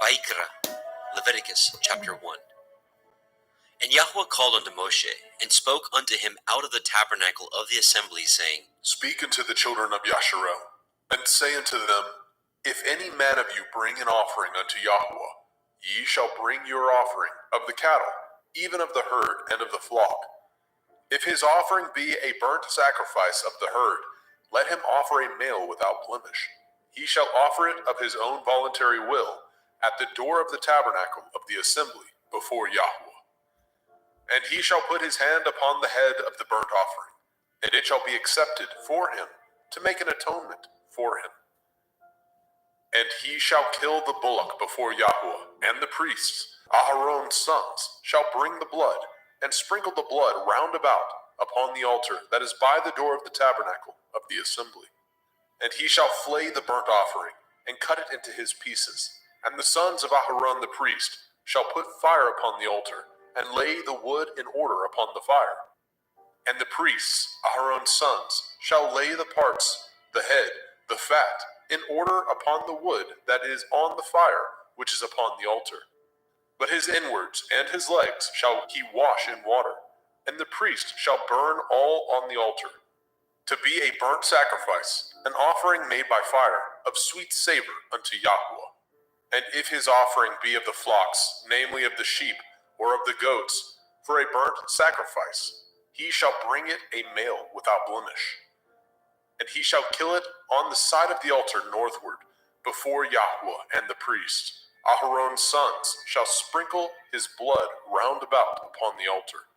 Vaikra, Leviticus chapter 1. And Yahweh called unto Moshe, and spoke unto him out of the tabernacle of the assembly, saying, Speak unto the children of Yasharel, and say unto them, If any man of you bring an offering unto Yahweh, ye shall bring your offering of the cattle, even of the herd and of the flock. If his offering be a burnt sacrifice of the herd, let him offer a male without blemish. He shall offer it of his own voluntary will, at the door of the tabernacle of the assembly before Yahweh. And he shall put his hand upon the head of the burnt offering, and it shall be accepted for him to make an atonement for him. And he shall kill the bullock before Yahweh, and the priests, Aharon's sons, shall bring the blood, and sprinkle the blood round about upon the altar that is by the door of the tabernacle of the assembly. And he shall flay the burnt offering, and cut it into his pieces. And the sons of Aharon the priest shall put fire upon the altar, and lay the wood in order upon the fire. And the priests, Aharon's sons, shall lay the parts, the head, the fat, in order upon the wood that is on the fire, which is upon the altar. But his inwards and his legs shall he wash in water, and the priest shall burn all on the altar, to be a burnt sacrifice, an offering made by fire, of sweet savor unto Yahweh. And if his offering be of the flocks, namely of the sheep, or of the goats, for a burnt sacrifice, he shall bring it a male without blemish. And he shall kill it on the side of the altar northward, before Yahweh and the priest. Aharon's sons shall sprinkle his blood round about upon the altar.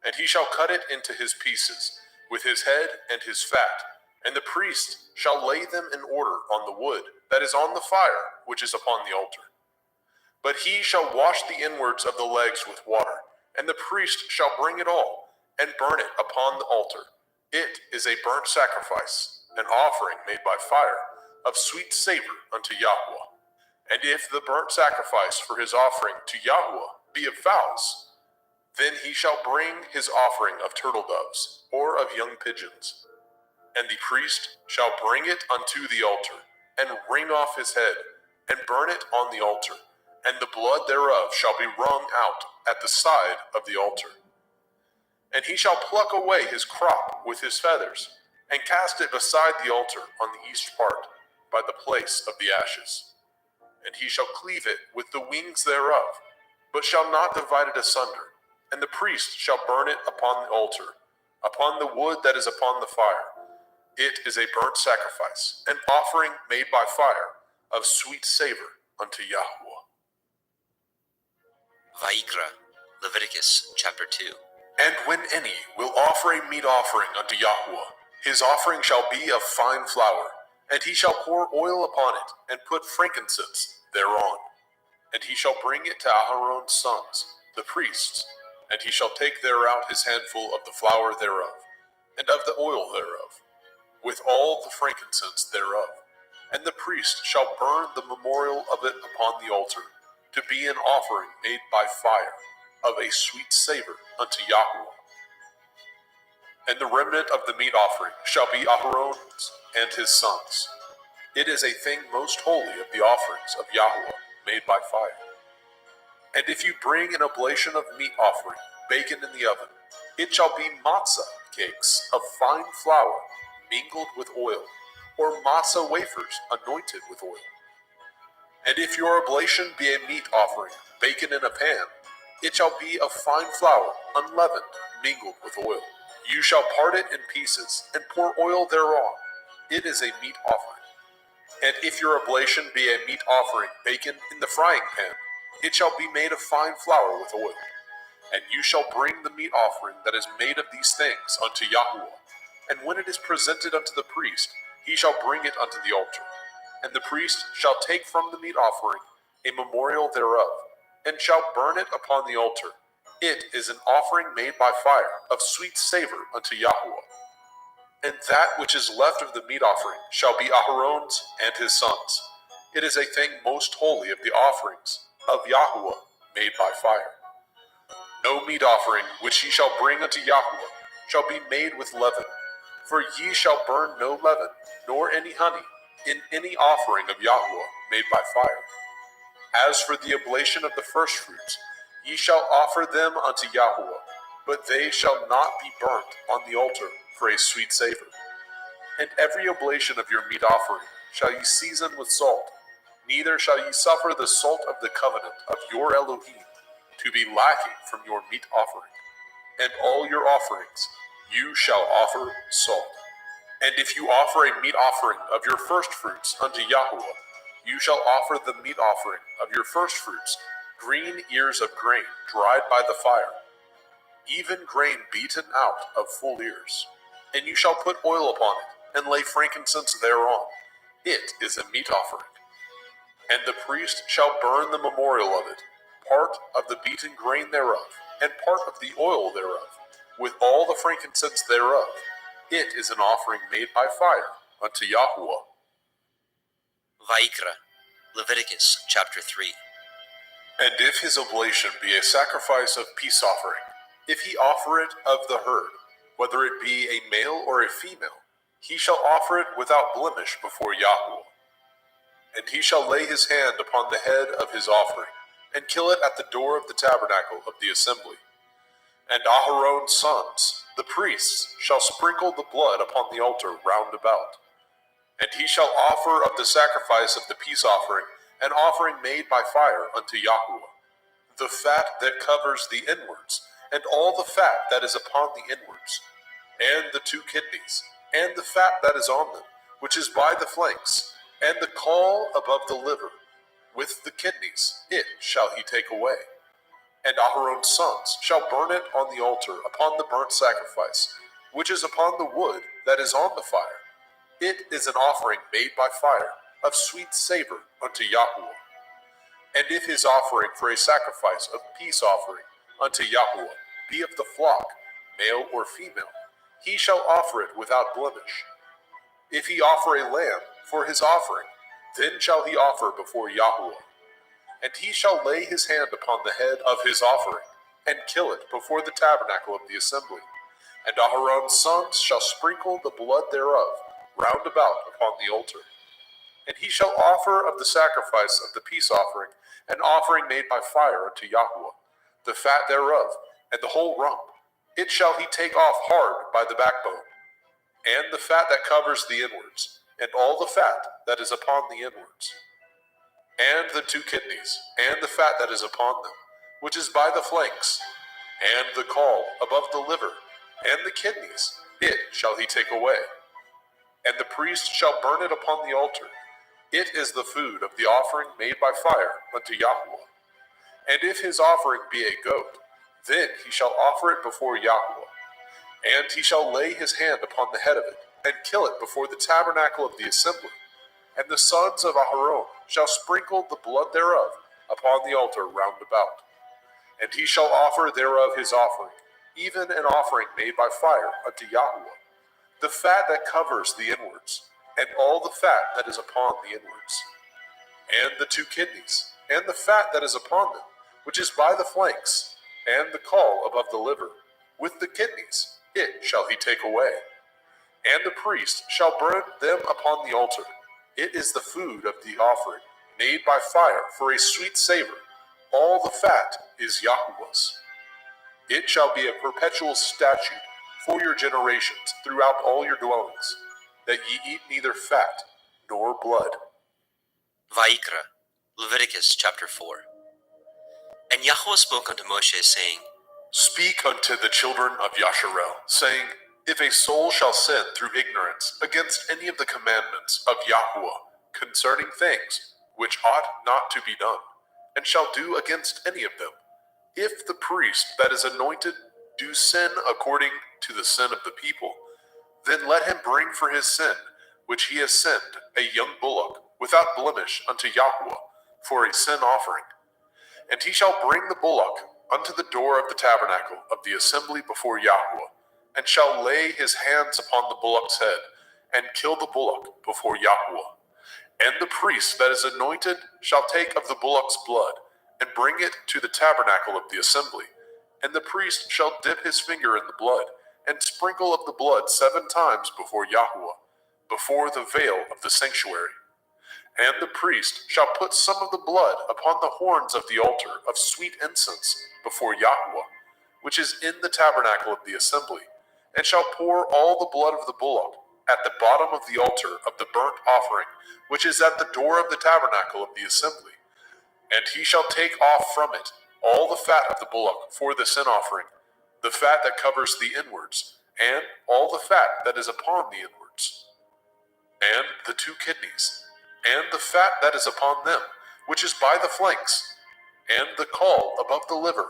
And he shall cut it into his pieces, with his head and his fat, and the priest shall lay them in order on the wood that is on the fire, which is upon the altar. But he shall wash the inwards of the legs with water, and the priest shall bring it all, and burn it upon the altar. It is a burnt sacrifice, an offering made by fire, of sweet savor unto Yahweh. And if the burnt sacrifice for his offering to Yahweh be of fowls, then he shall bring his offering of turtle doves, or of young pigeons. And the priest shall bring it unto the altar, and wring off his head, and burn it on the altar. And the blood thereof shall be wrung out at the side of the altar. And he shall pluck away his crop with his feathers, and cast it beside the altar on the east part, by the place of the ashes. And he shall cleave it with the wings thereof, but shall not divide it asunder. And the priest shall burn it upon the altar, upon the wood that is upon the fire. It is a burnt sacrifice, an offering made by fire, of sweet savor unto Yahweh. Vaikra, Leviticus chapter 2. And when any will offer a meat offering unto Yahweh, his offering shall be of fine flour, and he shall pour oil upon it, and put frankincense thereon. And he shall bring it to Aharon's sons, the priests, and he shall take thereout his handful of the flour thereof, and of the oil thereof, with all the frankincense thereof. And the priest shall burn the memorial of it upon the altar, to be an offering made by fire, of a sweet savor unto Yahweh. And the remnant of the meat offering shall be Aharon's and his sons. It is a thing most holy of the offerings of Yahweh made by fire. And if you bring an oblation of meat offering, baken in the oven, it shall be matzah cakes of fine flour mingled with oil, or matzah wafers anointed with oil. And if your oblation be a meat offering, baken in a pan, it shall be of fine flour, unleavened, mingled with oil. You shall part it in pieces, and pour oil thereon. It is a meat offering. And if your oblation be a meat offering, baken in the frying pan, it shall be made of fine flour with oil. And you shall bring the meat offering that is made of these things unto Yahweh. And when it is presented unto the priest, he shall bring it unto the altar. And the priest shall take from the meat offering a memorial thereof, and shall burn it upon the altar. It is an offering made by fire, of sweet savor unto Yahweh. And that which is left of the meat offering shall be Aharon's and his sons. It is a thing most holy of the offerings of Yahweh made by fire. No meat offering which ye shall bring unto Yahweh shall be made with leaven, for ye shall burn no leaven, nor any honey, in any offering of Yahweh made by fire. As for the oblation of the firstfruits, ye shall offer them unto Yahweh, but they shall not be burnt on the altar for a sweet savor. And every oblation of your meat offering shall ye season with salt, neither shall ye suffer the salt of the covenant of your Elohim to be lacking from your meat offering. And all your offerings you shall offer salt. And if you offer a meat offering of your firstfruits unto Yahweh, you shall offer the meat offering of your firstfruits, green ears of grain dried by the fire, even grain beaten out of full ears. And you shall put oil upon it, and lay frankincense thereon. It is a meat offering. And the priest shall burn the memorial of it, part of the beaten grain thereof, and part of the oil thereof, with all the frankincense thereof. It is an offering made by fire unto Yahweh. Vaikra, Leviticus chapter 3. And if his oblation be a sacrifice of peace offering, if he offer it of the herd, whether it be a male or a female, he shall offer it without blemish before Yahweh. And he shall lay his hand upon the head of his offering, and kill it at the door of the tabernacle of the assembly. And Aharon's sons, the priests, shall sprinkle the blood upon the altar round about. And he shall offer of the sacrifice of the peace offering an offering made by fire unto Yahweh, the fat that covers the inwards, and all the fat that is upon the inwards, and the 2 kidneys, and the fat that is on them, which is by the flanks, and the caul above the liver, with the kidneys, it shall he take away. And Aharon's sons shall burn it on the altar upon the burnt sacrifice, which is upon the wood that is on the fire. It is an offering made by fire, of sweet savor unto Yahweh. And if his offering for a sacrifice of peace offering unto Yahweh be of the flock, male or female, he shall offer it without blemish. If he offer a lamb for his offering, then shall he offer before Yahweh. And he shall lay his hand upon the head of his offering, and kill it before the tabernacle of the assembly. And Aharon's sons shall sprinkle the blood thereof round about upon the altar. And he shall offer of the sacrifice of the peace offering an offering made by fire unto Yahweh, the fat thereof, and the whole rump. It shall he take off hard by the backbone, and the fat that covers the inwards, and all the fat that is upon the inwards, and the 2 kidneys, and the fat that is upon them, which is by the flanks, and the caul above the liver, and the kidneys, it shall he take away. And the priest shall burn it upon the altar. It is the food of the offering made by fire unto Yahweh. And if his offering be a goat, then he shall offer it before Yahweh. And he shall lay his hand upon the head of it, and kill it before the tabernacle of the assembly. And the sons of Aharon shall sprinkle the blood thereof upon the altar round about. And he shall offer thereof his offering, even an offering made by fire unto Yahweh, the fat that covers the inwards, and all the fat that is upon the inwards, and the 2 kidneys, and the fat that is upon them, which is by the flanks, and the caul above the liver, with the kidneys, it shall he take away. And the priest shall burn them upon the altar. It is the food of the offering, made by fire for a sweet savor. All the fat is Yahweh's. It shall be a perpetual statute for your generations throughout all your dwellings, that ye eat neither fat nor blood. Vaikra, Leviticus chapter 4. And Yahweh spoke unto Moshe, saying, Speak unto the children of Yasharel, saying, If a soul shall sin through ignorance against any of the commandments of Yahweh concerning things which ought not to be done, and shall do against any of them, if the priest that is anointed do sin according to the sin of the people, then let him bring for his sin, which he has sinned, a young bullock, without blemish unto Yahweh, for a sin offering. And he shall bring the bullock unto the door of the tabernacle of the assembly before Yahweh, and shall lay his hands upon the bullock's head, and kill the bullock before Yahweh. And the priest that is anointed shall take of the bullock's blood, and bring it to the tabernacle of the assembly. And the priest shall dip his finger in the blood, and sprinkle of the blood 7 times before Yahweh, before the veil of the sanctuary. And the priest shall put some of the blood upon the horns of the altar of sweet incense before Yahweh, which is in the tabernacle of the assembly, and shall pour all the blood of the bullock at the bottom of the altar of the burnt offering, which is at the door of the tabernacle of the assembly. And he shall take off from it all the fat of the bullock for the sin offering, the fat that covers the inwards, and all the fat that is upon the inwards, and the 2 kidneys, and the fat that is upon them, which is by the flanks, and the caul above the liver,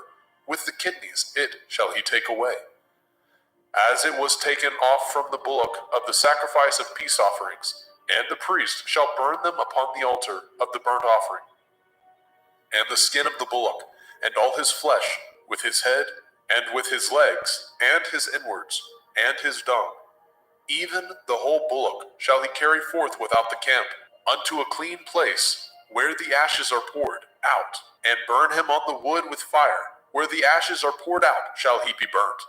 with the kidneys it shall he take away. As it was taken off from the bullock of the sacrifice of peace offerings, and the priest shall burn them upon the altar of the burnt offering. And the skin of the bullock, and all his flesh, with his head, and with his legs, and his inwards, and his dung, even the whole bullock shall he carry forth without the camp, unto a clean place, where the ashes are poured out, and burn him on the wood with fire. Where the ashes are poured out shall he be burnt.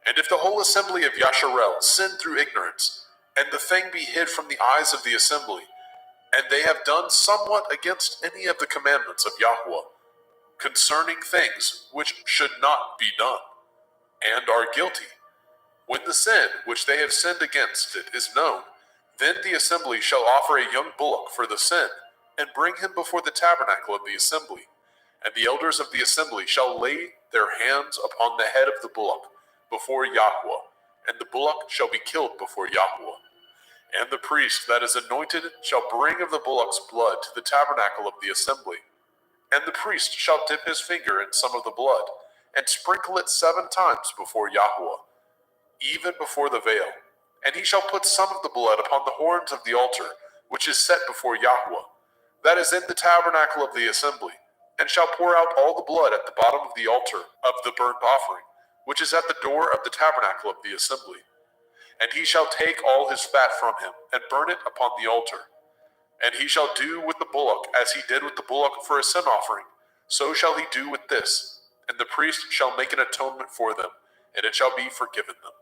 And if the whole assembly of Yasharel sin through ignorance, and the thing be hid from the eyes of the assembly, and they have done somewhat against any of the commandments of Yahweh, concerning things which should not be done, and are guilty, when the sin which they have sinned against it is known, then the assembly shall offer a young bullock for the sin, and bring him before the tabernacle of the assembly. And the elders of the assembly shall lay their hands upon the head of the bullock before Yahweh, and the bullock shall be killed before Yahweh. And the priest that is anointed shall bring of the bullock's blood to the tabernacle of the assembly. And the priest shall dip his finger in some of the blood, and sprinkle it 7 times before Yahweh, even before the veil. And he shall put some of the blood upon the horns of the altar, which is set before Yahweh, that is in the tabernacle of the assembly, and shall pour out all the blood at the bottom of the altar of the burnt offering, which is at the door of the tabernacle of the assembly. And he shall take all his fat from him, and burn it upon the altar. And he shall do with the bullock as he did with the bullock for a sin offering, so shall he do with this. And the priest shall make an atonement for them, and it shall be forgiven them.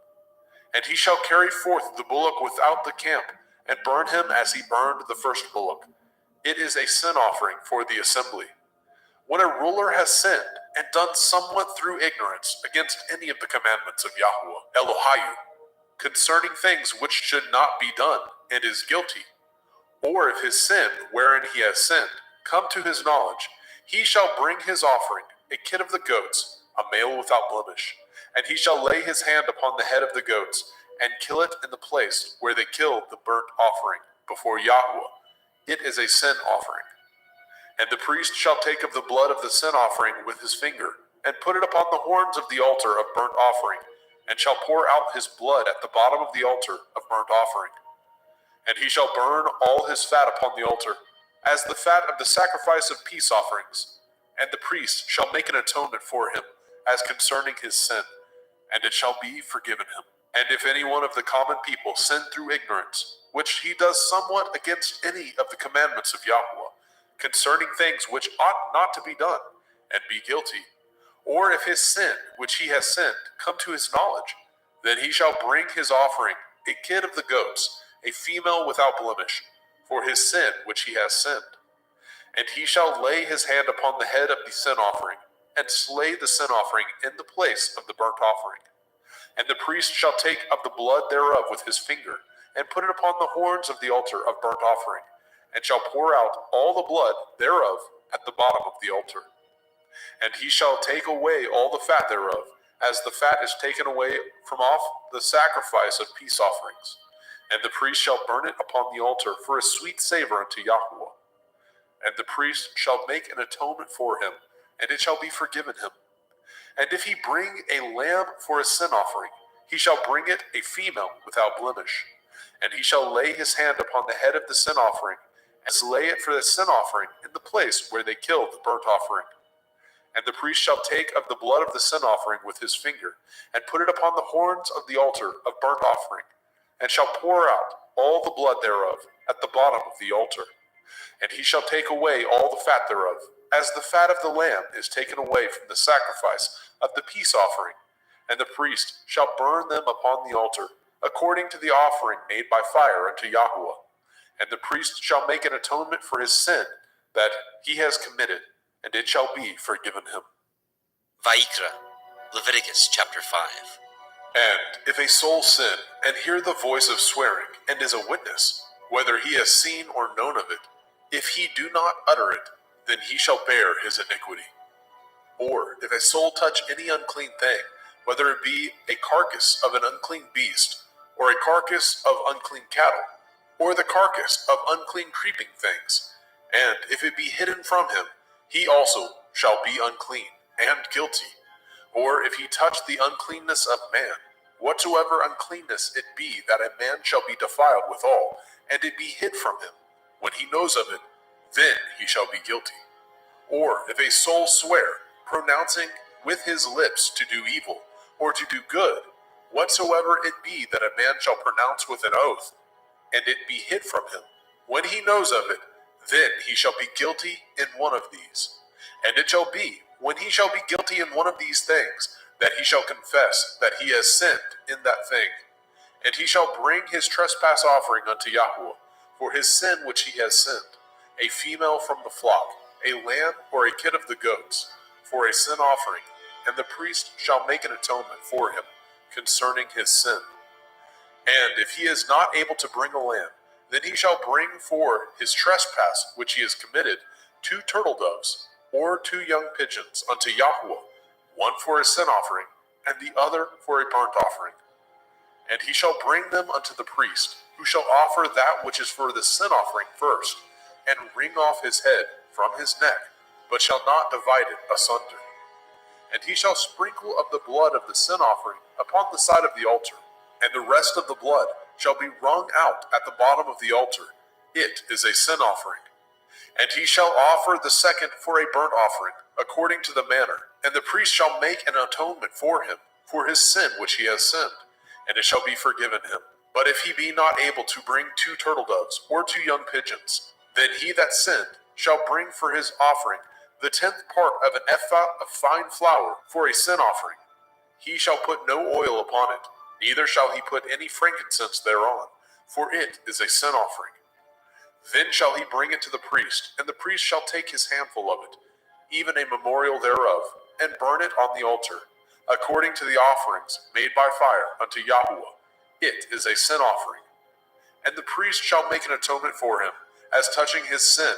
And he shall carry forth the bullock without the camp, and burn him as he burned the first bullock. It is a sin offering for the assembly. When a ruler has sinned, and done somewhat through ignorance against any of the commandments of Yahweh, Elohiah, concerning things which should not be done, and is guilty, or if his sin, wherein he has sinned, come to his knowledge, he shall bring his offering, a kid of the goats, a male without blemish, and he shall lay his hand upon the head of the goats, and kill it in the place where they killed the burnt offering before Yahweh. It is a sin offering. And the priest shall take of the blood of the sin offering with his finger, and put it upon the horns of the altar of burnt offering, and shall pour out his blood at the bottom of the altar of burnt offering. And he shall burn all his fat upon the altar, as the fat of the sacrifice of peace offerings. And the priest shall make an atonement for him, as concerning his sin, and it shall be forgiven him. And if any one of the common people sin through ignorance, which he does somewhat against any of the commandments of Yahweh, concerning things which ought not to be done, and be guilty, or if his sin, which he has sinned, come to his knowledge, then he shall bring his offering, a kid of the goats, a female without blemish, for his sin which he has sinned. And he shall lay his hand upon the head of the sin offering, and slay the sin offering in the place of the burnt offering. And the priest shall take of the blood thereof with his finger, and put it upon the horns of the altar of burnt offering, and shall pour out all the blood thereof at the bottom of the altar. And he shall take away all the fat thereof, as the fat is taken away from off the sacrifice of peace offerings. And the priest shall burn it upon the altar for a sweet savor unto Yahweh. And the priest shall make an atonement for him, and it shall be forgiven him. And if he bring a lamb for a sin offering, he shall bring it a female without blemish. And he shall lay his hand upon the head of the sin offering, and slay it for the sin offering in the place where they killed the burnt offering. And the priest shall take of the blood of the sin offering with his finger, and put it upon the horns of the altar of burnt offering, and shall pour out all the blood thereof at the bottom of the altar. And he shall take away all the fat thereof, as the fat of the lamb is taken away from the sacrifice of the peace offering. And the priest shall burn them upon the altar, according to the offering made by fire unto Yahweh. And the priest shall make an atonement for his sin that he has committed, and it shall be forgiven him. Vayikra, Leviticus chapter 5. And if a soul sin, and hear the voice of swearing, and is a witness, whether he has seen or known of it, if he do not utter it, then he shall bear his iniquity. Or if a soul touch any unclean thing, whether it be a carcass of an unclean beast, or a carcass of unclean cattle, or the carcass of unclean creeping things, and if it be hidden from him, he also shall be unclean and guilty. Or if he touch the uncleanness of man, whatsoever uncleanness it be, that a man shall be defiled withal, and it be hid from him, when he knows of it, then he shall be guilty. Or if a soul swear, pronouncing with his lips to do evil, or to do good, whatsoever it be that a man shall pronounce with an oath, and it be hid from him, when he knows of it, then he shall be guilty in one of these. And it shall be, when he shall be guilty in one of these things, that he shall confess that he has sinned in that thing. And he shall bring his trespass offering unto Yahweh, for his sin which he has sinned, a female from the flock, a lamb or a kid of the goats, for a sin offering, and the priest shall make an atonement for him concerning his sin. And if he is not able to bring a lamb, then he shall bring for his trespass which he has committed 2 turtle doves, or 2 young pigeons unto Yahweh, one for a sin offering, and the other for a burnt offering. And he shall bring them unto the priest, who shall offer that which is for the sin offering first, and wring off his head from his neck, but shall not divide it asunder. And he shall sprinkle of the blood of the sin offering upon the side of the altar, and the rest of the blood shall be wrung out at the bottom of the altar. It is a sin offering. And he shall offer the second for a burnt offering, according to the manner, and the priest shall make an atonement for him, for his sin which he has sinned, and it shall be forgiven him. But if he be not able to bring 2 turtle doves, or 2 young pigeons, then he that sinned shall bring for his offering the 10th part of an ephah of fine flour for a sin offering. He shall put no oil upon it, neither shall he put any frankincense thereon, for it is a sin offering. Then shall he bring it to the priest, and the priest shall take his handful of it, even a memorial thereof, and burn it on the altar, according to the offerings made by fire unto Yahweh. It is a sin offering. And the priest shall make an atonement for him, as touching his sin,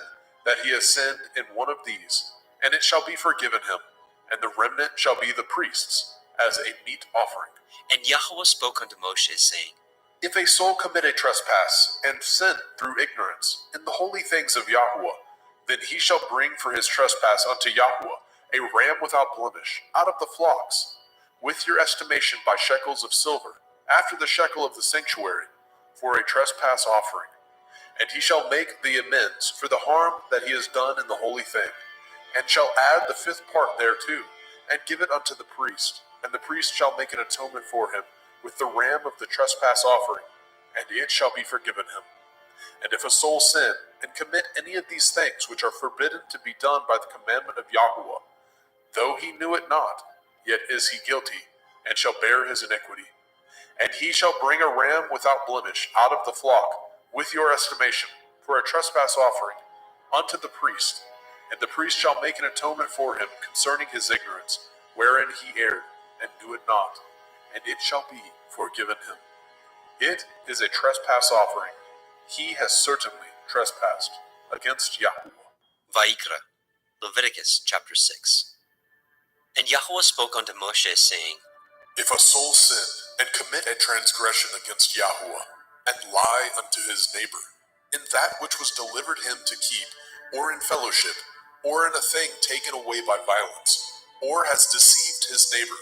that he has sinned in one of these, and it shall be forgiven him, and the remnant shall be the priest's, as a meat offering. And Yahweh spoke unto Moshe, saying, If a soul commit a trespass, and sin through ignorance, in the holy things of Yahweh, then he shall bring for his trespass unto Yahweh a ram without blemish, out of the flocks, with your estimation by shekels of silver, after the shekel of the sanctuary, for a trespass offering. And he shall make the amends for the harm that he has done in the holy thing, and shall add the 5th part thereto, and give it unto the priest. And the priest shall make an atonement for him with the ram of the trespass offering, and it shall be forgiven him. And if a soul sin, and commit any of these things which are forbidden to be done by the commandment of Yahweh, though he knew it not, yet is he guilty, and shall bear his iniquity. And he shall bring a ram without blemish out of the flock, with your estimation, for a trespass offering, unto the priest. And the priest shall make an atonement for him concerning his ignorance, wherein he erred, and knew it not, and it shall be forgiven him. It is a trespass offering. He has certainly trespassed against Yahweh. Vayikra, Leviticus chapter 6. And Yahweh spoke unto Moshe, saying, If a soul sin, and commit a transgression against Yahweh, and lie unto his neighbor, in that which was delivered him to keep, or in fellowship, or in a thing taken away by violence, or has deceived his neighbor,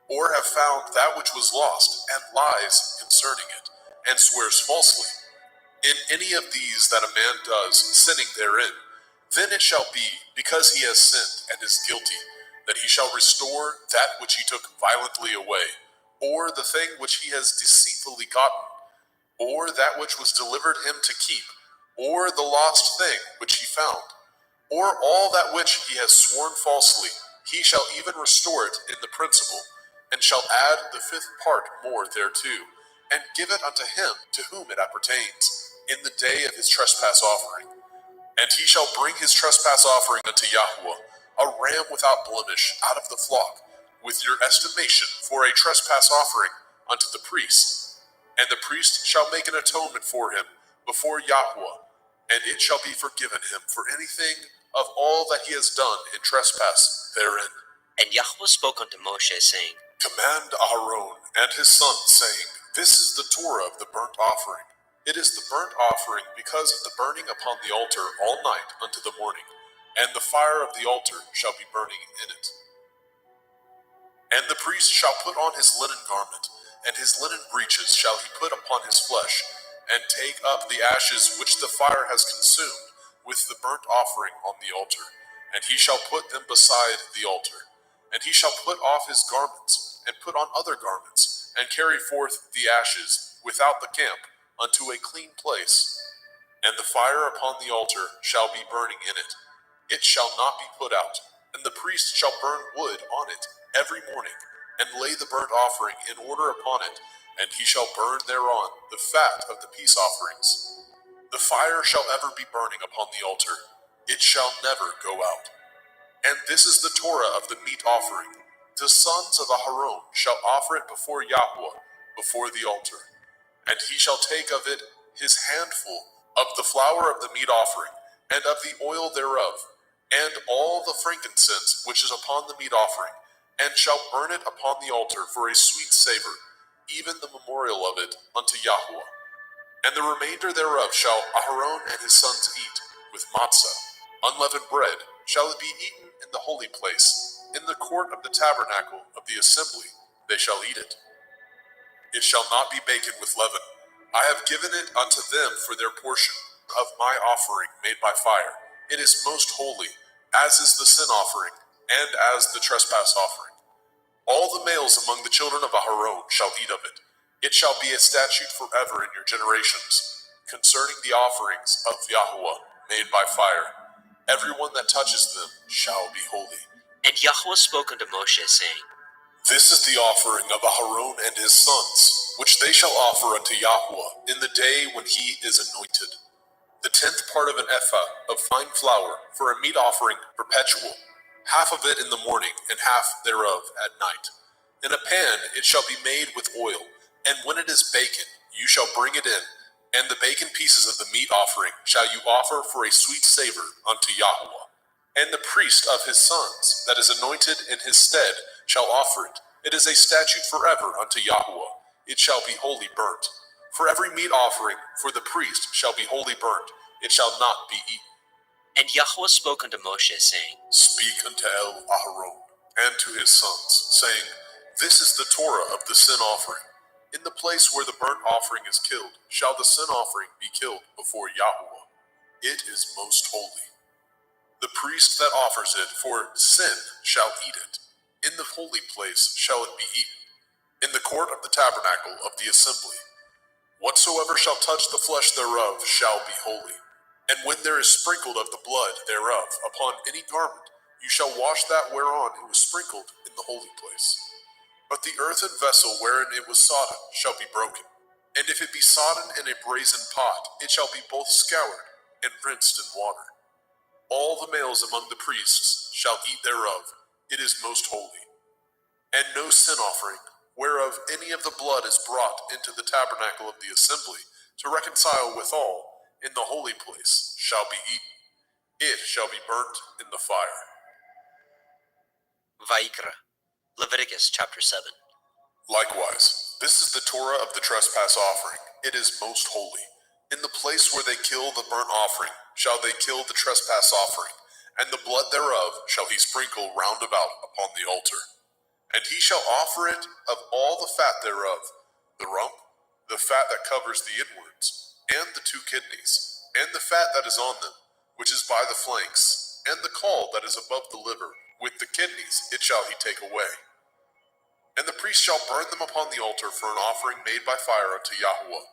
or have found that which was lost, and lies concerning it, and swears falsely, in any of these that a man does, sinning therein, then it shall be, because he has sinned and is guilty, that he shall restore that which he took violently away, or the thing which he has deceitfully gotten, or that which was delivered him to keep, or the lost thing which he found, or all that which he has sworn falsely, he shall even restore it in the principal, and shall add the fifth part more thereto, and give it unto him to whom it appertains, in the day of his trespass offering. And he shall bring his trespass offering unto Yahweh, a ram without blemish out of the flock, with your estimation for a trespass offering unto the priest. And the priest shall make an atonement for him before Yahweh, and it shall be forgiven him for anything of all that he has done in trespass therein. And Yahweh spoke unto Moshe, saying, Command Aaron and his sons, saying, This is the Torah of the burnt offering. It is the burnt offering because of the burning upon the altar all night unto the morning, and the fire of the altar shall be burning in it. And the priest shall put on his linen garment, and his linen breeches shall he put upon his flesh, and take up the ashes which the fire has consumed with the burnt offering on the altar, and he shall put them beside the altar. And he shall put off his garments, and put on other garments, and carry forth the ashes without the camp unto a clean place. And the fire upon the altar shall be burning in it. It shall not be put out. And the priest shall burn wood on it every morning, and lay the burnt offering in order upon it, and he shall burn thereon the fat of the peace offerings. The fire shall ever be burning upon the altar. It shall never go out. And this is the Torah of the meat offering. The sons of Aharon shall offer it before Yahweh, before the altar. And he shall take of it his handful of the flour of the meat offering, and of the oil thereof, and all the frankincense which is upon the meat offering, and shall burn it upon the altar for a sweet savor, even the memorial of it unto Yahweh. And the remainder thereof shall Aharon and his sons eat, with matzah, unleavened bread, shall it be eaten in the holy place, in the court of the tabernacle of the assembly they shall eat it. It shall not be baken with leaven. I have given it unto them for their portion of my offering made by fire. It is most holy, as is the sin offering, and as the trespass offering. All the males among the children of Aharon shall eat of it. It shall be a statute forever in your generations, concerning the offerings of Yahweh made by fire. Everyone that touches them shall be holy. And Yahweh spoke unto Moshe, saying, This is the offering of Aharon and his sons, which they shall offer unto Yahweh in the day when he is anointed. The 10th part of an ephah of fine flour for a meat offering perpetual, half of it in the morning, and half thereof at night. In a pan it shall be made with oil, and when it is baken, you shall bring it in, and the baken pieces of the meat offering shall you offer for a sweet savor unto Yahweh. And the priest of his sons, that is anointed in his stead, shall offer it. It is a statute forever unto Yahweh. It shall be wholly burnt. For every meat offering for the priest shall be wholly burnt. It shall not be eaten. And Yahweh spoke unto Moshe, saying, Speak unto El Aharon and to his sons, saying, This is the Torah of the sin offering. In the place where the burnt offering is killed, shall the sin offering be killed before Yahweh. It is most holy. The priest that offers it for sin shall eat it. In the holy place shall it be eaten, in the court of the tabernacle of the assembly. Whatsoever shall touch the flesh thereof shall be holy. And when there is sprinkled of the blood thereof upon any garment, you shall wash that whereon it was sprinkled in the holy place. But the earthen vessel wherein it was sodden shall be broken. And if it be sodden in a brazen pot, it shall be both scoured and rinsed in water. All the males among the priests shall eat thereof. It is most holy. And no sin offering, whereof any of the blood is brought into the tabernacle of the assembly, to reconcile withal in the holy place, shall be eaten. It shall be burnt in the fire. Vayikra, Leviticus chapter 7. Likewise, this is the Torah of the trespass offering. It is most holy. In the place where they kill the burnt offering, shall they kill the trespass offering, and the blood thereof shall he sprinkle round about upon the altar. And he shall offer it of all the fat thereof, the rump, the fat that covers the inwards, and the 2 kidneys, and the fat that is on them, which is by the flanks, and the caul that is above the liver, with the kidneys it shall he take away. And the priest shall burn them upon the altar for an offering made by fire unto Yahweh.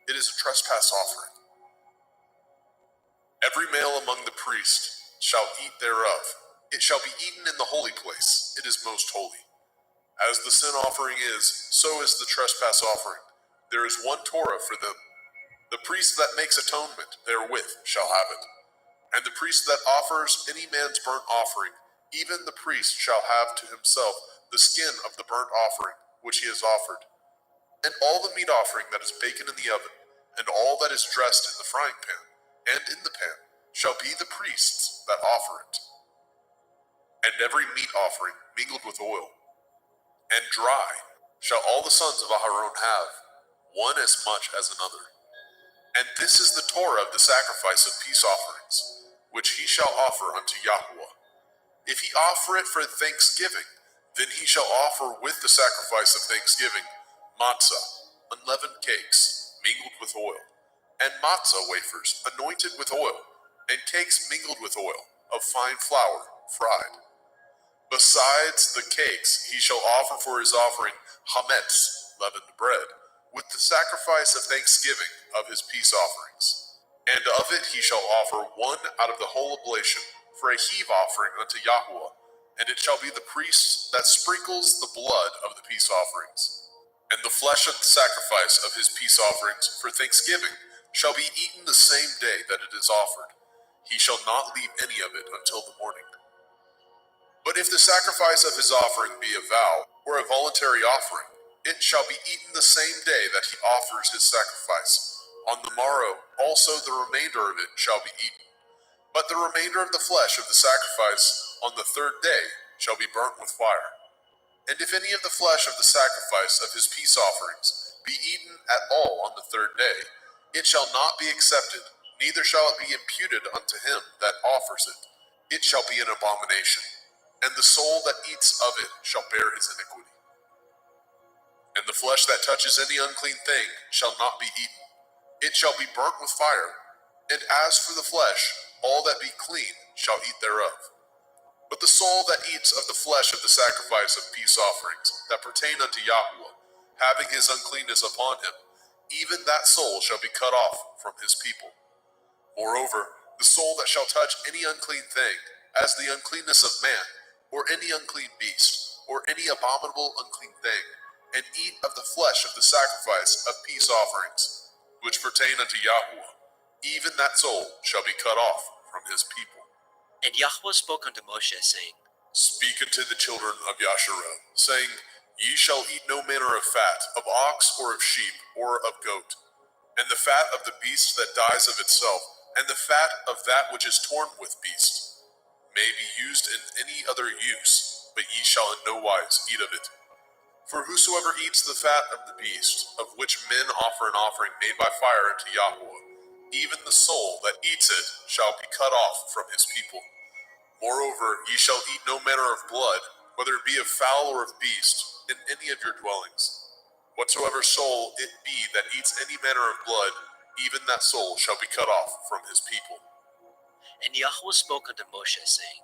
It is a trespass offering. Every male among the priests shall eat thereof. It shall be eaten in the holy place. It is most holy. As the sin offering is, so is the trespass offering. There is one Torah for them. The priest that makes atonement therewith shall have it. And the priest that offers any man's burnt offering, even the priest shall have to himself the skin of the burnt offering which he has offered. And all the meat offering that is baken in the oven, and all that is dressed in the frying pan, and in the pan, shall be the priest's that offer it. And every meat offering mingled with oil, and dry, shall all the sons of Aharon have, one as much as another. And this is the Torah of the sacrifice of peace offerings, which he shall offer unto Yahweh. If he offer it for thanksgiving, then he shall offer with the sacrifice of thanksgiving matzah, unleavened cakes, mingled with oil, and matzah wafers, anointed with oil, and cakes mingled with oil, of fine flour, fried. Besides the cakes, he shall offer for his offering hametz, leavened bread, with the sacrifice of thanksgiving of his peace offerings. And of it he shall offer one out of the whole oblation for a heave offering unto Yahweh, and it shall be the priest that sprinkles the blood of the peace offerings. And the flesh of the sacrifice of his peace offerings for thanksgiving shall be eaten the same day that it is offered. He shall not leave any of it until the morning. But if the sacrifice of his offering be a vow, or a voluntary offering, it shall be eaten the same day that he offers his sacrifice. On the morrow also the remainder of it shall be eaten. But the remainder of the flesh of the sacrifice on the 3rd day shall be burnt with fire. And if any of the flesh of the sacrifice of his peace offerings be eaten at all on the 3rd day, it shall not be accepted, neither shall it be imputed unto him that offers it. It shall be an abomination, and the soul that eats of it shall bear his iniquity. And the flesh that touches any unclean thing shall not be eaten. It shall be burnt with fire. And as for the flesh, all that be clean shall eat thereof. But the soul that eats of the flesh of the sacrifice of peace offerings that pertain unto Yahweh, having his uncleanness upon him, even that soul shall be cut off from his people. Moreover, the soul that shall touch any unclean thing, as the uncleanness of man, or any unclean beast, or any abominable unclean thing, and eat of the flesh of the sacrifice of peace offerings, which pertain unto Yahweh, even that soul shall be cut off from his people. And Yahweh spoke unto Moshe, saying, Speak unto the children of Yasharel, saying, Ye shall eat no manner of fat, of ox, or of sheep, or of goat, and the fat of the beast that dies of itself, and the fat of that which is torn with beasts, may be used in any other use, but ye shall in no wise eat of it. For whosoever eats the fat of the beast, of which men offer an offering made by fire unto Yahweh, even the soul that eats it shall be cut off from his people. Moreover, ye shall eat no manner of blood, whether it be of fowl or of beast, in any of your dwellings. Whatsoever soul it be that eats any manner of blood, even that soul shall be cut off from his people. And Yahweh spoke unto Moshe, saying,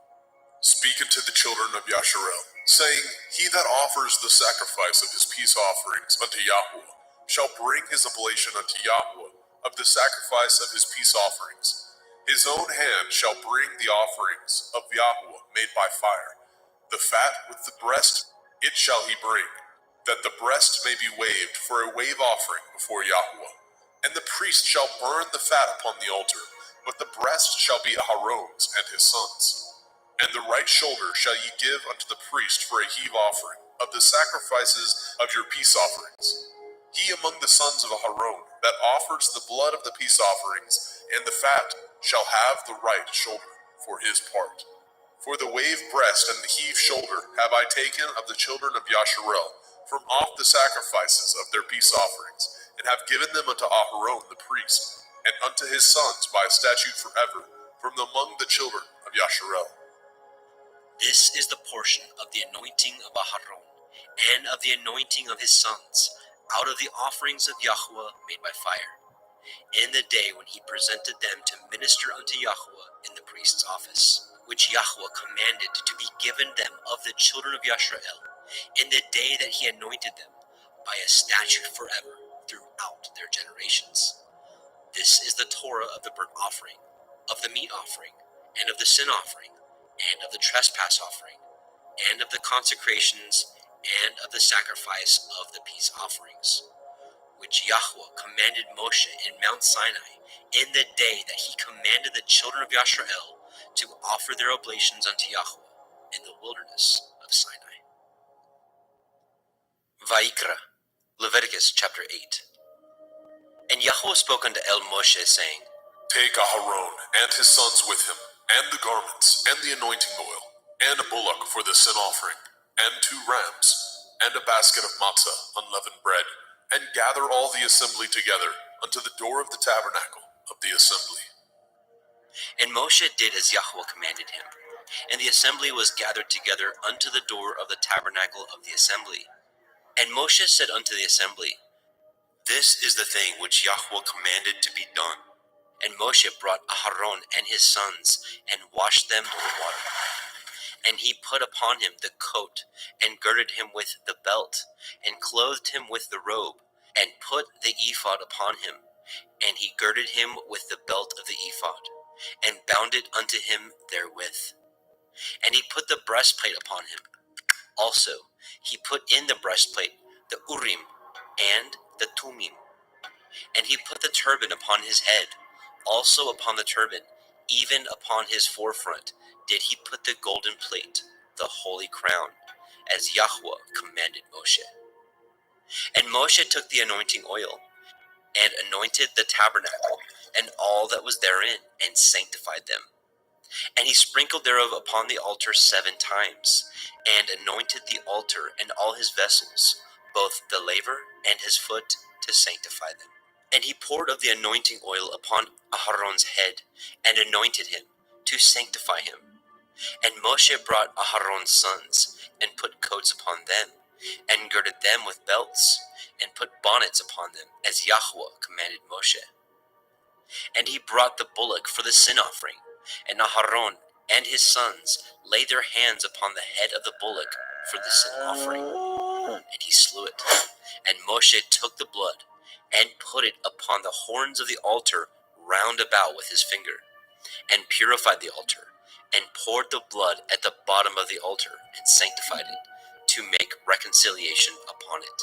Speak unto the children of Yasharel, saying, He that offers the sacrifice of his peace offerings unto Yahweh shall bring his oblation unto Yahweh of the sacrifice of his peace offerings. His own hand shall bring the offerings of Yahweh made by fire. The fat with the breast, it shall he bring, that the breast may be waved for a wave offering before Yahweh. And the priest shall burn the fat upon the altar, but the breast shall be Aharon's and his sons'. And the right shoulder shall ye give unto the priest for a heave offering of the sacrifices of your peace offerings. He among the sons of Aharon that offers the blood of the peace offerings and the fat shall have the right shoulder for his part. For the wave breast and the heave shoulder have I taken of the children of Yasharel from off the sacrifices of their peace offerings, and have given them unto Aharon the priest, and unto his sons by a statute forever, from among the children of Yasharel. This is the portion of the anointing of Aharon, and of the anointing of his sons, out of the offerings of Yahweh made by fire. in the day when he presented them to minister unto Yahweh in the priest's office, which Yahweh commanded to be given them of the children of Yashrael, in the day that he anointed them, by a statute forever throughout their generations. This is the Torah of the burnt offering, of the meat offering, and of the sin offering, and of the trespass offering, and of the consecrations, and of the sacrifice of the peace offerings, which Yahweh commanded Moshe in Mount Sinai in the day that he commanded the children of Yashrael to offer their oblations unto Yahweh in the wilderness of Sinai. Vayikra, Leviticus chapter 8. And Yahweh spoke unto Moshe, saying, Take Aharon and his sons with him, and the garments, and the anointing oil, and a bullock for the sin offering, and 2 rams, and a basket of matzah, unleavened bread, and gather all the assembly together unto the door of the tabernacle of the assembly. And Moshe did as Yahweh commanded him, and the assembly was gathered together unto the door of the tabernacle of the assembly. And Moshe said unto the assembly, This is the thing which Yahweh commanded to be done. And Moshe brought Aharon and his sons, and washed them with water. And he put upon him the coat, and girded him with the belt, and clothed him with the robe, and put the ephod upon him. And he girded him with the belt of the ephod, and bound it unto him therewith. And he put the breastplate upon him. Also he put in the breastplate the Urim and the Tumim. And he put the turban upon his head. Also upon the turban, even upon his forefront, did he put the golden plate, the holy crown, as Yahweh commanded Moshe. And Moshe took the anointing oil, and anointed the tabernacle, and all that was therein, and sanctified them. And he sprinkled thereof upon the altar 7 times, and anointed the altar and all his vessels, both the laver and his foot, to sanctify them. And he poured of the anointing oil upon Aharon's head, and anointed him, to sanctify him. And Moshe brought Aharon's sons, and put coats upon them, and girded them with belts, and put bonnets upon them, as Yahweh commanded Moshe. And he brought the bullock for the sin offering, and Aharon and his sons laid their hands upon the head of the bullock for the sin offering, and he slew it. And Moshe took the blood, and put it upon the horns of the altar round about with his finger, and purified the altar, and poured the blood at the bottom of the altar, and sanctified it, to make reconciliation upon it.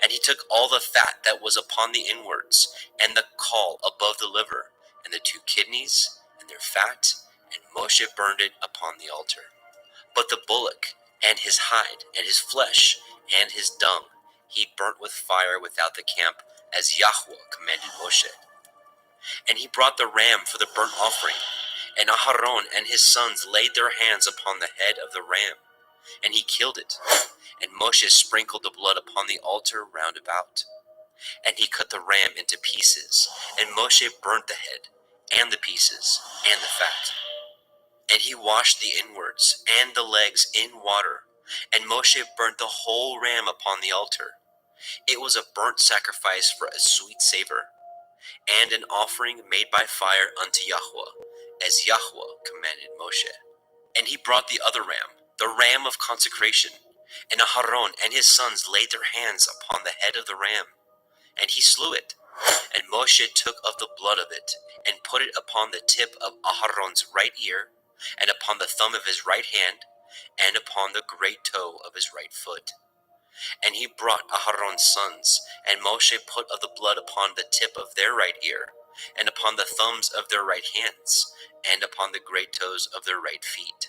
And he took all the fat that was upon the inwards, and the caul above the liver, and the 2 kidneys, and their fat, and Moshe burned it upon the altar. But the bullock, and his hide, and his flesh, and his dung, he burnt with fire without the camp, as Yahweh commanded Moshe. And he brought the ram for the burnt offering, and Aharon and his sons laid their hands upon the head of the ram, and he killed it. And Moshe sprinkled the blood upon the altar round about. And he cut the ram into pieces, and Moshe burnt the head, and the pieces, and the fat. And he washed the inwards and the legs in water, and Moshe burnt the whole ram upon the altar. It was a burnt sacrifice for a sweet savor, and an offering made by fire unto Yahweh, as Yahweh commanded Moshe. And he brought the other ram, the ram of consecration, and Aharon and his sons laid their hands upon the head of the ram, and he slew it. And Moshe took of the blood of it, and put it upon the tip of Aharon's right ear, and upon the thumb of his right hand, and upon the great toe of his right foot. And he brought Aharon's sons, and Moshe put of the blood upon the tip of their right ear, and upon the thumbs of their right hands, and upon the great toes of their right feet.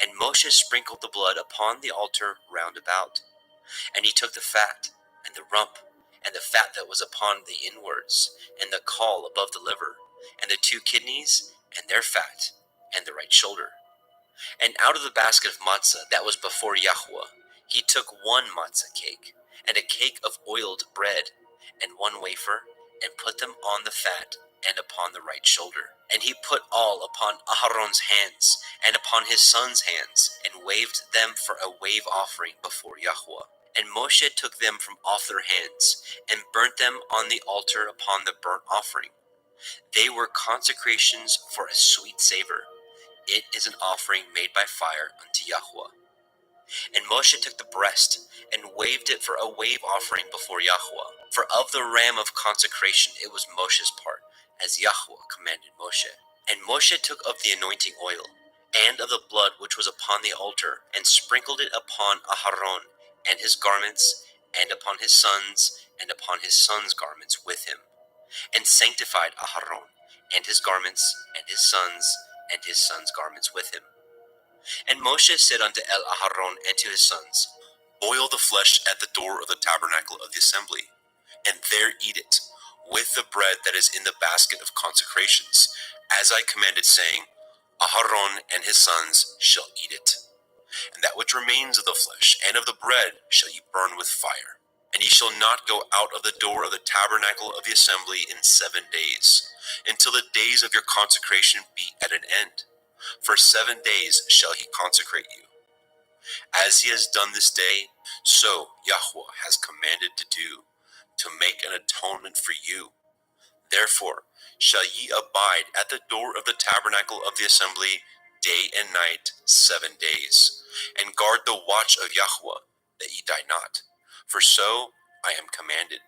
And Moshe sprinkled the blood upon the altar round about. And he took the fat, and the rump, and the fat that was upon the inwards, and the caul above the liver, and the 2 kidneys, and their fat, and the right shoulder. And out of the basket of matzah that was before Yahweh, he took 1 matzah cake, and a cake of oiled bread, and 1 wafer, and put them on the fat, and upon the right shoulder. And he put all upon Aharon's hands, and upon his sons' hands, and waved them for a wave offering before Yahweh. And Moshe took them from off their hands, and burnt them on the altar upon the burnt offering. They were consecrations for a sweet savor. It is an offering made by fire unto Yahweh. And Moshe took the breast, and waved it for a wave offering before Yahweh. For of the ram of consecration it was Moshe's part, as Yahweh commanded Moshe. And Moshe took of the anointing oil, and of the blood which was upon the altar, and sprinkled it upon Aharon and his garments, and upon his sons, and upon his sons' garments with him, and sanctified Aharon and his garments, and his sons' garments with him. And Moshe said unto Aharon and to his sons, Boil the flesh at the door of the tabernacle of the assembly, and there eat it, with the bread that is in the basket of consecrations, as I commanded, saying, Aharon and his sons shall eat it. And that which remains of the flesh and of the bread shall ye burn with fire. And ye shall not go out of the door of the tabernacle of the assembly in 7 days, until the days of your consecration be at an end. For 7 days shall he consecrate you. As he has done this day, so Yahweh has commanded to do, to make an atonement for you. Therefore shall ye abide at the door of the tabernacle of the assembly day and night 7 days, and guard the watch of Yahweh, that ye die not. For so I am commanded.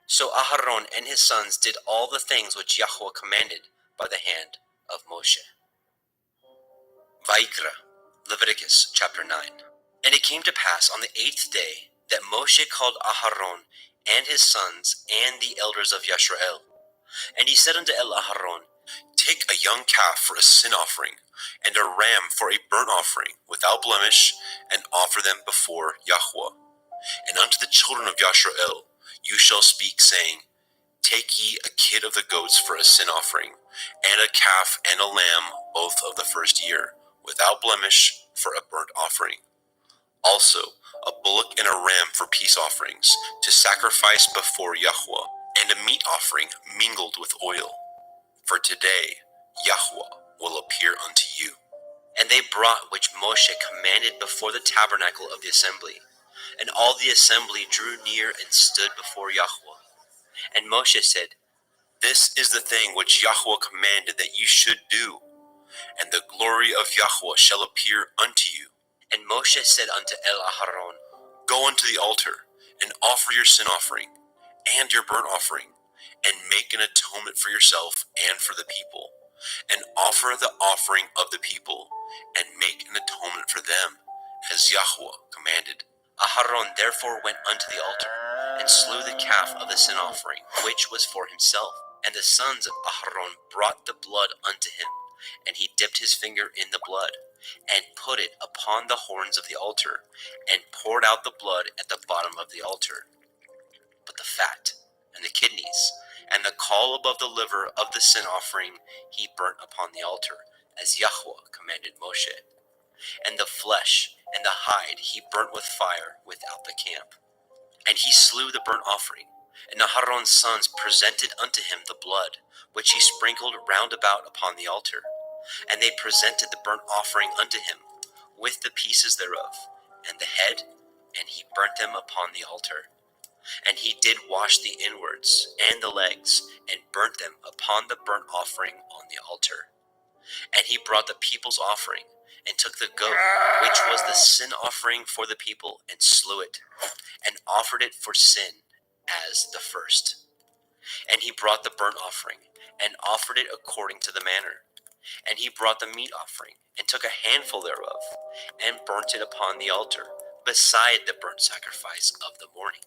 So Aharon and his sons did all the things which Yahweh commanded by the hand of Moshe. Vayikra, Leviticus chapter 9. And it came to pass on the 8th day that Moshe called Aharon and his sons and the elders of Yisrael. And he said unto Aharon, Take a young calf for a sin offering, and a ram for a burnt offering, without blemish, and offer them before Yahweh. And unto the children of Yisrael you shall speak, saying, Take ye a kid of the goats for a sin offering, and a calf and a lamb, both of the first year, without blemish, for a burnt offering. Also a bullock and a ram for peace offerings, to sacrifice before Yahweh, and a meat offering mingled with oil. For today Yahweh will appear unto you. And they brought which Moshe commanded before the tabernacle of the assembly. And all the assembly drew near and stood before Yahweh. And Moshe said, This is the thing which Yahweh commanded that you should do, and the glory of Yahweh shall appear unto you. And Moshe said unto Aharon, Go unto the altar, and offer your sin offering, and your burnt offering, and make an atonement for yourself and for the people, and offer the offering of the people, and make an atonement for them, as Yahweh commanded. Aharon therefore went unto the altar, and slew the calf of the sin offering, which was for himself. And the sons of Aharon brought the blood unto him, and he dipped his finger in the blood, and put it upon the horns of the altar, and poured out the blood at the bottom of the altar. But the fat, and the kidneys, and the caul above the liver of the sin offering he burnt upon the altar, as Yahweh commanded Moshe. And the flesh and the hide he burnt with fire without the camp. And he slew the burnt offering, and Aharon's sons presented unto him the blood, which he sprinkled round about upon the altar. And they presented the burnt offering unto him, with the pieces thereof, and the head, and he burnt them upon the altar. And he did wash the inwards and the legs, and burnt them upon the burnt offering on the altar. And he brought the people's offering, and took the goat, which was the sin offering for the people, and slew it, and offered it for sin as the first. And he brought the burnt offering, and offered it according to the manner. And he brought the meat offering, and took a handful thereof, and burnt it upon the altar, beside the burnt sacrifice of the morning.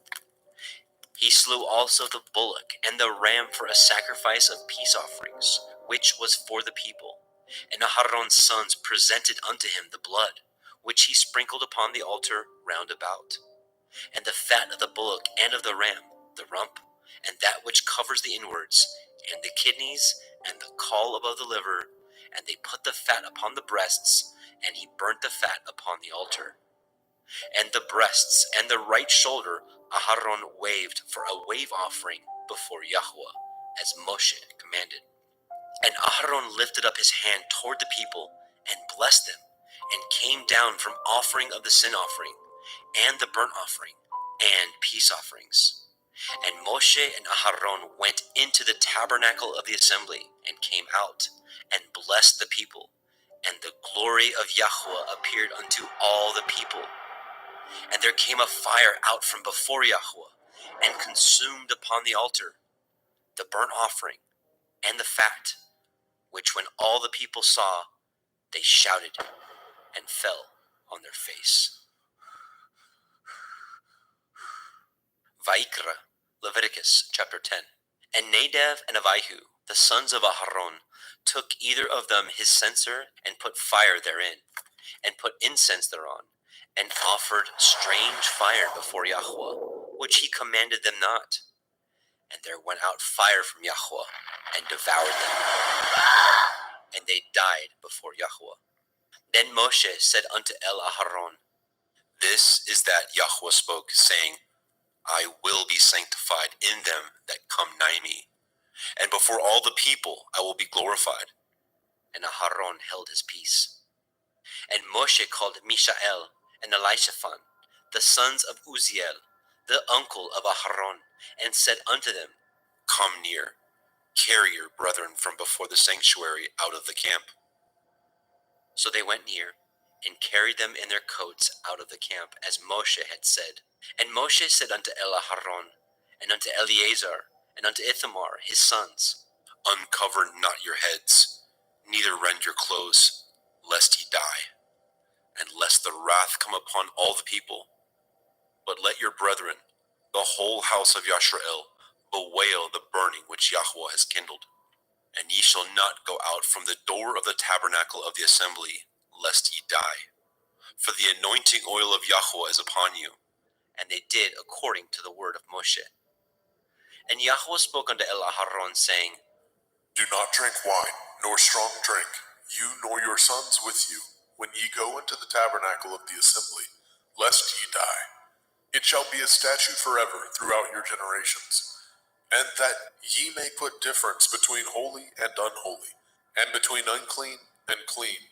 He slew also the bullock and the ram for a sacrifice of peace offerings, which was for the people. And Aharon's sons presented unto him the blood, which he sprinkled upon the altar round about. And the fat of the bullock and of the ram, the rump, and that which covers the inwards, and the kidneys, and the caul above the liver, and they put the fat upon the breasts, and he burnt the fat upon the altar. And the breasts and the right shoulder Aharon waved for a wave offering before Yahweh, as Moshe commanded. And Aharon lifted up his hand toward the people, and blessed them, and came down from offering of the sin offering, and the burnt offering, and peace offerings. And Moshe and Aharon went into the tabernacle of the assembly and came out and blessed the people. And the glory of Yahweh appeared unto all the people. And there came a fire out from before Yahweh and consumed upon the altar the burnt offering and the fat, which when all the people saw, they shouted and fell on their face. Vaikra, Leviticus chapter 10. And Nadab and Abihu, the sons of Aharon, took either of them his censer and put fire therein, and put incense thereon, and offered strange fire before Yahweh, which he commanded them not. And there went out fire from Yahweh, and devoured them, and they died before Yahweh. Then Moshe said unto Aharon, This is that Yahweh spoke, saying, I will be sanctified in them that come nigh me, and before all the people I will be glorified. And Aharon held his peace. And Moshe called Mishael and Elishaphan, the sons of Uzziel, the uncle of Aharon, and said unto them, Come near, carry your brethren from before the sanctuary out of the camp. So they went near, and carried them in their coats out of the camp, as Moshe had said. And Moshe said unto Aharon, and unto Eleazar, and unto Ithamar his sons, Uncover not your heads, neither rend your clothes, lest ye die, and lest the wrath come upon all the people. But let your brethren, the whole house of Yashrael, bewail the burning which Yahweh has kindled. And ye shall not go out from the door of the tabernacle of the assembly, lest ye die. For the anointing oil of Yahweh is upon you. And they did according to the word of Moshe. And Yahweh spoke unto Aharon, saying, Do not drink wine, nor strong drink, you nor your sons with you, when ye go into the tabernacle of the assembly, lest ye die. It shall be a statute forever throughout your generations. And that ye may put difference between holy and unholy, and between unclean and clean,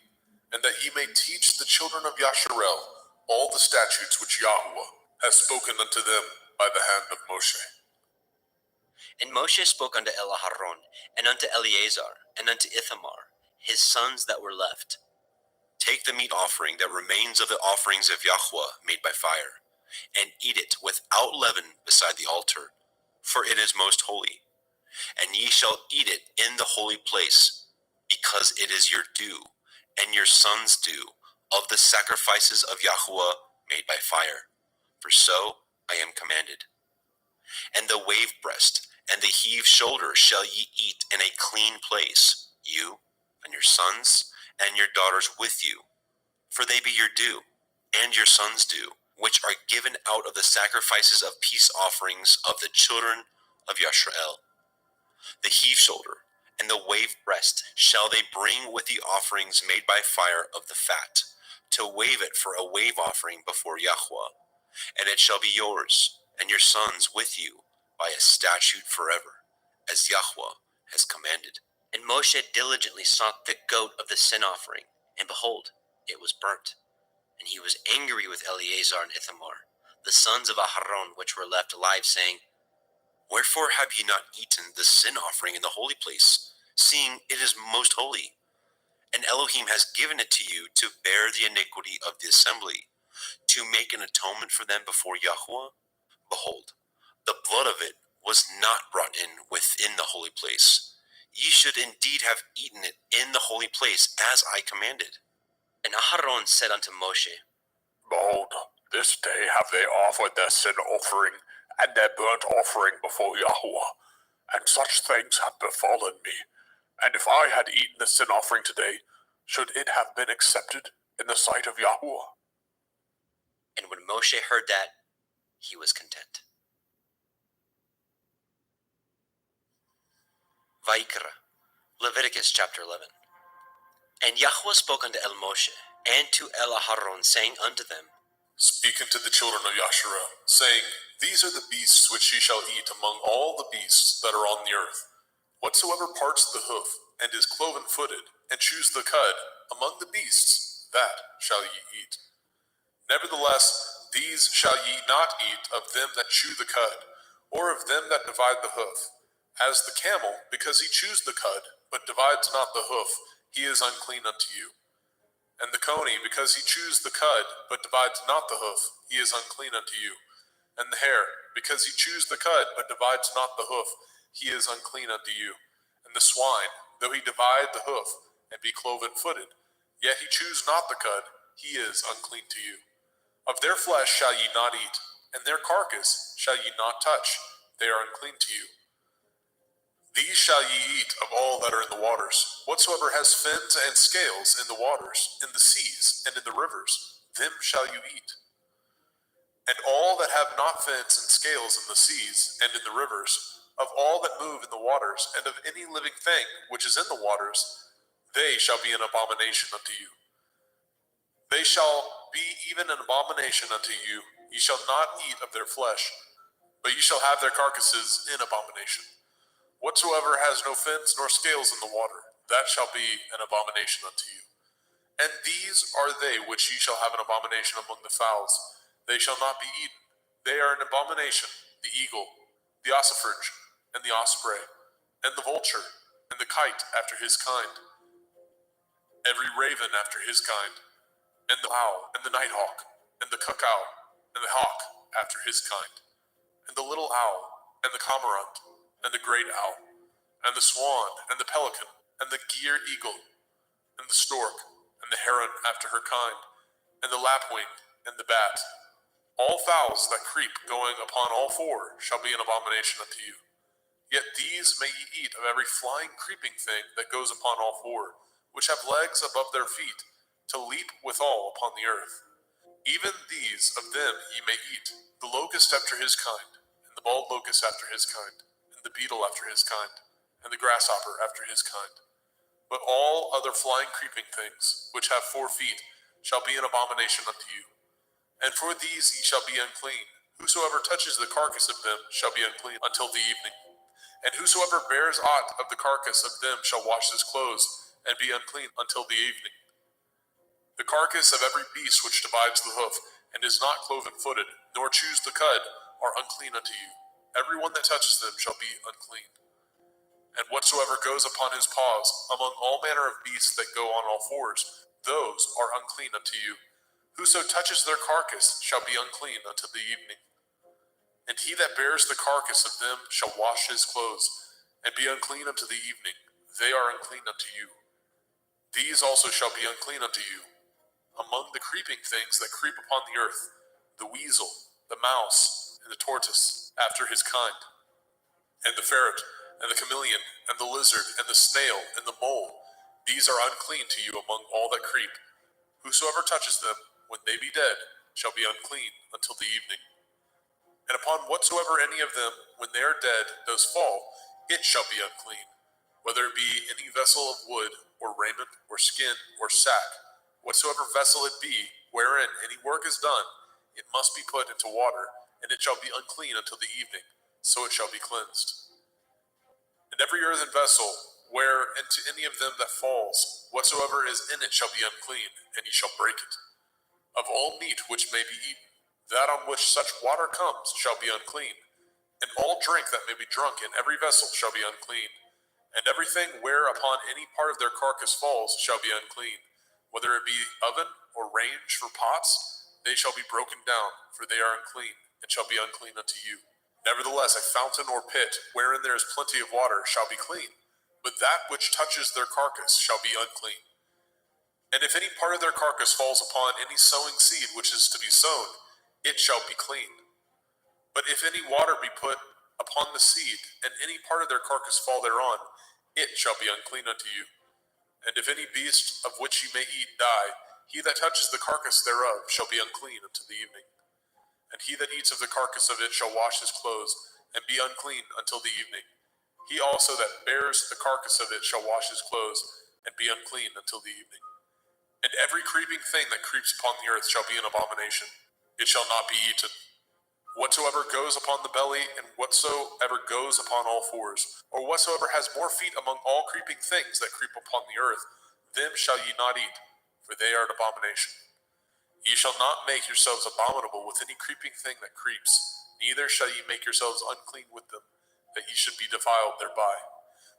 and that ye may teach the children of Yasharel all the statutes which Yahweh has spoken unto them by the hand of Moshe. And Moshe spoke unto Aharon, and unto Eleazar, and unto Ithamar, his sons that were left, Take the meat offering that remains of the offerings of Yahweh made by fire, and eat it without leaven beside the altar, for it is most holy. And ye shall eat it in the holy place, because it is your due, and your sons' due, of the sacrifices of Yahweh made by fire. For so I am commanded. And the wave breast and the heave shoulder shall ye eat in a clean place, you and your sons and your daughters with you, for they be your due, and your sons' due, which are given out of the sacrifices of peace offerings of the children of Yashrael. The heave shoulder and the wave breast shall they bring with the offerings made by fire of the fat, to wave it for a wave offering before Yahweh. And it shall be yours, and your sons with you, by a statute forever, as Yahweh has commanded. And Moshe diligently sought the goat of the sin offering, and behold, it was burnt. And he was angry with Eleazar and Ithamar, the sons of Aharon, which were left alive, saying, Wherefore have ye not eaten the sin offering in the holy place, seeing it is most holy? And Elohim has given it to you to bear the iniquity of the assembly, to make an atonement for them before Yahweh? Behold, the blood of it was not brought in within the holy place. Ye should indeed have eaten it in the holy place, as I commanded. And Aharon said unto Moshe, Behold, this day have they offered their sin offering and their burnt offering before Yahweh, and such things have befallen me. And if I had eaten the sin offering today, should it have been accepted in the sight of Yahweh? And when Moshe heard that, he was content. Vaikra, Leviticus chapter 11. And Yahweh spoke unto Moshe and to Aharon, saying unto them, Speak unto the children of Yasharel, saying, These are the beasts which ye shall eat among all the beasts that are on the earth. Whatsoever parts the hoof, and is cloven-footed, and chews the cud, among the beasts, that shall ye eat. Nevertheless, These shall ye not eat of them that chew the cud, or of them that divide the hoof. As the camel, because he chews the cud, but divides not the hoof, he is unclean unto you. And the coney, because he chews the cud, but divides not the hoof, he is unclean unto you. And the hare, because he chews the cud, but divides not the hoof, he is unclean unto you. And the swine, though he divide the hoof, and be cloven-footed, yet he chews not the cud, he is unclean to you. Of their flesh shall ye not eat, and their carcass shall ye not touch, they are unclean to you. These shall ye eat of all that are in the waters. Whatsoever has fins and scales in the waters, in the seas, and in the rivers, them shall you eat. And all that have not fins and scales in the seas and in the rivers, of all that move in the waters, and of any living thing which is in the waters, they shall be an abomination unto you. They shall be even an abomination unto you. Ye shall not eat of their flesh, but ye shall have their carcasses in abomination. Whatsoever has no fins nor scales in the water, that shall be an abomination unto you. And these are they which ye shall have an abomination among the fowls. They shall not be eaten. They are an abomination: the eagle, the ossifrage, and the osprey, and the vulture, and the kite after his kind, every raven after his kind, and the owl, and the nighthawk, and the cuckow, and the hawk after his kind, and the little owl, and the cormorant, and the great owl, and the swan, and the pelican, and the gier eagle, and the stork, and the heron after her kind, and the lapwing, and the bat. All fowls that creep going upon all four shall be an abomination unto you. Yet these may ye eat of every flying creeping thing that goes upon all four, which have legs above their feet, to leap withal upon the earth. Even these of them ye may eat, the locust after his kind, and the bald locust after his kind, and the beetle after his kind, and the grasshopper after his kind. But all other flying creeping things, which have 4 feet, shall be an abomination unto you. And for these ye shall be unclean. Whosoever touches the carcass of them shall be unclean until the evening. And whosoever bears aught of the carcass of them shall wash his clothes, and be unclean until the evening. The carcass of every beast which divides the hoof, and is not cloven-footed, nor chews the cud, are unclean unto you. Every one that touches them shall be unclean. And whatsoever goes upon his paws, among all manner of beasts that go on all fours, those are unclean unto you. Whoso touches their carcass shall be unclean until the evening. And he that bears the carcass of them shall wash his clothes, and be unclean unto the evening. They are unclean unto you. These also shall be unclean unto you. Among the creeping things that creep upon the earth, the weasel, the mouse, and the tortoise, after his kind, and the ferret, and the chameleon, and the lizard, and the snail, and the mole, these are unclean to you among all that creep. Whosoever touches them, when they be dead, shall be unclean until the evening. And upon whatsoever any of them, when they are dead, does fall, it shall be unclean, whether it be any vessel of wood, or raiment, or skin, or sack. Whatsoever vessel it be, wherein any work is done, it must be put into water, and it shall be unclean until the evening, so it shall be cleansed. And every earthen vessel, where into any of them that falls, whatsoever is in it shall be unclean, and ye shall break it. Of all meat which may be eaten, that on which such water comes shall be unclean, and all drink that may be drunk in every vessel shall be unclean, and everything whereupon any part of their carcass falls shall be unclean, whether it be oven or range for pots, they shall be broken down, for they are unclean, and shall be unclean unto you. Nevertheless, a fountain or pit, wherein there is plenty of water, shall be clean, but that which touches their carcass shall be unclean. And if any part of their carcass falls upon any sowing seed which is to be sown, it shall be clean. But if any water be put upon the seed, and any part of their carcass fall thereon, it shall be unclean unto you. And if any beast of which ye may eat die, he that touches the carcass thereof shall be unclean until the evening. And he that eats of the carcass of it shall wash his clothes, and be unclean until the evening. He also that bears the carcass of it shall wash his clothes, and be unclean until the evening. And every creeping thing that creeps upon the earth shall be an abomination. It shall not be eaten. Whatsoever goes upon the belly, and whatsoever goes upon all fours, or whatsoever has more feet among all creeping things that creep upon the earth, them shall ye not eat, for they are an abomination. Ye shall not make yourselves abominable with any creeping thing that creeps, neither shall ye make yourselves unclean with them, that ye should be defiled thereby.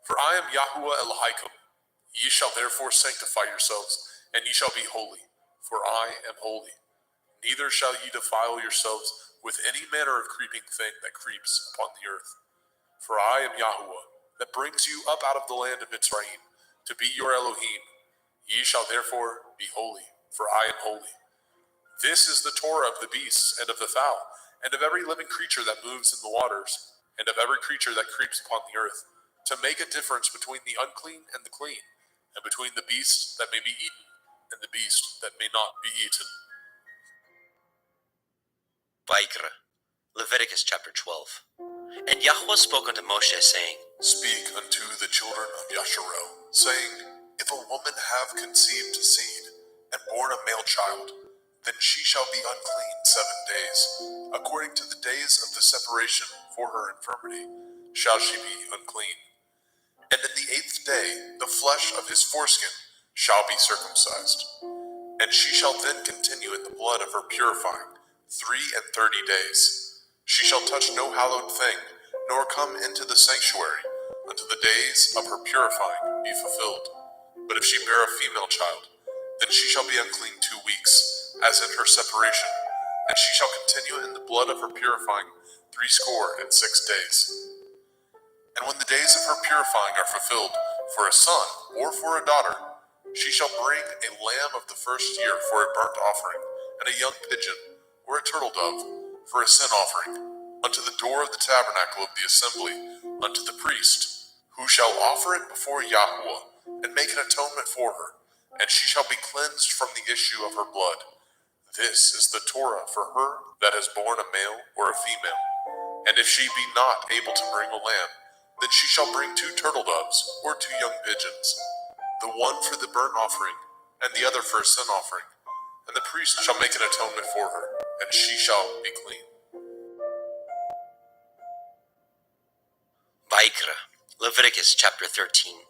For I am Yahuwah Elohim. Ye shall therefore sanctify yourselves, and ye shall be holy, for I am holy. Neither shall ye defile yourselves with any manner of creeping thing that creeps upon the earth. For I am Yahuwah, that brings you up out of the land of Mitzrayim, to be your Elohim. Ye shall therefore be holy, for I am holy. This is the Torah of the beasts, and of the fowl, and of every living creature that moves in the waters, and of every creature that creeps upon the earth, to make a difference between the unclean and the clean, and between the beast that may be eaten and the beast that may not be eaten. Vayikra, Leviticus chapter 12. And Yahweh spoke unto Moshe, saying, Speak unto the children of Yasharel, saying, If a woman have conceived seed, and born a male child, then she shall be unclean 7 days. According to the days of the separation for her infirmity, shall she be unclean. And in the 8th day, the flesh of his foreskin shall be circumcised. And she shall then continue in the blood of her purifying 33 days. She shall touch no hallowed thing, nor come into the sanctuary, until the days of her purifying be fulfilled. But if she bear a female child, then she shall be unclean 2 weeks, as in her separation, and she shall continue in the blood of her purifying 66 days. And when the days of her purifying are fulfilled, for a son or for a daughter, she shall bring a lamb of the first year for a burnt offering, and a young pigeon or a turtle dove for a sin offering, unto the door of the tabernacle of the assembly, unto the priest, who shall offer it before Yahuwah, and make an atonement for her, and she shall be cleansed from the issue of her blood. This is the Torah for her that has borne a male or a female. And if she be not able to bring a lamb, then she shall bring 2 turtle doves or 2 young pigeons, the one for the burnt offering, and the other for a sin offering. And the priest shall make an atonement for her, and she shall be clean. Vayikra, Leviticus chapter 13.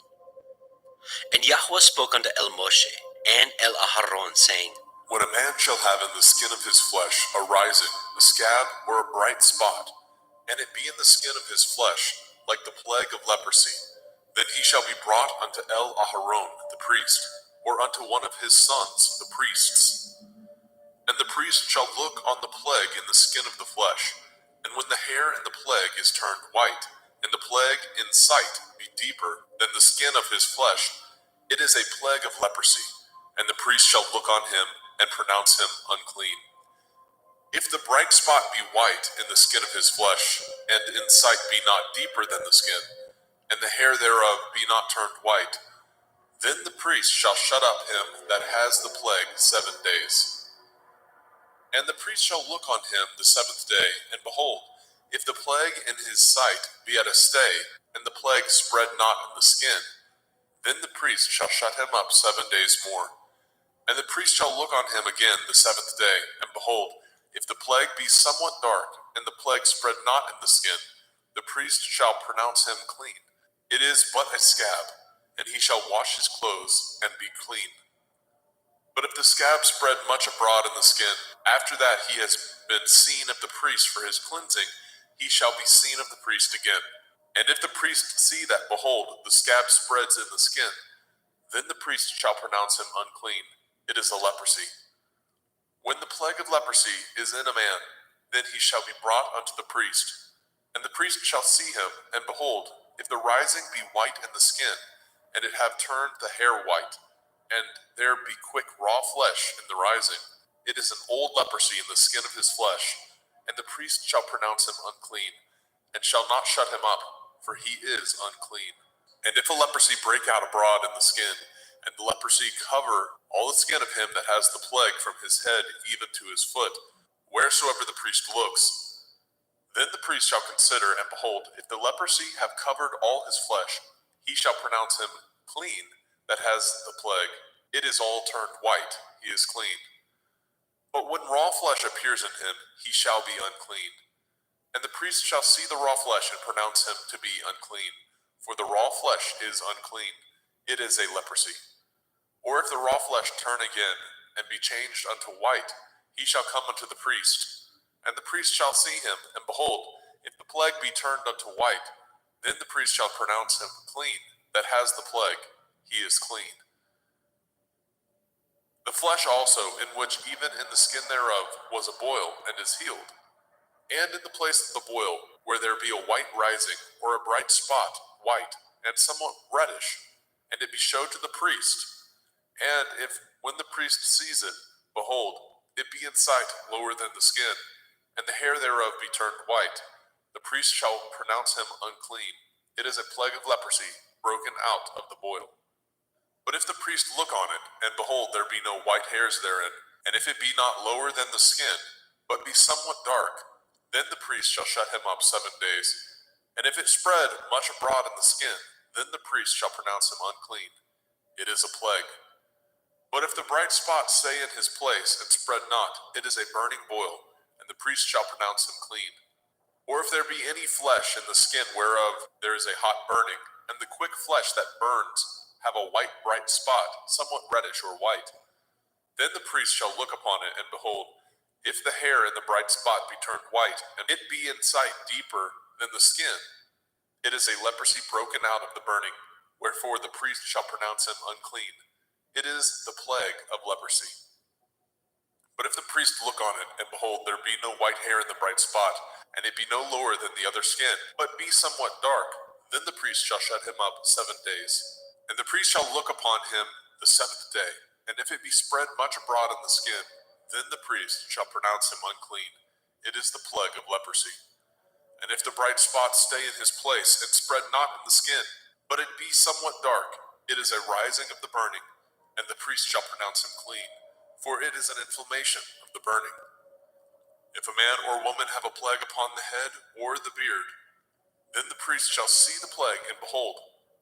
And Yahweh spoke unto El Moshe and El Aharon, saying, When a man shall have in the skin of his flesh a rising, a scab, or a bright spot, and it be in the skin of his flesh, like the plague of leprosy, then he shall be brought unto El Aharon the priest, or unto one of his sons the priests. And the priest shall look on the plague in the skin of the flesh, and when the hair in the plague is turned white, and the plague in sight be deeper than the skin of his flesh, it is a plague of leprosy, and the priest shall look on him and pronounce him unclean. If the bright spot be white in the skin of his flesh, and in sight be not deeper than the skin, and the hair thereof be not turned white, then the priest shall shut up him that has the plague 7 days. And the priest shall look on him the 7th day, and behold, if the plague in his sight be at a stay, and the plague spread not in the skin, then the priest shall shut him up 7 days more. And the priest shall look on him again the 7th day, and behold, if the plague be somewhat dark, and the plague spread not in the skin, the priest shall pronounce him clean. It is but a scab, and he shall wash his clothes and be clean. But if the scab spread much abroad in the skin, after that he has been seen of the priest for his cleansing, he shall be seen of the priest again. And if the priest see that, behold, the scab spreads in the skin, then the priest shall pronounce him unclean. It is a leprosy. When the plague of leprosy is in a man, then he shall be brought unto the priest. And the priest shall see him, and behold, if the rising be white in the skin, and it have turned the hair white, and there be quick raw flesh in the rising, it is an old leprosy in the skin of his flesh, and the priest shall pronounce him unclean, and shall not shut him up, for he is unclean. And if a leprosy break out abroad in the skin, and the leprosy cover all the skin of him that has the plague from his head even to his foot, wheresoever the priest looks, then the priest shall consider, and behold, if the leprosy have covered all his flesh, he shall pronounce him clean that has the plague. It is all turned white, he is clean. But when raw flesh appears in him, he shall be unclean. And the priest shall see the raw flesh and pronounce him to be unclean. For the raw flesh is unclean, it is a leprosy. Or if the raw flesh turn again, and be changed unto white, he shall come unto the priest. And the priest shall see him, and behold, if the plague be turned unto white, then the priest shall pronounce him clean. That has the plague, he is clean. The flesh also, in which even in the skin thereof was a boil, and is healed. And in the place of the boil, where there be a white rising, or a bright spot, white, and somewhat reddish, and it be showed to the priest. And if, when the priest sees it, behold, it be in sight lower than the skin, and the hair thereof be turned white, the priest shall pronounce him unclean. It is a plague of leprosy, broken out of the boil. But if the priest look on it, and behold, there be no white hairs therein, and if it be not lower than the skin, but be somewhat dark, then the priest shall shut him up 7 days. And if it spread much abroad in the skin, then the priest shall pronounce him unclean. It is a plague. But if the bright spot stay in his place, and spread not, it is a burning boil, and the priest shall pronounce him clean. Or if there be any flesh in the skin whereof there is a hot burning, and the quick flesh that burns have a white bright spot, somewhat reddish or white, then the priest shall look upon it, and behold, if the hair in the bright spot be turned white, and it be in sight deeper than the skin, it is a leprosy broken out of the burning, wherefore the priest shall pronounce him unclean. It is the plague of leprosy. But if the priest look on it, and behold, there be no white hair in the bright spot, and it be no lower than the other skin, but be somewhat dark, then the priest shall shut him up 7 days. And the priest shall look upon him the 7th day, and if it be spread much abroad in the skin, then the priest shall pronounce him unclean. It is the plague of leprosy. And if the bright spot stay in his place, and spread not in the skin, but it be somewhat dark, it is a rising of the burning, and the priest shall pronounce him clean, for it is an inflammation of the burning. If a man or woman have a plague upon the head or the beard, then the priest shall see the plague, and behold,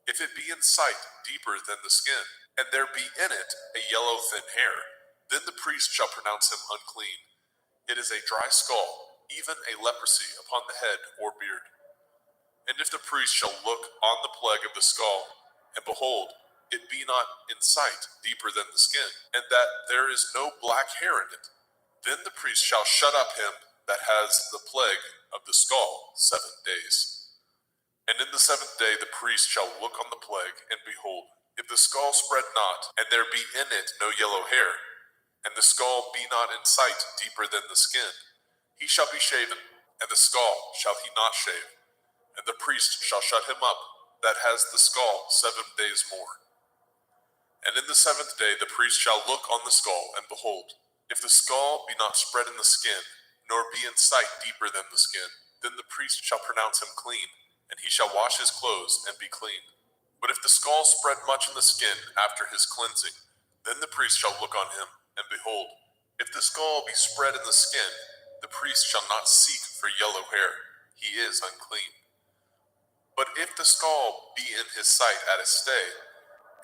if it be in sight deeper than the skin, and there be in it a yellow thin hair, then the priest shall pronounce him unclean. It is a dry skull, even a leprosy upon the head or beard. And if the priest shall look on the plague of the skull, and behold, it be not in sight deeper than the skin, and that there is no black hair in it, then the priest shall shut up him that has the plague of the skull 7 days. And in the 7th day the priest shall look on the plague, and behold, if the skull spread not, and there be in it no yellow hair, and the skull be not in sight deeper than the skin, he shall be shaven, and the skull shall he not shave, and the priest shall shut him up that has the skull 7 days more. And in the 7th day the priest shall look on the skull, and behold, if the skull be not spread in the skin, nor be in sight deeper than the skin, then the priest shall pronounce him clean, and he shall wash his clothes and be clean. But if the skull spread much in the skin after his cleansing, then the priest shall look on him, and behold, if the skull be spread in the skin, the priest shall not seek for yellow hair, he is unclean. But if the skull be in his sight at a stay,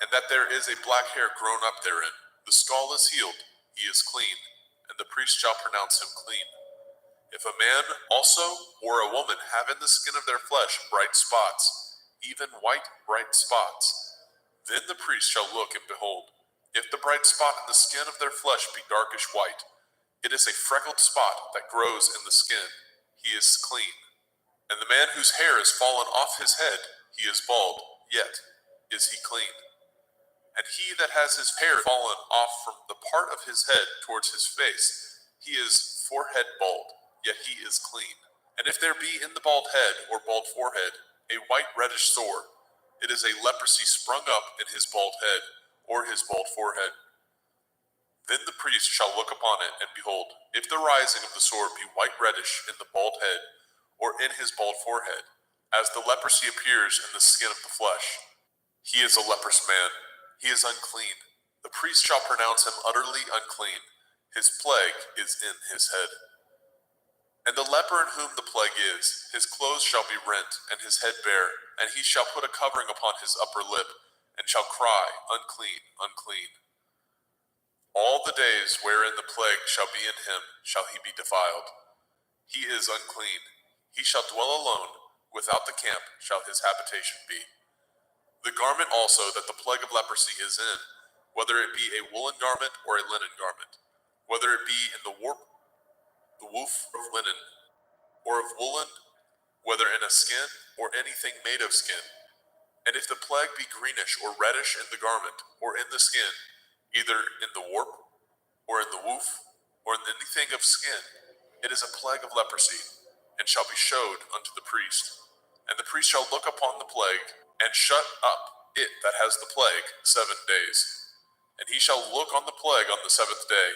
and that there is a black hair grown up therein, the skull is healed, he is clean, and the priest shall pronounce him clean. If a man also or a woman have in the skin of their flesh bright spots, even white bright spots, then the priest shall look, and behold, if the bright spot in the skin of their flesh be darkish white, it is a freckled spot that grows in the skin, he is clean. And the man whose hair is fallen off his head, he is bald, yet is he clean. And he that has his hair fallen off from the part of his head towards his face, he is forehead bald, yet he is clean. And if there be in the bald head or bald forehead a white reddish sore, it is a leprosy sprung up in his bald head or his bald forehead. Then the priest shall look upon it, and behold, if the rising of the sore be white reddish in the bald head or in his bald forehead, as the leprosy appears in the skin of the flesh, he is a leprous man, he is unclean. The priest shall pronounce him utterly unclean, his plague is in his head. And the leper in whom the plague is, his clothes shall be rent, and his head bare, and he shall put a covering upon his upper lip, and shall cry, unclean, unclean. All the days wherein the plague shall be in him shall he be defiled. He is unclean. He shall dwell alone, without the camp shall his habitation be. The garment also that the plague of leprosy is in, whether it be a woolen garment or a linen garment, whether it be in the warp, the woof of linen, or of woolen, whether in a skin or anything made of skin. And if the plague be greenish or reddish in the garment or in the skin, either in the warp or in the woof or in anything of skin, it is a plague of leprosy, and shall be showed unto the priest. And the priest shall look upon the plague, and shut up it that has the plague 7 days. And he shall look on the plague on the 7th day.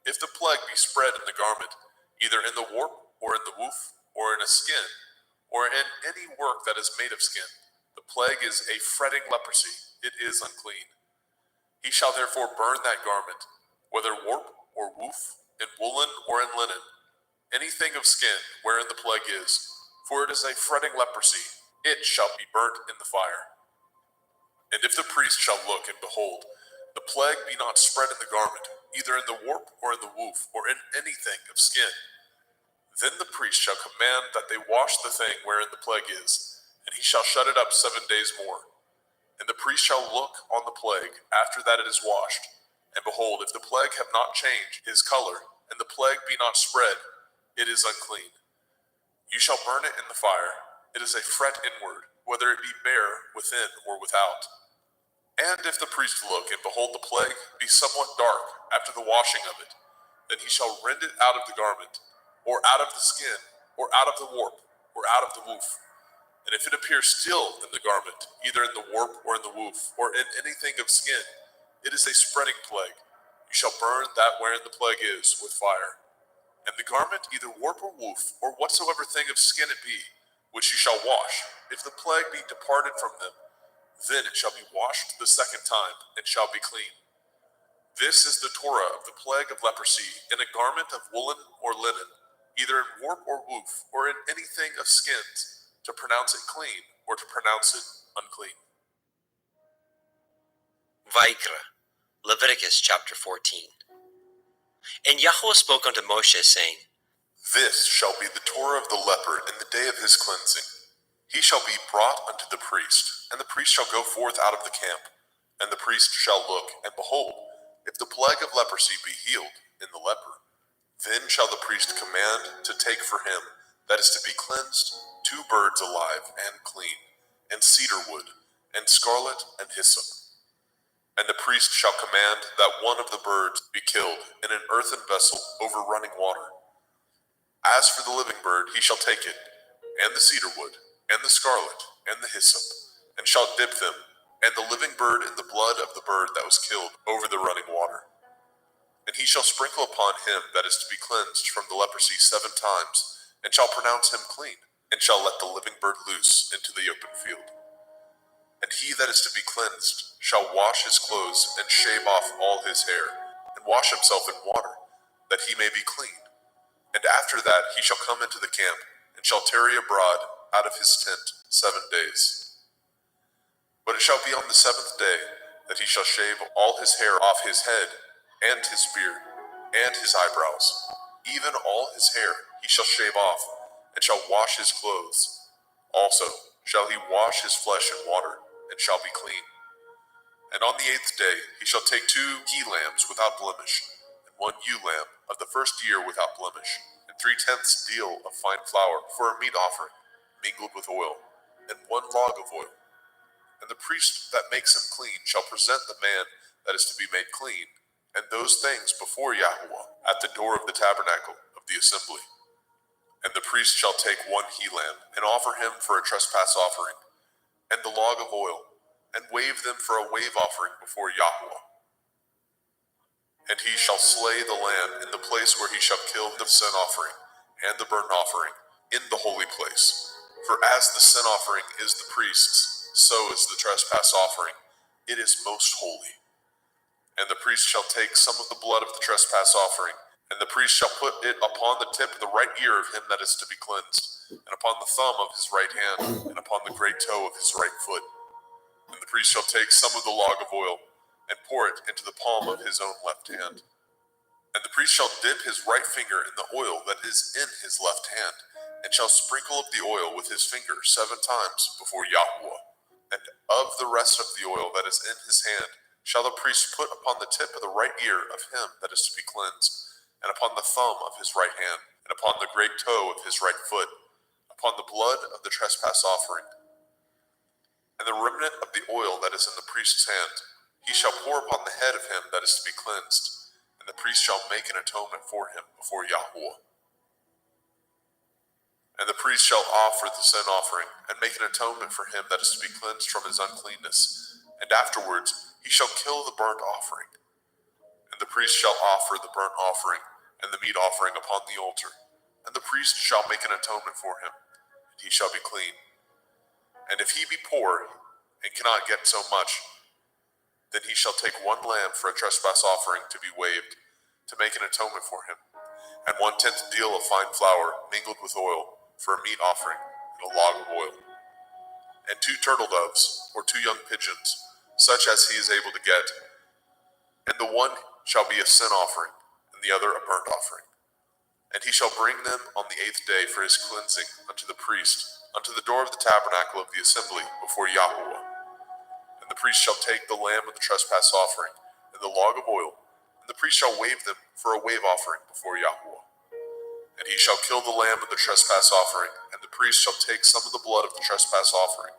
If the plague be spread in the garment, either in the warp or in the woof or in a skin, or in any work that is made of skin, the plague is a fretting leprosy, it is unclean. He shall therefore burn that garment, whether warp or woof, in woolen or in linen, anything of skin wherein the plague is, for it is a fretting leprosy, it shall be burnt in the fire. And if the priest shall look, and behold, the plague be not spread in the garment, either in the warp or in the woof, or in anything of skin, then the priest shall command that they wash the thing wherein the plague is, and he shall shut it up 7 days more. And the priest shall look on the plague after that it is washed, and behold, if the plague have not changed his color, and the plague be not spread, it is unclean. You shall burn it in the fire. It is a fret inward, whether it be bare within or without. And if the priest look, and behold, the plague be somewhat dark after the washing of it, then he shall rend it out of the garment, or out of the skin, or out of the warp, or out of the woof. And if it appear still in the garment, either in the warp or in the woof, or in anything of skin, it is a spreading plague. You shall burn that wherein the plague is with fire. And the garment, either warp or woof, or whatsoever thing of skin it be, which you shall wash, if the plague be departed from them, then it shall be washed the 2nd time, and shall be clean. This is the Torah of the plague of leprosy, in a garment of woolen or linen, either in warp or woof, or in anything of skins, to pronounce it clean, or to pronounce it unclean. Vaikra, Leviticus chapter 14. And Yahweh spoke unto Moshe, saying, This shall be the Torah of the leper in the day of his cleansing. He shall be brought unto the priest, and the priest shall go forth out of the camp. And the priest shall look, and behold, if the plague of leprosy be healed in the leper, then shall the priest command to take for him that is to be cleansed 2 birds alive and clean, and cedar wood, and scarlet, and hyssop. And the priest shall command that one of the birds be killed in an earthen vessel over running water. As for the living bird, he shall take it, and the cedar wood, and the scarlet, and the hyssop, and shall dip them, and the living bird in the blood of the bird that was killed over the running water. And he shall sprinkle upon him that is to be cleansed from the leprosy 7 times, and shall pronounce him clean, and shall let the living bird loose into the open field. And he that is to be cleansed shall wash his clothes, and shave off all his hair, and wash himself in water, that he may be clean. And after that he shall come into the camp, and shall tarry abroad out of his tent 7 days. But it shall be on the 7th day that he shall shave all his hair off his head, and his beard, and his eyebrows, even all his hair he shall shave off, and shall wash his clothes. Also shall he wash his flesh in water, and shall be clean. And on the 8th day he shall take 2 he-lambs without blemish, and 1 ewe lamb of the 1st year without blemish, and 3/10 deal of fine flour for a meat offering, mingled with oil, and 1 log of oil. And the priest that makes him clean shall present the man that is to be made clean, and those things before Yahweh at the door of the tabernacle of the assembly. And the priest shall take 1 he-lamb, and offer him for a trespass offering, and the log of oil, and wave them for a wave offering before Yahweh. And he shall slay the lamb in the place where he shall kill the sin offering and the burnt offering in the holy place. For as the sin offering is the priest's, so is the trespass offering. It is most holy. And the priest shall take some of the blood of the trespass offering, and the priest shall put it upon the tip of the right ear of him that is to be cleansed, and upon the thumb of his right hand, and upon the great toe of his right foot. And the priest shall take some of the log of oil, and pour it into the palm of his own left hand. And the priest shall dip his right finger in the oil that is in his left hand, and shall sprinkle of the oil with his finger 7 times before Yahweh. And of the rest of the oil that is in his hand, shall the priest put upon the tip of the right ear of him that is to be cleansed, and upon the thumb of his right hand, and upon the great toe of his right foot, upon the blood of the trespass offering. And the remnant of the oil that is in the priest's hand, he shall pour upon the head of him that is to be cleansed, and the priest shall make an atonement for him before Yahweh. And the priest shall offer the sin offering, and make an atonement for him that is to be cleansed from his uncleanness. And afterwards he shall kill the burnt offering. And the priest shall offer the burnt offering and the meat offering upon the altar. And the priest shall make an atonement for him, and he shall be clean. And if he be poor, and cannot get so much, then he shall take one lamb for a trespass offering to be waved, to make an atonement for him, and 1/10 deal of fine flour mingled with oil for a meat offering, and a log of oil, and 2 turtle doves, or 2 young pigeons, such as he is able to get. And the one shall be a sin offering, and the other a burnt offering. And he shall bring them on the 8th day for his cleansing unto the priest, unto the door of the tabernacle of the assembly before Yahweh. And the priest shall take the lamb of the trespass offering, and the log of oil, and the priest shall wave them for a wave offering before Yahweh. And he shall kill the lamb of the trespass offering, and the priest shall take some of the blood of the trespass offering,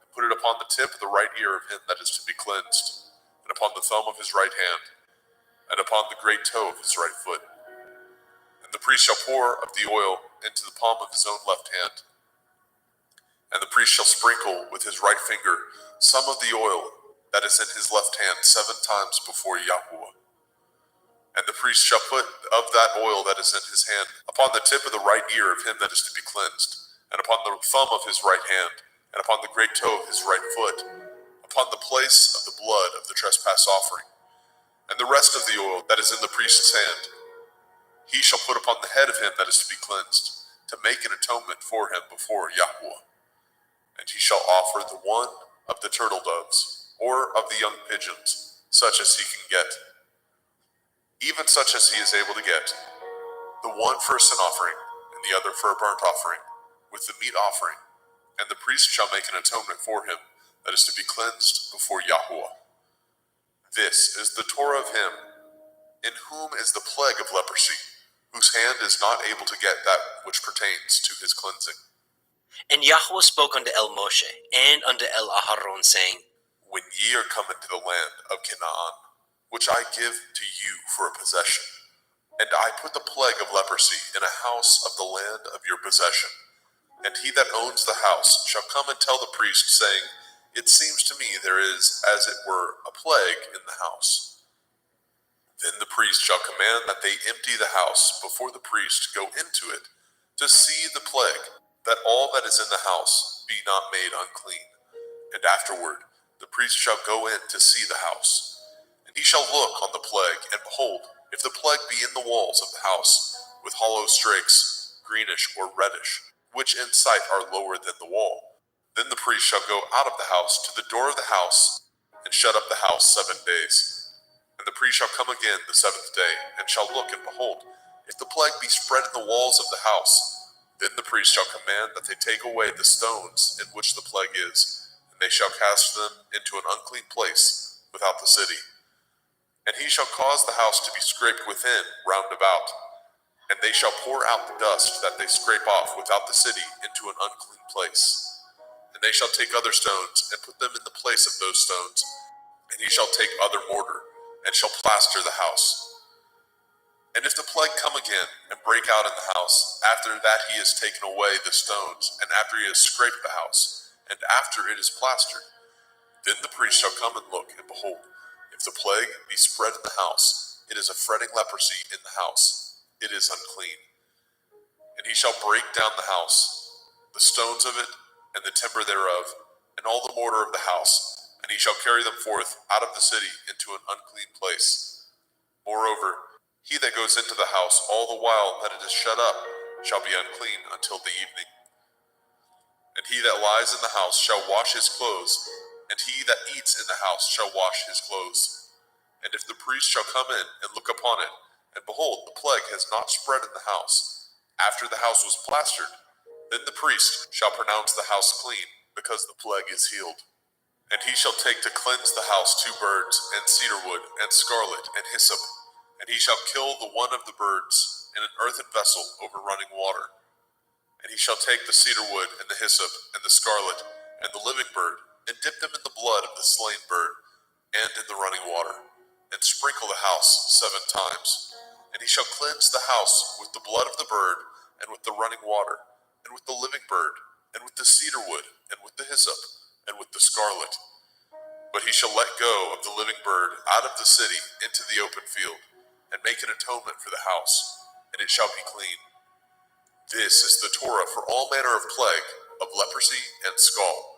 and put it upon the tip of the right ear of him that is to be cleansed, and upon the thumb of his right hand, and upon the great toe of his right foot. And the priest shall pour of the oil into the palm of his own left hand. And the priest shall sprinkle with his right finger some of the oil that is in his left hand 7 times before Yahweh. And the priest shall put of that oil that is in his hand upon the tip of the right ear of him that is to be cleansed, and upon the thumb of his right hand, and upon the great toe of his right foot, upon the place of the blood of the trespass offering. And the rest of the oil that is in the priest's hand he shall put upon the head of him that is to be cleansed, to make an atonement for him before Yahweh. And he shall offer the one of the turtle doves, or of the young pigeons, such as he can get, even such as he is able to get, the one for a sin offering, and the other for a burnt offering, with the meat offering. And the priest shall make an atonement for him that is to be cleansed before Yahweh. This is the Torah of him in whom is the plague of leprosy, whose hand is not able to get that which pertains to his cleansing. And Yahweh spoke unto El Moshe and unto El Aharon, saying, When ye are come into the land of Canaan, which I give to you for a possession, and I put the plague of leprosy in a house of the land of your possession, and he that owns the house shall come and tell the priest, saying, It seems to me there is, as it were, a plague in the house. Then the priest shall command that they empty the house before the priest go into it, to see the plague, that all that is in the house be not made unclean. And afterward the priest shall go in to see the house. And he shall look on the plague, and behold, if the plague be in the walls of the house, with hollow strakes, greenish or reddish, which in sight are lower than the wall, then the priest shall go out of the house to the door of the house, and shut up the house 7 days. And the priest shall come again the 7th day, and shall look, and behold, if the plague be spread in the walls of the house, then the priest shall command that they take away the stones in which the plague is, and they shall cast them into an unclean place without the city. And he shall cause the house to be scraped within round about, and they shall pour out the dust that they scrape off without the city into an unclean place. And they shall take other stones, and put them in the place of those stones, and he shall take other mortar, and shall plaster the house. And if the plague come again, and break out in the house, after that he has taken away the stones, and after he has scraped the house, and after it is plastered, then the priest shall come and look, and behold, if the plague be spread in the house, it is a fretting leprosy in the house, it is unclean. And he shall break down the house, the stones of it, and the timber thereof, and all the mortar of the house, and he shall carry them forth out of the city into an unclean place. Moreover, he that goes into the house all the while that it is shut up shall be unclean until the evening. And he that lies in the house shall wash his clothes, and he that eats in the house shall wash his clothes. And if the priest shall come in and look upon it, and behold, the plague has not spread in the house, after the house was plastered, then the priest shall pronounce the house clean, because the plague is healed. And he shall take to cleanse the house 2 birds, and cedar wood, and scarlet, and hyssop. And he shall kill the one of the birds in an earthen vessel over running water. And he shall take the cedar wood, and the hyssop, and the scarlet, and the living bird, and dip them in the blood of the slain bird, and in the running water, and sprinkle the house 7 times. And he shall cleanse the house with the blood of the bird, and with the running water, and with the living bird, and with the cedar wood, and with the hyssop, and with the scarlet. But he shall let go of the living bird out of the city into the open field, and make an atonement for the house, and it shall be clean. This is the Torah for all manner of plague, of leprosy and scald,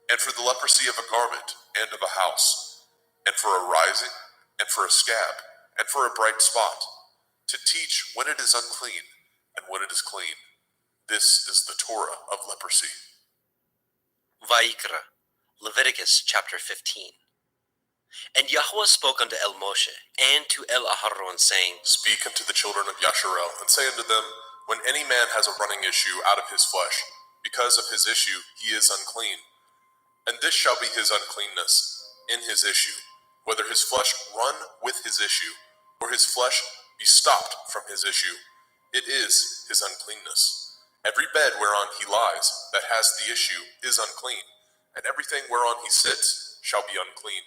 and for the leprosy of a garment and of a house, and for a rising, and for a scab, and for a bright spot, to teach when it is unclean, and when it is clean. This is the Torah of leprosy. Vayikra, Leviticus chapter 15. And Yahweh spoke unto El Moshe, and to El Aharon, saying, Speak unto the children of Yasharel, and say unto them, when any man has a running issue out of his flesh, because of his issue he is unclean. And this shall be his uncleanness in his issue, whether his flesh run with his issue, or his flesh be stopped from his issue. It is his uncleanness. Every bed whereon he lies that has the issue is unclean, and everything whereon he sits shall be unclean.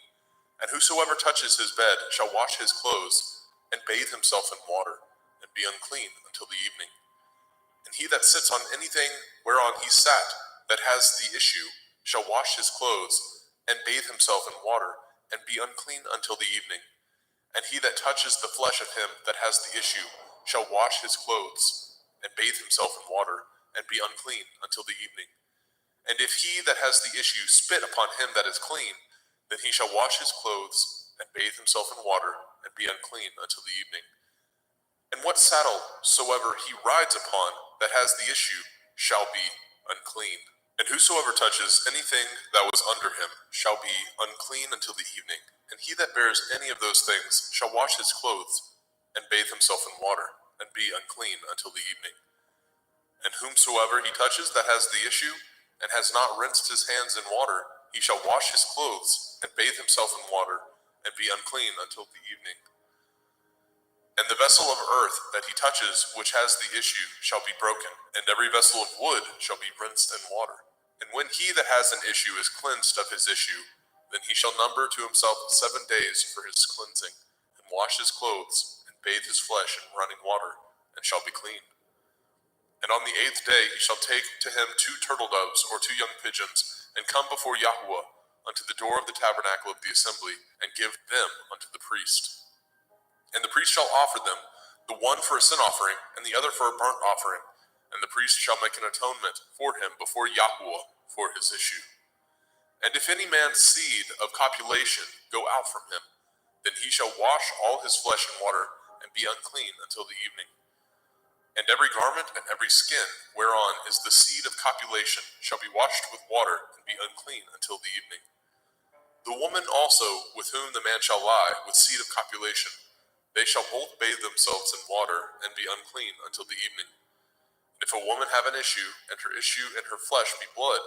And whosoever touches his bed shall wash his clothes, and bathe himself in water, and be unclean until the evening. And he that sits on anything whereon he sat that has the issue shall wash his clothes, and bathe himself in water, and be unclean until the evening. And he that touches the flesh of him that has the issue shall wash his clothes, and bathe himself in water, and be unclean until the evening. And if he that has the issue spit upon him that is clean, then he shall wash his clothes, and bathe himself in water, and be unclean until the evening. And what saddle soever he rides upon that has the issue shall be unclean. And whosoever touches anything that was under him shall be unclean until the evening. And he that bears any of those things shall wash his clothes, and bathe himself in water, and be unclean until the evening. And whomsoever he touches that has the issue, and has not rinsed his hands in water, he shall wash his clothes, and bathe himself in water, and be unclean until the evening. And the vessel of earth that he touches which has the issue shall be broken, and every vessel of wood shall be rinsed in water. And when he that has an issue is cleansed of his issue, then he shall number to himself 7 days for his cleansing, and wash his clothes, and bathe his flesh in running water, and shall be clean. And on the 8th day he shall take to him 2 turtle doves or 2 young pigeons, and come before Yahuwah unto the door of the tabernacle of the assembly, and give them unto the priest. And the priest shall offer them, the one for a sin offering, and the other for a burnt offering. And the priest shall make an atonement for him before Yahuwah for his issue. And if any man's seed of copulation go out from him, then he shall wash all his flesh in water, and be unclean until the evening. And every garment and every skin whereon is the seed of copulation shall be washed with water, and be unclean until the evening. The woman also with whom the man shall lie with seed of copulation, they shall both bathe themselves in water, and be unclean until the evening. And if a woman have an issue, and her issue in her flesh be blood,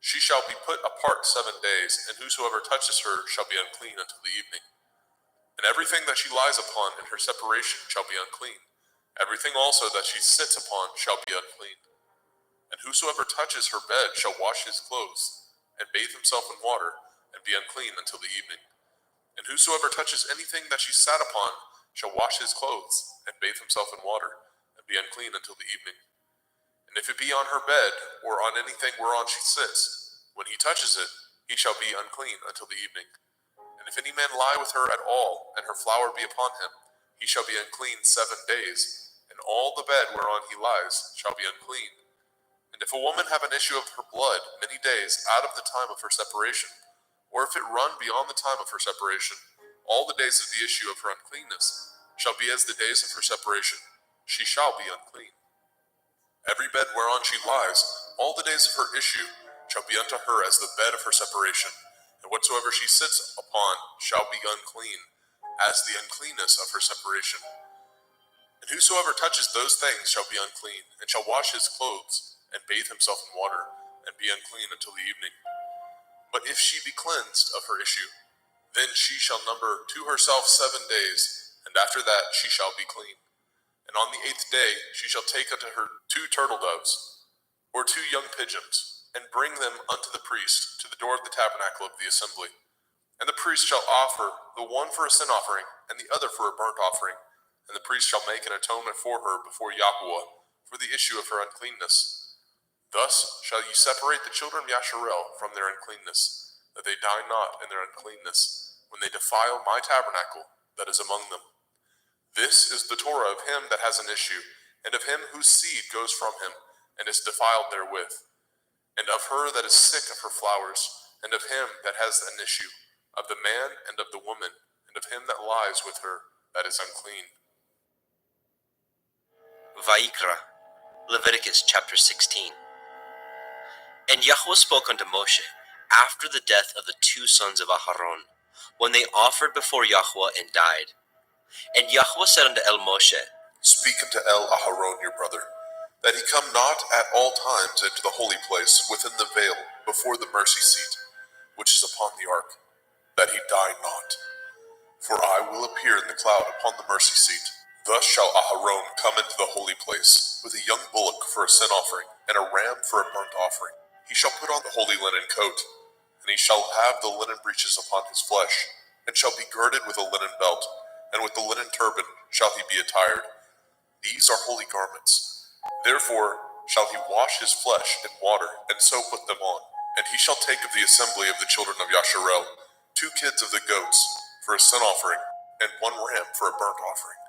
she shall be put apart 7 days, and whosoever touches her shall be unclean until the evening. And everything that she lies upon in her separation shall be unclean. Everything also that she sits upon shall be unclean. And whosoever touches her bed shall wash his clothes, and bathe himself in water, and be unclean until the evening. And whosoever touches anything that she sat upon shall wash his clothes, and bathe himself in water, and be unclean until the evening. And if it be on her bed, or on anything whereon she sits, when he touches it, he shall be unclean until the evening. And if any man lie with her at all, and her flower be upon him, he shall be unclean 7 days, and all the bed whereon he lies shall be unclean. And if a woman have an issue of her blood many days out of the time of her separation, or if it run beyond the time of her separation, all the days of the issue of her uncleanness shall be as the days of her separation. She shall be unclean. Every bed whereon she lies, all the days of her issue shall be unto her as the bed of her separation, and whatsoever she sits upon shall be unclean, as the uncleanness of her separation. And whosoever touches those things shall be unclean, and shall wash his clothes, and bathe himself in water, and be unclean until the evening. But if she be cleansed of her issue, then she shall number to herself 7 days, and after that she shall be clean. And on the 8th day she shall take unto her 2 turtle doves, or 2 young pigeons, and bring them unto the priest to the door of the tabernacle of the assembly. And the priest shall offer the one for a sin offering, and the other for a burnt offering. And the priest shall make an atonement for her before Yahweh for the issue of her uncleanness. Thus shall ye separate the children of Yasharel from their uncleanness, that they die not in their uncleanness, when they defile my tabernacle that is among them. This is the Torah of him that has an issue, and of him whose seed goes from him, and is defiled therewith, and of her that is sick of her flowers, and of him that has an issue, of the man and of the woman, and of him that lies with her that is unclean. Vayikra, Leviticus chapter 16. And Yahweh spoke unto Moshe after the death of the 2 sons of Aharon, when they offered before Yahweh and died. And Yahweh said unto El Moshe, Speak unto El Aharon your brother, that he come not at all times into the holy place within the veil before the mercy seat, which is upon the ark, that he die not. For I will appear in the cloud upon the mercy seat. Thus shall Aharon come into the holy place, with a young bullock for a sin offering, and a ram for a burnt offering. He shall put on the holy linen coat, and he shall have the linen breeches upon his flesh, and shall be girded with a linen belt, and with the linen turban shall he be attired. These are holy garments. Therefore shall he wash his flesh in water, and so put them on. And he shall take of the assembly of the children of Yasharel 2 kids of the goats for a sin offering, and 1 ram for a burnt offering.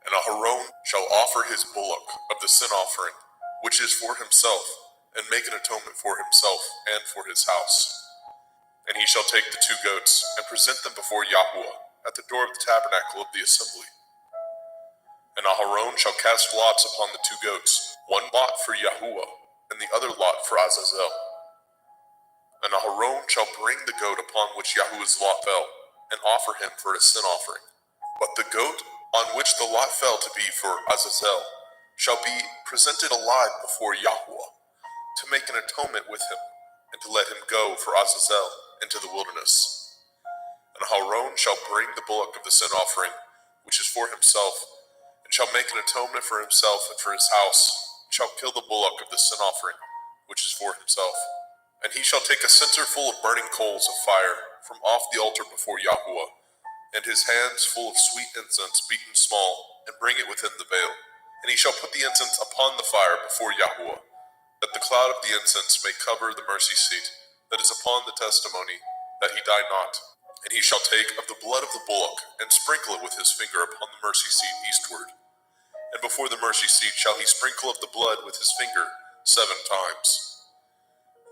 And Aharon shall offer his bullock of the sin offering, which is for himself, and make an atonement for himself and for his house. And he shall take the 2 goats, and present them before Yahweh at the door of the tabernacle of the assembly. And Aharon shall cast lots upon the 2 goats, 1 lot for Yahuwah, and the other lot for Azazel. And Aharon shall bring the goat upon which Yahuwah's lot fell, and offer him for a sin offering. But the goat on which the lot fell to be for Azazel shall be presented alive before Yahweh, to make an atonement with him, and to let him go for Azazel into the wilderness. And Aharon shall bring the bullock of the sin offering, which is for himself, and shall make an atonement for himself and for his house, and shall kill the bullock of the sin offering, which is for himself. And he shall take a censer full of burning coals of fire from off the altar before Yahweh, and his hands full of sweet incense beaten small, and bring it within the veil. And he shall put the incense upon the fire before Yahweh, that the cloud of the incense may cover the mercy seat that is upon the testimony, that he die not. And he shall take of the blood of the bullock, and sprinkle it with his finger upon the mercy seat eastward. And before the mercy seat shall he sprinkle of the blood with his finger 7 times.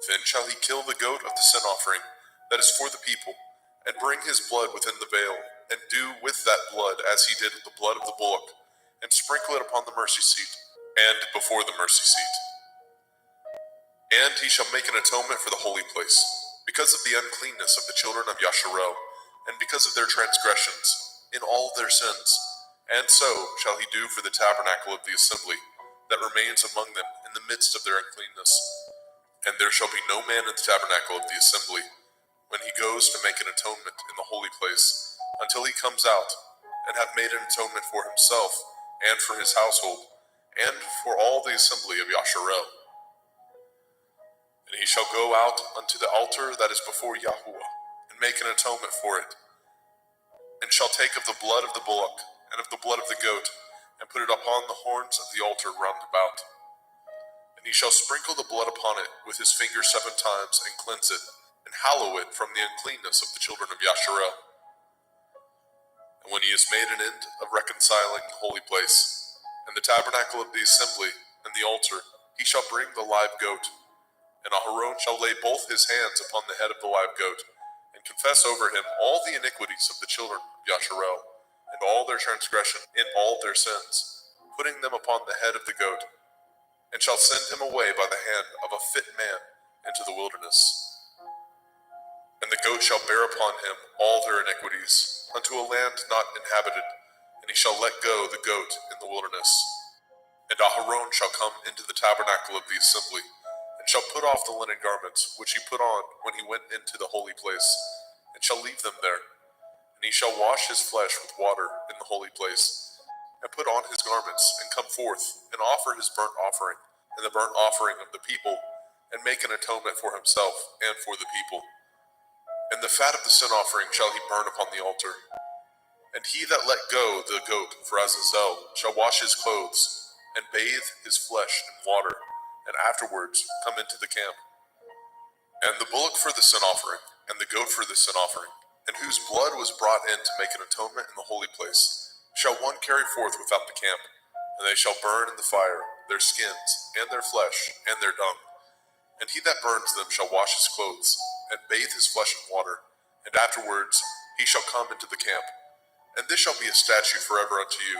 Then shall he kill the goat of the sin offering that is for the people, and bring his blood within the veil, and do with that blood as he did with the blood of the bullock, and sprinkle it upon the mercy seat, and before the mercy seat. And he shall make an atonement for the holy place, because of the uncleanness of the children of Yasharel, and because of their transgressions, in all their sins. And so shall he do for the tabernacle of the assembly, that remains among them in the midst of their uncleanness. And there shall be no man in the tabernacle of the assembly, when he goes to make an atonement in the holy place, until he comes out, and have made an atonement for himself, and for his household, and for all the assembly of Yasharel. And he shall go out unto the altar that is before Yahuwah, and make an atonement for it, and shall take of the blood of the bullock, and of the blood of the goat, and put it upon the horns of the altar round about. And he shall sprinkle the blood upon it with his finger 7 times, and cleanse it, and hallow it from the uncleanness of the children of Yasharel. And when he has made an end of reconciling the holy place, and the tabernacle of the assembly, and the altar, he shall bring the live goat. And Aharon shall lay both his hands upon the head of the live goat, and confess over him all the iniquities of the children of Yasharel, and all their transgression in all their sins, putting them upon the head of the goat, and shall send him away by the hand of a fit man into the wilderness. And the goat shall bear upon him all their iniquities, unto a land not inhabited, and he shall let go the goat in the wilderness. And Aharon shall come into the tabernacle of the assembly, and shall put off the linen garments which he put on when he went into the holy place, and shall leave them there. And he shall wash his flesh with water in the holy place, and put on his garments, and come forth, and offer his burnt offering, and the burnt offering of the people, and make an atonement for himself and for the people. And the fat of the sin offering shall he burn upon the altar. And he that let go the goat for Azazel shall wash his clothes, and bathe his flesh in water, and afterwards come into the camp. And the bullock for the sin offering, and the goat for the sin offering, and whose blood was brought in to make an atonement in the holy place, shall one carry forth without the camp, and they shall burn in the fire their skins, and their flesh, and their dung. And he that burns them shall wash his clothes, and bathe his flesh in water, and afterwards he shall come into the camp. And this shall be a statute forever unto you,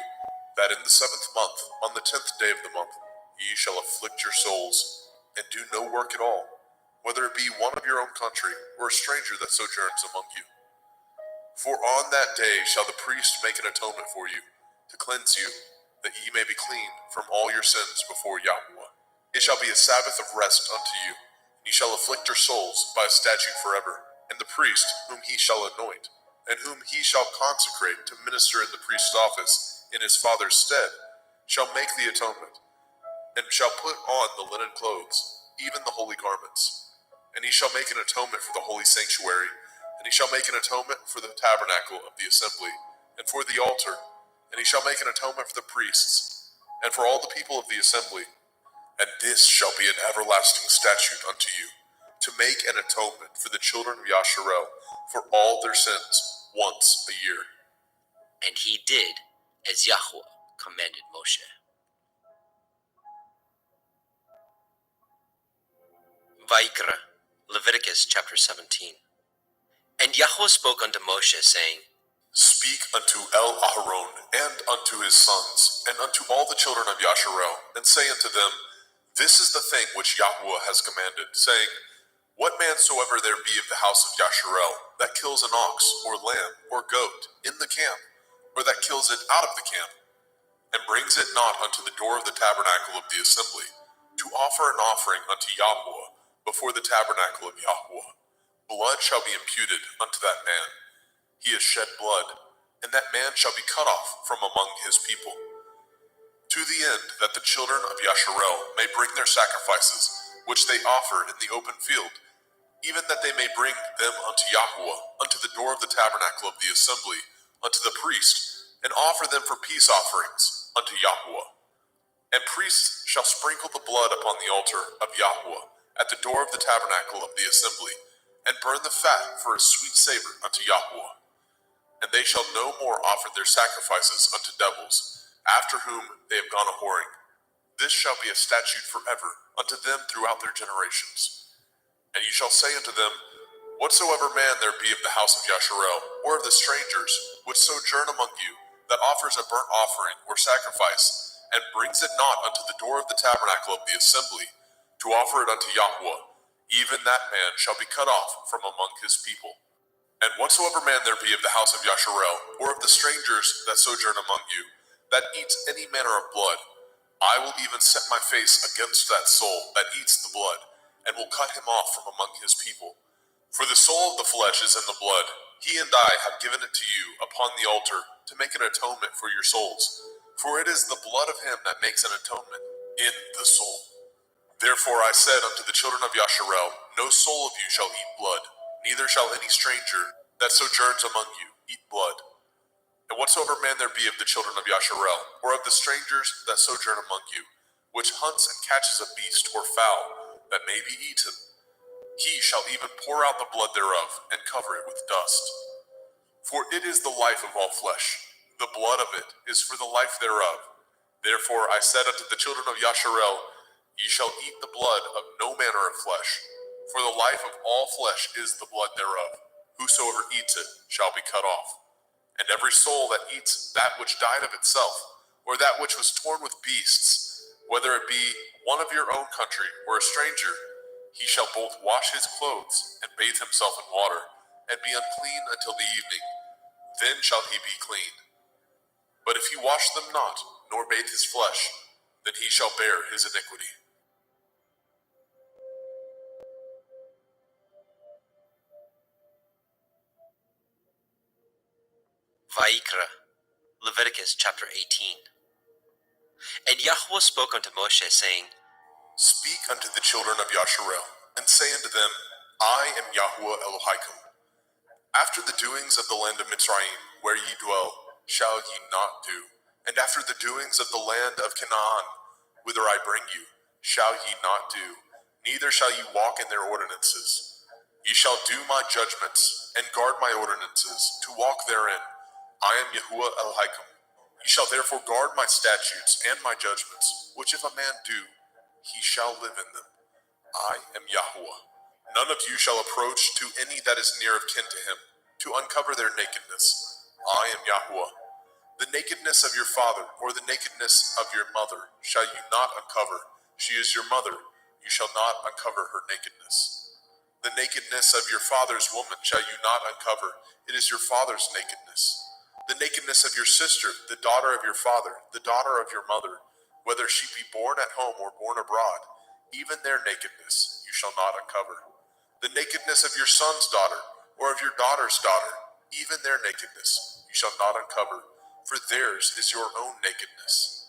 that in the 7th month, on the 10th day of the month, ye shall afflict your souls, and do no work at all, whether it be one of your own country, or a stranger that sojourns among you. For on that day shall the priest make an atonement for you, to cleanse you, that ye may be clean from all your sins before Yahweh. It shall be a Sabbath of rest unto you, and ye shall afflict your souls by a statute forever. And the priest, whom he shall anoint, and whom he shall consecrate to minister in the priest's office in his father's stead, shall make the atonement, and shall put on the linen clothes, even the holy garments. And he shall make an atonement for the holy sanctuary, and he shall make an atonement for the tabernacle of the assembly, and for the altar, and he shall make an atonement for the priests, and for all the people of the assembly. And this shall be an everlasting statute unto you, to make an atonement for the children of Yasharel for all their sins once a year. And he did as Yahweh commanded Moshe. Vayikra, Leviticus chapter 17. And Yahweh spoke unto Moshe, saying, Speak unto El-Aharon and unto his sons, and unto all the children of Yasharel, and say unto them, This is the thing which Yahweh has commanded, saying, What man soever there be of the house of Yasharel, that kills an ox, or lamb, or goat, in the camp, or that kills it out of the camp, and brings it not unto the door of the tabernacle of the assembly, to offer an offering unto Yahweh before the tabernacle of Yahweh, blood shall be imputed unto that man. He has shed blood, and that man shall be cut off from among his people. To the end that the children of Yasharel may bring their sacrifices, which they offer in the open field, even that they may bring them unto Yahweh, unto the door of the tabernacle of the assembly, unto the priest, and offer them for peace offerings unto Yahweh. And priests shall sprinkle the blood upon the altar of Yahweh at the door of the tabernacle of the assembly, and burn the fat for a sweet savor unto Yahweh. And they shall no more offer their sacrifices unto devils, after whom they have gone a whoring. This shall be a statute forever unto them throughout their generations. And you shall say unto them, Whatsoever man there be of the house of Yasharel, or of the strangers which sojourn among you, that offers a burnt offering or sacrifice, and brings it not unto the door of the tabernacle of the assembly, to offer it unto Yahweh, even that man shall be cut off from among his people. And whatsoever man there be of the house of Yasharel, or of the strangers that sojourn among you, that eats any manner of blood, I will even set my face against that soul that eats the blood, and will cut him off from among his people. For the soul of the flesh is in the blood. He and I have given it to you upon the altar to make an atonement for your souls. For it is the blood of him that makes an atonement in the soul. Therefore I said unto the children of Yasharel, No soul of you shall eat blood, neither shall any stranger that sojourns among you eat blood. And whatsoever man there be of the children of Yasharel, or of the strangers that sojourn among you, which hunts and catches a beast or fowl that may be eaten, he shall even pour out the blood thereof, and cover it with dust. For it is the life of all flesh, the blood of it is for the life thereof. Therefore I said unto the children of Yasharel, Ye shall eat the blood of no manner of flesh, for the life of all flesh is the blood thereof. Whosoever eats it shall be cut off. And every soul that eats that which died of itself, or that which was torn with beasts, whether it be one of your own country or a stranger, he shall both wash his clothes and bathe himself in water, and be unclean until the evening. Then shall he be clean. But if he wash them not, nor bathe his flesh, then he shall bear his iniquity. Vaikra, Leviticus chapter 18. And Yahweh spoke unto Moshe, saying, Speak unto the children of Yasharel, and say unto them, I am Yahweh Elohim. After the doings of the land of Mitzrayim, where ye dwell, shall ye not do, and after the doings of the land of Canaan, whither I bring you, shall ye not do, neither shall ye walk in their ordinances. Ye shall do my judgments, and guard my ordinances, to walk therein. I am Yahuwah Elohim. Ye shall therefore guard my statutes and my judgments, which if a man do, he shall live in them. I am Yahuwah. None of you shall approach to any that is near of kin to him, to uncover their nakedness. I am Yahuwah. The nakedness of your father, or the nakedness of your mother, shall you not uncover. She is your mother. You shall not uncover her nakedness. The nakedness of your father's woman shall you not uncover. It is your father's nakedness. The nakedness of your sister, the daughter of your father, the daughter of your mother, whether she be born at home or born abroad, even their nakedness you shall not uncover. The nakedness of your son's daughter, or of your daughter's daughter, even their nakedness you shall not uncover, for theirs is your own nakedness.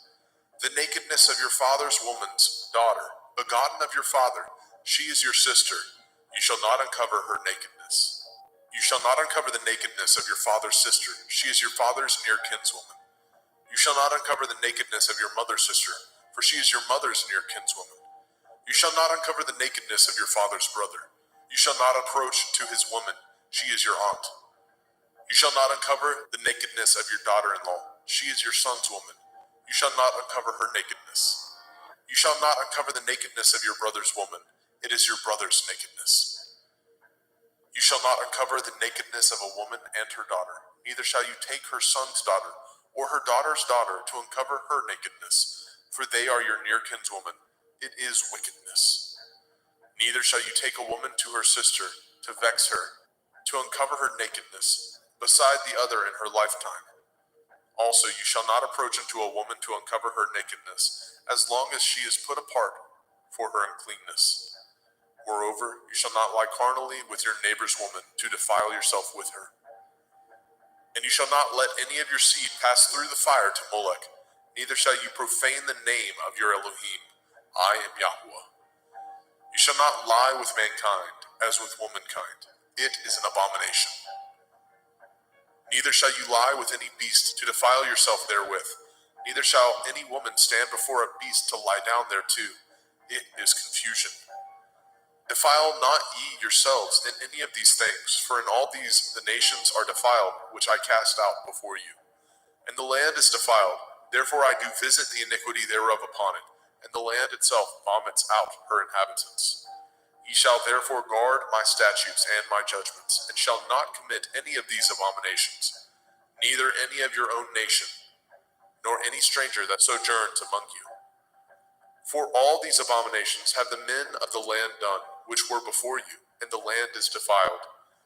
The nakedness of your father's woman's daughter, begotten of your father, she is your sister, you shall not uncover her nakedness. You shall not uncover the nakedness of your father's sister, she is your father's near kinswoman. You shall not uncover the nakedness of your mother's sister, for she is your mother's near kinswoman. You shall not uncover the nakedness of your father's brother. You shall not approach to his woman, she is your aunt. You shall not uncover the nakedness of your daughter-in-law, she is your son's woman. You shall not uncover her nakedness. You shall not uncover the nakedness of your brother's woman, it is your brother's nakedness. You shall not uncover the nakedness of a woman and her daughter, neither shall you take her son's daughter, or her daughter's daughter, to uncover her nakedness, for they are your near kinswoman. It is wickedness. Neither shall you take a woman to her sister, to vex her, to uncover her nakedness, beside the other in her lifetime. Also you shall not approach unto a woman to uncover her nakedness, as long as she is put apart for her uncleanness. Moreover, you shall not lie carnally with your neighbor's woman, to defile yourself with her. And you shall not let any of your seed pass through the fire to Molech, neither shall you profane the name of your Elohim. I am Yahuwah. You shall not lie with mankind, as with womankind. It is an abomination. Neither shall you lie with any beast, to defile yourself therewith. Neither shall any woman stand before a beast to lie down thereto. It is confusion. Defile not ye yourselves in any of these things, for in all these the nations are defiled, which I cast out before you. And the land is defiled, therefore I do visit the iniquity thereof upon it, and the land itself vomits out her inhabitants. Ye shall therefore guard my statutes and my judgments, and shall not commit any of these abominations, neither any of your own nation, nor any stranger that sojourns among you. For all these abominations have the men of the land done, which were before you, and the land is defiled,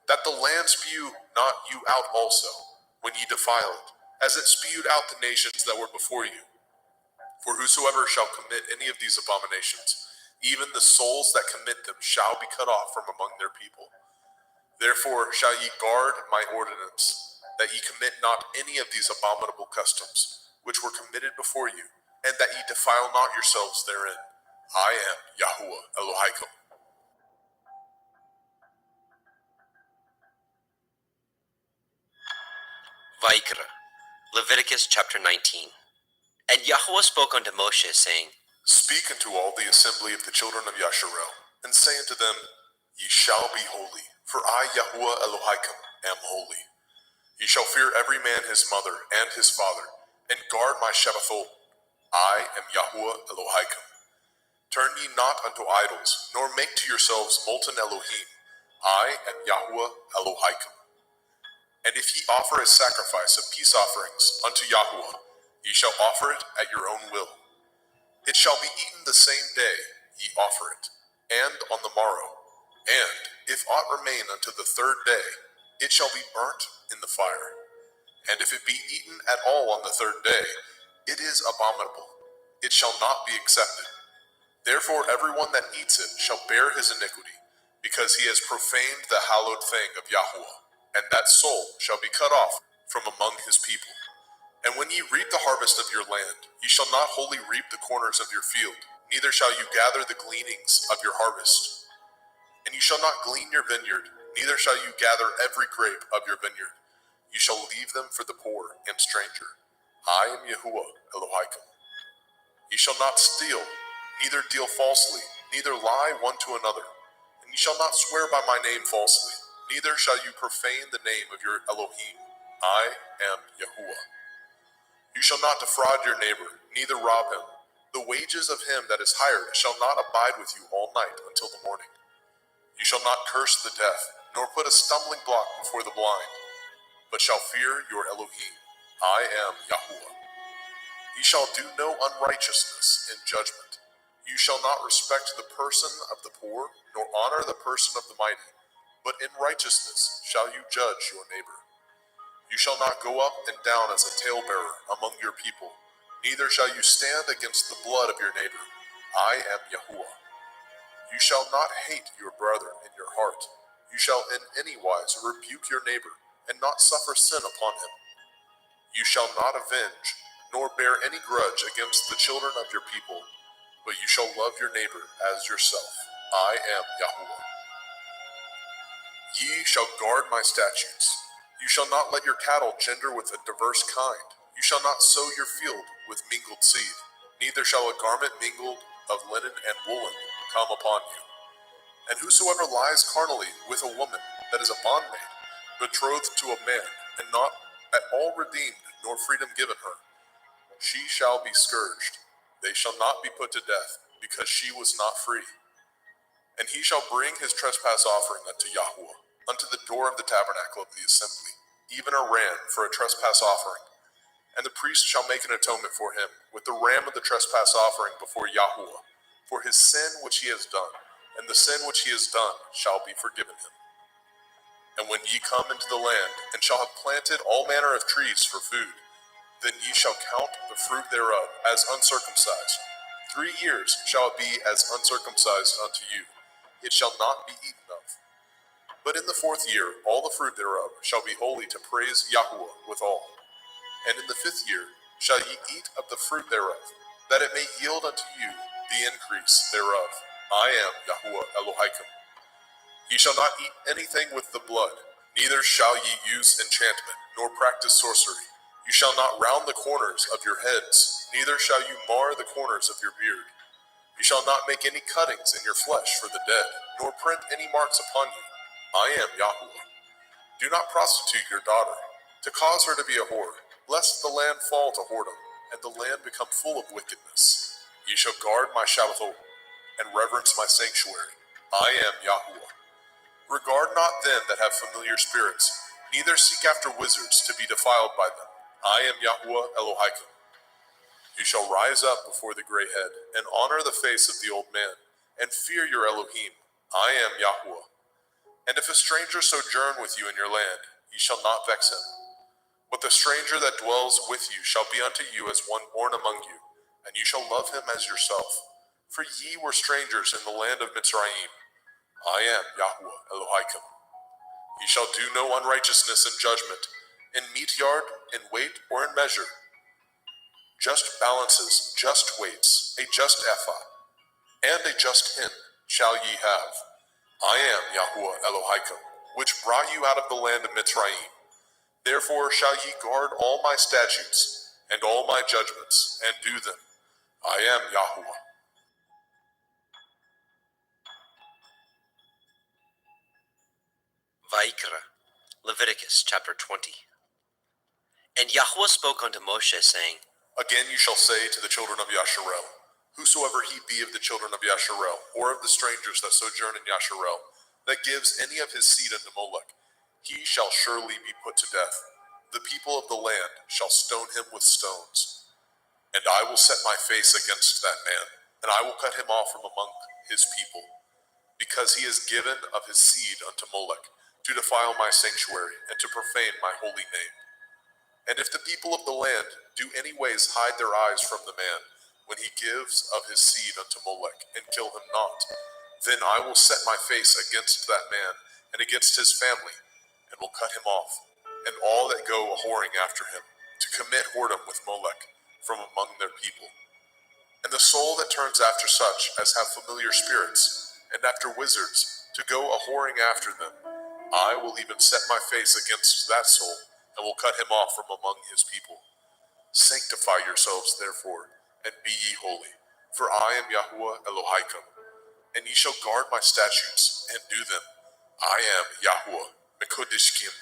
that the land spew not you out also, when ye defile it, as it spewed out the nations that were before you. For whosoever shall commit any of these abominations, even the souls that commit them shall be cut off from among their people. Therefore shall ye guard my ordinance, that ye commit not any of these abominable customs, which were committed before you, and that ye defile not yourselves therein. I am Yahuwah Elohim. Vaikra, Leviticus chapter 19. And Yahweh spoke unto Moshe, saying, Speak unto all the assembly of the children of Yasharel, and say unto them, Ye shall be holy, for I, Yahuwah Elohim, am holy. Ye shall fear every man his mother and his father, and guard my Shabbathot. I am Yahuwah Elohim. Turn ye not unto idols, nor make to yourselves molten Elohim. I am Yahuwah Elohim. And if ye offer a sacrifice of peace offerings unto Yahuwah, ye shall offer it at your own will. It shall be eaten the same day ye offer it, and on the morrow. And if aught remain unto the third day, it shall be burnt in the fire. And if it be eaten at all on the third day, it is abominable. It shall not be accepted. Therefore everyone that eats it shall bear his iniquity, because he has profaned the hallowed thing of Yahuwah, and that soul shall be cut off from among his people. And when ye reap the harvest of your land, ye shall not wholly reap the corners of your field, neither shall you gather the gleanings of your harvest. And ye shall not glean your vineyard, neither shall you gather every grape of your vineyard. You shall leave them for the poor and stranger. I am Yahuwah Elohim. Ye shall not steal, neither deal falsely, neither lie one to another. And ye shall not swear by my name falsely, neither shall you profane the name of your Elohim. I am Yahuwah. You shall not defraud your neighbor, neither rob him. The wages of him that is hired shall not abide with you all night until the morning. You shall not curse the deaf, nor put a stumbling block before the blind, but shall fear your Elohim. I am Yahuwah. Ye shall do no unrighteousness in judgment. You shall not respect the person of the poor, nor honor the person of the mighty, but in righteousness shall you judge your neighbor. You shall not go up and down as a talebearer among your people, neither shall you stand against the blood of your neighbor. I am Yahuwah. You shall not hate your brother in your heart. You shall in any wise rebuke your neighbor, and not suffer sin upon him. You shall not avenge, nor bear any grudge against the children of your people, but you shall love your neighbor as yourself. I am Yahuwah. Ye shall guard my statutes. You shall not let your cattle gender with a diverse kind. You shall not sow your field with mingled seed, neither shall a garment mingled of linen and woolen come upon you. And whosoever lies carnally with a woman that is a bondmaid, betrothed to a man, and not at all redeemed, nor freedom given her, she shall be scourged. They shall not be put to death, because she was not free. And he shall bring his trespass offering unto Yahuwah, unto the door of the tabernacle of the assembly, even a ram for a trespass offering. And the priest shall make an atonement for him with the ram of the trespass offering before Yahuwah, for his sin which he has done, and the sin which he has done shall be forgiven him. And when ye come into the land, and shall have planted all manner of trees for food, then ye shall count the fruit thereof as uncircumcised. 3 years shall it be as uncircumcised unto you. It shall not be eaten of. But in the 4th year, all the fruit thereof shall be holy to praise Yahuwah withal. And in the 5th year shall ye eat of the fruit thereof, that it may yield unto you the increase thereof. I am Yahuwah Elohim. Ye shall not eat anything with the blood, neither shall ye use enchantment, nor practice sorcery. You shall not round the corners of your heads, neither shall you mar the corners of your beard. You shall not make any cuttings in your flesh for the dead, nor print any marks upon you. I am Yahuwah. Do not prostitute your daughter, to cause her to be a whore, lest the land fall to whoredom, and the land become full of wickedness. Ye shall guard my Shabbathot, and reverence my sanctuary. I am Yahuwah. Regard not them that have familiar spirits, neither seek after wizards to be defiled by them. I am Yahuwah Elohim. You shall rise up before the gray head, and honor the face of the old man, and fear your Elohim. I am Yahuwah. And if a stranger sojourn with you in your land, ye shall not vex him. But the stranger that dwells with you shall be unto you as one born among you, and you shall love him as yourself. For ye were strangers in the land of Mitzrayim. I am Yahuwah Elohim. Ye shall do no unrighteousness in judgment, in meat yard, in weight, or in measure. Just balances, just weights, a just ephah, and a just hin shall ye have. I am Yahuwah Elohim, which brought you out of the land of Mitzrayim. Therefore shall ye guard all my statutes, and all my judgments, and do them. I am Yahuwah. Vaikra, Leviticus chapter 20. And Yahuwah spoke unto Moshe, saying, Again you shall say to the children of Yasharel, whosoever he be of the children of Yasharel, or of the strangers that sojourn in Yasharel, that gives any of his seed unto Molech, he shall surely be put to death. The people of the land shall stone him with stones. And I will set my face against that man, and I will cut him off from among his people, because he has given of his seed unto Molech, to defile my sanctuary, and to profane my holy name. And if the people of the land do any ways hide their eyes from the man, when he gives of his seed unto Molech, and kill him not, then I will set my face against that man, and against his family, and will cut him off. and all that go a-whoring after him, to commit whoredom with Molech from among their people. And the soul that turns after such as have familiar spirits, and after wizards, to go a-whoring after them, I will even set my face against that soul, and will cut him off from among his people. Sanctify yourselves therefore, and be ye holy, for I am Yahuwah Elohaikum, and ye shall guard my statutes, and do them. I am Yahuwah Mekodishkim.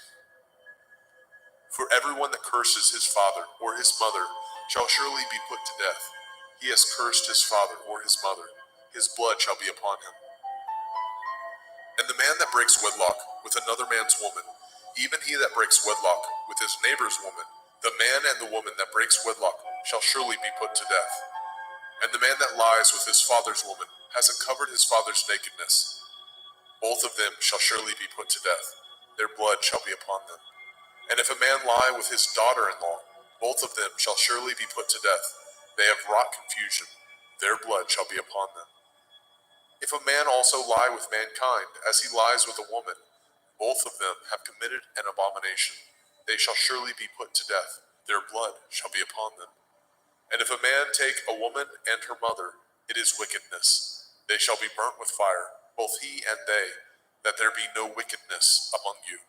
For everyone that curses his father or his mother shall surely be put to death. He has cursed his father or his mother, his blood shall be upon him. And the man that breaks wedlock with another man's woman, even he that breaks wedlock with his neighbor's woman, the man and the woman that breaks wedlock shall surely be put to death. And the man that lies with his father's woman has uncovered his father's nakedness. Both of them shall surely be put to death. Their blood shall be upon them. And if a man lie with his daughter-in-law, both of them shall surely be put to death. They have wrought confusion. Their blood shall be upon them. If a man also lie with mankind, as he lies with a woman, both of them have committed an abomination. They shall surely be put to death. Their blood shall be upon them. And if a man take a woman and her mother, it is wickedness. They shall be burnt with fire, both he and they, that there be no wickedness among you.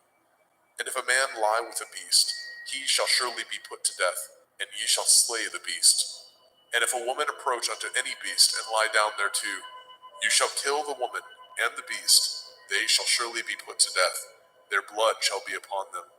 And if a man lie with a beast, he shall surely be put to death, and ye shall slay the beast. And if a woman approach unto any beast and lie down thereto, you shall kill the woman and the beast. They shall surely be put to death. Their blood shall be upon them.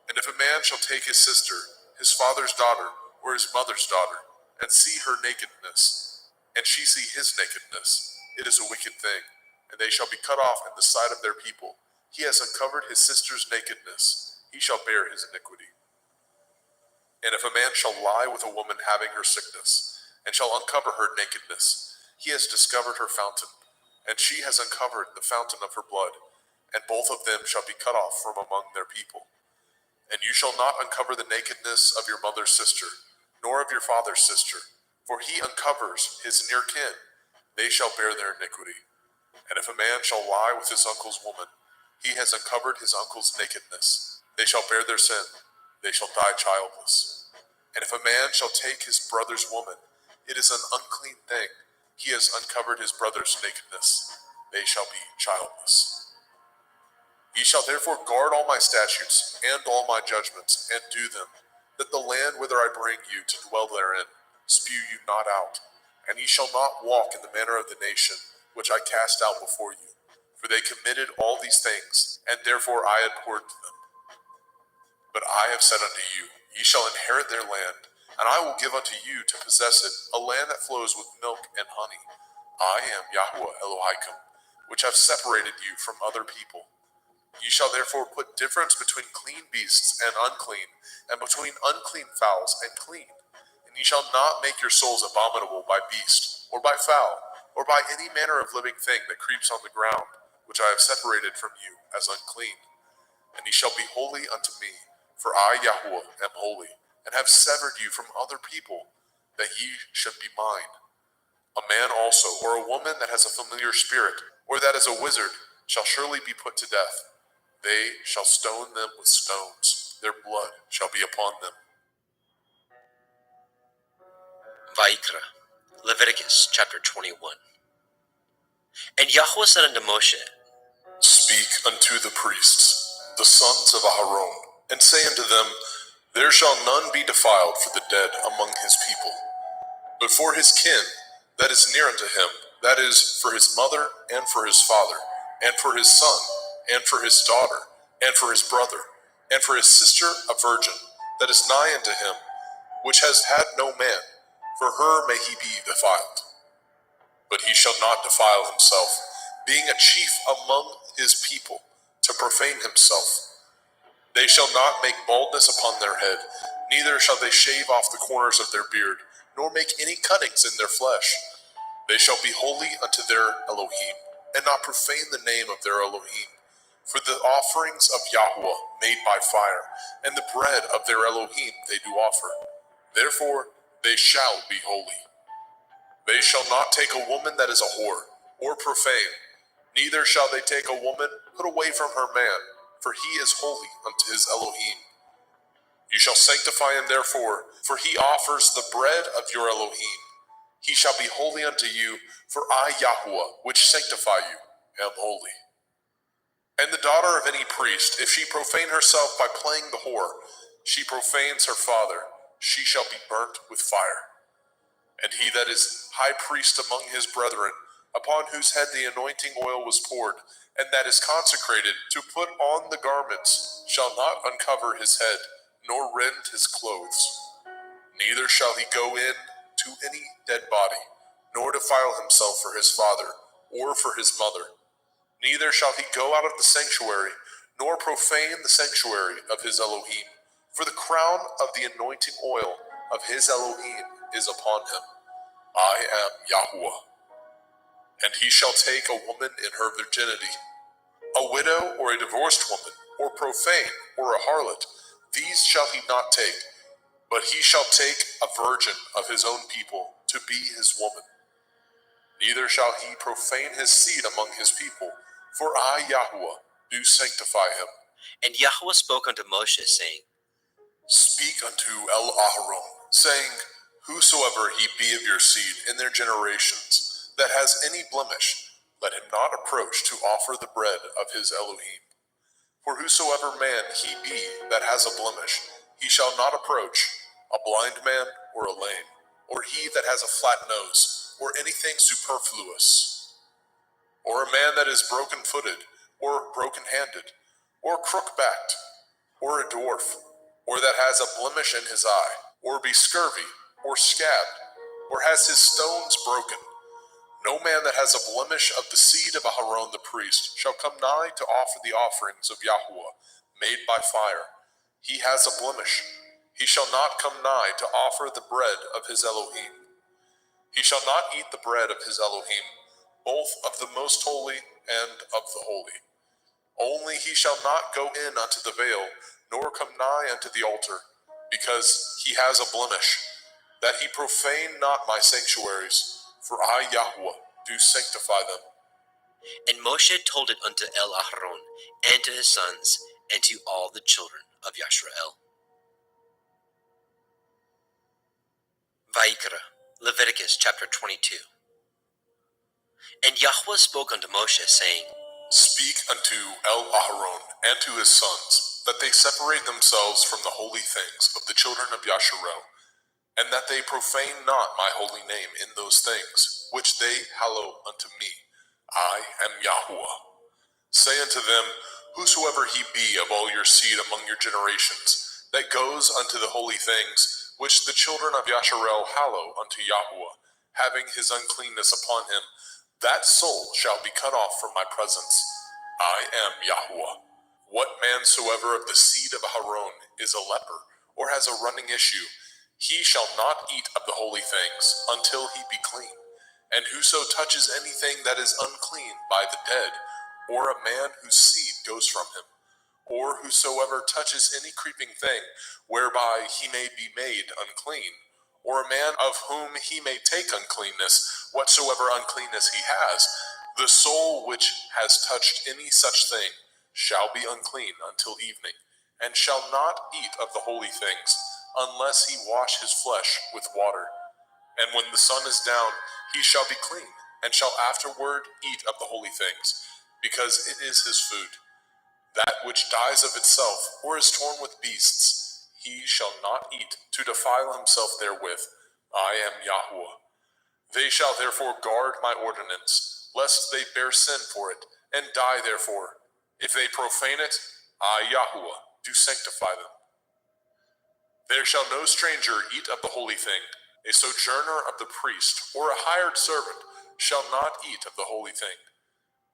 And if a man shall take his sister, his father's daughter, or his mother's daughter, and see her nakedness, and she see his nakedness, it is a wicked thing, and they shall be cut off in the sight of their people. He has uncovered his sister's nakedness. He shall bear his iniquity. And if a man shall lie with a woman having her sickness, and shall uncover her nakedness, he has discovered her fountain, and she has uncovered the fountain of her blood, and both of them shall be cut off from among their people. And you shall not uncover the nakedness of your mother's sister, nor of your father's sister, for he uncovers his near kin. They shall bear their iniquity. And if a man shall lie with his uncle's woman, he has uncovered his uncle's nakedness. They shall bear their sin. They shall die childless. And if a man shall take his brother's woman, it is an unclean thing. He has uncovered his brother's nakedness. They shall be childless. Ye shall therefore guard all my statutes and all my judgments, and do them, that the land whither I bring you to dwell therein spew you not out. And ye shall not walk in the manner of the nation which I cast out before you. For they committed all these things, and therefore I abhorred them. But I have said unto you, ye shall inherit their land, and I will give unto you to possess it, a land that flows with milk and honey. I am Yahuwah Elohaikum, which have separated you from other people. Ye shall therefore put difference between clean beasts and unclean, and between unclean fowls and clean. And ye shall not make your souls abominable by beast, or by fowl, or by any manner of living thing that creeps on the ground, which I have separated from you as unclean. And ye shall be holy unto me, for I, Yahuwah, am holy, and have severed you from other people, that ye should be mine. A man also, or a woman that has a familiar spirit, or that is a wizard, shall surely be put to death. They shall stone them with stones. Their blood shall be upon them. Vayikra, Leviticus chapter 21. And Yahweh said unto Moshe, Speak unto the priests, the sons of Aharon, and say unto them, There shall none be defiled for the dead among his people, but for his kin that is near unto him, that is, for his mother, and for his father, and for his son, and for his daughter, and for his brother, and for his sister a virgin, that is nigh unto him, which has had no man, for her may he be defiled. But he shall not defile himself, being a chief among his people, to profane himself. They shall not make baldness upon their head, neither shall they shave off the corners of their beard, nor make any cuttings in their flesh. They shall be holy unto their Elohim, and not profane the name of their Elohim. For the offerings of Yahuwah made by fire, and the bread of their Elohim they do offer. Therefore they shall be holy. They shall not take a woman that is a whore, or profane, neither shall they take a woman put away from her man, for he is holy unto his Elohim. You shall sanctify him therefore, for he offers the bread of your Elohim. He shall be holy unto you, for I, Yahuwah, which sanctify you, am holy. And the daughter of any priest, if she profane herself by playing the whore, she profanes her father, she shall be burnt with fire. And he that is high priest among his brethren, upon whose head the anointing oil was poured, and that is consecrated to put on the garments, shall not uncover his head, nor rend his clothes. Neither shall he go in to any dead body, nor defile himself for his father, or for his mother. Neither shall he go out of the sanctuary, nor profane the sanctuary of his Elohim. For the crown of the anointing oil of his Elohim is upon him. I am Yahuwah. And he shall take a woman in her virginity, a widow or a divorced woman, or profane, or a harlot. These shall he not take, but he shall take a virgin of his own people to be his woman. Neither shall he profane his seed among his people, for I, Yahuwah, do sanctify him. And Yahuwah spoke unto Moshe, saying, Speak unto El-Aharon, saying, Whosoever he be of your seed in their generations, that has any blemish, let him not approach to offer the bread of his Elohim. For whosoever man he be that has a blemish, he shall not approach, a blind man or a lame, or he that has a flat nose, or anything superfluous, or a man that is broken-footed, or broken-handed, or crook-backed, or a dwarf, or that has a blemish in his eye, or be scurvy, or scabbed, or has his stones broken. No man that has a blemish of the seed of Aharon the priest shall come nigh to offer the offerings of Yahuwah, made by fire. He has a blemish. He shall not come nigh to offer the bread of his Elohim. He shall not eat the bread of his Elohim, both of the most holy and of the holy. Only he shall not go in unto the veil, nor come nigh unto the altar, because he has a blemish, that he profane not my sanctuaries, for I, Yahuwah, do sanctify them. And Moshe told it unto El-Aharon, and to his sons, and to all the children of Yashrael. Vayikra, Leviticus chapter 22. And Yahuwah spoke unto Moshe, saying, Speak unto El-Aharon and to his sons, that they separate themselves from the holy things of the children of Yasharel, and that they profane not my holy name in those things, which they hallow unto me. I am Yahuwah. Say unto them, Whosoever he be of all your seed among your generations, that goes unto the holy things, which the children of Yasharel hallow unto Yahuwah, having his uncleanness upon him, that soul shall be cut off from my presence. I am Yahuwah. What man soever of the seed of Aharon is a leper, or has a running issue, he shall not eat of the holy things until he be clean. And whoso touches anything that is unclean by the dead, or a man whose seed goes from him, or whosoever touches any creeping thing whereby he may be made unclean, or a man of whom he may take uncleanness, whatsoever uncleanness he has, the soul which has touched any such thing shall be unclean until evening, and shall not eat of the holy things, unless he wash his flesh with water. And when the sun is down, he shall be clean, and shall afterward eat of the holy things, because it is his food. That which dies of itself, or is torn with beasts, he shall not eat, to defile himself therewith. I am Yahuwah. They shall therefore guard my ordinance, lest they bear sin for it, and die therefore. If they profane it, I, Yahuwah, do sanctify them. There shall no stranger eat of the holy thing. A sojourner of the priest, or a hired servant, shall not eat of the holy thing.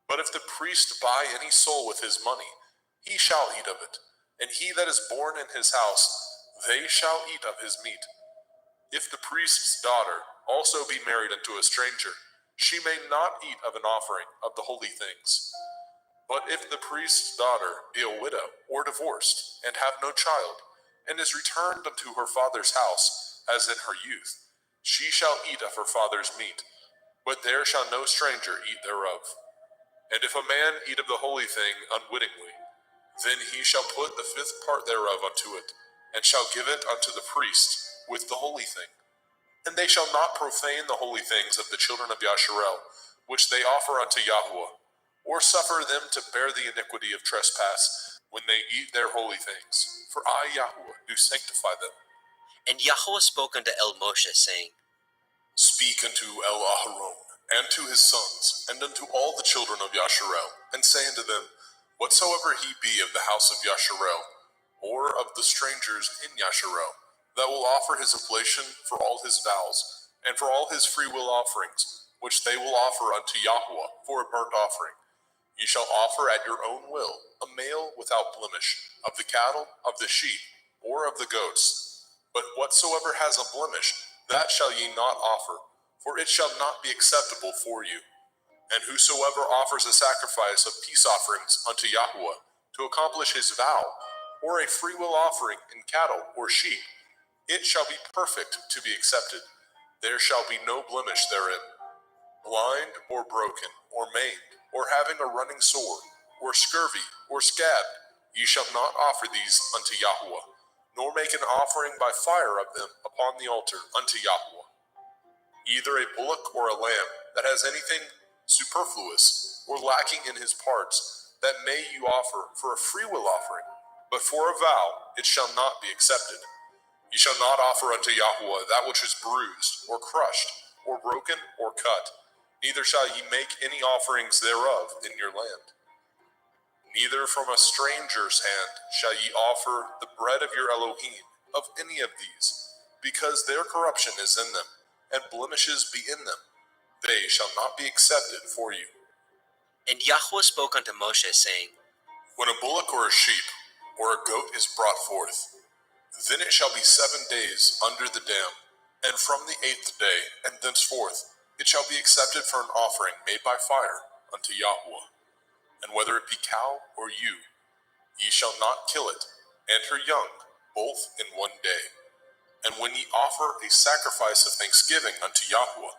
But if the priest buy any soul with his money, he shall eat of it, and he that is born in his house, they shall eat of his meat. If the priest's daughter also be married unto a stranger, she may not eat of an offering of the holy things. But if the priest's daughter be a widow or divorced, and have no child, and is returned unto her father's house, as in her youth, she shall eat of her father's meat, but there shall no stranger eat thereof. And if a man eat of the holy thing unwittingly, Then he shall put the 5th part thereof unto it, and shall give it unto the priest with the holy thing. And they shall not profane the holy things of the children of Yasharel, which they offer unto Yahweh, or suffer them to bear the iniquity of trespass when they eat their holy things. For I, Yahweh, do sanctify them. And Yahweh spoke unto El Moshe, saying, Speak unto El Aharon, and to his sons, and unto all the children of Yasharel, and say unto them, Whatsoever he be of the house of Yasharel, or of the strangers in Yasharel, that will offer his oblation for all his vows, and for all his freewill offerings, which they will offer unto Yahweh for a burnt offering, ye shall offer at your own will a male without blemish, of the cattle, of the sheep, or of the goats. But whatsoever has a blemish, that shall ye not offer, for it shall not be acceptable for you. And whosoever offers a sacrifice of peace offerings unto Yahweh to accomplish his vow, or a freewill offering in cattle or sheep, it shall be perfect to be accepted. There shall be no blemish therein. Blind or broken or maimed, or having a running sore, or scurvy, or scab, ye shall not offer these unto Yahweh, nor make an offering by fire of them upon the altar unto Yahweh. Either a bullock or a lamb that has anything superfluous or lacking in his parts, that may you offer for a freewill offering, but for a vow it shall not be accepted. Ye shall not offer unto Yahweh that which is bruised, or crushed, or broken, or cut, neither shall ye make any offerings thereof in your land. Neither from a stranger's hand shall ye offer the bread of your Elohim of any of these, because their corruption is in them, and blemishes be in them. They shall not be accepted for you. And Yahweh spoke unto Moshe, saying, When a bullock or a sheep or a goat is brought forth, then it shall be 7 days under the dam, and from the 8th day and thenceforth it shall be accepted for an offering made by fire unto Yahweh. And whether it be cow or ewe, ye shall not kill it, and her young, both in 1 day. And when ye offer a sacrifice of thanksgiving unto Yahweh,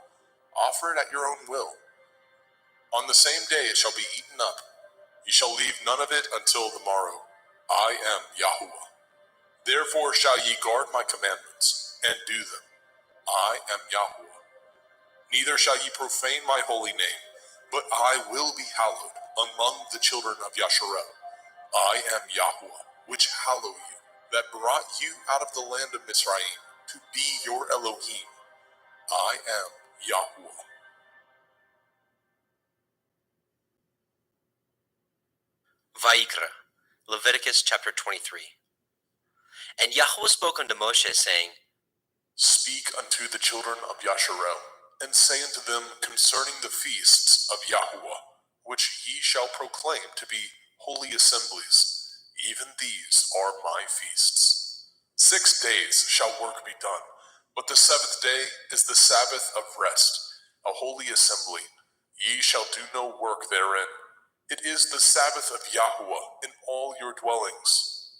offer it at your own will. On the same day it shall be eaten up. Ye shall leave none of it until the morrow. I am Yahweh. Therefore shall ye guard my commandments, and do them. I am Yahweh. Neither shall ye profane my holy name, but I will be hallowed among the children of Yasharel. I am Yahweh, which hallow you, that brought you out of the land of Mizraim, to be your Elohim. I am Yahweh. Vayikra, Leviticus chapter 23. And Yahweh spoke unto Moshe, saying, Speak unto the children of Yasharel, and say unto them concerning the feasts of Yahweh, which ye shall proclaim to be holy assemblies. Even these are my feasts. 6 days shall work be done, but the 7th day is the Sabbath of rest, a holy assembly. Ye shall do no work therein. It is the Sabbath of Yahweh in all your dwellings.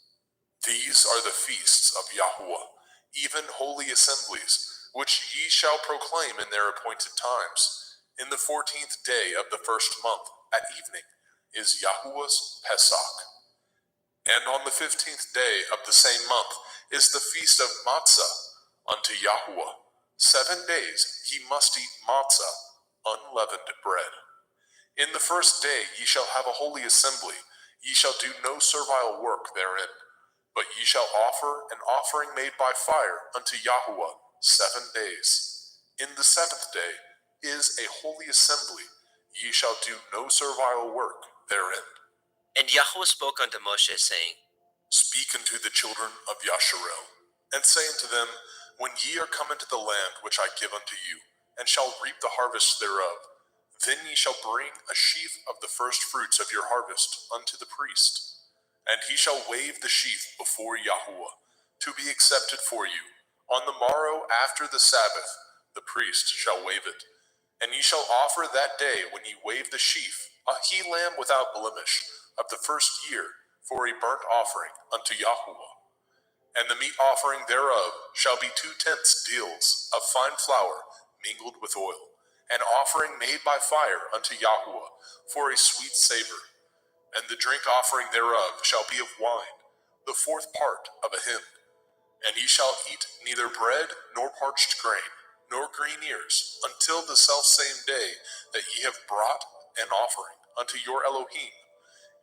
These are the feasts of Yahweh, even holy assemblies, which ye shall proclaim in their appointed times. In the 14th day of the 1st month, at evening, is Yahweh's Pesach. And on the 15th day of the same month is the feast of Matzah unto Yahweh. 7 days ye must eat matzah, unleavened bread. In the 1st day ye shall have a holy assembly. Ye shall do no servile work therein, but ye shall offer an offering made by fire unto Yahweh 7 days. In the 7th day is a holy assembly. Ye shall do no servile work therein. And Yahweh spoke unto Moshe, saying, Speak unto the children of Yasharel, and say unto them, When ye are come into the land which I give unto you, and shall reap the harvest thereof, then ye shall bring a sheaf of the first fruits of your harvest unto the priest. And he shall wave the sheaf before Yahweh, to be accepted for you. On the morrow after the Sabbath, the priest shall wave it. And ye shall offer that day when ye wave the sheaf, a he-lamb without blemish, of the 1st year, for a burnt offering unto Yahweh. And the meat offering thereof shall be 2/10 deals of fine flour mingled with oil, an offering made by fire unto Yahweh, for a sweet savor. And the drink offering thereof shall be of wine, the fourth part of a hin. And ye shall eat neither bread nor parched grain, nor green ears, until the selfsame day that ye have brought an offering unto your Elohim.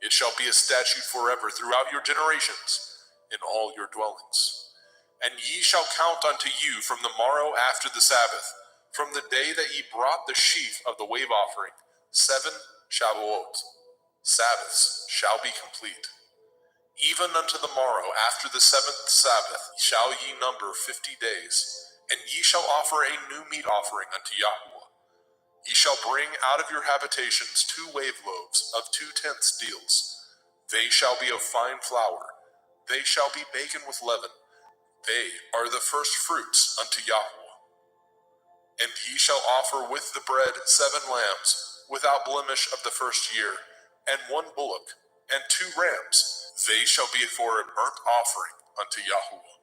It shall be a statute forever throughout your generations in all your dwellings. And ye shall count unto you from the morrow after the Sabbath, from the day that ye brought the sheaf of the wave offering, 7 Shavuot. Sabbaths shall be complete. Even unto the morrow after the 7th Sabbath shall ye number 50 days, and ye shall offer a new meat offering unto Yahweh. Ye shall bring out of your habitations 2 wave loaves of 2 tenths deals. They shall be of fine flour. They shall be baken with leaven. They are the first fruits unto Yahweh. And ye shall offer with the bread 7 lambs, without blemish of the first year, and 1 bullock, and 2 rams. They shall be for a burnt offering unto Yahweh,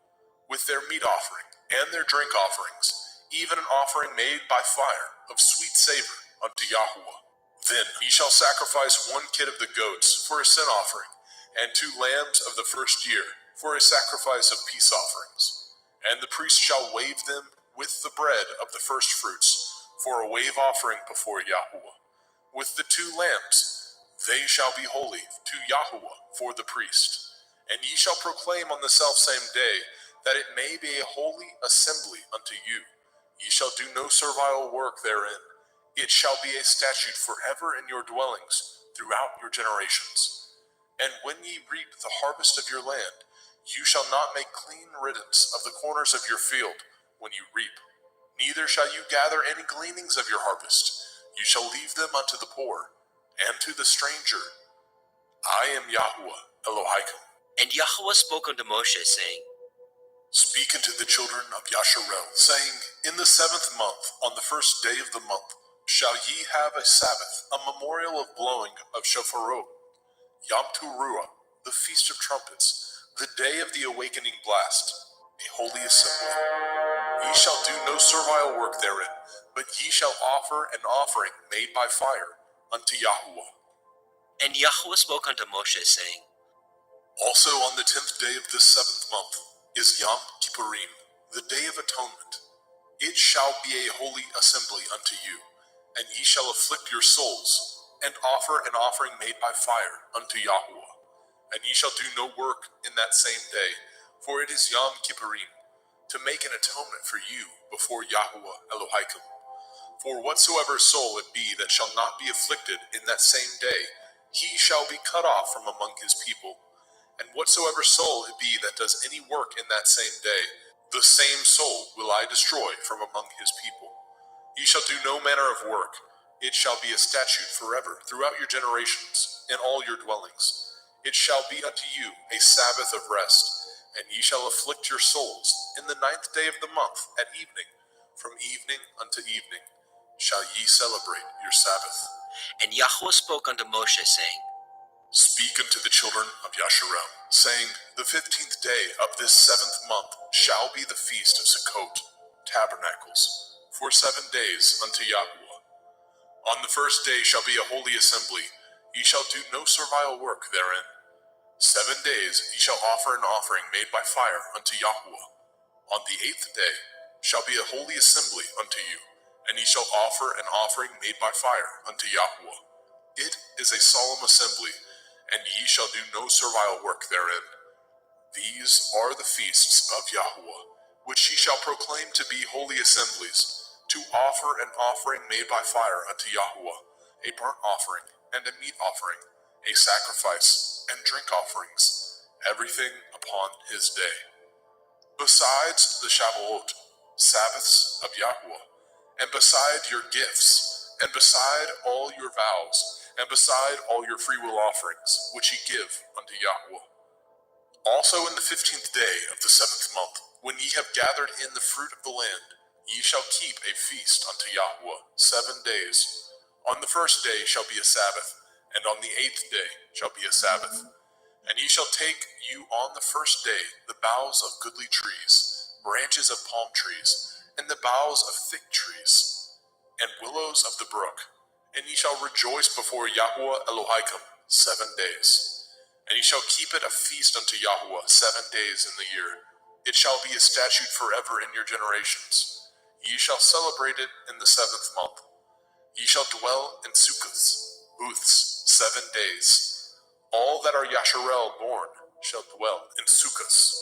with their meat offering, and their drink offerings, even an offering made by fire of sweet savor unto Yahweh. Then ye shall sacrifice 1 kid of the goats for a sin offering, and 2 lambs of the first year for a sacrifice of peace offerings. And the priest shall wave them with the bread of the first fruits for a wave offering before Yahweh. With the 2 lambs, they shall be holy to Yahweh for the priest. And ye shall proclaim on the selfsame day that it may be a holy assembly unto you. Ye shall do no servile work therein. It shall be a statute forever in your dwellings throughout your generations. And when ye reap the harvest of your land, you shall not make clean riddance of the corners of your field when you reap. Neither shall you gather any gleanings of your harvest. You shall leave them unto the poor and to the stranger. I am Yahweh Elohim. And Yahweh spoke unto Moshe, saying, Speak unto the children of Yasharel, saying, In the 7th month, on the first day of the month, shall ye have a Sabbath, a memorial of blowing of shofarot, Yom Teruah, the feast of trumpets, the day of the awakening blast, a holy assembly. Ye shall do no servile work therein, but ye shall offer an offering made by fire unto Yahweh. And Yahweh spoke unto Moshe, saying, Also on the 10th day of this 7th month is Yom Kippurim, the day of atonement. It shall be a holy assembly unto you, and ye shall afflict your souls, and offer an offering made by fire unto Yahweh. And ye shall do no work in that same day, for it is Yom Kippurim, to make an atonement for you before Yahweh Elohim. For whatsoever soul it be that shall not be afflicted in that same day, he shall be cut off from among his people. And whatsoever soul it be that does any work in that same day, the same soul will I destroy from among his people. Ye shall do no manner of work. It shall be a statute forever throughout your generations, in all your dwellings. It shall be unto you a Sabbath of rest, and ye shall afflict your souls in the 9th day of the month at evening. From evening unto evening shall ye celebrate your Sabbath. And Yahweh spoke unto Moshe, saying, Speak unto the children of Yasharel, saying, The 15th day of this 7th month shall be the feast of Sukkot, tabernacles, for 7 days unto Yahweh. On the first day shall be a holy assembly. Ye shall do no servile work therein. 7 days ye shall offer an offering made by fire unto Yahweh. On the 8th day shall be a holy assembly unto you, and ye shall offer an offering made by fire unto Yahweh. It is a solemn assembly, and ye shall do no servile work therein. These are the feasts of Yahweh, which ye shall proclaim to be holy assemblies, to offer an offering made by fire unto Yahweh, a burnt offering and a meat offering, a sacrifice and drink offerings, everything upon his day. Besides the Shavuot, Sabbaths of Yahweh, and beside your gifts, and beside all your vows, and beside all your freewill offerings, which ye give unto Yahweh. Also in the 15th day of the 7th month, when ye have gathered in the fruit of the land, ye shall keep a feast unto Yahweh 7 days. On the first day shall be a Sabbath, and on the 8th day shall be a Sabbath. And ye shall take you on the first day the boughs of goodly trees, branches of palm trees, and the boughs of thick trees, and willows of the brook. And ye shall rejoice before Yahweh Elohim 7 days. And ye shall keep it a feast unto Yahweh 7 days in the year. It shall be a statute forever in your generations. Ye shall celebrate it in the 7th month. Ye shall dwell in sukkahs, booths, 7 days. All that are Yasharel born shall dwell in sukkahs.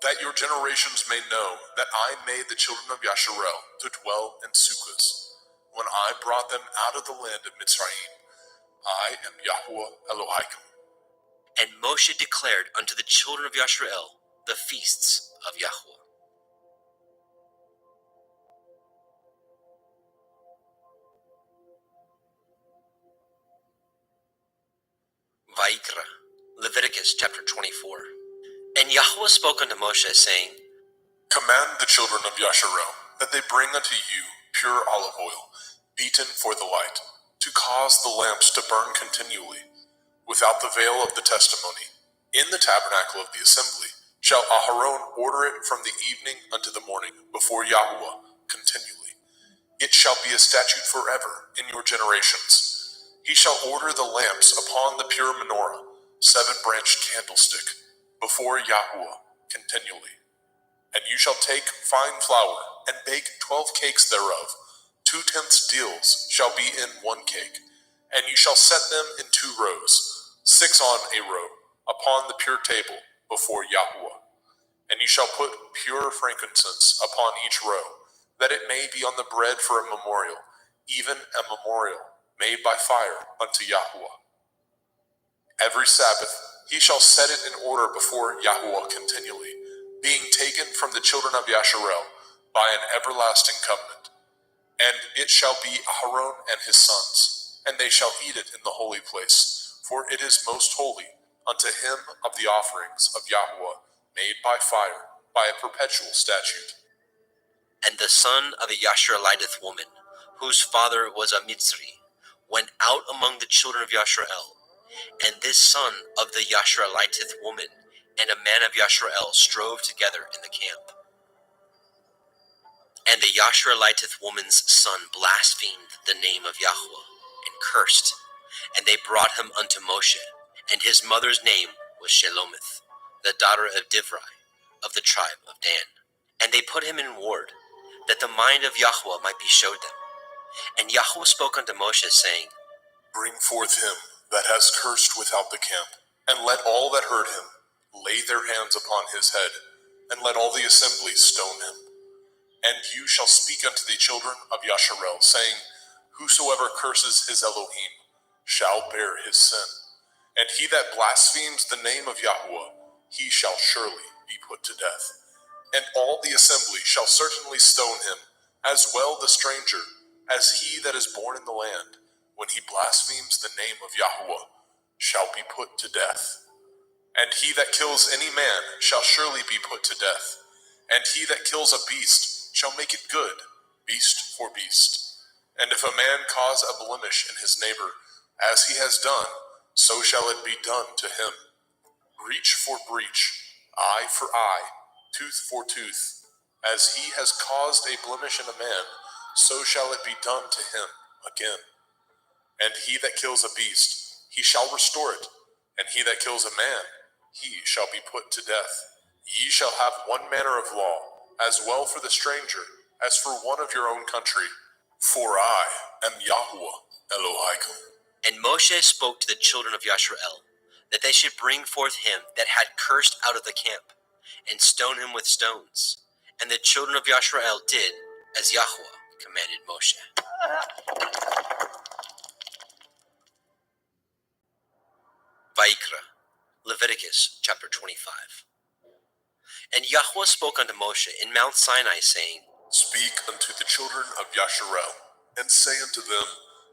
That your generations may know that I made the children of Yasharel to dwell in sukkahs, when I brought them out of the land of Mitzrayim. I am Yahweh Elohim. And Moshe declared unto the children of Yasharel the feasts of Yahweh. Vayikra, Leviticus chapter 24. And Yahweh spoke unto Moshe, saying, Command the children of Yasharel that they bring unto you pure olive oil, beaten for the light, to cause the lamps to burn continually, without the veil of the testimony. In the tabernacle of the assembly shall Aharon order it from the evening unto the morning before Yahweh continually. It shall be a statute forever in your generations. He shall order the lamps upon the pure menorah, 7-branched candlestick, before Yahweh continually. And you shall take fine flour, and bake 12 cakes thereof. 2/10 deals shall be in 1 cake. And you shall set them in 2 rows, 6 on a row, upon the pure table before Yahweh. And you shall put pure frankincense upon each row, that it may be on the bread for a memorial, even a memorial made by fire unto Yahweh. Every Sabbath he shall set it in order before Yahweh continually, being taken from the children of Yasharel by an everlasting covenant. And it shall be Aharon and his sons, and they shall eat it in the holy place, for it is most holy unto him of the offerings of Yahweh made by fire, by a perpetual statute. And the son of a Yashareliteth woman, whose father was a Mitzri, went out among the children of Yasharel. And this son of the Yashareliteth woman and a man of Yasharel strove together in the camp. And the Yashareliteth woman's son blasphemed the name of Yahweh, and cursed. And they brought him unto Moshe, and his mother's name was Shelomith, the daughter of Divri, of the tribe of Dan. And they put him in ward, that the mind of Yahweh might be showed them. And Yahweh spoke unto Moshe, saying, Bring forth him that has cursed without the camp, and let all that heard him lay their hands upon his head, and let all the assembly stone him. And you shall speak unto the children of Yasharel, saying, Whosoever curses his Elohim shall bear his sin. And he that blasphemes the name of Yahweh, he shall surely be put to death. And all the assembly shall certainly stone him, as well the stranger, as he that is born in the land, when he blasphemes the name of Yahweh, shall be put to death. And he that kills any man shall surely be put to death. And he that kills a beast shall make it good, beast for beast. And if a man cause a blemish in his neighbor, as he has done, so shall it be done to him. Breach for breach, eye for eye, tooth for tooth. As he has caused a blemish in a man, so shall it be done to him again. And he that kills a beast, he shall restore it. And he that kills a man, he shall be put to death. Ye shall have one manner of law, as well for the stranger, as for one of your own country. For I am Yahweh Elohim. And Moshe spoke to the children of Yasharel, that they should bring forth him that had cursed out of the camp, and stone him with stones. And the children of Yasharel did as Yahweh commanded Moshe. Vayikra, Leviticus chapter 25. And Yahweh spoke unto Moshe in Mount Sinai, saying, Speak unto the children of Yasharel, and say unto them,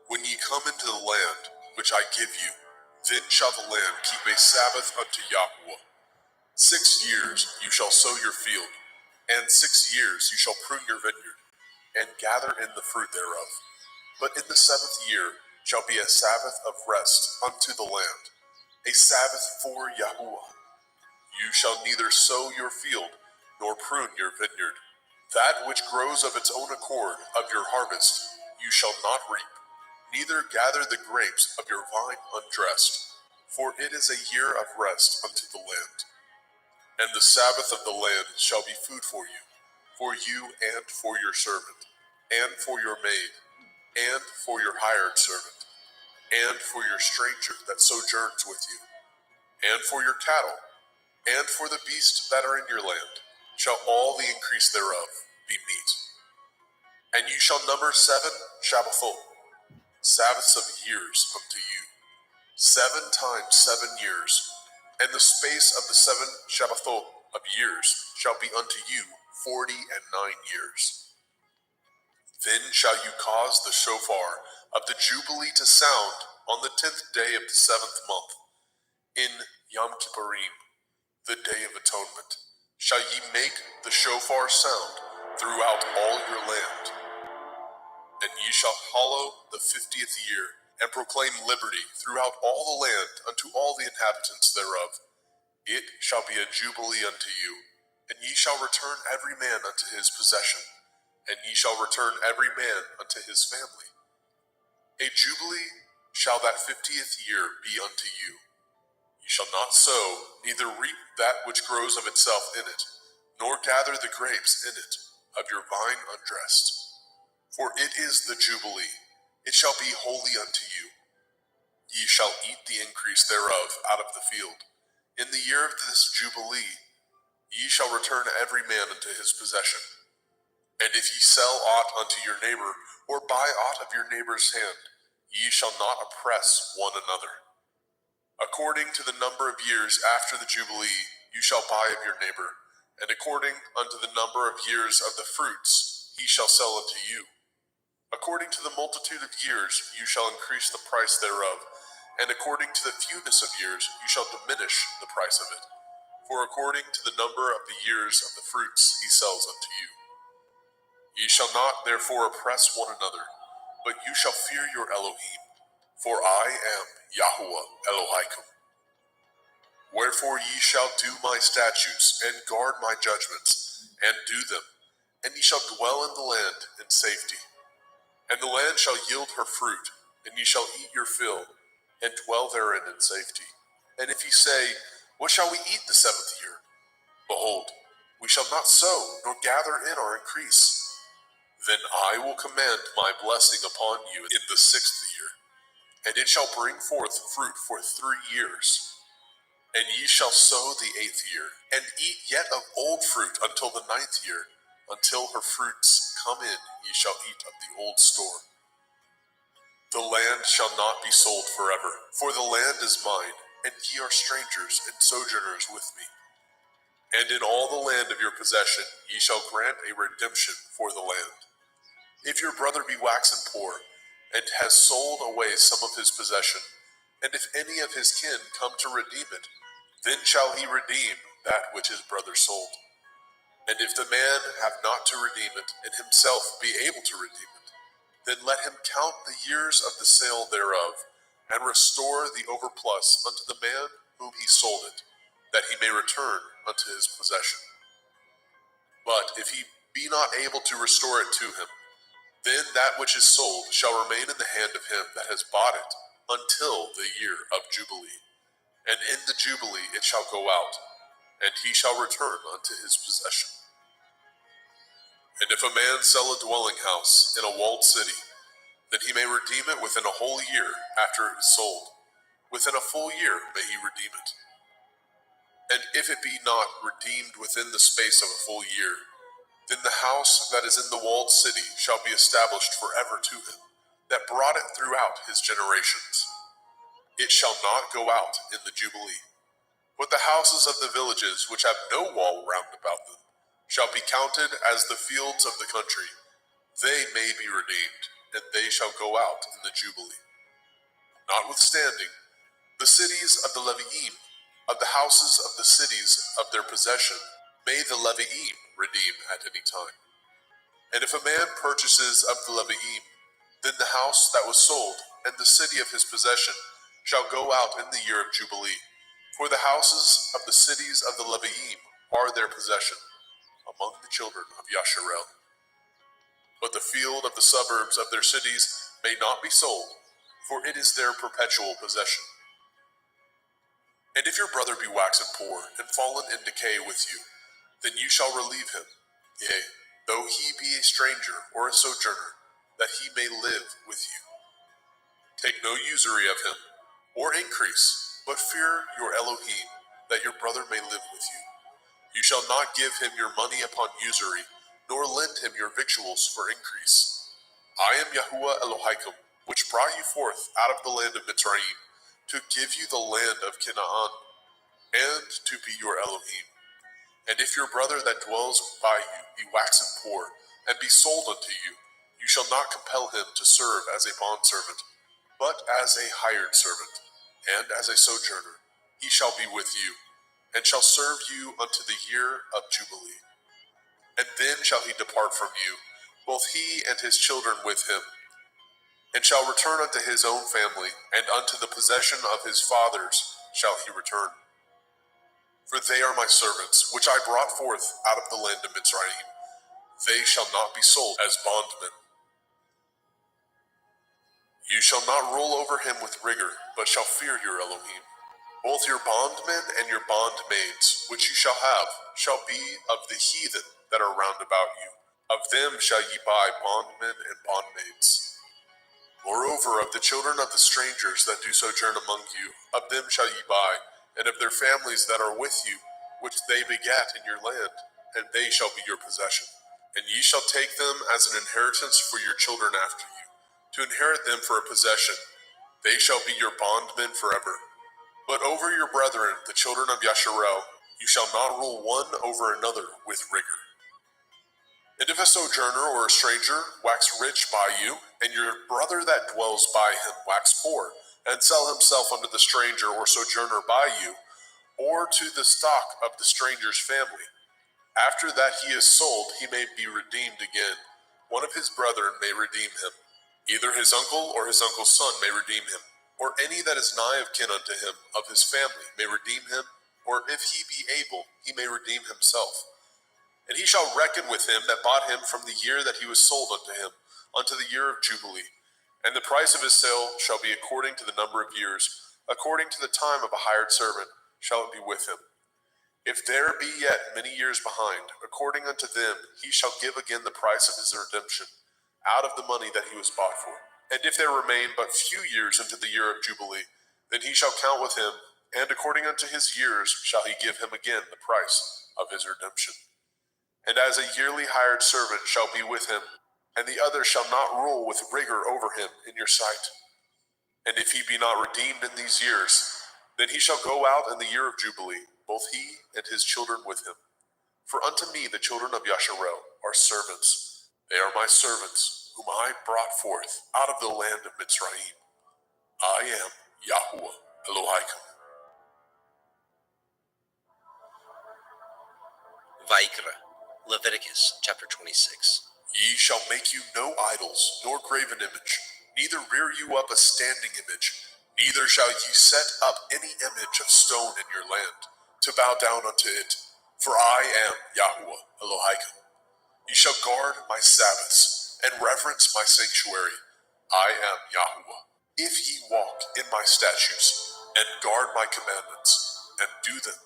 When ye come into the land which I give you, then shall the land keep a Sabbath unto Yahweh. 6 years you shall sow your field, and 6 years you shall prune your vineyard, and gather in the fruit thereof. But in the 7th year shall be a Sabbath of rest unto the land, a Sabbath for Yahweh. You shall neither sow your field, nor prune your vineyard. That which grows of its own accord of your harvest you shall not reap, neither gather the grapes of your vine undressed, for it is a year of rest unto the land. And the Sabbath of the land shall be food for you and for your servant, and for your maid, and for your hired servant, and for your stranger that sojourns with you, and for your cattle, and for the beasts that are in your land, shall all the increase thereof be meat. And you shall number 7 Shabbathot, Sabbaths of years unto you, 7 times 7 years, and the space of the 7 Shabbathot of years shall be unto you 49 years. Then shall you cause the shofar of the Jubilee to sound on the 10th day of the 7th month, in Yom Kippurim, the Day of Atonement. Shall ye make the shofar sound throughout all your land. And ye shall hallow the 50th year, and proclaim liberty throughout all the land unto all the inhabitants thereof. It shall be a jubilee unto you, and ye shall return every man unto his possession, and ye shall return every man unto his family. A jubilee shall that 50th year be unto you. Ye shall not sow, neither reap that which grows of itself in it, nor gather the grapes in it of your vine undressed. For it is the jubilee, it shall be holy unto you. Ye shall eat the increase thereof out of the field. In the year of this jubilee, ye shall return every man unto his possession. And if ye sell aught unto your neighbor, or buy aught of your neighbor's hand, ye shall not oppress one another. According to the number of years after the jubilee, you shall buy of your neighbor, and according unto the number of years of the fruits, he shall sell unto you. According to the multitude of years, you shall increase the price thereof, and according to the fewness of years, you shall diminish the price of it. For according to the number of the years of the fruits, he sells unto you. Ye shall not therefore oppress one another, but you shall fear your Elohim, for I am Yahuwah Elohaikum. Wherefore ye shall do my statutes, and guard my judgments, and do them, and ye shall dwell in the land in safety. And the land shall yield her fruit, and ye shall eat your fill, and dwell therein in safety. And if ye say, what shall we eat the 7th year? Behold, we shall not sow, nor gather in our increase. Then I will command my blessing upon you in the 6th year, and it shall bring forth fruit for 3 years. And ye shall sow the 8th year, and eat yet of old fruit until the 9th year. Until her fruits come in, ye shall eat of the old store. The land shall not be sold forever, for the land is mine, and ye are strangers and sojourners with me. And in all the land of your possession ye shall grant a redemption for the land. If your brother be waxen poor, and has sold away some of his possession, and if any of his kin come to redeem it, then shall he redeem that which his brother sold. And if the man have not to redeem it, and himself be able to redeem it, then let him count the years of the sale thereof, and restore the overplus unto the man whom he sold it, that he may return unto his possession. But if he be not able to restore it to him, then that which is sold shall remain in the hand of him that has bought it until the year of Jubilee. And in the Jubilee it shall go out, and he shall return unto his possession. And if a man sell a dwelling house in a walled city, then he may redeem it within a whole year after it is sold. Within a full year may he redeem it. And if it be not redeemed within the space of a full year, then the house that is in the walled city shall be established forever to him, that brought it throughout his generations. It shall not go out in the Jubilee. But the houses of the villages which have no wall round about them shall be counted as the fields of the country. They may be redeemed, and they shall go out in the Jubilee. Notwithstanding, the cities of the Leviim, of the houses of the cities of their possession, may the Leviim redeem at any time. And if a man purchases of the Leviim, then the house that was sold, and the city of his possession, shall go out in the year of Jubilee. For the houses of the cities of the Leviim are their possession, among the children of Yasharel. But the field of the suburbs of their cities may not be sold, for it is their perpetual possession. And if your brother be waxen poor, and fallen in decay with you, then you shall relieve him, yea, though he be a stranger or a sojourner, that he may live with you. Take no usury of him, or increase, but fear your Elohim, that your brother may live with you. You shall not give him your money upon usury, nor lend him your victuals for increase. I am Yahuwah Elohim, which brought you forth out of the land of Mitzrayim, to give you the land of Canaan, and to be your Elohim. And if your brother that dwells by you be waxen poor, and be sold unto you, you shall not compel him to serve as a bondservant, but as a hired servant, and as a sojourner. He shall be with you, and shall serve you unto the year of Jubilee. And then shall he depart from you, both he and his children with him, and shall return unto his own family, and unto the possession of his fathers shall he return. For they are my servants, which I brought forth out of the land of Mitzrayim. They shall not be sold as bondmen. You shall not rule over him with rigor, but shall fear your Elohim. Both your bondmen and your bondmaids, which you shall have, shall be of the heathen that are round about you. Of them shall ye buy bondmen and bondmaids. Moreover, of the children of the strangers that do sojourn among you, of them shall ye buy, and of their families that are with you, which they begat in your land, and they shall be your possession. And ye shall take them as an inheritance for your children after you, to inherit them for a possession. They shall be your bondmen forever. But over your brethren, the children of Yasharel, you shall not rule one over another with rigor. And if a sojourner or a stranger wax rich by you, and your brother that dwells by him wax poor, and sell himself unto the stranger or sojourner by you, or to the stock of the stranger's family, after that he is sold, he may be redeemed again. One of his brethren may redeem him. Either his uncle or his uncle's son may redeem him, or any that is nigh of kin unto him of his family may redeem him, or if he be able, he may redeem himself. And he shall reckon with him that bought him from the year that he was sold unto him, unto the year of Jubilee. And the price of his sale shall be according to the number of years, according to the time of a hired servant shall it be with him. If there be yet many years behind, according unto them he shall give again the price of his redemption, out of the money that he was bought for. And if there remain but few years unto the year of Jubilee, then he shall count with him, and according unto his years shall he give him again the price of his redemption. And as a yearly hired servant shall be with him, and the other shall not rule with rigor over him in your sight. And if he be not redeemed in these years, then he shall go out in the year of Jubilee, both he and his children with him. For unto me the children of Yasharel are servants. They are my servants, whom I brought forth out of the land of Mitzrayim. I am Yahuwah Elohim. Vaikra, Leviticus chapter 26. Ye shall make you no idols, nor graven image, neither rear you up a standing image, neither shall ye set up any image of stone in your land, to bow down unto it. For I am Yahuwah Elohim. Ye shall guard my Sabbaths, and reverence my sanctuary. I am Yahuwah. If ye walk in my statutes, and guard my commandments, and do them,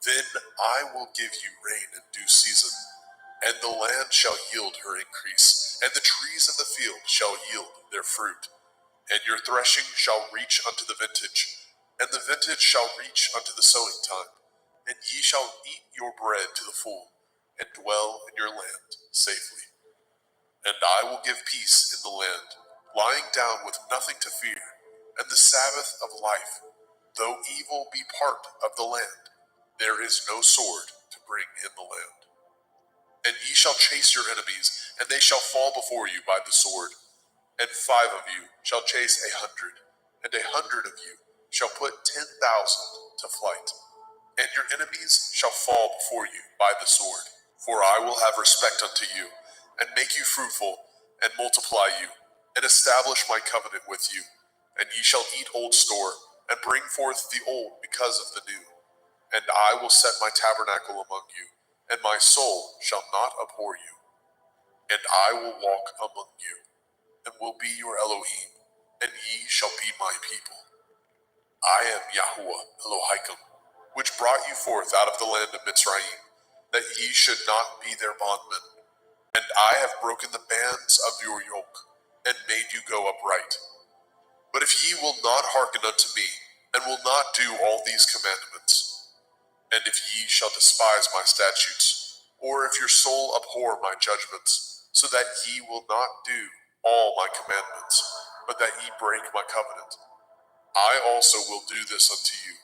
then I will give you rain in due season, and the land shall yield her increase, and the trees of the field shall yield their fruit. And your threshing shall reach unto the vintage, and the vintage shall reach unto the sowing time. And ye shall eat your bread to the full, and dwell in your land safely. And I will give peace in the land, lying down with nothing to fear, and the Sabbath of life. Though evil be part of the land, there is no sword to bring in the land. And ye shall chase your enemies, and they shall fall before you by the sword. And 5 of you shall chase 100, and 100 of you shall put 10,000 to flight. And your enemies shall fall before you by the sword. For I will have respect unto you, and make you fruitful, and multiply you, and establish my covenant with you. And ye shall eat old store, and bring forth the old because of the new. And I will set my tabernacle among you, and my soul shall not abhor you. And I will walk among you, and will be your Elohim. and ye shall be my people. I am Yahuwah Elohim, which brought you forth out of the land of Mitzrayim, that ye should not be their bondmen. And I have broken the bands of your yoke, and made you go upright. But if ye will not hearken unto me, and will not do all these commandments, and if ye shall despise my statutes, or if your soul abhor my judgments, so that ye will not do all my commandments, but that ye break my covenant, I also will do this unto you.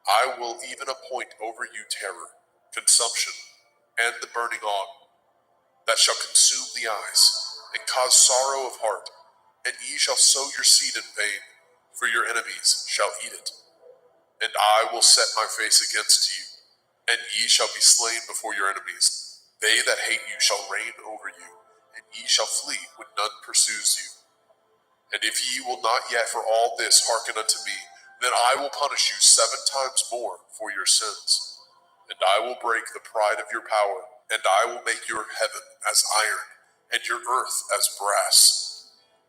I will even appoint over you terror, consumption, and the burning ague, that shall consume the eyes, and cause sorrow of heart, and ye shall sow your seed in vain, for your enemies shall eat it. And I will set my face against you, and ye shall be slain before your enemies. They that hate you shall reign over you, and ye shall flee when none pursues you. And if ye will not yet for all this hearken unto me, then I will punish you 7 times more for your sins. And I will break the pride of your power, and I will make your heaven as iron, and your earth as brass.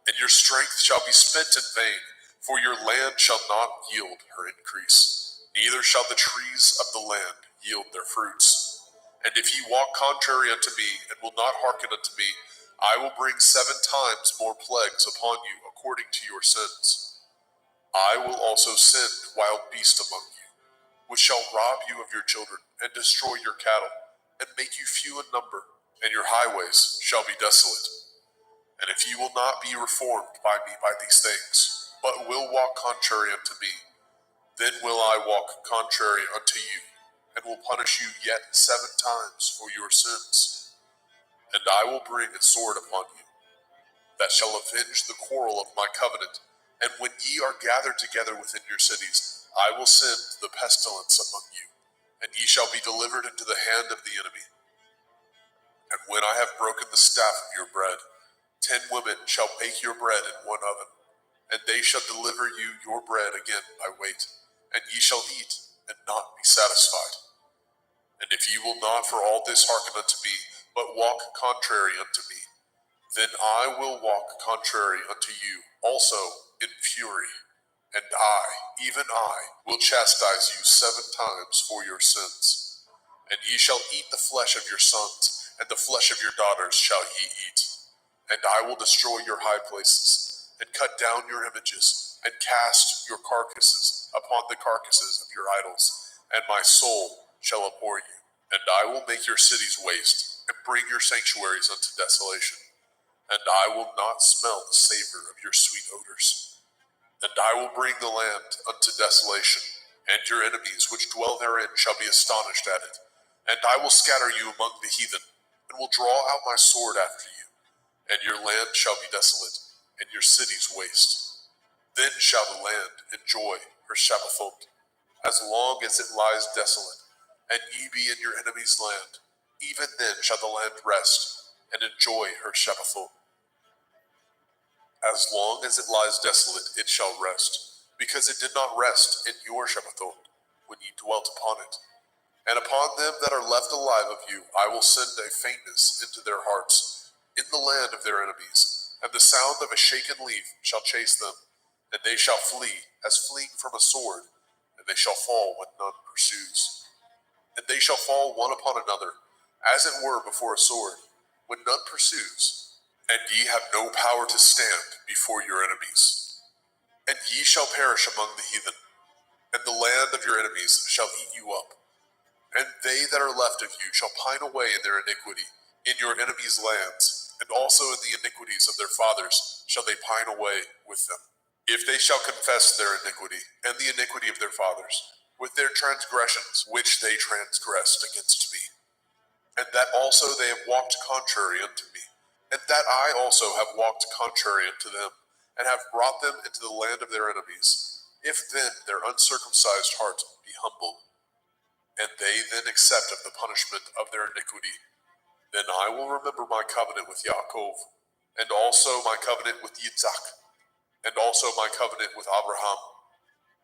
And your strength shall be spent in vain, for your land shall not yield her increase, neither shall the trees of the land yield their fruits. And if ye walk contrary unto me, and will not hearken unto me, I will bring 7 times more plagues upon you according to your sins. I will also send wild beasts among you, which shall rob you of your children, and destroy your cattle, and make you few in number, and your highways shall be desolate. And if ye will not be reformed by me by these things, but will walk contrary unto me, then will I walk contrary unto you, and will punish you yet 7 times for your sins. And I will bring a sword upon you, that shall avenge the quarrel of my covenant. And when ye are gathered together within your cities, I will send the pestilence among you, and ye shall be delivered into the hand of the enemy. And when I have broken the staff of your bread, 10 women shall bake your bread in one oven, and they shall deliver you your bread again by weight, and ye shall eat and not be satisfied. And if ye will not for all this hearken unto me, but walk contrary unto me, then I will walk contrary unto you also in fury, and I, even I, will chastise you 7 times for your sins. And ye shall eat the flesh of your sons, and the flesh of your daughters shall ye eat. And I will destroy your high places, and cut down your images, and cast your carcasses upon the carcasses of your idols, and my soul shall abhor you. And I will make your cities waste, and bring your sanctuaries unto desolation. And I will not smell the savor of your sweet odors. And I will bring the land unto desolation, and your enemies which dwell therein shall be astonished at it. And I will scatter you among the heathen, and will draw out my sword after you, and your land shall be desolate, and your cities waste. Then shall the land enjoy her Shabbathot, as long as it lies desolate, and ye be in your enemy's land. Even then shall the land rest, and enjoy her Shabbathot. As long as it lies desolate, it shall rest, because it did not rest in your Shabbathot, when ye dwelt upon it. And upon them that are left alive of you, I will send a faintness into their hearts, in the land of their enemies, and the sound of a shaken leaf shall chase them, and they shall flee, as fleeing from a sword, and they shall fall when none pursues. And they shall fall one upon another, as it were before a sword, when none pursues. And ye have no power to stand before your enemies. And ye shall perish among the heathen, and the land of your enemies shall eat you up. And they that are left of you shall pine away in their iniquity, in your enemies' lands, and also in the iniquities of their fathers shall they pine away with them. If they shall confess their iniquity, and the iniquity of their fathers, with their transgressions which they transgressed against me, and that also they have walked contrary unto me, and that I also have walked contrary unto them, and have brought them into the land of their enemies, if then their uncircumcised heart be humbled, and they then accept of the punishment of their iniquity, then I will remember my covenant with Yaakov, and also my covenant with Yitzhak, and also my covenant with Abraham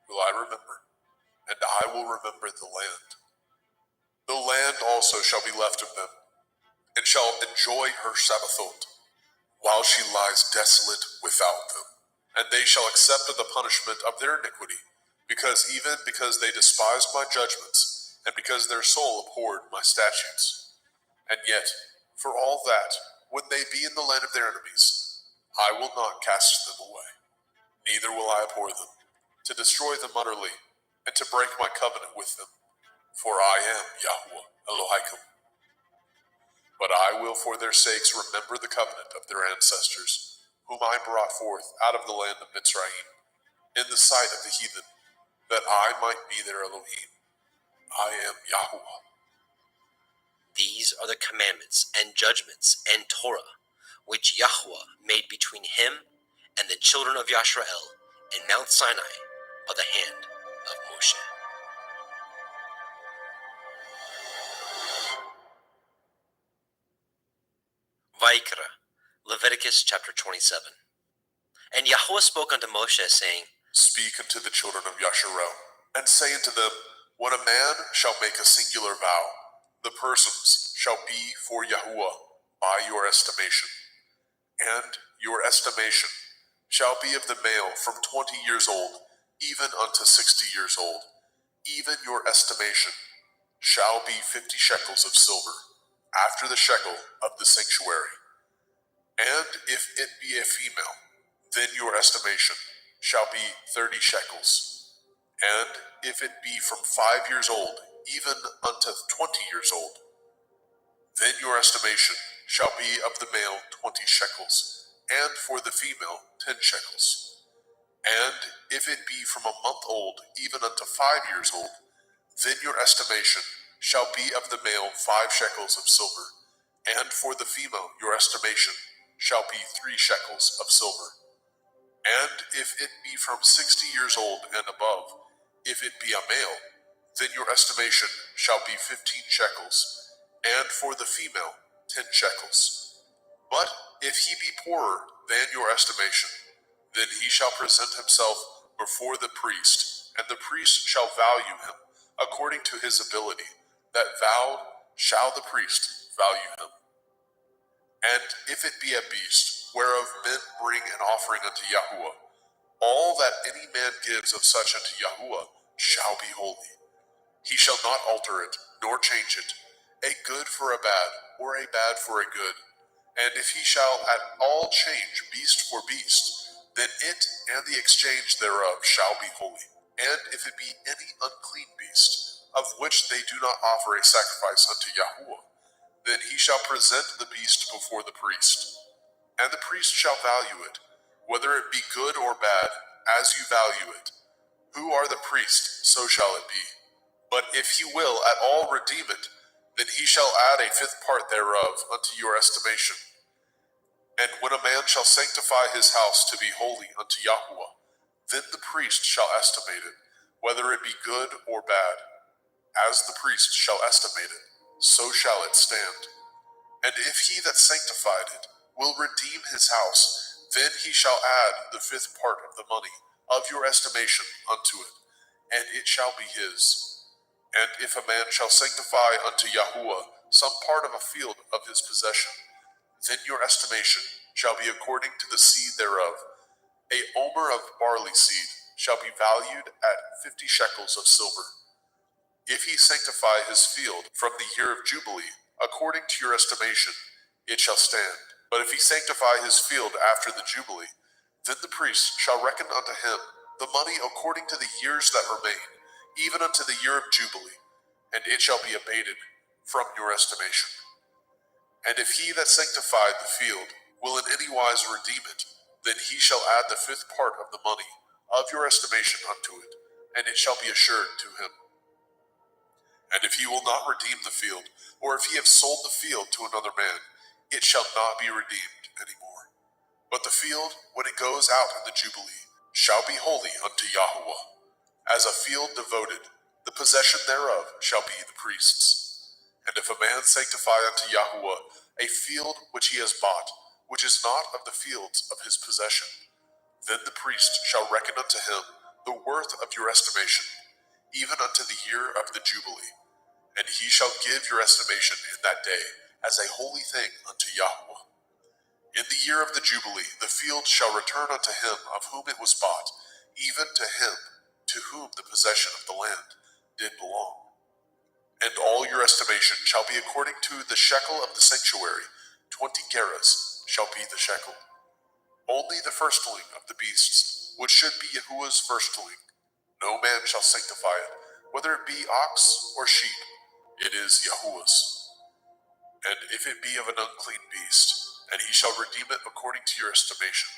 will I remember, and I will remember the land. The land also shall be left of them, and shall enjoy her Sabbathot, while she lies desolate without them. and they shall accept of the punishment of their iniquity, because they despised my judgments, and because their soul abhorred my statutes. And yet, for all that, when they be in the land of their enemies, I will not cast them away, neither will I abhor them, to destroy them utterly, and to break my covenant with them. For I am Yahweh Elohim. But I will for their sakes remember the covenant of their ancestors, whom I brought forth out of the land of Mitzrayim, in the sight of the heathen, that I might be their Elohim. I am Yahweh. These are the commandments and judgments and Torah, which Yahweh made between him and the children of Yashrael in Mount Sinai by the hand of Moshe. Vayikra, Leviticus chapter 27. And Yahweh spoke unto Moshe, saying, Speak unto the children of Yasharel, and say unto them, When a man shall make a singular vow, the persons shall be for Yahuwah by your estimation. And your estimation shall be of the male from 20 years old, even unto 60 years old. Even your estimation shall be 50 shekels of silver, after the shekel of the sanctuary. And if it be a female, then your estimation shall be 30 shekels. And if it be from 5 years old, even unto 20 years old, then your estimation shall be of the male 20 shekels, and for the female 10 shekels. And if it be from a month old, even unto 5 years old, then your estimation shall be of the male 5 shekels of silver, and for the female your estimation shall be 3 shekels of silver. And if it be from 60 years old and above, if it be a male, then your estimation shall be 15 shekels, and for the female 10 shekels. But if he be poorer than your estimation, then he shall present himself before the priest, and the priest shall value him according to his ability. That vowed shall the priest value him. And if it be a beast, whereof men bring an offering unto Yahuwah, all that any man gives of such unto Yahuwah shall be holy. He shall not alter it, nor change it, a good for a bad, or a bad for a good. And if he shall at all change beast for beast, then it and the exchange thereof shall be holy. And if it be any unclean beast, of which they do not offer a sacrifice unto Yahuwah, then he shall present the beast before the priest. And the priest shall value it, whether it be good or bad, as you value it. Who are the priest, so shall it be. But if he will at all redeem it, then he shall add a 5th part thereof unto your estimation. And when a man shall sanctify his house to be holy unto Yahuwah, then the priest shall estimate it, whether it be good or bad. As the priest shall estimate it, so shall it stand. And if he that sanctified it will redeem his house, then he shall add the 5th part of the money of your estimation unto it, and it shall be his. And if a man shall sanctify unto Yahuwah some part of a field of his possession, then your estimation shall be according to the seed thereof. A omer of barley seed shall be valued at 50 shekels of silver. If he sanctify his field from the year of Jubilee, according to your estimation, it shall stand. But if he sanctify his field after the Jubilee, then the priest shall reckon unto him the money according to the years that remain, even unto the year of Jubilee, and it shall be abated from your estimation. And if he that sanctified the field will in any wise redeem it, then he shall add the 5th part of the money of your estimation unto it, and it shall be assured to him. And if he will not redeem the field, or if he have sold the field to another man, it shall not be redeemed any more. But the field, when it goes out in the Jubilee, shall be holy unto Yahuwah. As a field devoted, the possession thereof shall be the priest's. And if a man sanctify unto Yahuwah a field which he has bought, which is not of the fields of his possession, then the priest shall reckon unto him the worth of your estimation, even unto the year of the Jubilee. And he shall give your estimation in that day as a holy thing unto Yahuwah. In the year of the Jubilee, the field shall return unto him of whom it was bought, even to him to whom the possession of the land did belong. And all your estimation shall be according to the shekel of the sanctuary. 20 gerahs shall be the shekel. Only the firstling of the beasts, which should be Yahuwah's firstling. No man shall sanctify it, whether it be ox or sheep. It is Yahuwah's. And if it be of an unclean beast, and he shall redeem it according to your estimation,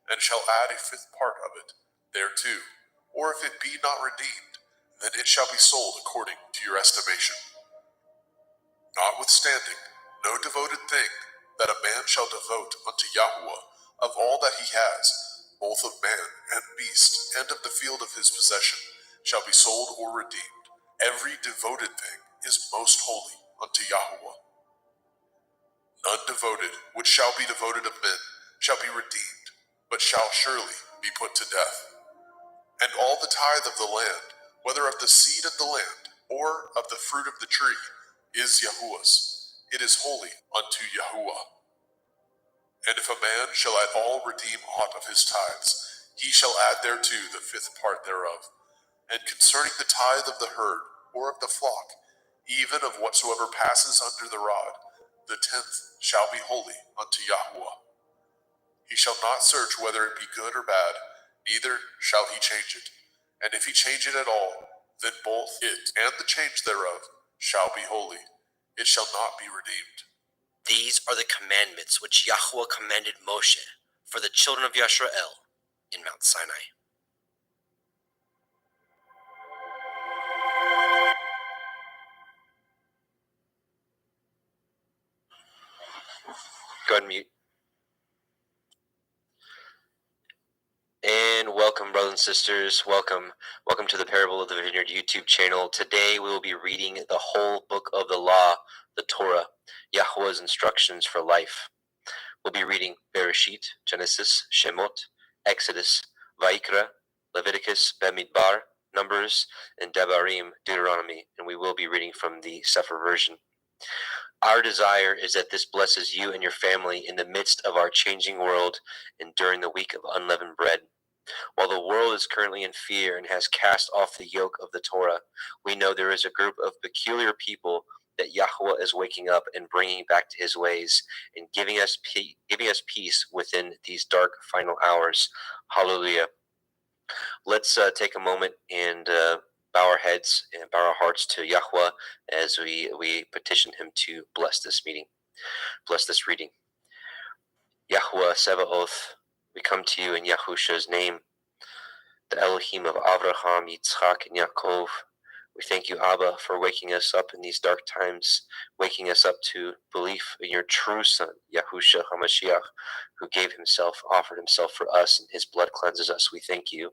and shall add a fifth part of it thereto, or if it be not redeemed, then it shall be sold according to your estimation. Notwithstanding, no devoted thing that a man shall devote unto Yahuwah of all that he has, both of man and beast, and of the field of his possession, shall be sold or redeemed. Every devoted thing is most holy unto Yahuwah. None devoted, which shall be devoted of men, shall be redeemed, but shall surely be put to death. And all the tithe of the land, whether of the seed of the land, or of the fruit of the tree, is Yahuwah's. It is holy unto Yahuwah. And if a man shall at all redeem aught of his tithes, he shall add thereto the fifth part thereof. And concerning the tithe of the herd, or of the flock, even of whatsoever passes under the rod, the 10th shall be holy unto Yahuwah. He shall not search whether it be good or bad, neither shall he change it. And if he change it at all, then both it and the change thereof shall be holy. It shall not be redeemed. These are the commandments which Yahuwah commanded Moshe for the children of Yisrael in Mount Sinai. Go ahead and mute. And welcome, brothers and sisters. Welcome to the Parable of the Vineyard YouTube channel. Today we will be reading the whole book of the law, the Torah, Yahuwah's instructions for life. We'll be reading Bereshit, Genesis, Shemot, Exodus, Vaikra, Leviticus, Bamidbar, Numbers, and Devarim, Deuteronomy, and we will be reading from the Sefer version. Our desire is that this blesses you and your family in the midst of our changing world and during the week of unleavened bread. While the world is currently in fear and has cast off the yoke of the Torah, we know there is a group of peculiar people that Yahuwah is waking up and bringing back to his ways and giving us peace within these dark final hours. Hallelujah. Let's take a moment and bow our heads and bow our hearts to Yahuwah as we petition him to bless this meeting, bless this reading. Yahuwah Sevaoth, we come to you in Yahusha's name, the Elohim of Avraham, Yitzchak, and Yaakov. We thank you, Abba, for waking us up in these dark times, waking us up to belief in your true Son, Yahusha HaMashiach, who gave himself, offered himself for us, and his blood cleanses us. We thank you.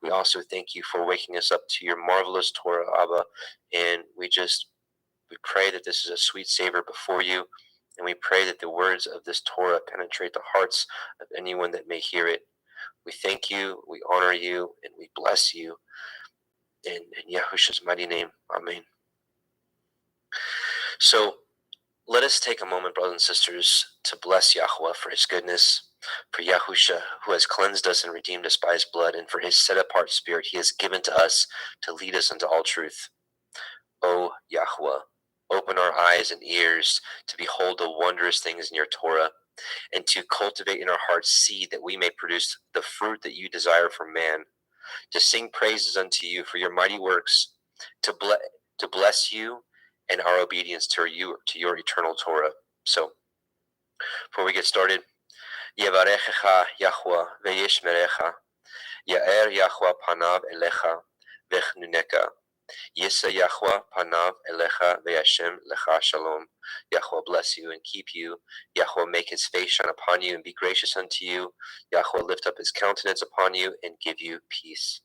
We also thank you for waking us up to your marvelous Torah, Abba, and we pray that this is a sweet savor before you, and we pray that the words of this Torah penetrate the hearts of anyone that may hear it. We thank you, we honor you, and we bless you. In Yahusha's mighty name, amen. So let us take a moment, brothers and sisters, to bless Yahuwah for his goodness, for Yahusha, who has cleansed us and redeemed us by his blood, and for his set-apart spirit he has given to us to lead us into all truth. O Yahuwah, open our eyes and ears to behold the wondrous things in your Torah, and to cultivate in our hearts seed that we may produce the fruit that you desire for man, to sing praises unto you for your mighty works, to bless you and our obedience to your eternal Torah. So, before we get started, Yevarechecha Yahuwah ve'yishmerecha, Ya'er Yahuwah panav elecha vechnuneka, Yisa Yahuwah panav elecha ve'yashem lecha shalom. Yahuwah bless you and keep you. Yahuwah make his face shine upon you and be gracious unto you. Yahuwah lift up his countenance upon you and give you peace.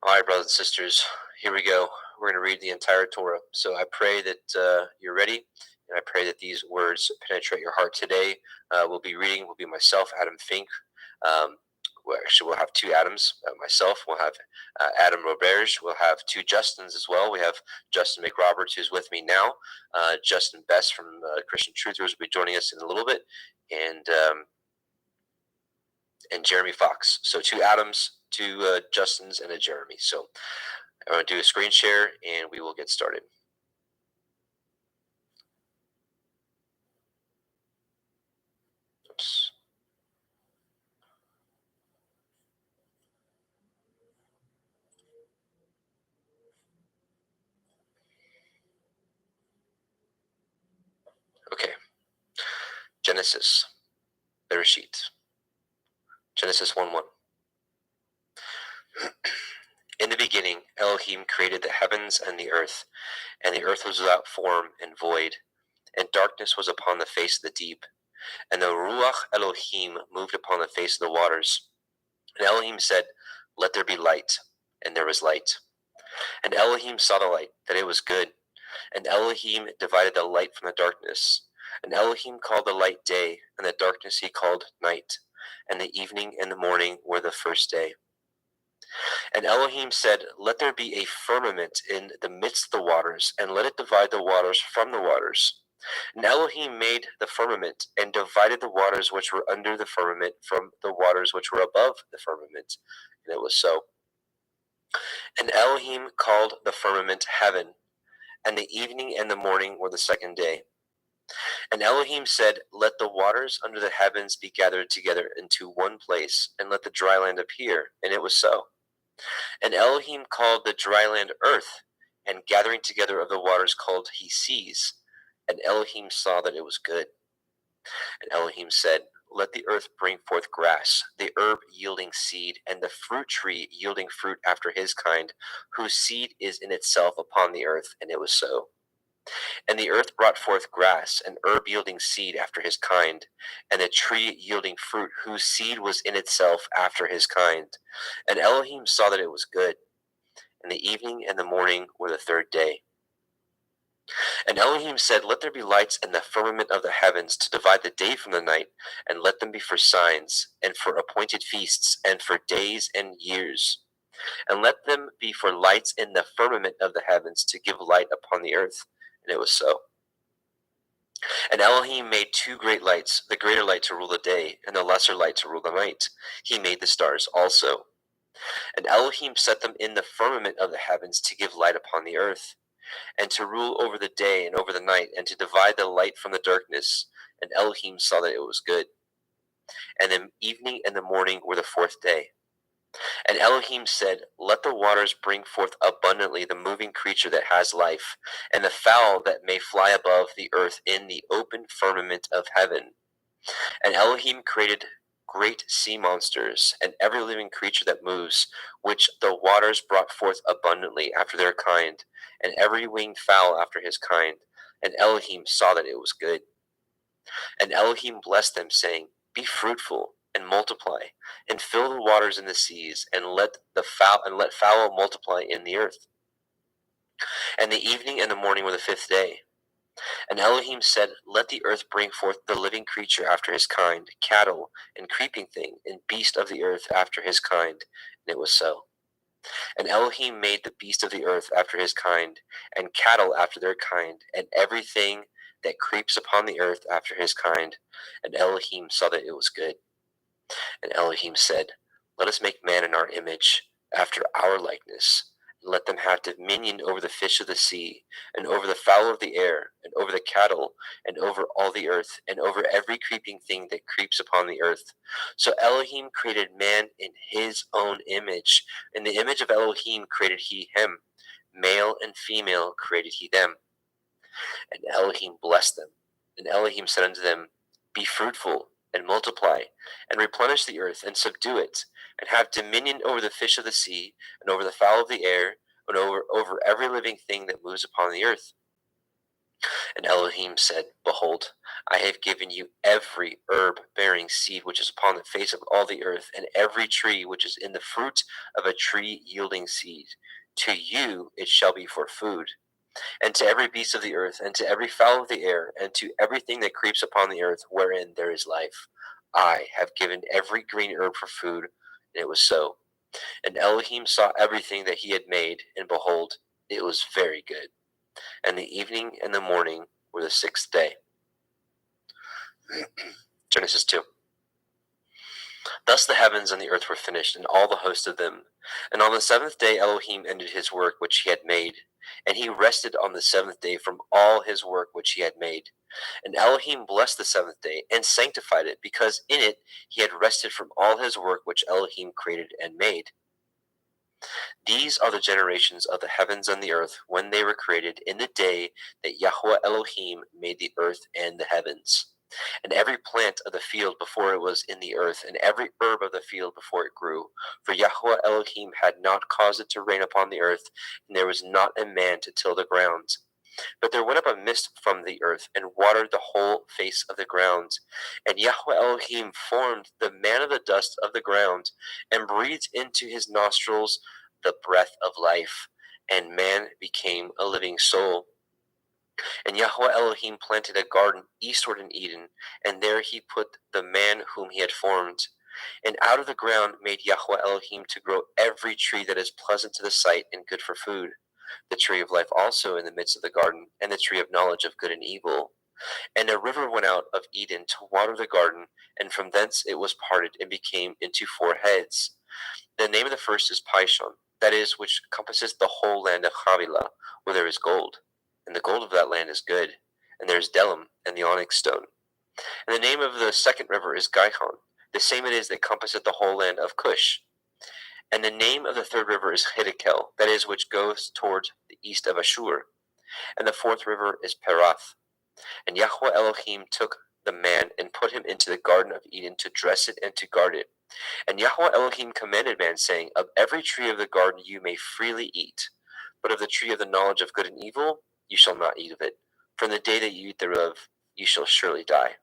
All right, brothers and sisters, here we go. We're going to read the entire Torah. So I pray that you're ready, and I pray that these words penetrate your heart today. We'll be myself, Adam Fink. we'll have two Adams. Myself, we'll have Adam Roberge. We'll have two Justins as well. We have Justin McRoberts, who's with me now. Justin Best from Christian Truthers will be joining us in a little bit, and Jeremy Fox. So two Adams, two Justins, and a Jeremy. So I'm going to do a screen share, and we will get started. Oops. Okay. Genesis. Bereshit. Genesis 1:1. In the beginning, Elohim created the heavens and the earth was without form and void, and darkness was upon the face of the deep, and the Ruach Elohim moved upon the face of the waters. And Elohim said, "Let there be light," and there was light. And Elohim saw the light, that it was good, and Elohim divided the light from the darkness. And Elohim called the light day, and the darkness he called night, and the evening and the morning were the first day. And Elohim said, "Let there be a firmament in the midst of the waters, and let it divide the waters from the waters." And Elohim made the firmament, and divided the waters which were under the firmament from the waters which were above the firmament. And it was so. And Elohim called the firmament heaven, and the evening and the morning were the second day. And Elohim said, "Let the waters under the heavens be gathered together into one place, and let the dry land appear." And it was so. And Elohim called the dry land earth, and gathering together of the waters called he seas. And Elohim saw that it was good. And Elohim said, "Let the earth bring forth grass, the herb yielding seed, and the fruit tree yielding fruit after his kind, whose seed is in itself upon the earth." And it was so. And the earth brought forth grass, and herb yielding seed after his kind, and a tree yielding fruit, whose seed was in itself after his kind. And Elohim saw that it was good. And the evening and the morning were the third day. And Elohim said, "Let there be lights in the firmament of the heavens to divide the day from the night, and let them be for signs, and for appointed feasts, and for days and years. And let them be for lights in the firmament of the heavens to give light upon the earth." And it was so. And Elohim made two great lights, the greater light to rule the day, and the lesser light to rule the night. He made the stars also. And Elohim set them in the firmament of the heavens to give light upon the earth, and to rule over the day and over the night, and to divide the light from the darkness. And Elohim saw that it was good. And the evening and the morning were the fourth day. And Elohim said, "Let the waters bring forth abundantly the moving creature that has life, and the fowl that may fly above the earth in the open firmament of heaven." And Elohim created great sea monsters, and every living creature that moves, which the waters brought forth abundantly after their kind, and every winged fowl after his kind. And Elohim saw that it was good. And Elohim blessed them, saying, "Be fruitful and multiply, and fill the waters in the seas, and let fowl multiply in the earth." And the evening and the morning were the fifth day. And Elohim said, "Let the earth bring forth the living creature after his kind, cattle, and creeping thing, and beast of the earth after his kind." And it was so. And Elohim made the beast of the earth after his kind, and cattle after their kind, and everything that creeps upon the earth after his kind. And Elohim saw that it was good. And Elohim said, "Let us make man in our image, after our likeness, and let them have dominion over the fish of the sea, and over the fowl of the air, and over the cattle, and over all the earth, and over every creeping thing that creeps upon the earth." So Elohim created man in his own image. In the image of Elohim created he him. Male and female created he them. And Elohim blessed them. And Elohim said unto them, "Be fruitful, and multiply, and replenish the earth, and subdue it, and have dominion over the fish of the sea, and over the fowl of the air, and over every living thing that moves upon the earth." And Elohim said, "Behold, I have given you every herb bearing seed which is upon the face of all the earth, and every tree which is in the fruit of a tree yielding seed. To you it shall be for food. And to every beast of the earth, and to every fowl of the air, and to everything that creeps upon the earth wherein there is life, I have given every green herb for food. And it was so. And Elohim saw everything that he had made, and behold, it was very good. And the evening and the morning were the sixth day. Genesis 2. Thus the heavens and the earth were finished, and all the host of them. And on the seventh day Elohim ended his work which he had made, and he rested on the seventh day from all his work which he had made. And Elohim blessed the seventh day, and sanctified it, because in it he had rested from all his work which Elohim created and made. These are the generations of the heavens and the earth when they were created in the day that Yahweh Elohim made the earth and the heavens. And every plant of the field before it was in the earth, and every herb of the field before it grew. For Yahweh Elohim had not caused it to rain upon the earth, and there was not a man to till the ground. But there went up a mist from the earth, and watered the whole face of the ground. And Yahweh Elohim formed the man of the dust of the ground, and breathed into his nostrils the breath of life, and man became a living soul. And Yahweh Elohim planted a garden eastward in Eden, and there he put the man whom he had formed. And out of the ground made Yahweh Elohim to grow every tree that is pleasant to the sight and good for food, the tree of life also in the midst of the garden, and the tree of knowledge of good and evil. And a river went out of Eden to water the garden, and from thence it was parted and became into four heads. The name of the first is Pishon, that is, which compasses the whole land of Havilah, where there is gold. And the gold of that land is good, and there is Delim and the onyx stone. And the name of the second river is Gihon, the same it is that compasseth the whole land of Cush. And the name of the third river is Hiddekel, that is, which goes toward the east of Ashur. And the fourth river is Perath. And Yahweh Elohim took the man and put him into the garden of Eden to dress it and to guard it. And Yahweh Elohim commanded man, saying, Of every tree of the garden you may freely eat, but of the tree of the knowledge of good and evil you shall not eat of it. From the day that you eat thereof you shall surely die.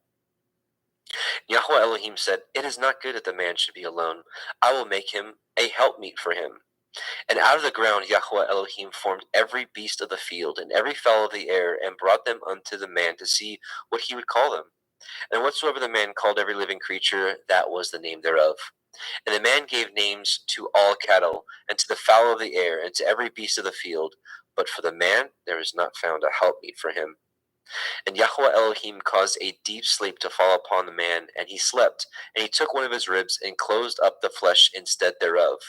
Yahweh Elohim said, It is not good that the man should be alone. I will make him a helpmeet for him. And out of the ground Yahweh Elohim formed every beast of the field, and every fowl of the air, and brought them unto the man to see what he would call them. And whatsoever the man called every living creature, that was the name thereof. And the man gave names to all cattle, and to the fowl of the air, and to every beast of the field. But for the man there is not found a helpmeet for him. And Yahweh Elohim caused a deep sleep to fall upon the man, and he slept. And he took one of his ribs, and closed up the flesh instead thereof.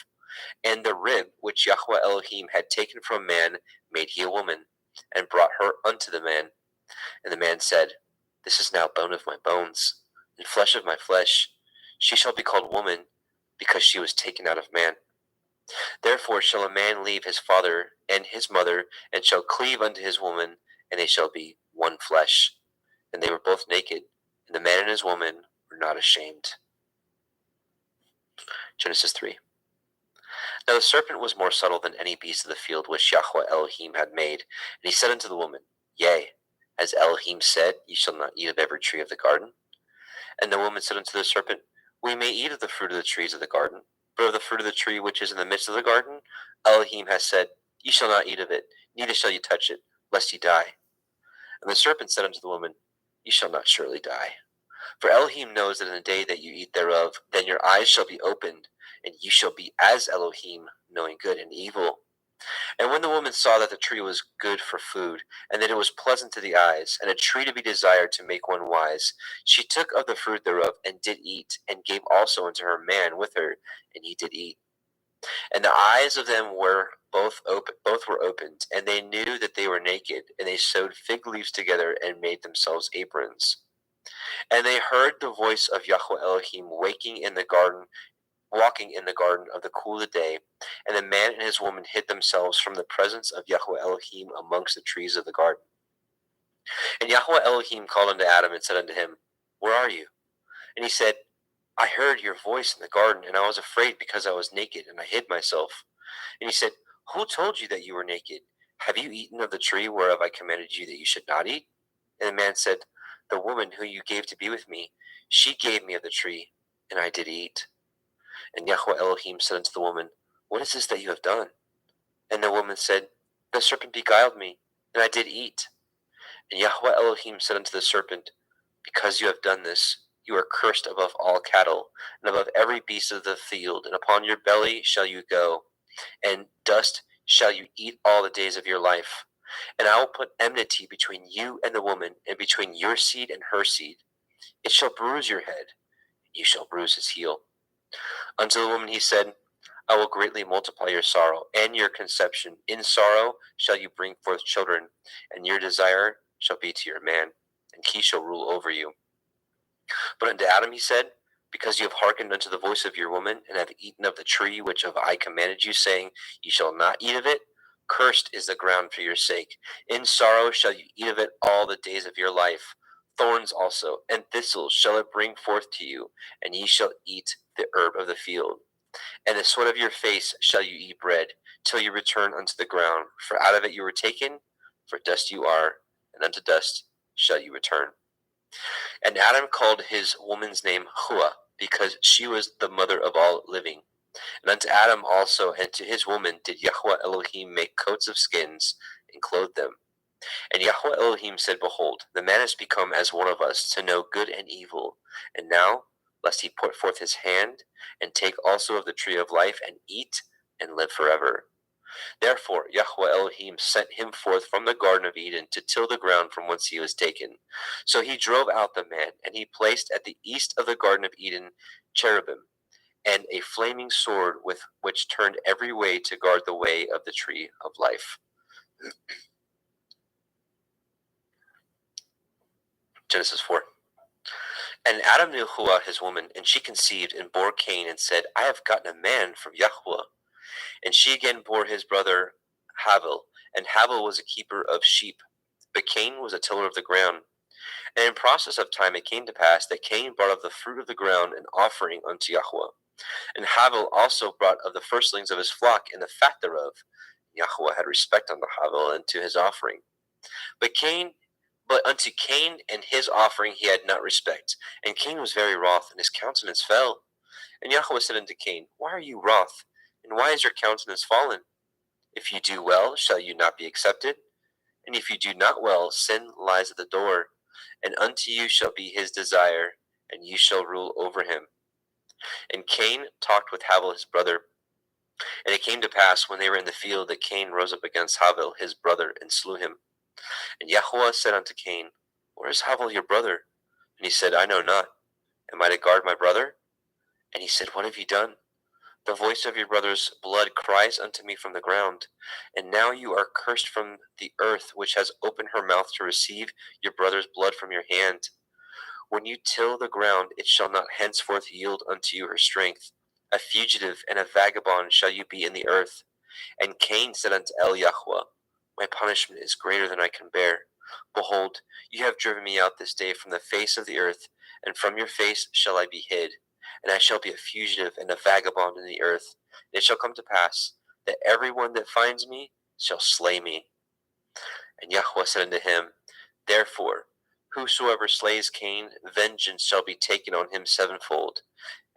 And the rib which Yahweh Elohim had taken from man made he a woman, and brought her unto the man. And the man said, This is now bone of my bones, and flesh of my flesh. She shall be called woman, because she was taken out of man. Therefore shall a man leave his father and his mother, and shall cleave unto his woman, and they shall be one flesh. And they were both naked, and the man and his woman were not ashamed. Genesis 3. Now the serpent was more subtle than any beast of the field which Yahweh Elohim had made. And he said unto the woman, Yea, as Elohim said, Ye shall not eat of every tree of the garden. And the woman said unto the serpent, We may eat of the fruit of the trees of the garden, but of the fruit of the tree which is in the midst of the garden, Elohim has said, Ye shall not eat of it, neither shall ye touch it, lest ye die. And the serpent said unto the woman, Ye shall not surely die. For Elohim knows that in the day that you eat thereof, then your eyes shall be opened, and you shall be as Elohim, knowing good and evil. And when the woman saw that the tree was good for food, and that it was pleasant to the eyes, and a tree to be desired to make one wise, she took of the fruit thereof, and did eat, and gave also unto her man with her, and he did eat. And the eyes of them were both were opened, and they knew that they were naked, and they sewed fig leaves together, and made themselves aprons. And they heard the voice of Yahweh Elohim walking in the garden of the cool of the day, and the man and his woman hid themselves from the presence of Yahweh Elohim amongst the trees of the garden. And Yahweh Elohim called unto Adam and said unto him, Where are you? And he said, I heard your voice in the garden, and I was afraid because I was naked, and I hid myself. And he said, Who told you that you were naked? Have you eaten of the tree whereof I commanded you that you should not eat? And the man said, The woman who you gave to be with me, she gave me of the tree, and I did eat. And Yahweh Elohim said unto the woman, What is this that you have done? And the woman said, The serpent beguiled me, and I did eat. And Yahweh Elohim said unto the serpent, Because you have done this, You are cursed above all cattle, and above every beast of the field, and upon your belly shall you go, and dust shall you eat all the days of your life. And I will put enmity between you and the woman, and between your seed and her seed. It shall bruise your head, you shall bruise his heel. Unto the woman he said, I will greatly multiply your sorrow and your conception. In sorrow shall you bring forth children, and your desire shall be to your man, and he shall rule over you. But unto Adam he said, because you have hearkened unto the voice of your woman, and have eaten of the tree which of I commanded you, saying, Ye shall not eat of it, cursed is the ground for your sake. In sorrow shall you eat of it all the days of your life. Thorns also and thistles shall it bring forth to you, and ye shall eat the herb of the field. And the sweat of your face shall you eat bread, till you return unto the ground. For out of it you were taken, for dust you are, and unto dust shall you return. And Adam called his woman's name Hua, because she was the mother of all living. And unto Adam also and to his woman did Yahweh Elohim make coats of skins, and clothe them. And Yahweh Elohim said, Behold, the man is become as one of us, to know good and evil. And now, lest he put forth his hand, and take also of the tree of life, and eat, and live forever. Therefore Yahweh Elohim sent him forth from the Garden of Eden to till the ground from whence he was taken. So he drove out the man, and he placed at the east of the Garden of Eden cherubim, and a flaming sword with which turned every way to guard the way of the tree of life. Genesis 4. And Adam knew Hua his woman, and she conceived and bore Cain, and said, I have gotten a man from Yahweh. And she again bore his brother Havel, and Havel was a keeper of sheep, but Cain was a tiller of the ground. And in process of time it came to pass that Cain brought of the fruit of the ground an offering unto Yahweh. And Havel also brought of the firstlings of his flock and the fat thereof. Yahweh had respect unto Havel and to his offering. But unto Cain and his offering he had not respect. And Cain was very wroth, and his countenance fell. And Yahweh said unto Cain, Why are you wroth? And why is your countenance fallen? If you do well, shall you not be accepted? And if you do not well, sin lies at the door, and unto you shall be his desire, and you shall rule over him. And Cain talked with Havel his brother. And it came to pass, when they were in the field, that Cain rose up against Havel his brother, and slew him. And Yahweh said unto Cain, Where is Havel your brother? And he said, I know not. Am I to guard my brother? And he said, What have you done? The voice of your brother's blood cries unto me from the ground. And now you are cursed from the earth, which has opened her mouth to receive your brother's blood from your hand. When you till the ground, it shall not henceforth yield unto you her strength. A fugitive and a vagabond shall you be in the earth. And Cain said unto Yahweh, My punishment is greater than I can bear. Behold, you have driven me out this day from the face of the earth, and from your face shall I be hid. And I shall be a fugitive and a vagabond in the earth. And it shall come to pass that every one that finds me shall slay me. And Yahweh said unto him, Therefore, whosoever slays Cain, vengeance shall be taken on him sevenfold.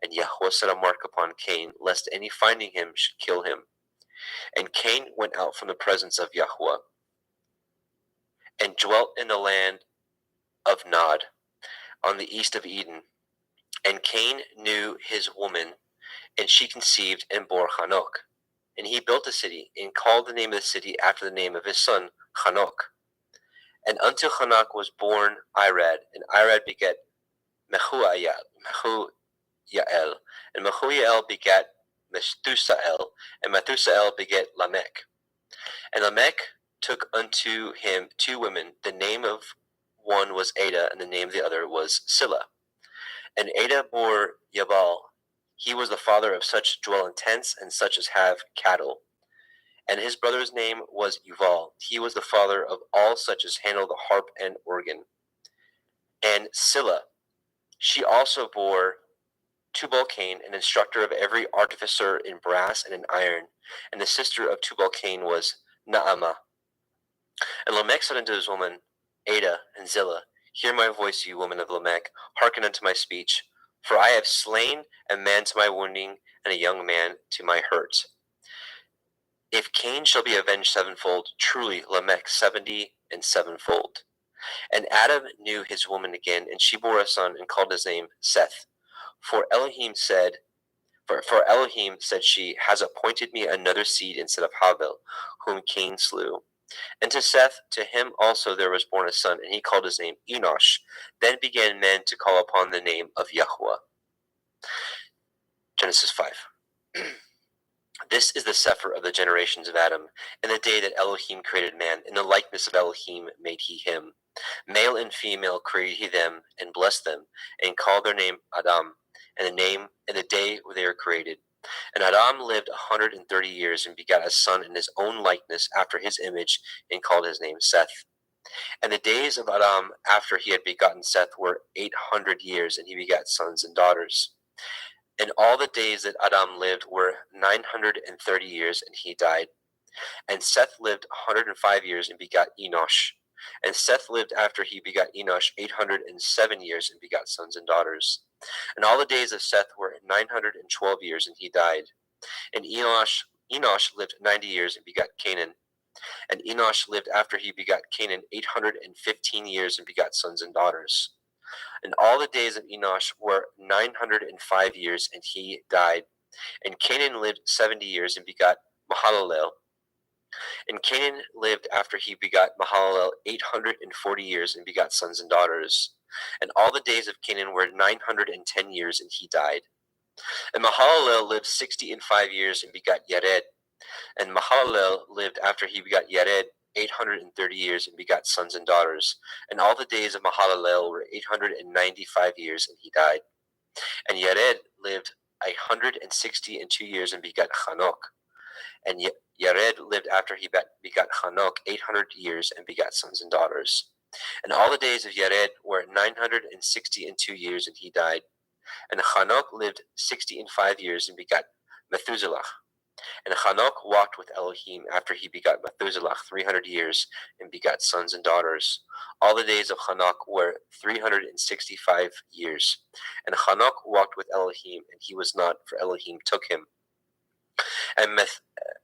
And Yahweh set a mark upon Cain, lest any finding him should kill him. And Cain went out from the presence of Yahweh, and dwelt in the land of Nod, on the east of Eden. And Cain knew his woman, and she conceived and bore Hanok. And he built a city, and called the name of the city after the name of his son, Hanok. And unto Hanok was born Irad, and Irad begat Mehujael, and Mehujael begat Methusael, and Methusael begat Lamech. And Lamech took unto him 2 women. The name of one was Ada, and the name of the other was Silla. And Ada bore Yabal. He was the father of such as dwell in tents, and such as have cattle. And his brother's name was Yuval. He was the father of all such as handle the harp and organ. And Silla, she also bore Tubal-Cain, an instructor of every artificer in brass and in iron. And the sister of Tubal-Cain was Naamah. And Lamech said unto his woman, Ada and Zillah, Hear my voice, you woman of Lamech, hearken unto my speech. For I have slain a man to my wounding, and a young man to my hurt. If Cain shall be avenged sevenfold, truly Lamech 70 and sevenfold. And Adam knew his woman again, and she bore a son and called his name Seth. For Elohim said, for Elohim, said she, has appointed me another seed instead of Havel, whom Cain slew. And to Seth, to him also there was born a son, and he called his name Enosh. Then began men to call upon the name of Yahweh. Genesis 5. This is the Sefer of the generations of Adam. In the day that Elohim created man, in the likeness of Elohim made he him. Male and female created he them, and blessed them, and called their name Adam, and the day they were created. And Adam lived 130 years, and begat a son in his own likeness after his image, and called his name Seth. And the days of Adam after he had begotten Seth were 800 years, and he begat sons and daughters. And all the days that Adam lived were 930 years, and he died. And Seth lived 105 years, and begot Enosh. And Seth lived after he begot Enosh 807 years, and begot sons and daughters. And all the days of Seth were 912 years, and he died. And Enosh lived 90 years, and begot Canaan. And Enosh lived after he begot Canaan 815 years, and begot sons and daughters. And all the days of Enosh were 905 years, and he died. And Canaan lived 70 years, and begot Mahalalel. And Canaan lived after he begot Mahalalel 840 years, and begot sons and daughters. And all the days of Canaan were 910 years, and he died. And Mahalalel lived 65 years, and begot Yared. And Mahalalel lived after he begot Yared 830 years, and begot sons and daughters. And all the days of Mahalalel were 895 years, and he died. And Yared lived 162 years, and begot Hanok. And Yared lived after he begot Hanok 800 years, and begot sons and daughters. And all the days of Yared were 962 years, and he died. And Hanok lived 65 years, and begot Methuselah. And Hanok walked with Elohim after he begot Methuselah 300 years, and begot sons and daughters. All the days of Hanok were 365 years. And Hanok walked with Elohim, and he was not, for Elohim took him. And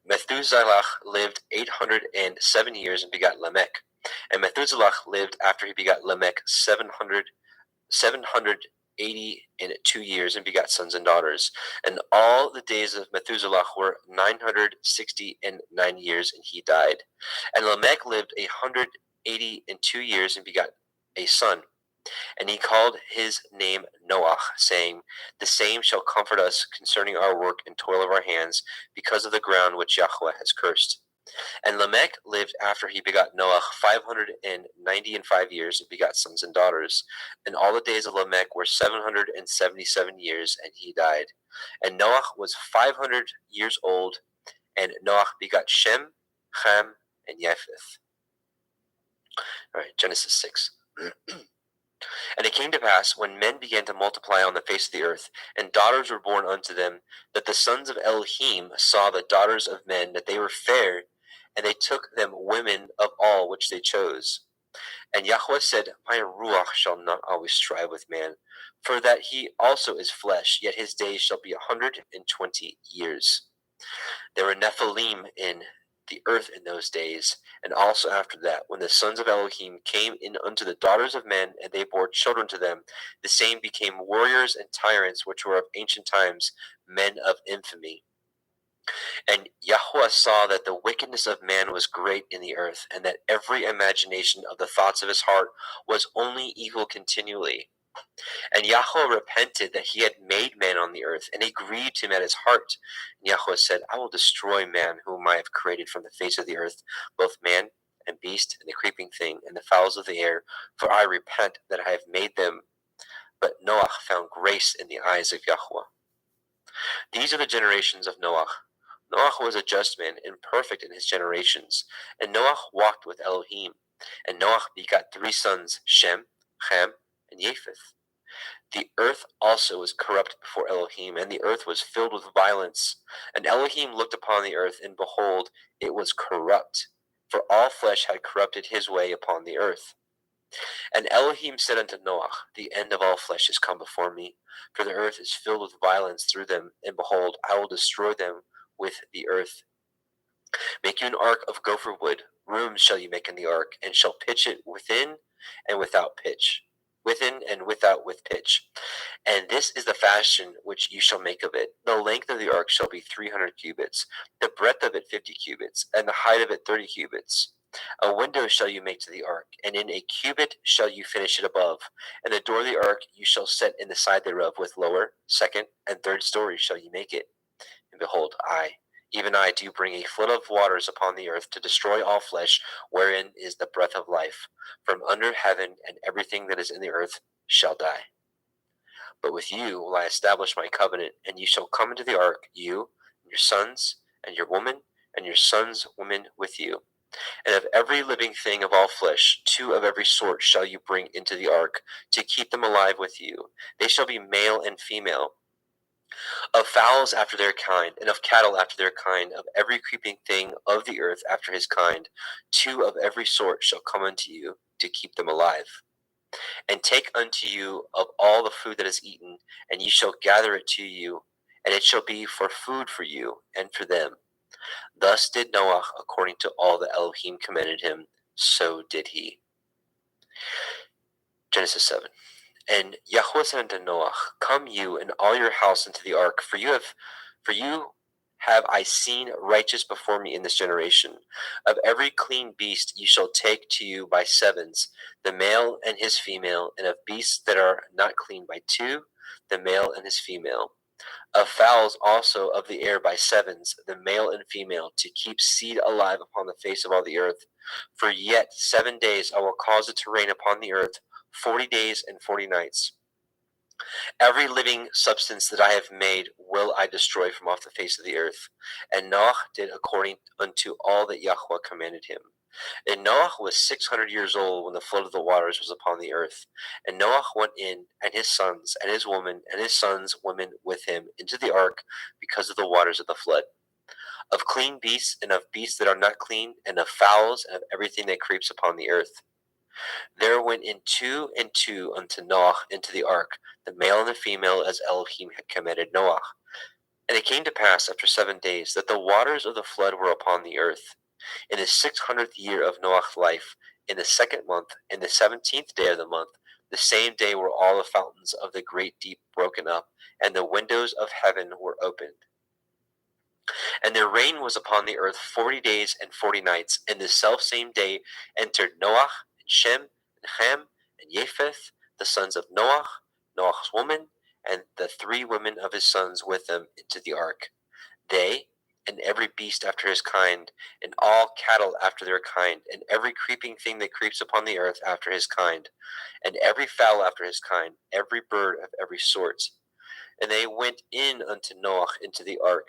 Methuselah lived 807 years, and begot Lamech. And Methuselah lived after he begot Lamech 782 years, and begot sons and daughters. And all the days of Methuselah were 969 years, and he died. And Lamech lived 182 years, and begot a son. And he called his name Noah, saying, the same shall comfort us concerning our work and toil of our hands, because of the ground which Yahweh has cursed. And Lamech lived after he begot Noah 595 years, and begot sons and daughters. And all the days of Lamech were 777 years, and he died. And Noah was 500 years old, and Noah begot Shem, Ham, and Japheth. All right, Genesis 6. And it came to pass, when men began to multiply on the face of the earth, and daughters were born unto them, that the sons of Elohim saw the daughters of men, that they were fair, and they took them women of all which they chose. And Yahweh said, my ruach shall not always strive with man, for that he also is flesh, yet his days shall be 120 years. There were Nephilim in the earth in those days, and also after that, when the sons of Elohim came in unto the daughters of men, and they bore children to them, the same became warriors and tyrants, which were of ancient times, men of infamy. And Yahweh saw that the wickedness of man was great in the earth, and that every imagination of the thoughts of his heart was only evil continually. And Yahweh repented that he had made man on the earth, and it grieved him at his heart. And Yahweh said, I will destroy man whom I have created from the face of the earth, both man and beast, and the creeping thing, and the fowls of the air, for I repent that I have made them. But Noah found grace in the eyes of Yahweh. These are the generations of Noah. Noah was a just man and perfect in his generations. And Noah walked with Elohim. And Noah begot 3 sons, Shem, Ham, and Japheth. The earth also was corrupt before Elohim, and the earth was filled with violence. And Elohim looked upon the earth, and behold, it was corrupt, for all flesh had corrupted his way upon the earth. And Elohim said unto Noah, the end of all flesh is come before me, for the earth is filled with violence through them, and behold, I will destroy them with the earth. Make you an ark of gopher wood. rooms shall you make in the ark, and shall pitch it within and without pitch, within and without with pitch. And this is the fashion which you shall make of it. The length of the ark shall be 300 cubits, the breadth of it 50 cubits, and the height of it 30 cubits. A window shall you make to the ark, and in a cubit shall you finish it above. And the door of the ark you shall set in the side thereof, with lower, second, and third stories shall you make it. And behold, I, even I, do bring a flood of waters upon the earth to destroy all flesh, wherein is the breath of life, from under heaven, and everything that is in the earth shall die. But with you will I establish my covenant, and you shall come into the ark, you, and your sons, and your woman, and your sons' women with you. And of every living thing of all flesh, 2 of every sort shall you bring into the ark, to keep them alive with you. They shall be male and female. Of fowls after their kind, and of cattle after their kind, of every creeping thing of the earth after his kind, 2 of every sort shall come unto you, to keep them alive. And take unto you of all the food that is eaten, and ye shall gather it to you, and it shall be for food for you and for them. Thus did Noah according to all that Elohim commanded him, so did he. Genesis 7. And Yahweh said unto Noah, Come you and all your house into the ark, for you have I seen righteous before me in this generation. Of every clean beast you shall take to you by sevens, the male and his female, and of beasts that are not clean by 2, the male and his female. Of fowls also of the air by sevens, the male and female, to keep seed alive upon the face of all the earth. For yet 7 days I will cause it to rain upon the earth, 40 days and 40 nights. Every living substance that I have made will I destroy from off the face of the earth. And Noah did according unto all that Yahweh commanded him. And Noah was 600 years old when the flood of the waters was upon the earth. And Noah went in, and his sons, and his woman, and his sons' women with him, into the ark, because of the waters of the flood. Of clean beasts, and of beasts that are not clean, and of fowls, and of everything that creeps upon the earth. There went in 2 and 2 unto Noah into the ark, the male and the female, as Elohim had commanded Noah. And it came to pass after 7 days that the waters of the flood were upon the earth. In the 600th year of Noah's life, in the 2nd month, in the 17th day of the month, the same day were all the fountains of the great deep broken up, and the windows of heaven were opened. And the rain was upon the earth 40 days and 40 nights. And the selfsame day entered Noah, and Shem, and Ham, and Japheth, the sons of Noah, Noah's woman, and the 3 women of his sons with them into the ark. They, and every beast after his kind, and all cattle after their kind, and every creeping thing that creeps upon the earth after his kind, and every fowl after his kind, every bird of every sort. And they went in unto Noah into the ark,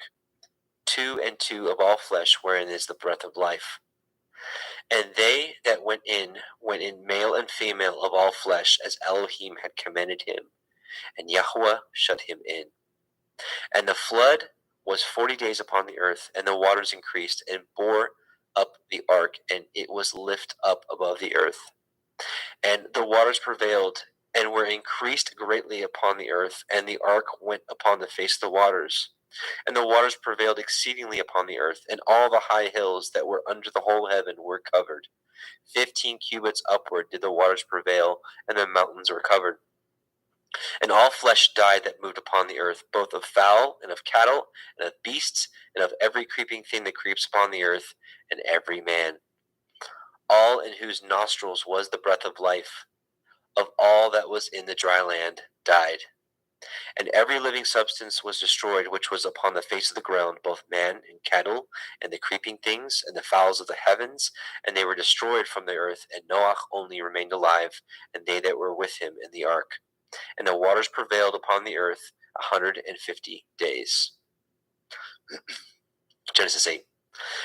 2 and 2 of all flesh, wherein is the breath of life. And they that went in male and female of all flesh, as Elohim had commanded him, and Yahweh shut him in. And the flood was 40 days upon the earth, and the waters increased, and bore up the ark, and it was lift up above the earth. And the waters prevailed, and were increased greatly upon the earth, and the ark went upon the face of the waters. And the waters prevailed exceedingly upon the earth, and all the high hills that were under the whole heaven were covered. 15 cubits upward did the waters prevail, and the mountains were covered. And all flesh died that moved upon the earth, both of fowl, and of cattle, and of beasts, and of every creeping thing that creeps upon the earth, and every man. All in whose nostrils was the breath of life, of all that was in the dry land, died. And every living substance was destroyed which was upon the face of the ground, both man and cattle, and the creeping things, and the fowls of the heavens, and they were destroyed from the earth. And Noah only remained alive, and they that were with him in the ark. And the waters prevailed upon the earth 150 days. Genesis 8.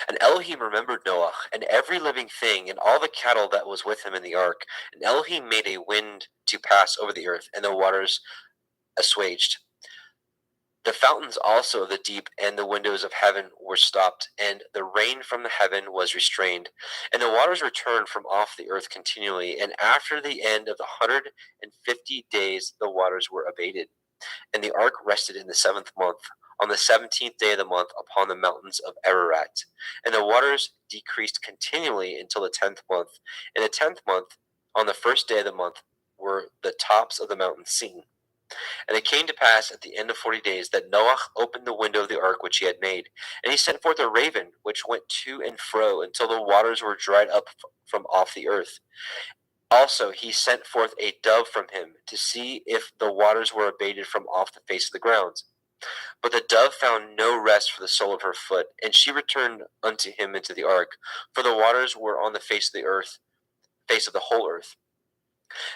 And Elohim remembered Noah, and every living thing, and all the cattle that was with him in the ark. And Elohim made a wind to pass over the earth, and the waters assuaged. The fountains also of the deep and the windows of heaven were stopped, and the rain from the heaven was restrained. And the waters returned from off the earth continually. And after the end of the 150 days, the waters were abated. And the ark rested in the 7th month. on the 17th day of the month upon the mountains of Ararat. And the waters decreased continually until the 10th month. In the 10th month, on the first day of the month, were the tops of the mountains seen. And it came to pass at the end of 40 days that Noah opened the window of the ark which he had made, and he sent forth a raven which went to and fro until the waters were dried up from off the earth. Also he sent forth a dove from him to see if the waters were abated from off the face of the ground. But the dove found no rest for the sole of her foot, and she returned unto him into the ark, for the waters were on the face of the earth, face of the whole earth.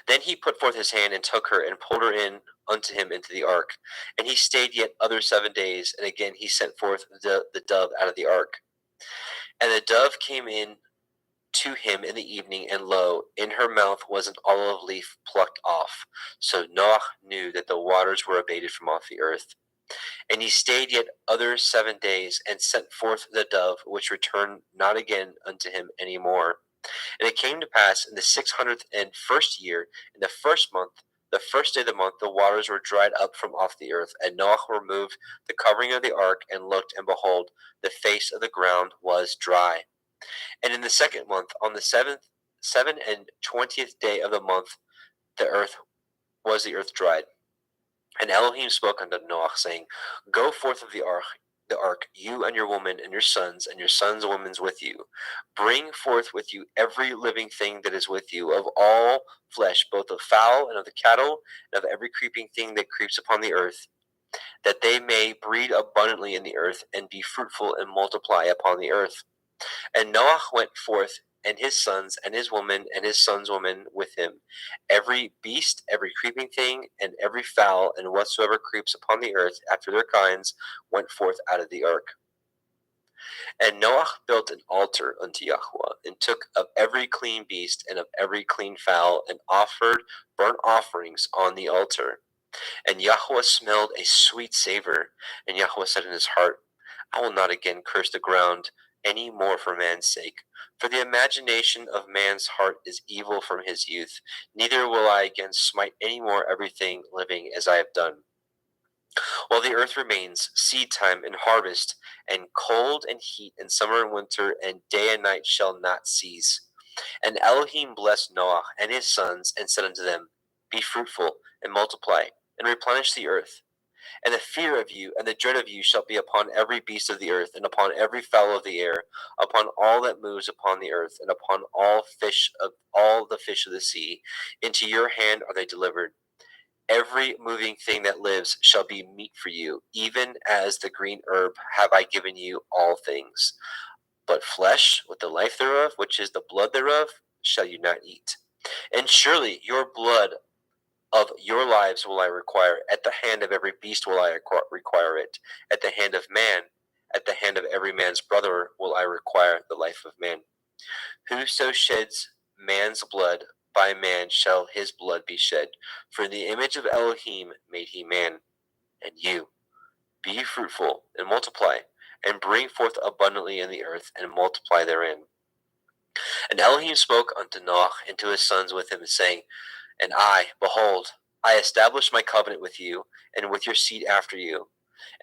Then he put forth his hand and took her and pulled her in unto him into the ark. And he stayed yet other 7 days, and again he sent forth the dove out of the ark. And the dove came in to him in the evening, and lo, in her mouth was an olive leaf plucked off. So Noah knew that the waters were abated from off the earth. And he stayed yet other 7 days, and sent forth the dove, which returned not again unto him any more. And it came to pass in the 601st year, in the first month, the first day of the month, the waters were dried up from off the earth. And Noah removed the covering of the ark, and looked, and behold, the face of the ground was dry. And in the second month, on the 27th day of the month, the earth dried. And Elohim spoke unto Noah, saying, Go forth of the ark, you and your woman and your sons women with you. Bring forth with you every living thing that is with you, of all flesh, both of fowl and of the cattle, and of every creeping thing that creeps upon the earth, that they may breed abundantly in the earth, and be fruitful and multiply upon the earth. And Noah went forth, and his sons and his woman and his sons' women with him. Every beast, every creeping thing, and every fowl, and whatsoever creeps upon the earth after their kinds, went forth out of the ark. And Noah built an altar unto Yahweh, and took of every clean beast and of every clean fowl, and offered burnt offerings on the altar. And Yahweh smelled a sweet savor. And Yahweh said in his heart, I will not again curse the ground any more for man's sake. For the imagination of man's heart is evil from his youth. Neither will I again smite any more everything living as I have done. While the earth remains, seed time and harvest, and cold and heat, and summer and winter, and day and night shall not cease. And Elohim blessed Noah and his sons, and said unto them, Be fruitful, and multiply, and replenish the earth. And the fear of you and the dread of you shall be upon every beast of the earth, and upon every fowl of the air, upon all that moves upon the earth, and upon all the fish of the sea. Into your hand are they delivered. Every moving thing that lives shall be meat for you, even as the green herb have I given you all things. But flesh with the life thereof, which is the blood thereof, shall you not eat. And surely your blood of your lives will I require. At the hand of every beast will I require it. At the hand of man, at the hand of every man's brother will I require the life of man. Whoso sheds man's blood, by man shall his blood be shed. For in the image of Elohim made he man. And you, be fruitful and multiply, and bring forth abundantly in the earth, and multiply therein. And Elohim spoke unto Noah and to his sons with him, saying, And I, behold, I establish my covenant with you, and with your seed after you,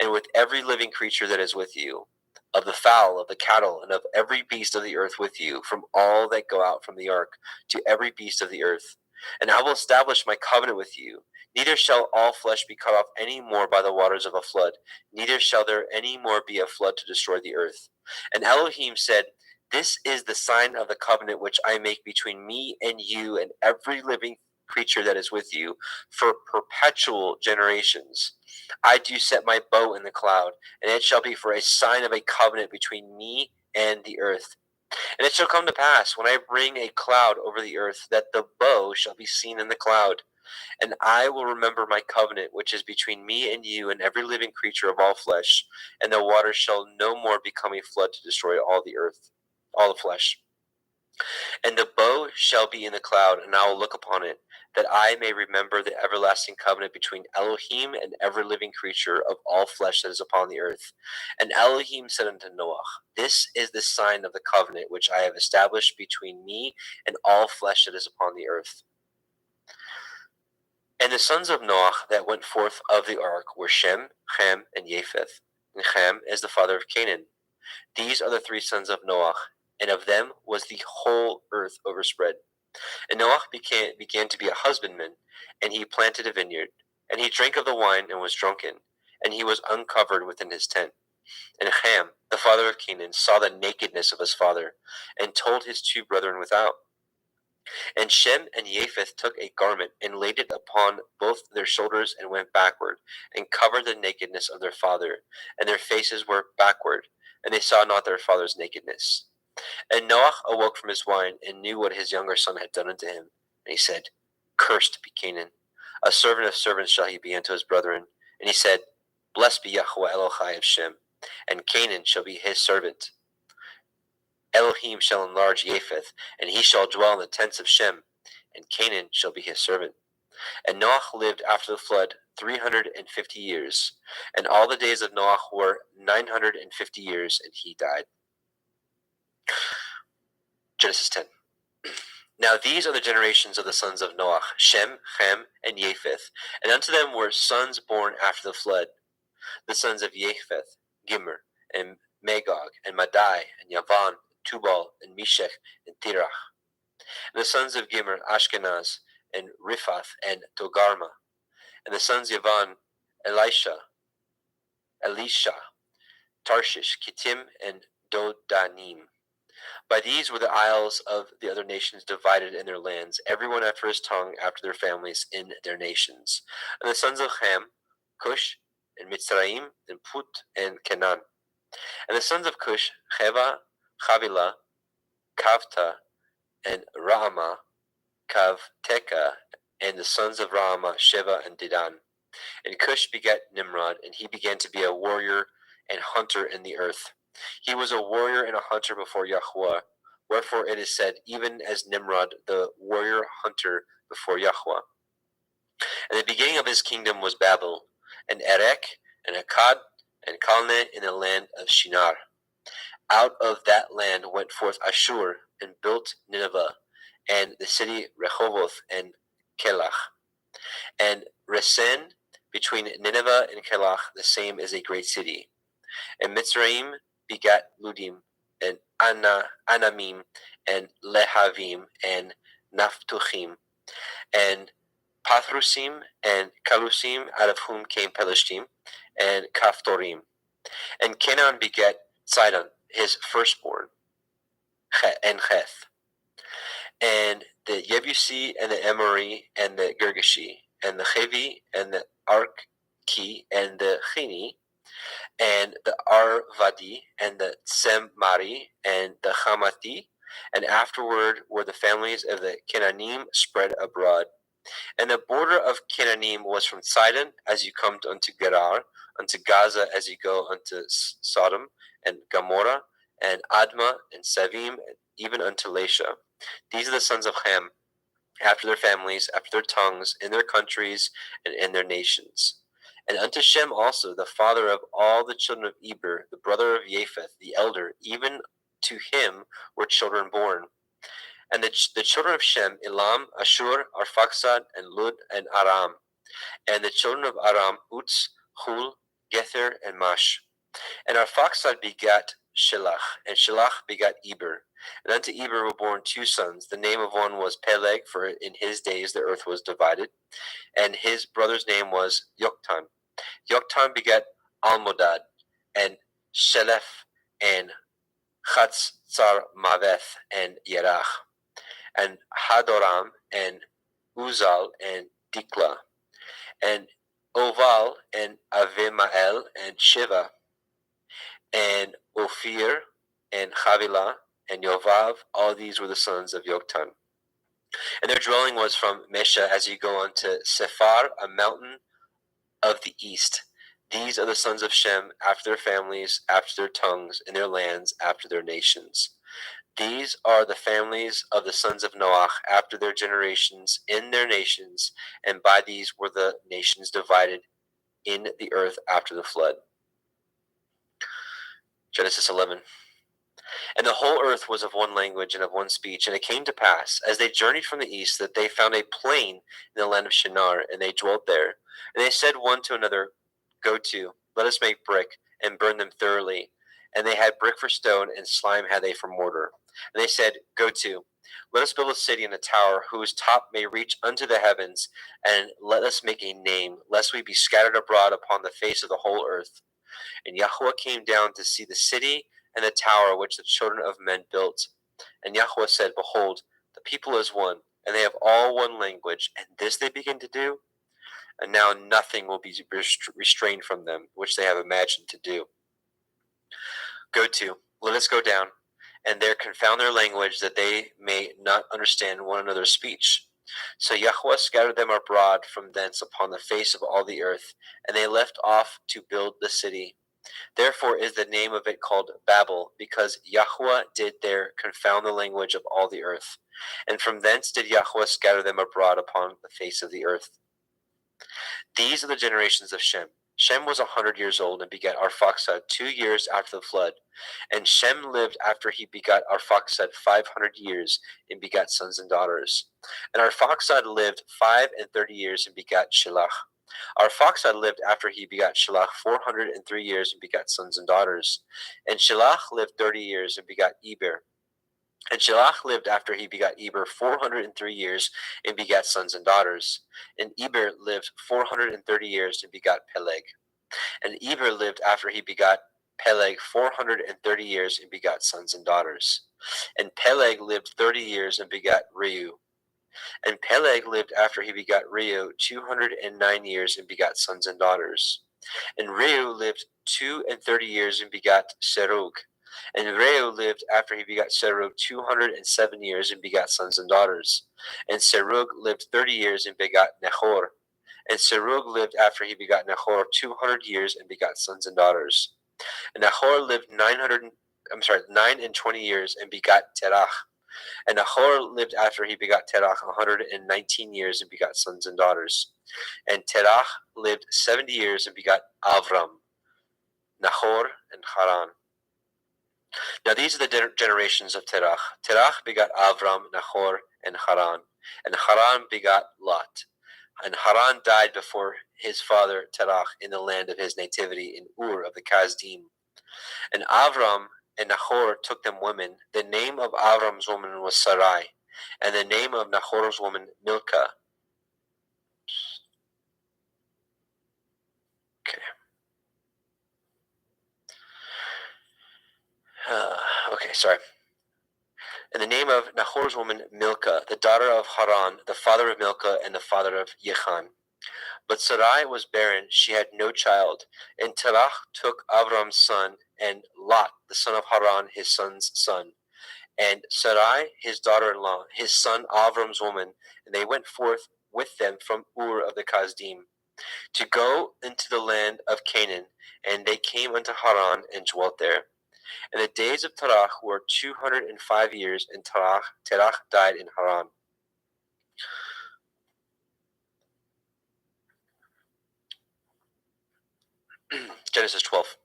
and with every living creature that is with you, of the fowl, of the cattle, and of every beast of the earth with you, from all that go out from the ark, to every beast of the earth. And I will establish my covenant with you. Neither shall all flesh be cut off any more by the waters of a flood, neither shall there any more be a flood to destroy the earth. And Elohim said, This is the sign of the covenant which I make between me and you and every living creature that is with you for perpetual generations. I do set my bow in the cloud, and it shall be for a sign of a covenant between me and the earth. And it shall come to pass, when I bring a cloud over the earth, that the bow shall be seen in the cloud. And I will remember my covenant, which is between me and you and every living creature of all flesh, and the waters shall no more become a flood to destroy all the earth, all the flesh. And the bow shall be in the cloud, and I will look upon it, that I may remember the everlasting covenant between Elohim and every living creature of all flesh that is upon the earth. And Elohim said unto Noah, This is the sign of the covenant which I have established between me and all flesh that is upon the earth. And the sons of Noah that went forth of the ark were Shem, Ham, and Japheth. And Ham is the father of Canaan. These are the three sons of Noah, and of them was the whole earth overspread. And Noah began to be a husbandman, and he planted a vineyard. And he drank of the wine and was drunken, and he was uncovered within his tent. And Ham, the father of Canaan, saw the nakedness of his father, and told his two brethren without. And Shem and Japheth took a garment, and laid it upon both their shoulders, and went backward, and covered the nakedness of their father, and their faces were backward, and they saw not their father's nakedness. And Noah awoke from his wine, and knew what his younger son had done unto him. And he said, Cursed be Canaan, a servant of servants shall he be unto his brethren. And he said, Blessed be Yahweh Elohai of Shem, and Canaan shall be his servant. Elohim shall enlarge Japheth, and he shall dwell in the tents of Shem, and Canaan shall be his servant. And Noah lived after the flood 350 years, and all the days of Noah were 950 years, and he died. Genesis 10. Now these are the generations of the sons of Noah, Shem, Ham, and Japheth, and unto them were sons born after the flood. The sons of Japheth, Gimmer, and Magog, and Madai, and Yavan, Tubal, and Meshech, and Tirach. And the sons of Gimmer, Ashkenaz, and Riphath, and Togarma. And the sons of Yavan, Elisha, Tarshish, Kittim, and Dodanim. By these were the isles of the other nations divided in their lands, everyone after his tongue, after their families, in their nations. And the sons of Ham, Cush, and Mitzrayim, and Put, and Canaan. And the sons of Cush, Heva, Havilah, Kavta, and Raamah, Kavteka. And the sons of Raamah, Sheva, and Dedan. And Cush begat Nimrod, and he began to be a warrior and hunter in the earth. He was a warrior and a hunter before Yahweh. Wherefore it is said, even as Nimrod, the warrior hunter before Yahweh. And the beginning of his kingdom was Babel, and Erech, and Akkad, and Calneh in the land of Shinar. Out of that land went forth Ashur, and built Nineveh, and the city Rehoboth, and Kelach. And Resen, between Nineveh and Kelach, the same is a great city. And Mitzrayim begat Ludim, and Anamim, and Lehavim, and Naphtuchim, and Pathrusim, and Kalusim, out of whom came Pelishtim, and Kaphtorim. And Canaan begat Sidon, his firstborn, and Heth, and the Yebusi, and the Emori, and the Girgashi, and the Chevi, and the Arki, and the Chini, and the Arvadi, and the Tsemari, and the Hamati, and afterward were the families of the Canaanim spread abroad. And the border of Canaanim was from Sidon, as you come unto Gerar, unto Gaza, as you go unto Sodom, and Gomorrah, and Admah, and Sevim, and even unto Lasha. These are the sons of Ham, after their families, after their tongues, in their countries, and in their nations. And unto Shem also, the father of all the children of Eber, the brother of Japheth, the elder, even to him were children born. And the children of Shem, Elam, Ashur, Arphaxad, and Lud, and Aram. And the children of Aram, Uz, Hul, Gether, and Mash. And Arphaxad begat Shelach, and Shelach begat Eber. And unto Eber were born two sons. The name of one was Peleg, for in his days the earth was divided. And his brother's name was Yoktan. Yoktan begat Almodad, and Shelef, and Chatzar Maveth, and Yerach, and Hadoram, and Uzal, and Dikla, and Oval, and Avimael, and Shiva, and Ophir, and Havilah, and Yovav. All these were the sons of Yoktan. And their dwelling was from Mesha, as you go on to Sephar, a mountain of the east. These are the sons of Shem, after their families, after their tongues, in their lands, after their nations. These are the families of the sons of Noach, after their generations, in their nations, and by these were the nations divided in the earth after the flood. Genesis 11. And the whole earth was of one language and of one speech. And it came to pass, as they journeyed from the east, that they found a plain in the land of Shinar, and they dwelt there. And they said one to another, Go to, let us make brick, and burn them thoroughly. And they had brick for stone, and slime had they for mortar. And they said, Go to, let us build a city and a tower, whose top may reach unto the heavens, and let us make a name, lest we be scattered abroad upon the face of the whole earth. And Yahweh came down to see the city and the tower which the children of men built. And Yahweh said, Behold, the people is one, and they have all one language, and this they begin to do. And now nothing will be restrained from them, which they have imagined to do. Go to, let us go down, and there confound their language, that they may not understand one another's speech. So Yahweh scattered them abroad from thence upon the face of all the earth, and they left off to build the city. Therefore is the name of it called Babel, because Yahweh did there confound the language of all the earth. And from thence did Yahweh scatter them abroad upon the face of the earth. These are the generations of Shem. Shem was 100 years old and begat Arphaxad 2 years after the flood. And Shem lived after he begat Arphaxad 500 years and begat sons and daughters. And Arphaxad lived 35 years and begat Shelah. Arphaxad lived after he begat Shelah 403 years and begat sons and daughters. And Shelah lived 30 years and begat Eber. And Shelah lived after he begat Eber 403 years and begat sons and daughters. And Eber lived 430 years and begat Peleg. And Eber lived after he begat Peleg 430 years and begat sons and daughters. And Peleg lived 30 years and begat Reu. And Peleg lived after he begat Reu 209 years and begat sons and daughters. And Reu lived 32 years and begat Serug. And Reu lived after he begat Serug 207 years and begat sons and daughters. And Serug lived 30 years and begat Nahor. And Serug lived after he begat Nahor 200 years and begat sons and daughters. And Nahor lived 920 years and begat Terach. And Nahor lived after he begot Terach 119 years and begot sons and daughters. And Terach lived 70 years and begot Avram, Nahor, and Haran. Now these are the generations of Terach. Terach begot Avram, Nahor, and Haran. And Haran begot Lot. And Haran died before his father Terach in the land of his nativity in Ur of the Kasdim. And Avram and Nahor took them women. The name of Avram's woman was Sarai, and the name of Nahor's woman Milcah. Okay. Sorry. And the name of Nahor's woman Milcah, the daughter of Haran, the father of Milcah, and the father of Yechan. But Sarai was barren; she had no child. And Terach took Avram's son, and Lot, the son of Haran, his son's son, and Sarai, his daughter-in-law, his son Avram's woman, and they went forth with them from Ur of the Kasdim, to go into the land of Canaan, and they came unto Haran and dwelt there. And the days of Terach were 205 years, and Terach died in Haran. Genesis 12.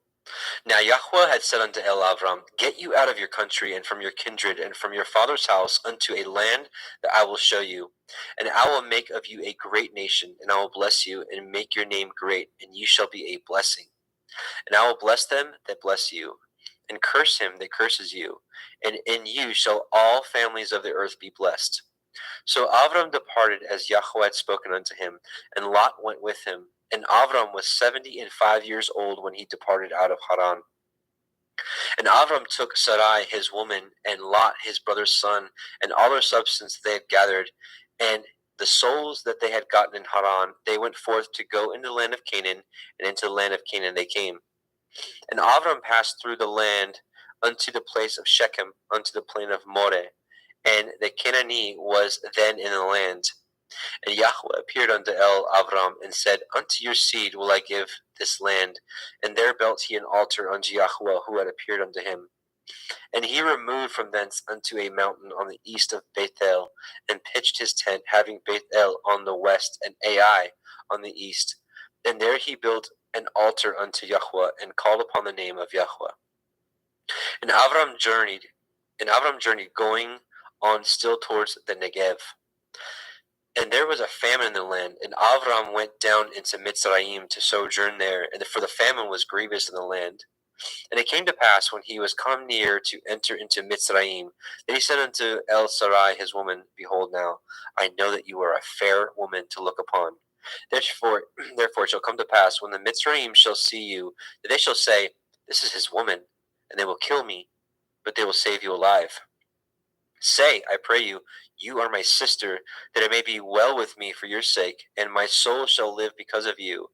Now Yahweh had said unto Avram, Get you out of your country, and from your kindred, and from your father's house, unto a land that I will show you. And I will make of you a great nation, and I will bless you, and make your name great, and you shall be a blessing. And I will bless them that bless you, and curse him that curses you, and in you shall all families of the earth be blessed. So Avram departed as Yahweh had spoken unto him, and Lot went with him. And Avram was 75 years old when he departed out of Haran. And Avram took Sarai his woman, and Lot his brother's son, and all their substance they had gathered, and the souls that they had gotten in Haran. They went forth to go into the land of Canaan, and into the land of Canaan they came. And Avram passed through the land unto the place of Shechem, unto the plain of Moreh, and the Canaanite was then in the land. And Yahweh appeared unto Avram, and said, Unto your seed will I give this land. And there built he an altar unto Yahweh, who had appeared unto him. And he removed from thence unto a mountain on the east of Bethel, and pitched his tent, having Bethel on the west, and Ai on the east. And there he built an altar unto Yahweh, and called upon the name of Yahweh. And Avram journeyed, going on still towards the Negev. And there was a famine in the land, and Avram went down into Mitzrayim to sojourn there, and for the famine was grievous in the land. And it came to pass, when he was come near to enter into Mitzrayim, that he said unto El Sarai his woman, Behold now, I know that you are a fair woman to look upon. Therefore it shall come to pass, when the Mitzrayim shall see you, that they shall say, This is his woman, and they will kill me, but they will save you alive. Say, I pray you, you are my sister, that it may be well with me for your sake, and my soul shall live because of you.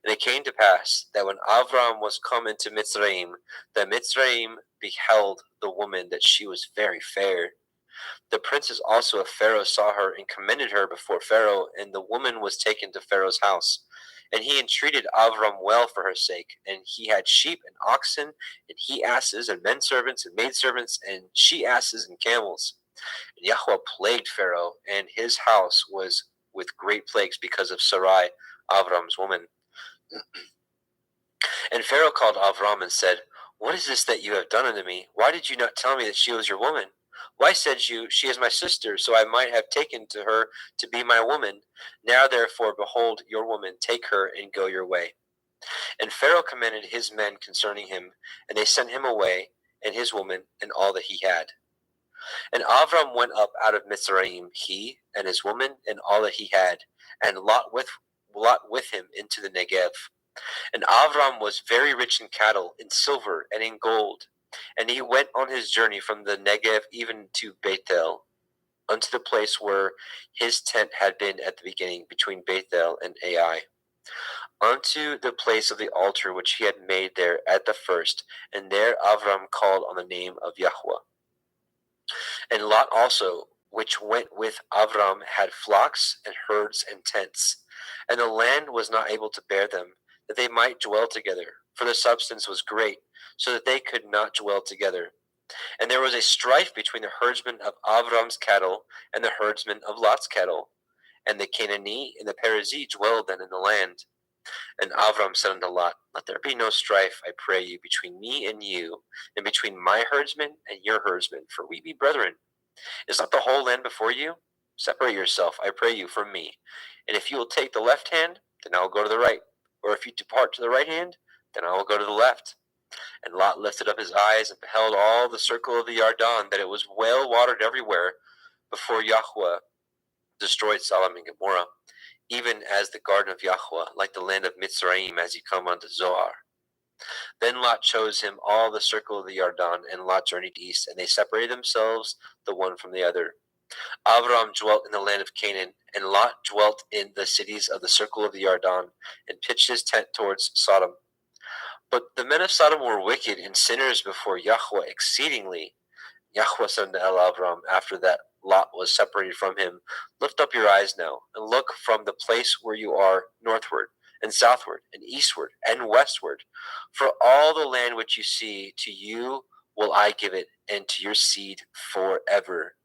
And it came to pass that when Avram was come into Mitzrayim, that Mitzrayim beheld the woman, that she was very fair. The princes also of Pharaoh saw her and commended her before Pharaoh, and the woman was taken to Pharaoh's house. And he entreated Avram well for her sake, and he had sheep and oxen, and he asses, and men servants, and maidservants, and she asses, and camels. And Yahweh plagued Pharaoh, and his house was with great plagues because of Sarai, Avram's woman. And Pharaoh called Avram and said, What is this that you have done unto me? Why did you not tell me that she was your woman? Why said you, She is my sister, so I might have taken to her to be my woman? Now therefore, behold your woman, take her and go your way. And Pharaoh commanded his men concerning him, and they sent him away, and his woman, and all that he had. And Avram went up out of Mitzrayim, he and his woman, and all that he had, and Lot with him into the Negev. And Avram was very rich in cattle, in silver, and in gold. And he went on his journey from the Negev even to Bethel, unto the place where his tent had been at the beginning, between Bethel and Ai, unto the place of the altar which he had made there at the first. And there Avram called on the name of Yahweh. And Lot also, which went with Avram, had flocks and herds and tents. And the land was not able to bear them, that they might dwell together, for the substance was great, so that they could not dwell together. And there was a strife between the herdsmen of Avram's cattle and the herdsmen of Lot's cattle. And the Canaanite and the Perizzite dwelled then in the land. And Avram said unto Lot, Let there be no strife, I pray you, between me and you, and between my herdsmen and your herdsmen, for we be brethren. Is not the whole land before you? Separate yourself, I pray you, from me. And if you will take the left hand, then I will go to the right. Or if you depart to the right hand, then I will go to the left. And Lot lifted up his eyes and beheld all the circle of the Yarden, that it was well watered everywhere, before Yahweh destroyed Sodom and Gomorrah, even as the garden of Yahweh, like the land of Mitzrayim, as you come unto Zoar. Then Lot chose him all the circle of the Yarden, and Lot journeyed east, and they separated themselves the one from the other. Avram dwelt in the land of Canaan, and Lot dwelt in the cities of the circle of the Yarden, and pitched his tent towards Sodom. But the men of Sodom were wicked and sinners before Yahweh exceedingly. Yahweh said unto Avram, after that Lot was separated from him, Lift up your eyes now, and look from the place where you are northward, and southward, and eastward, and westward. For all the land which you see, to you will I give it, and to your seed forever.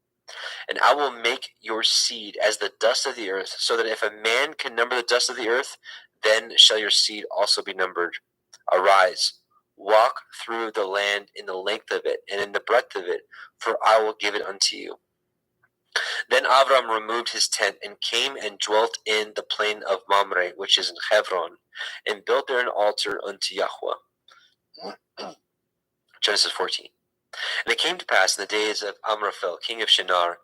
And I will make your seed as the dust of the earth, so that if a man can number the dust of the earth, then shall your seed also be numbered. Arise, walk through the land in the length of it, and in the breadth of it, for I will give it unto you. Then Avram removed his tent, and came and dwelt in the plain of Mamre, which is in Hebron, and built there an altar unto Yahweh. Genesis 14. And it came to pass in the days of Amraphel, king of Shinar,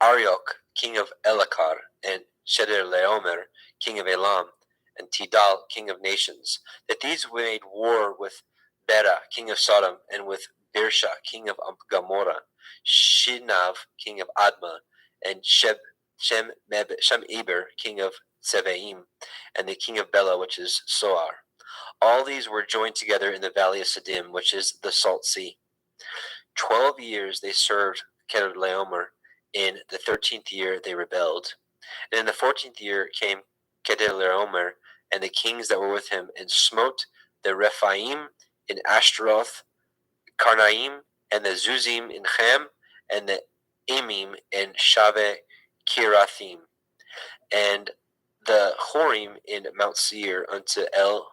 Arioch, king of Elakar, and Chedorlaomer, king of Elam, and Tidal, king of nations, that these made war with Bera, king of Sodom, and with Birsha, king of Gomorrah, Shinav, king of Admah, and Shem-Eber, king of Tsevaim, and the king of Bela, which is Soar. All these were joined together in the valley of Siddim, which is the Salt Sea. 12 years they served Chedorlaomer. In the 13th year they rebelled. And in the 14th year came Chedorlaomer and the kings that were with him, and smote the Rephaim in Ashtaroth, Karnaim, and the Zuzim in Ham, and the Emim in Shave Kirathim, and the Horim in Mount Seir unto El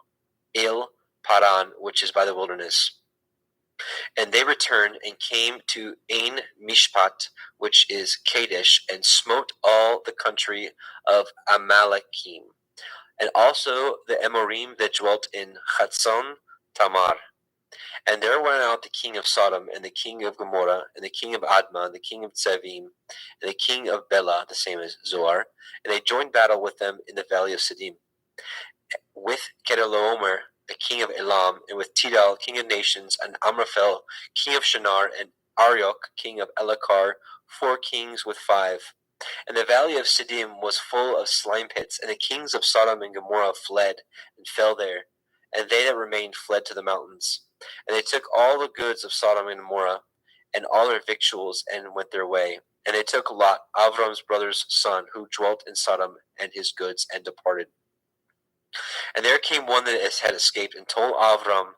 Paran, which is by the wilderness. And they returned and came to Ain Mishpat, which is Kadesh, and smote all the country of Amalekim, and also the Amorim that dwelt in Chatzon Tamar. And there went out the king of Sodom, and the king of Gomorrah, and the king of Admah, and the king of Zevim, and the king of Bela, the same as Zoar, and they joined battle with them in the valley of Siddim, with Kedorlaomer, the king of Elam, and with Tidal, king of nations, and Amraphel, king of Shinar, and Arioch, king of Elakar, 4 kings with 5. And the valley of Siddim was full of slime pits, and the kings of Sodom and Gomorrah fled and fell there, and they that remained fled to the mountains. And they took all the goods of Sodom and Gomorrah, and all their victuals, and went their way. And they took Lot, Avram's brother's son, who dwelt in Sodom, and his goods, and departed. And there came one that had escaped, and told Avram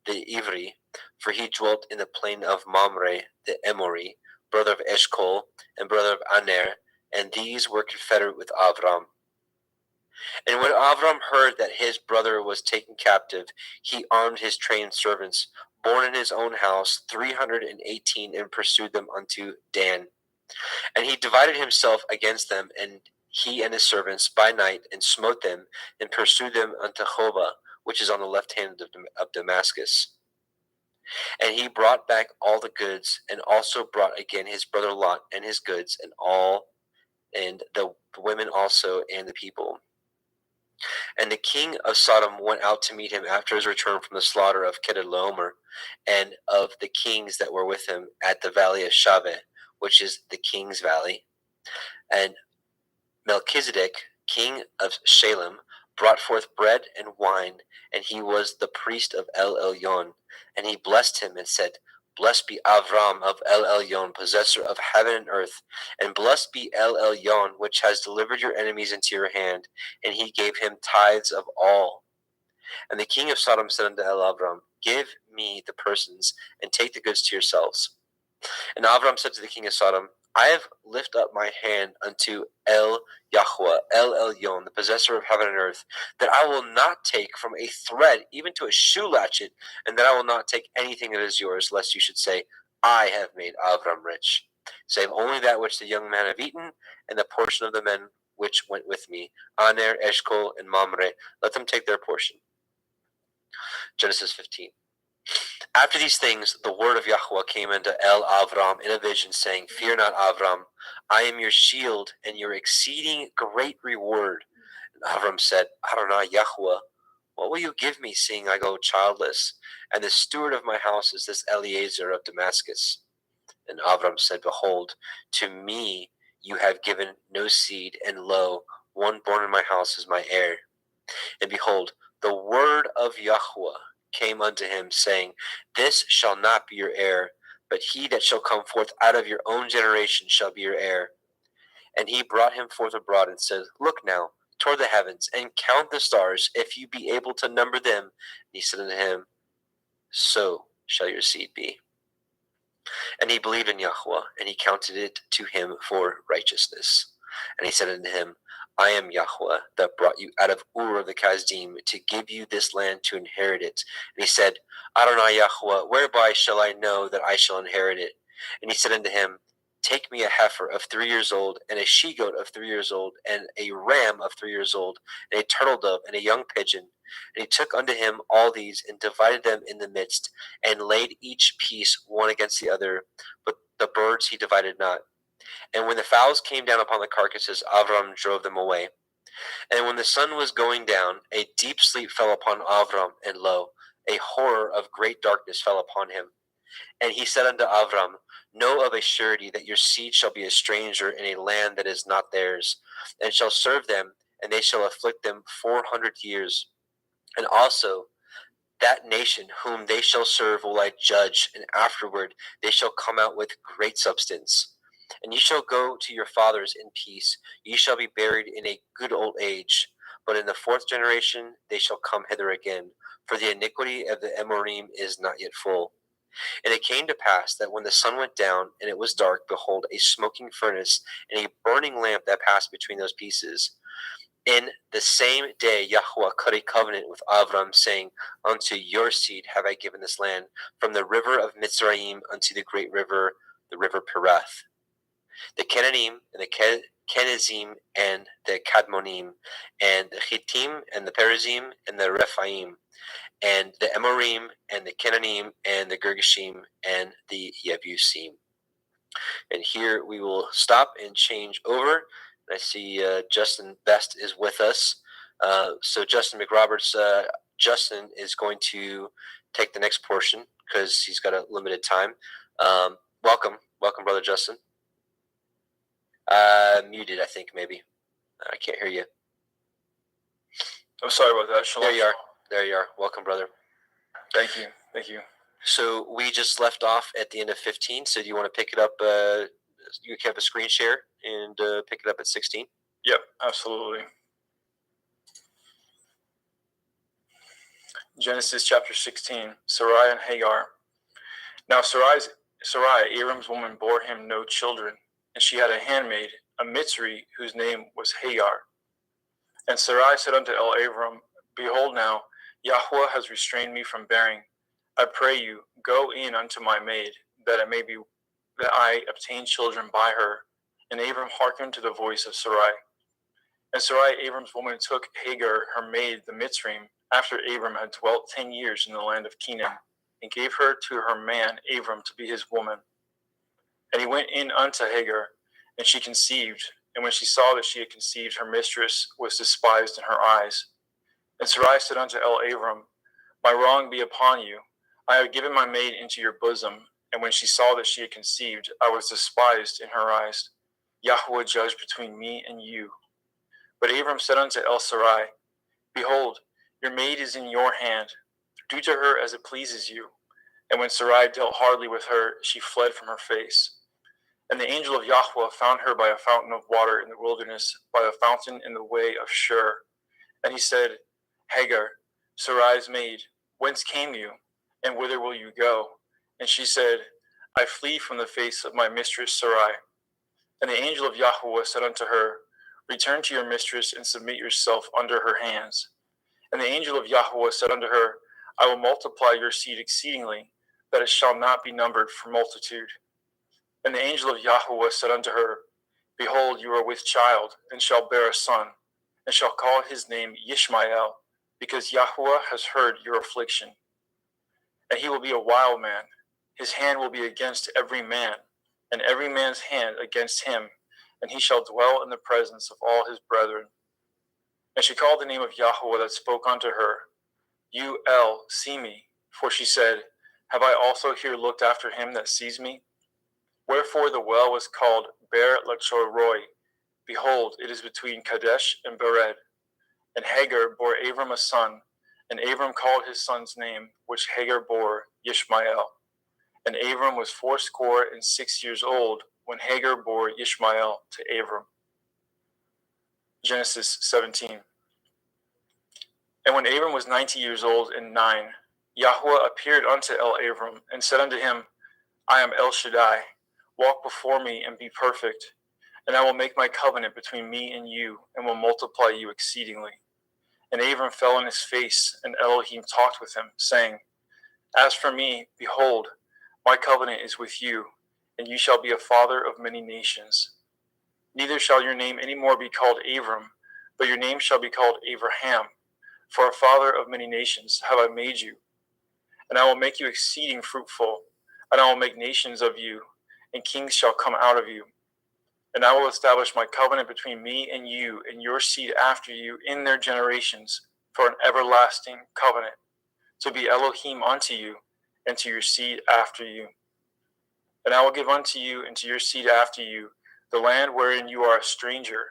the Ivri, for he dwelt in the plain of Mamre the Emori, brother of Eshcol, and brother of Aner, and these were confederate with Avram. And when Avram heard that his brother was taken captive, he armed his trained servants, born in his own house, 318, and pursued them unto Dan. And he divided himself against them, and he and his servants by night, and smote them, and pursued them unto Hobah, which is on the left hand of Damascus. And he brought back all the goods, and also brought again his brother Lot and his goods, and the women also, and the people. And the king of Sodom went out to meet him after his return from the slaughter of Kedorlaomer, and of the kings that were with him at the valley of Shaveh, which is the king's valley. And Melchizedek, king of Shalem, brought forth bread and wine, and he was the priest of El Elyon. And he blessed him and said, Blessed be Avram of El Elyon, possessor of heaven and earth, and blessed be El Elyon, which has delivered your enemies into your hand. And he gave him tithes of all. And the king of Sodom said unto El Avram, Give me the persons, and take the goods to yourselves. And Avram said to the king of Sodom, I have lifted up my hand unto El Yahweh, El Elyon, the possessor of heaven and earth, that I will not take from a thread even to a shoe latchet, and that I will not take anything that is yours, lest you should say, I have made Avram rich, save only that which the young men have eaten, and the portion of the men which went with me, Aner, Eshcol, and Mamre, let them take their portion. Genesis 15. After these things, the word of Yahweh came unto El Avram in a vision, saying, Fear not, Avram, I am your shield and your exceeding great reward. And Avram said, Adonai Yahweh, what will you give me, seeing I go childless? And the steward of my house is this Eliezer of Damascus. And Avram said, Behold, to me you have given no seed, and lo, one born in my house is my heir. And behold, the word of Yahweh came unto him, saying, This shall not be your heir, but he that shall come forth out of your own generation shall be your heir. And he brought him forth abroad, and said, Look now toward the heavens, and count the stars, if you be able to number them. And he said unto him, So shall your seed be. And he believed in Yahweh, and he counted it to him for righteousness. And he said unto him, I am Yahweh, that brought you out of Ur of the Kasdim, to give you this land to inherit it. And he said, Adonai Yahweh, whereby shall I know that I shall inherit it? And he said unto him, Take me a heifer of 3 years old, and a she-goat of 3 years old, and a ram of 3 years old, and a turtle dove, and a young pigeon. And he took unto him all these, and divided them in the midst, and laid each piece one against the other, but the birds he divided not. And when the fowls came down upon the carcasses, Avram drove them away. And when the sun was going down, a deep sleep fell upon Avram, and lo, a horror of great darkness fell upon him. And he said unto Avram, Know of a surety that your seed shall be a stranger in a land that is not theirs, and shall serve them, and they shall afflict them 400 years. And also that nation whom they shall serve will I judge, and afterward they shall come out with great substance. And ye shall go to your fathers in peace, ye shall be buried in a good old age. But in the 4th generation they shall come hither again, for the iniquity of the Amorim is not yet full. And it came to pass that when the sun went down, and it was dark, behold, a smoking furnace, and a burning lamp that passed between those pieces. In the same day Yahweh cut a covenant with Avram, saying, Unto your seed have I given this land, from the river of Mitzrayim unto the great river, the river Perath. The Canaanim and the Kenizim and the Kadmonim, and the Chittim and the Perizim and the Rephaim, and the Amorim and the Canaanim and the Girgashim and the Yebusim. And here we will stop and change over. I see Justin Best is with us. So Justin McRoberts, Justin is going to take the next portion because he's got a limited time. Welcome, Brother Justin. Muted, I think, maybe. I can't hear you. I'm sorry about that. Shalom. There you are. Welcome, brother. Thank you. So we just left off at the end of 15. So do you want to pick it up? You can have a screen share and pick it up at 16. Yep, absolutely. Genesis chapter 16, Sarai and Hagar. Now Sarai, Abram's woman, bore him no children, and she had a handmaid, a Mitzri, whose name was Hagar. And Sarai said unto Abram, Behold now, Yahweh has restrained me from bearing. I pray you, go in unto my maid, that I obtain children by her. And Abram hearkened to the voice of Sarai. And Sarai, Abram's woman, took Hagar, her maid, the Mitzrayim, after Abram had dwelt 10 years in the land of Canaan, and gave her to her man Abram to be his woman. And he went in unto Hagar, and she conceived. And when she saw that she had conceived, her mistress was despised in her eyes. And Sarai said unto Abram, My wrong be upon you. I have given my maid into your bosom. And when she saw that she had conceived, I was despised in her eyes. Yahweh judge between me and you. But Abram said unto Sarai, Behold, your maid is in your hand. Do to her as it pleases you. And when Sarai dealt hardly with her, she fled from her face. And the angel of Yahweh found her by a fountain of water in the wilderness, by a fountain in the way of Shur. And he said, Hagar, Sarai's maid, whence came you, and whither will you go? And she said, I flee from the face of my mistress Sarai. And the angel of Yahweh said unto her, Return to your mistress, and submit yourself under her hands. And the angel of Yahweh said unto her, I will multiply your seed exceedingly, that it shall not be numbered for multitude. And the angel of Yahweh said unto her, Behold, you are with child, and shall bear a son, and shall call his name Yishmael, because Yahweh has heard your affliction. And he will be a wild man. His hand will be against every man, and every man's hand against him, and he shall dwell in the presence of all his brethren. And she called the name of Yahweh that spoke unto her, You see me, for she said, Have I also here looked after him that sees me? Wherefore the well was called Ber Lachoroi. Behold, it is between Kadesh and Bered. And Hagar bore Abram a son, and Abram called his son's name, which Hagar bore, Yishmael. And Abram was 86 years old when Hagar bore Yishmael to Abram. Genesis 17. And when Abram was 90 years old and 9, Yahweh appeared unto Abram and said unto him, I am El Shaddai. Walk before me and be perfect, and I will make my covenant between me and you, and will multiply you exceedingly. And Abram fell on his face, and Elohim talked with him, saying, As for me, behold, my covenant is with you, and you shall be a father of many nations. Neither shall your name any more be called Abram, but your name shall be called Abraham, for a father of many nations have I made you. And I will make you exceeding fruitful, and I will make nations of you, and kings shall come out of you. And I will establish my covenant between me and you and your seed after you in their generations for an everlasting covenant, to be Elohim unto you and to your seed after you. And I will give unto you and to your seed after you the land wherein you are a stranger,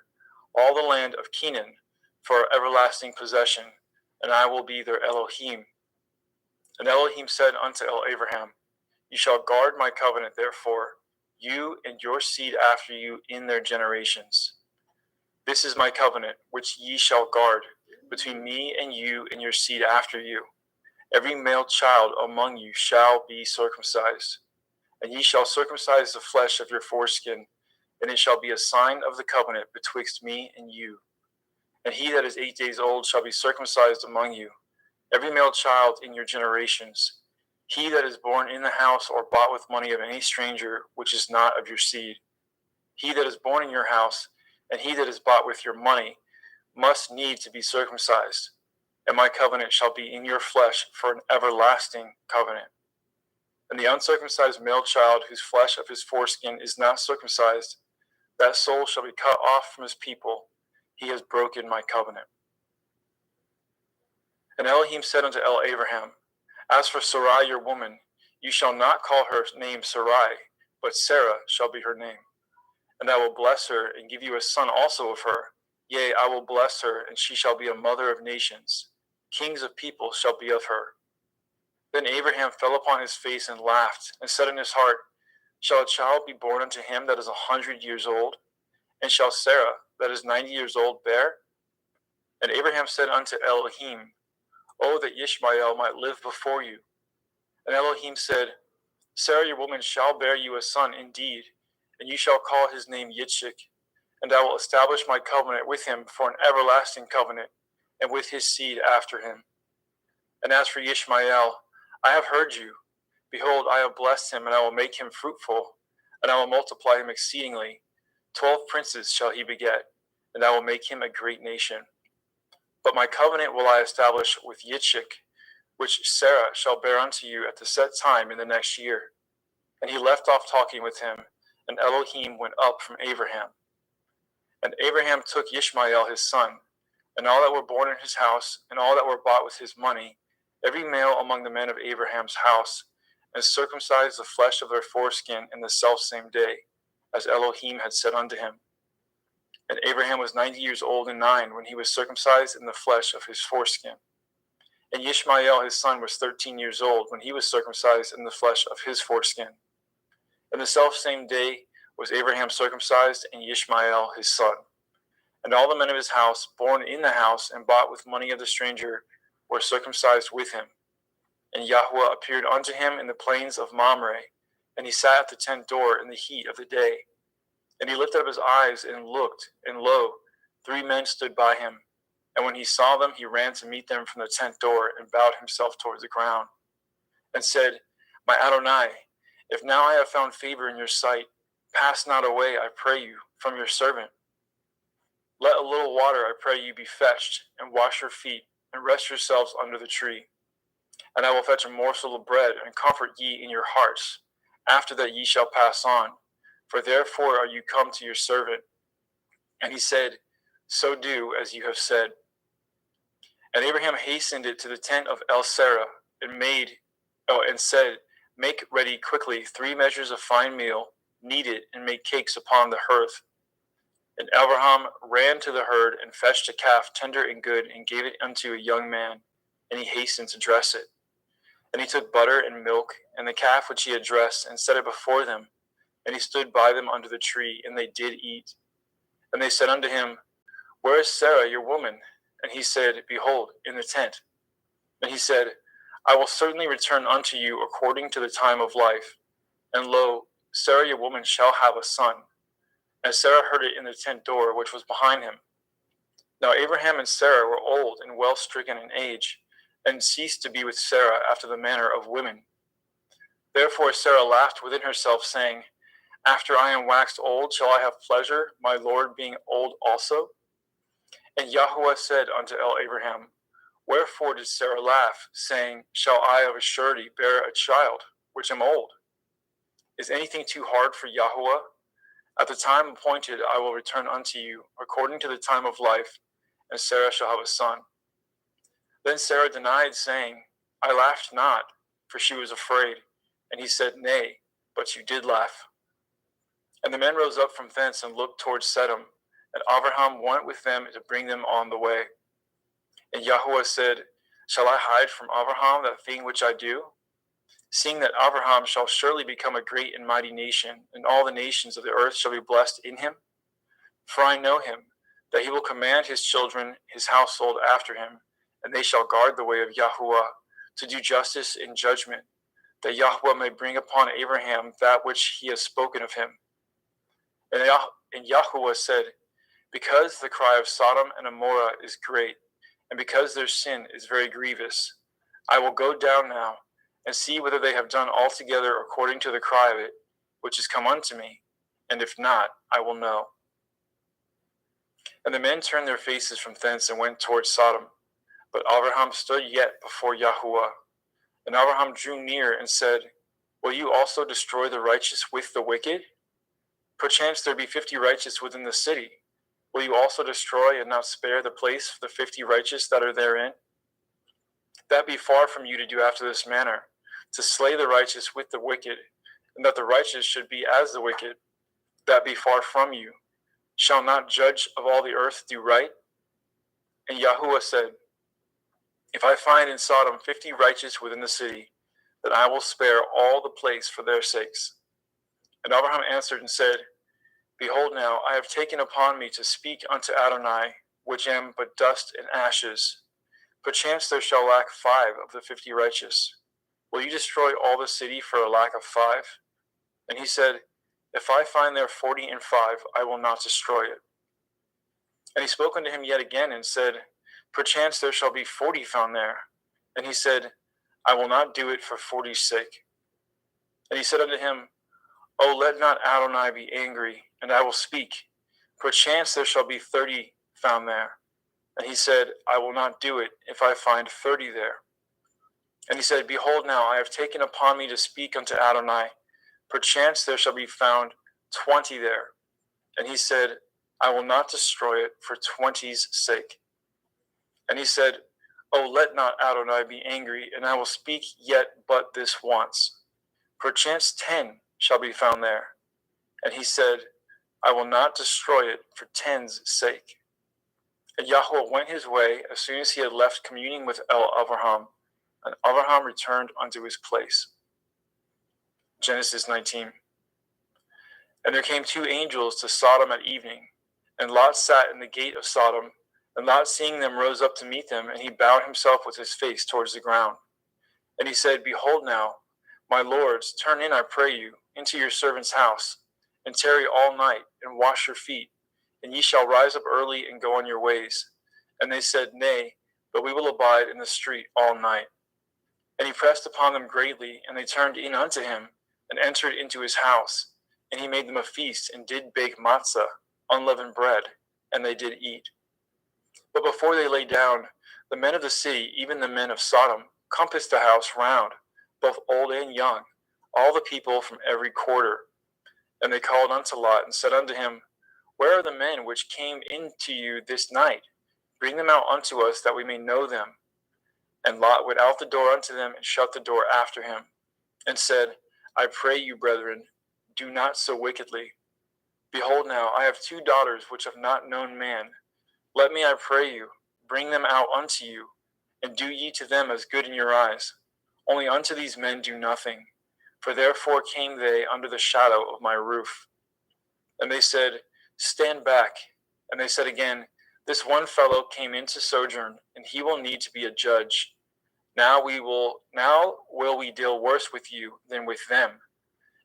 all the land of Canaan, for an everlasting possession, and I will be their Elohim. And Elohim said unto Abraham, You shall guard my covenant, therefore, you and your seed after you in their generations. This is my covenant, which ye shall guard, between me and you and your seed after you. Every male child among you shall be circumcised, and ye shall circumcise the flesh of your foreskin, and it shall be a sign of the covenant betwixt me and you. And he that is 8 days old shall be circumcised among you, every male child in your generations. He that is born in the house or bought with money of any stranger, which is not of your seed. He that is born in your house, and he that is bought with your money, must need to be circumcised. And my covenant shall be in your flesh for an everlasting covenant. And the uncircumcised male child, whose flesh of his foreskin is not circumcised, that soul shall be cut off from his people. He has broken my covenant. And Elohim said unto Abraham, As for Sarai your woman, you shall not call her name Sarai, but Sarah shall be her name. And I will bless her, and give you a son also of her. Yea, I will bless her, and she shall be a mother of nations. Kings of people shall be of her. Then Abraham fell upon his face and laughed, and said in his heart, Shall a child be born unto him that is 100 years old? And shall Sarah, that is 90 years old, bear? And Abraham said unto Elohim, Oh, that Ishmael might live before you. And Elohim said, Sarah your woman shall bear you a son indeed, and you shall call his name Yitzchak, and I will establish my covenant with him for an everlasting covenant, and with his seed after him. And as for Ishmael, I have heard you. Behold, I have blessed him, and I will make him fruitful, and I will multiply him exceedingly. 12 princes shall he beget, and I will make him a great nation. But my covenant will I establish with Yitzchak, which Sarah shall bear unto you at the set time in the next year. And he left off talking with him, and Elohim went up from Abraham. And Abraham took Ishmael his son, and all that were born in his house, and all that were bought with his money, every male among the men of Abraham's house, and circumcised the flesh of their foreskin in the selfsame day, as Elohim had said unto him. And Abraham was 90 years old and 9 when he was circumcised in the flesh of his foreskin. And Ishmael his son was 13 years old when he was circumcised in the flesh of his foreskin. And the selfsame day was Abraham circumcised, and Ishmael his son. And all the men of his house, born in the house and bought with money of the stranger, were circumcised with him. And Yahweh appeared unto him in the plains of Mamre, and he sat at the tent door in the heat of the day. And he lifted up his eyes and looked, and lo, 3 men stood by him. And when he saw them, he ran to meet them from the tent door, and bowed himself toward the ground, and said, My Adonai, if now I have found favor in your sight, pass not away, I pray you, from your servant. Let a little water, I pray you, be fetched, and wash your feet, and rest yourselves under the tree. And I will fetch a morsel of bread, and comfort ye in your hearts. After that ye shall pass on, for therefore are you come to your servant. And he said, So do as you have said. And Abraham hastened it to the tent of El-Sarah, and said, Make ready quickly 3 measures of fine meal, knead it, and make cakes upon the hearth. And Abraham ran to the herd, and fetched a calf tender and good, and gave it unto a young man, and he hastened to dress it. And he took butter and milk, and the calf which he had dressed, and set it before them. And he stood by them under the tree, and they did eat. And they said unto him, Where is Sarah your woman? And he said, Behold, in the tent. And he said, I will certainly return unto you according to the time of life. And lo, Sarah your woman shall have a son. And Sarah heard it in the tent door which was behind him. Now Abraham and Sarah were old and well stricken in age, and ceased to be with Sarah after the manner of women. Therefore Sarah laughed within herself, saying, After I am waxed old, shall I have pleasure, my Lord being old also? And Yahweh said unto Abraham, Wherefore did Sarah laugh, saying, Shall I of a surety bear a child, which am old? Is anything too hard for Yahweh? At the time appointed I will return unto you, according to the time of life, and Sarah shall have a son. Then Sarah denied, saying, I laughed not, for she was afraid. And he said, Nay, but you did laugh. And the men rose up from thence, and looked towards Sedom. And Abraham went with them to bring them on the way. And Yahweh said, Shall I hide from Abraham that thing which I do? Seeing that Abraham shall surely become a great and mighty nation, and all the nations of the earth shall be blessed in him. For I know him, that he will command his children, his household after him, and they shall guard the way of Yahweh, to do justice and judgment, that Yahweh may bring upon Abraham that which he has spoken of him. And Yahweh said, Because the cry of Sodom and Gomorrah is great, and because their sin is very grievous, I will go down now and see whether they have done altogether according to the cry of it, which is come unto me, and if not, I will know. And the men turned their faces from thence and went towards Sodom. But Abraham stood yet before Yahuwah. And Abraham drew near and said, Will you also destroy the righteous with the wicked? Perchance there be 50 righteous within the city. Will you also destroy and not spare the place for the 50 righteous that are therein? That be far from you to do after this manner, to slay the righteous with the wicked, and that the righteous should be as the wicked. That be far from you. Shall not judge of all the earth do right? And Yahuwah said, If I find in Sodom 50 righteous within the city, then I will spare all the place for their sakes. And Abraham answered and said, Behold now, I have taken upon me to speak unto Adonai, which am but dust and ashes. Perchance there shall lack 5 of the 50 righteous. Will you destroy all the city for a lack of 5? And he said, If I find there 40 and 5, I will not destroy it. And he spoke unto him yet again and said, Perchance there shall be 40 found there. And he said, I will not do it for 40's sake. And he said unto him, O let not Adonai be angry, and I will speak. Perchance there shall be 30 found there. And he said, I will not do it if I find 30 there. And he said, Behold now, I have taken upon me to speak unto Adonai. Perchance there shall be found 20 there. And he said, I will not destroy it for 20's sake. And he said, O let not Adonai be angry, and I will speak yet but this once. Perchance 10 shall be found there. And he said, I will not destroy it for 10's sake. And Yahuwah went his way as soon as he had left communing with Abraham, and Abraham returned unto his place. Genesis 19. And there came 2 angels to Sodom at evening, and Lot sat in the gate of Sodom. And Lot, seeing them, rose up to meet them, and he bowed himself with his face towards the ground. And he said, Behold now, my lords, turn in, I pray you, into your servant's house, and tarry all night, and wash your feet, and ye shall rise up early and go on your ways. And they said, Nay, but we will abide in the street all night. And he pressed upon them greatly, and they turned in unto him, and entered into his house. And he made them a feast, and did bake matzah, unleavened bread, and they did eat. But before they lay down, the men of the city, even the men of Sodom, compassed the house round, both old and young, all the people from every quarter. And they called unto Lot, and said unto him, Where are the men which came in to you this night? Bring them out unto us, that we may know them. And Lot went out the door unto them, and shut the door after him, and said, I pray you, brethren, do not so wickedly. Behold now, I have 2 daughters which have not known man. Let me, I pray you, bring them out unto you, and do ye to them as good in your eyes. Only unto these men do nothing, for therefore came they under the shadow of my roof. And they said, Stand back. And they said again, This one fellow came in to sojourn, and he will need to be a judge. Now will we deal worse with you than with them.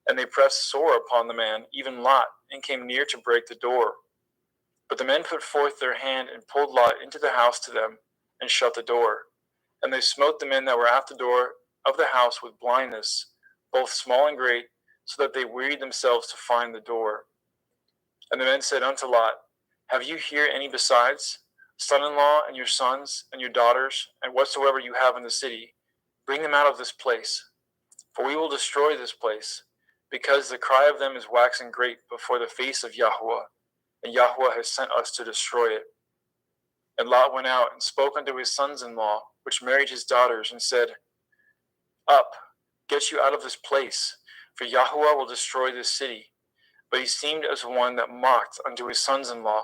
And they pressed sore upon the man, even Lot, and came near to break the door. But the men put forth their hand and pulled Lot into the house to them, and shut the door. And they smote the men that were at the door of the house with blindness, both small and great, so that they wearied themselves to find the door. And the men said unto Lot, Have you here any besides? Son-in-law, and your sons, and your daughters, and whatsoever you have in the city, bring them out of this place. For we will destroy this place, because the cry of them is waxing great before the face of Yahuwah, and Yahuwah has sent us to destroy it. And Lot went out and spoke unto his sons-in-law, which married his daughters, and said, Up, get you out of this place, for Yahuwah will destroy this city. But he seemed as one that mocked unto his sons-in-law.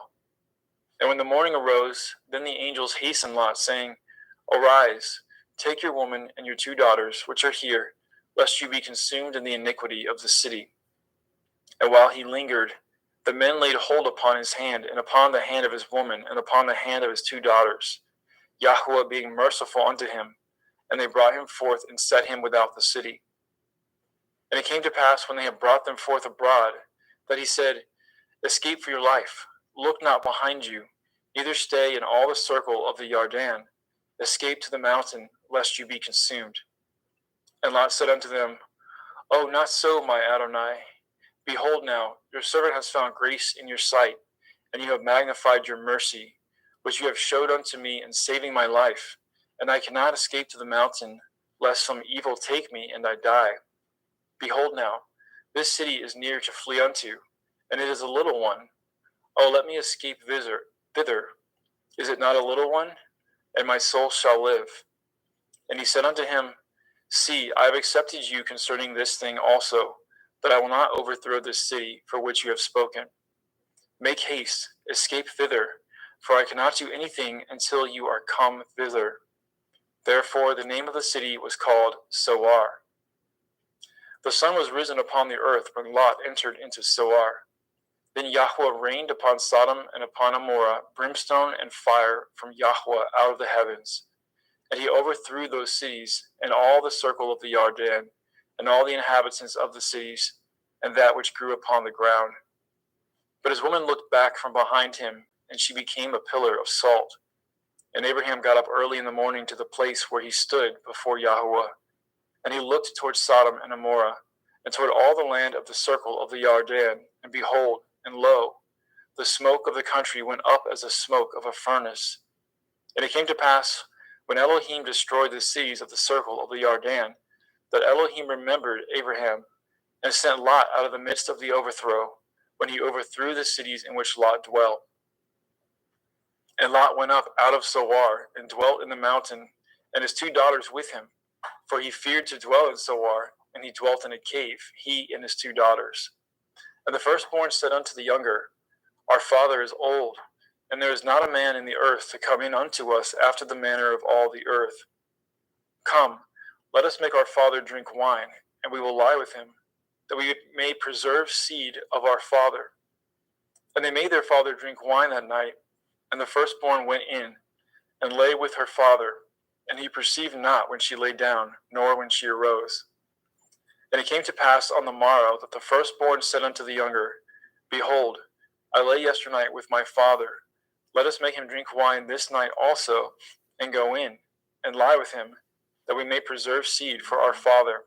And when the morning arose, then the angels hastened Lot, saying, Arise, take your woman and your 2 daughters, which are here, lest you be consumed in the iniquity of the city. And while he lingered, the men laid hold upon his hand, and upon the hand of his woman, and upon the hand of his 2 daughters, Yahuwah being merciful unto him, and they brought him forth and set him without the city. And it came to pass, when they had brought them forth abroad, that he said, Escape for your life, look not behind you, neither stay in all the circle of the Yarden. Escape to the mountain, lest you be consumed. And Lot said unto them, Oh, not so, my Adonai. Behold now, your servant has found grace in your sight, and you have magnified your mercy, which you have showed unto me in saving my life. And I cannot escape to the mountain, lest some evil take me and I die. Behold now, this city is near to flee unto, and it is a little one. Oh, let me escape thither. Is it not a little one? And my soul shall live. And he said unto him, See, I have accepted you concerning this thing also, that I will not overthrow this city for which you have spoken. Make haste, escape thither, for I cannot do anything until you are come thither. Therefore the name of the city was called Zoar. The sun was risen upon the earth when Lot entered into Zoar. Then Yahweh rained upon Sodom and upon Amorah brimstone and fire from Yahweh out of the heavens. And he overthrew those cities and all the circle of the Yarden, and all the inhabitants of the cities, and that which grew upon the ground. But his woman looked back from behind him, and she became a pillar of salt. And Abraham got up early in the morning to the place where he stood before Yahweh. And he looked toward Sodom and Amorah, and toward all the land of the circle of the Yarden, and behold, and lo, the smoke of the country went up as the smoke of a furnace. And it came to pass, when Elohim destroyed the cities of the circle of the Yarden, that Elohim remembered Abraham, and sent Lot out of the midst of the overthrow, when he overthrew the cities in which Lot dwelt. And Lot went up out of Zoar, and dwelt in the mountain, and his 2 daughters with him. For he feared to dwell in Zoar, and he dwelt in a cave, he and his 2 daughters. And the firstborn said unto the younger, Our father is old, and there is not a man in the earth to come in unto us after the manner of all the earth. Come, let us make our father drink wine, and we will lie with him, that we may preserve seed of our father. And they made their father drink wine that night, and the firstborn went in, and lay with her father, and he perceived not when she lay down, nor when she arose. And it came to pass on the morrow that the firstborn said unto the younger, Behold, I lay yesternight with my father. Let us make him drink wine this night also, and go in, and lie with him, that we may preserve seed for our father.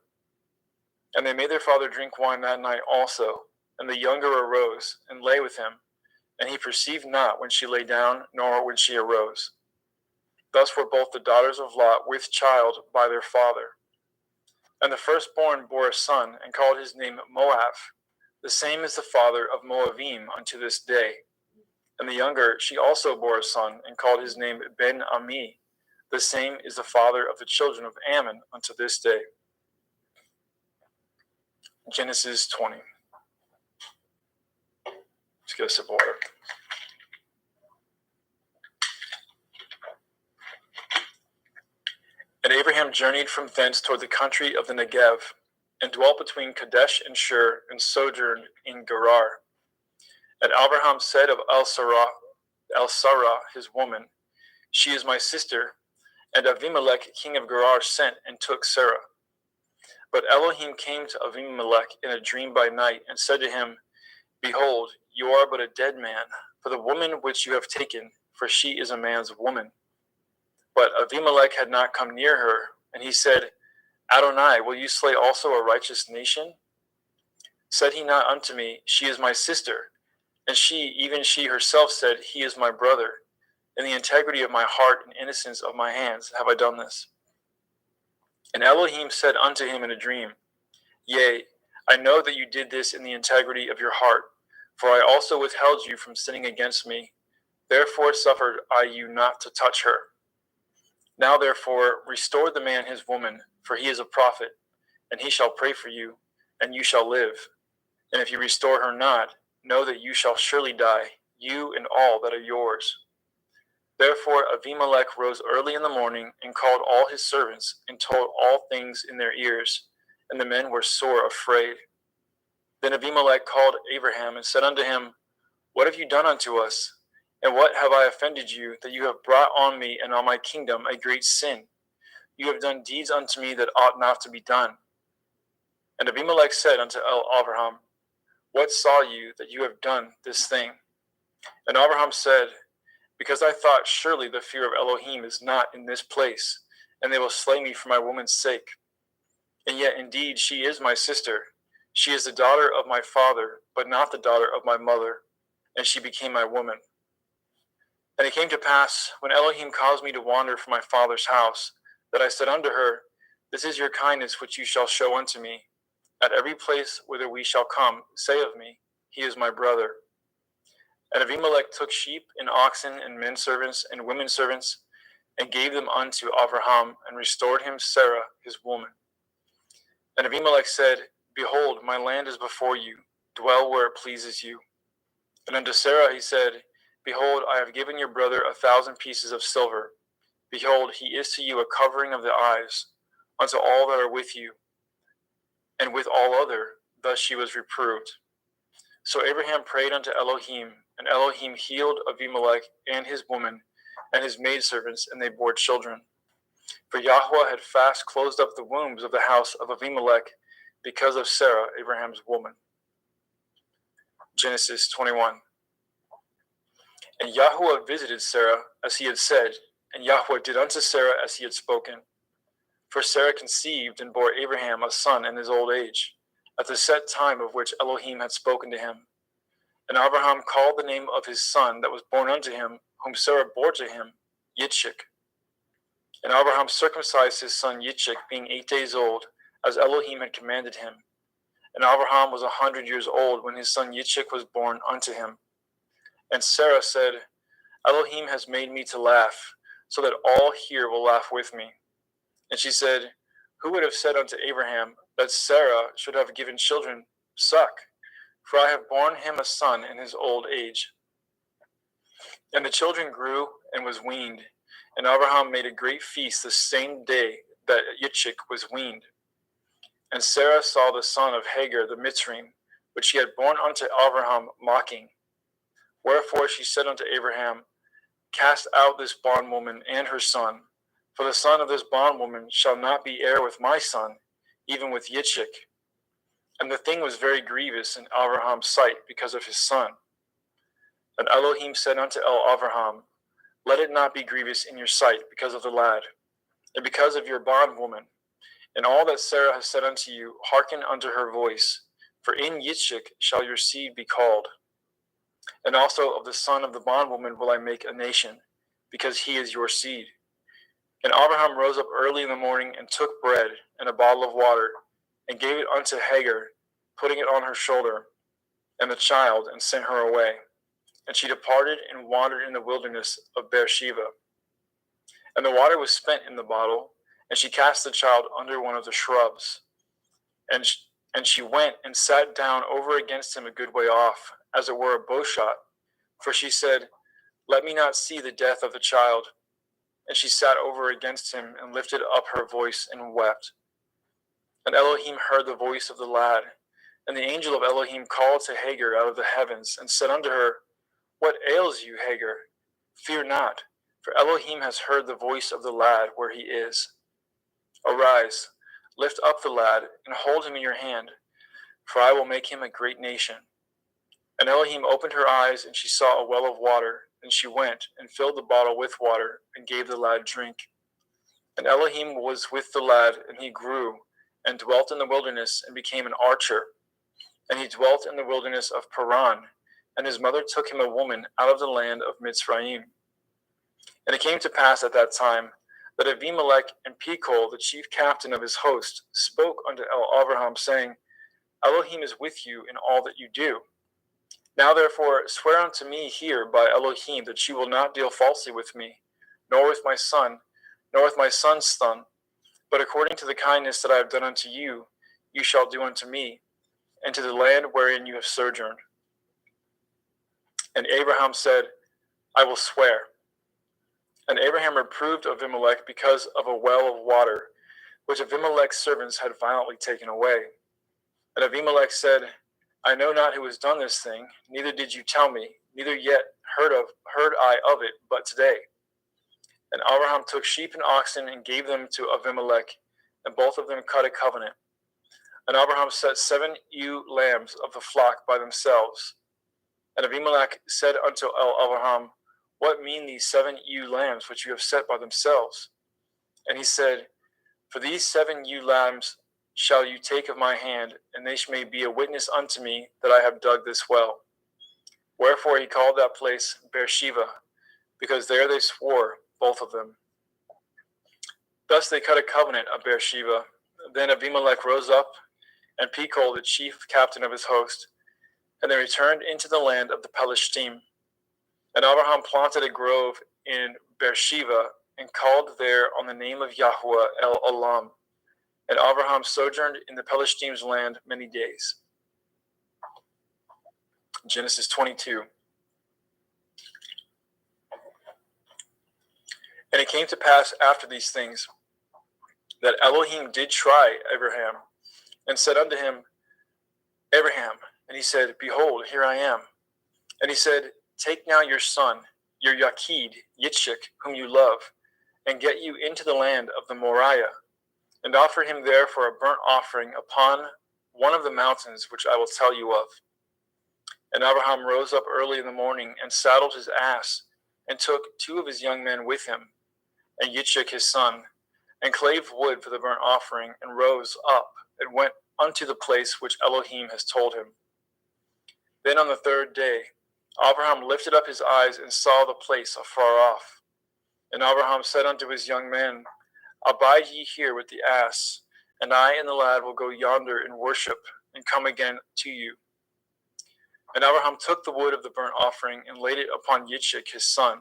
And they made their father drink wine that night also, and the younger arose, and lay with him, and he perceived not when she lay down, nor when she arose. Thus were both the daughters of Lot with child by their father. And the firstborn bore a son, and called his name Moab. The same is the father of Moabim unto this day. And the younger, she also bore a son, and called his name Ben-Ami. The same is the father of the children of Ammon unto this day. Genesis 20. Let's get a sip of water. And Abraham journeyed from thence toward the country of the Negev, and dwelt between Kadesh and Shur, and sojourned in Gerar. And Abraham said of El-Sarah, his woman, She is my sister. And Avimelech, king of Gerar, sent and took Sarah. But Elohim came to Avimelech in a dream by night, and said to him, Behold, you are but a dead man, for the woman which you have taken, for she is a man's woman. But Avimelech had not come near her, and he said, Adonai, will you slay also a righteous nation? Said he not unto me, She is my sister? And she, even she herself, said, He is my brother. In the integrity of my heart and innocence of my hands have I done this. And Elohim said unto him in a dream, Yea, I know that you did this in the integrity of your heart, for I also withheld you from sinning against me. Therefore suffered I you not to touch her. Now therefore restore the man his woman, for he is a prophet, and he shall pray for you, and you shall live. And if you restore her not, know that you shall surely die, you and all that are yours. Therefore Avimelech rose early in the morning, and called all his servants, and told all things in their ears, and the men were sore afraid. Then Avimelech called Abraham, and said unto him, What have you done unto us? And what have I offended you, that you have brought on me and on my kingdom a great sin? You have done deeds unto me that ought not to be done. And Abimelech said unto Abraham, What saw you that you have done this thing? And Abraham said, because I thought, surely the fear of Elohim is not in this place, and they will slay me for my woman's sake. And yet indeed she is my sister. She is the daughter of my father, but not the daughter of my mother, and she became my woman. And it came to pass, when Elohim caused me to wander from my father's house, that I said unto her, This is your kindness which you shall show unto me. At every place whither we shall come, say of me, He is my brother. And Abimelech took sheep and oxen and men servants and women servants, and gave them unto Abraham, and restored him Sarah his woman. And Abimelech said, Behold, my land is before you, dwell where it pleases you. And unto Sarah he said, Behold, I have given your brother 1,000 pieces of silver. Behold, he is to you a covering of the eyes, unto all that are with you. And with all other, thus she was reproved. So Abraham prayed unto Elohim, and Elohim healed Abimelech and his woman and his maidservants, and they bore children. For Yahweh had fast closed up the wombs of the house of Abimelech because of Sarah, Abraham's woman. Genesis 21. And Yahweh visited Sarah as he had said, and Yahweh did unto Sarah as he had spoken. For Sarah conceived and bore Abraham a son in his old age, at the set time of which Elohim had spoken to him. And Abraham called the name of his son that was born unto him, whom Sarah bore to him, Yitzchak. And Abraham circumcised his son Yitzchak, being 8 days old, as Elohim had commanded him. And Abraham was 100 years old when his son Yitzchak was born unto him. And Sarah said, Elohim has made me to laugh, so that all here will laugh with me. And she said, Who would have said unto Abraham that Sarah should have given children suck? For I have borne him a son in his old age. And the children grew and was weaned. And Abraham made a great feast the same day that Yitzchak was weaned. And Sarah saw the son of Hagar the Mitzrayim, which she had borne unto Abraham, mocking. Wherefore she said unto Abraham, Cast out this bondwoman and her son, for the son of this bondwoman shall not be heir with my son, even with Yitzchak. And the thing was very grievous in Abraham's sight because of his son. And Elohim said unto Abraham, Let it not be grievous in your sight because of the lad, and because of your bondwoman. And all that Sarah has said unto you, hearken unto her voice, for in Yitzchak shall your seed be called. And also of the son of the bondwoman will I make a nation, because he is your seed. And Abraham rose up early in the morning, and took bread and a bottle of water, and gave it unto Hagar, putting it on her shoulder, and the child, and sent her away. And she departed and wandered in the wilderness of Beersheba. And the water was spent in the bottle, and she cast the child under one of the shrubs. And she went and sat down over against him a good way off, as it were a bowshot. For she said, Let me not see the death of the child. And she sat over against him, and lifted up her voice, and wept. And Elohim heard the voice of the lad. And the angel of Elohim called to Hagar out of the heavens, and said unto her, What ails you, Hagar? Fear not, for Elohim has heard the voice of the lad where he is. Arise, lift up the lad, and hold him in your hand, for I will make him a great nation. And Elohim opened her eyes, and she saw a well of water. And she went and filled the bottle with water, and gave the lad drink. And Elohim was with the lad, and he grew, and dwelt in the wilderness, and became an archer. And he dwelt in the wilderness of Paran, and his mother took him a woman out of the land of Mitzrayim. And it came to pass at that time, that Abimelech and Pekol, the chief captain of his host, spoke unto Abraham, saying, Elohim is with you in all that you do. Now therefore swear unto me here by Elohim that you will not deal falsely with me, nor with my son, nor with my son's son, but according to the kindness that I have done unto you, you shall do unto me, and to the land wherein you have sojourned. And Abraham said, I will swear. And Abraham reproved Abimelech because of a well of water, which Abimelech's servants had violently taken away. And Abimelech said, I know not who has done this thing, neither did you tell me, neither yet heard I of it, but today. And Abraham took sheep and oxen and gave them to Abimelech, and both of them cut a covenant. And Abraham set 7 ewe lambs of the flock by themselves. And Abimelech said unto Abraham, What mean these 7 ewe lambs which you have set by themselves? And he said, For these 7 ewe lambs shall you take of my hand, and they may be a witness unto me that I have dug this well. Wherefore he called that place Beersheba, because there they swore, both of them. Thus they cut a covenant of Beersheba. Then Abimelech rose up, and Phicol, the chief captain of his host, and they returned into the land of the Pelishtim. And Abraham planted a grove in Beersheba, and called there on the name of Yahweh El Olam. And Abraham sojourned in the Pelishtim's land many days. Genesis 22. And it came to pass after these things, that Elohim did try Abraham, and said unto him, Abraham. And he said, Behold, here I am. And he said, Take now your son, your Yachid, Yitzchak, whom you love, and get you into the land of the Moriah, and offer him there for a burnt offering upon one of the mountains which I will tell you of. And Abraham rose up early in the morning, and saddled his ass, and took 2 of his young men with him, and Yitzchak his son, and clave wood for the burnt offering, and rose up, and went unto the place which Elohim has told him. Then on the 3rd day, Abraham lifted up his eyes, and saw the place afar off. And Abraham said unto his young men, Abide ye here with the ass, and I and the lad will go yonder and worship, and come again to you. And Abraham took the wood of the burnt offering, and laid it upon Yitzchak his son.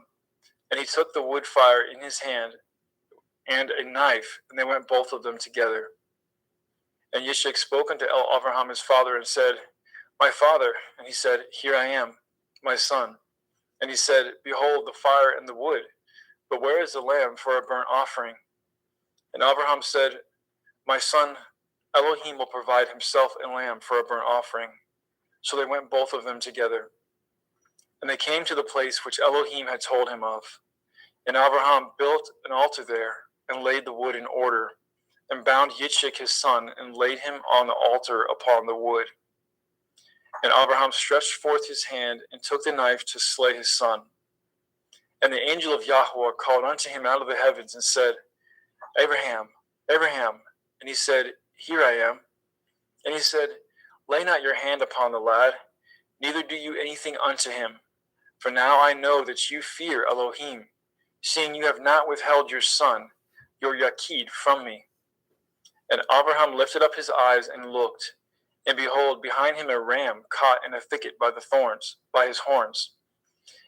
And he took the wood fire in his hand, and a knife, and they went both of them together. And Yitzchak spoke unto Abraham his father, and said, My father. And he said, Here I am, my son. And he said, Behold the fire and the wood, but where is the lamb for a burnt offering? And Abraham said, My son, Elohim will provide himself a lamb for a burnt offering. So they went both of them together. And they came to the place which Elohim had told him of. And Abraham built an altar there, and laid the wood in order, and bound Yitzchak his son, and laid him on the altar upon the wood. And Abraham stretched forth his hand, and took the knife to slay his son. And the angel of Yahweh called unto him out of the heavens, and said, Abraham, Abraham. And he said, Here I am. And he said, Lay not your hand upon the lad, neither do you anything unto him. For now I know that you fear Elohim, seeing you have not withheld your son, your Yachid, from me. And Abraham lifted up his eyes and looked, and behold, behind him a ram caught in a thicket by the thorns, by his horns.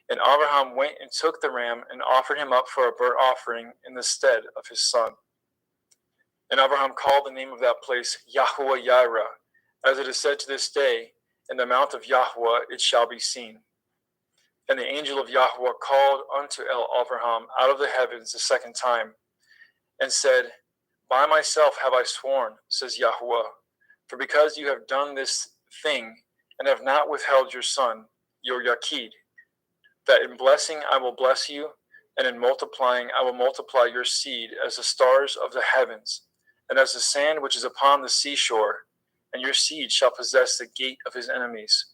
And Abraham went and took the ram, and offered him up for a burnt offering in the stead of his son. And Abraham called the name of that place Yahweh Yireh, as it is said to this day, In the mount of Yahweh it shall be seen. And the angel of Yahweh called unto Abraham out of the heavens the 2nd time, and said, By myself have I sworn, says Yahweh, for because you have done this thing, and have not withheld your son, your Yachid, that in blessing I will bless you, and in multiplying I will multiply your seed as the stars of the heavens, and as the sand which is upon the seashore, and your seed shall possess the gate of his enemies.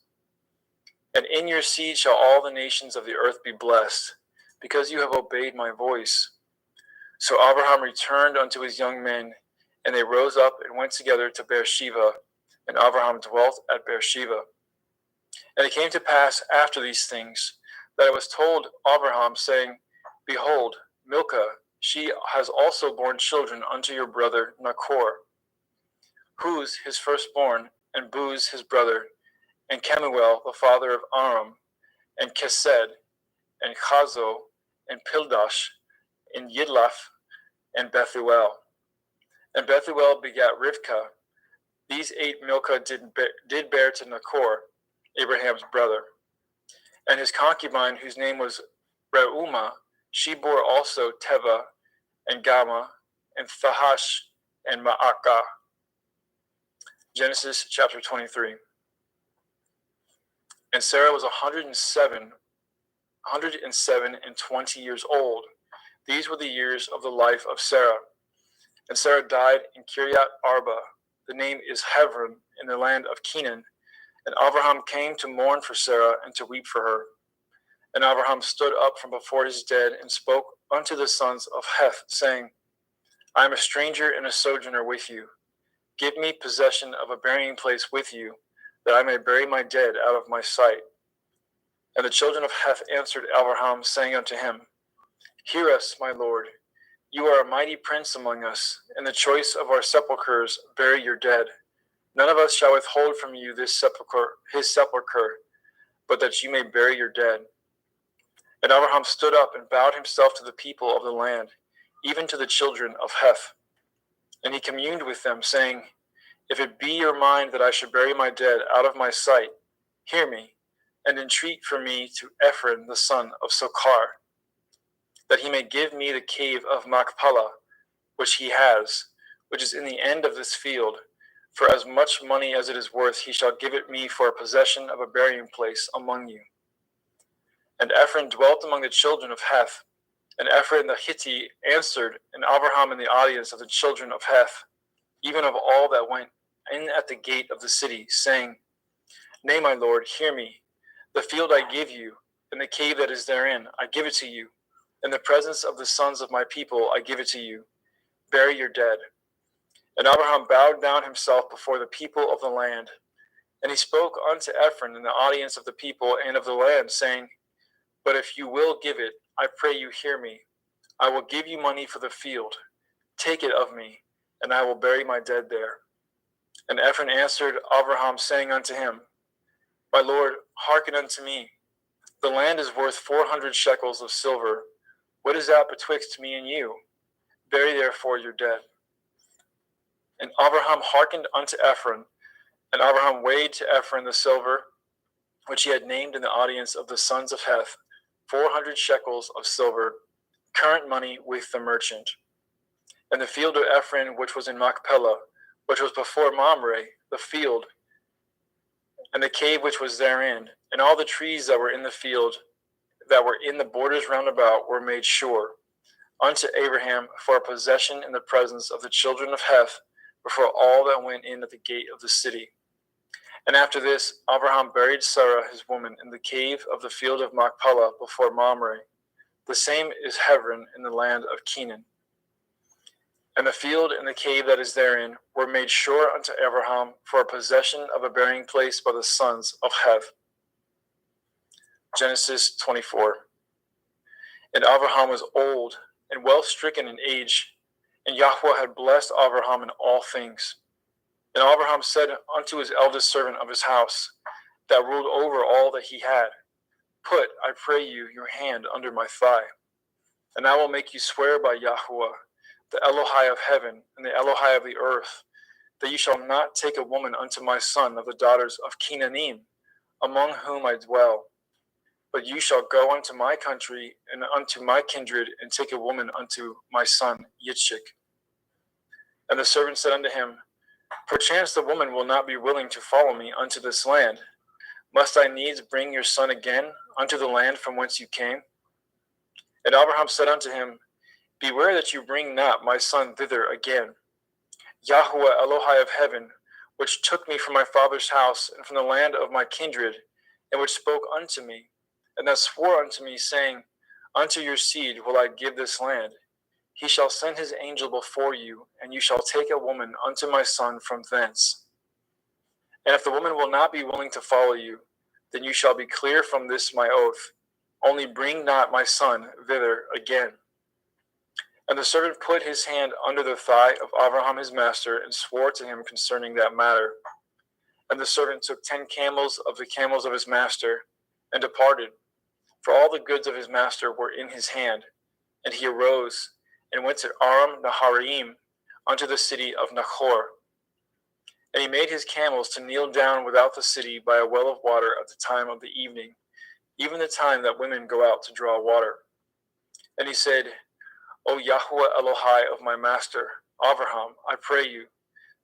And in your seed shall all the nations of the earth be blessed, because you have obeyed my voice. So Abraham returned unto his young men, and they rose up and went together to Beersheba, and Abraham dwelt at Beersheba. And it came to pass after these things, that it was told Abraham, saying, Behold, Milcah, she has also borne children unto your brother Nachor, Huz his firstborn, and Buz his brother, and Kemuel the father of Aram, and Kesed, and Chazo, and Pildash, and Yidlaph, and Bethuel. And Bethuel begat Rivkah. These 8 Milcah did bear to Nachor, Abraham's brother. And his concubine, whose name was Reumah, she bore also Teva, and Gama, and Thahash, and Ma'akah. Genesis chapter 23. And Sarah was 107 and 20 years old. These were the years of the life of Sarah. And Sarah died in Kiryat Arba. The name is Hebron, in the land of Canaan. And Abraham came to mourn for Sarah and to weep for her. And Abraham stood up from before his dead and spoke unto the sons of Heth, saying, I am a stranger and a sojourner with you. Give me possession of a burying place with you, that I may bury my dead out of my sight. And the children of Heth answered Abraham, saying unto him, Hear us, my lord. You are a mighty prince among us. In the choice of our sepulchres bury your dead. None of us shall withhold from you his sepulchre, but that you may bury your dead. And Abraham stood up and bowed himself to the people of the land, even to the children of Heth. And he communed with them, saying, If it be your mind that I should bury my dead out of my sight, hear me, and entreat for me to Ephron the son of Sochar, that he may give me the cave of Machpelah, which he has, which is in the end of this field. For as much money as it is worth, he shall give it me for a possession of a burying place among you. And Ephron dwelt among the children of Heth. And Ephron the Hittite answered, and Abraham in the audience of the children of Heth, even of all that went in at the gate of the city, saying, Nay, my lord, hear me. The field I give you, and the cave that is therein, I give it to you. In the presence of the sons of my people, I give it to you. Bury your dead. And Abraham bowed down himself before the people of the land. And he spoke unto Ephron in the audience of the people and of the land, saying, But if you will give it, I pray you hear me. I will give you money for the field. Take it of me, and I will bury my dead there. And Ephron answered Abraham, saying unto him, My lord, hearken unto me. The land is worth 400 shekels of silver. What is that betwixt me and you? Bury therefore your dead. And Abraham hearkened unto Ephron, and Abraham weighed to Ephron the silver, which he had named in the audience of the sons of Heth, 400 shekels of silver, current money with the merchant. And the field of Ephron, which was in Machpelah, which was before Mamre, the field, and the cave which was therein, and all the trees that were in the field, that were in the borders round about, were made sure unto Abraham for a possession in the presence of the children of Heth, before all that went in at the gate of the city. And after this, Abraham buried Sarah his woman in the cave of the field of Machpelah before Mamre. The same is Hebron in the land of Canaan. And the field and the cave that is therein were made sure unto Abraham for a possession of a burying place by the sons of Heth. Genesis 24. And Abraham was old and well stricken in age, and Yahweh had blessed Abraham in all things. And Abraham said unto his eldest servant of his house, that ruled over all that he had, Put, I pray you, your hand under my thigh, and I will make you swear by Yahweh, the Elohai of heaven and the Elohai of the earth, that you shall not take a woman unto my son of the daughters of Canaanim, among whom I dwell. But you shall go unto my country and unto my kindred, and take a woman unto my son Yitzchak. And the servant said unto him, Perchance the woman will not be willing to follow me unto this land. Must I needs bring your son again unto the land from whence you came? And Abraham said unto him, Beware that you bring not my son thither again. Yahweh Elohai of heaven, which took me from my father's house and from the land of my kindred, and which spoke unto me, and that swore unto me, saying, Unto your seed will I give this land. He shall send his angel before you, and you shall take a woman unto my son from thence. And if the woman will not be willing to follow you, then you shall be clear from this my oath. Only bring not my son thither again. And the servant put his hand under the thigh of Abraham his master, and swore to him concerning that matter. And the servant took 10 camels of the camels of his master, and departed. For all the goods of his master were in his hand. And he arose, and went to Aram Naharaim, unto the city of Nachor. And he made his camels to kneel down without the city by a well of water at the time of the evening, even the time that women go out to draw water. And he said, O Yahweh Elohai of my master, Abraham, I pray you,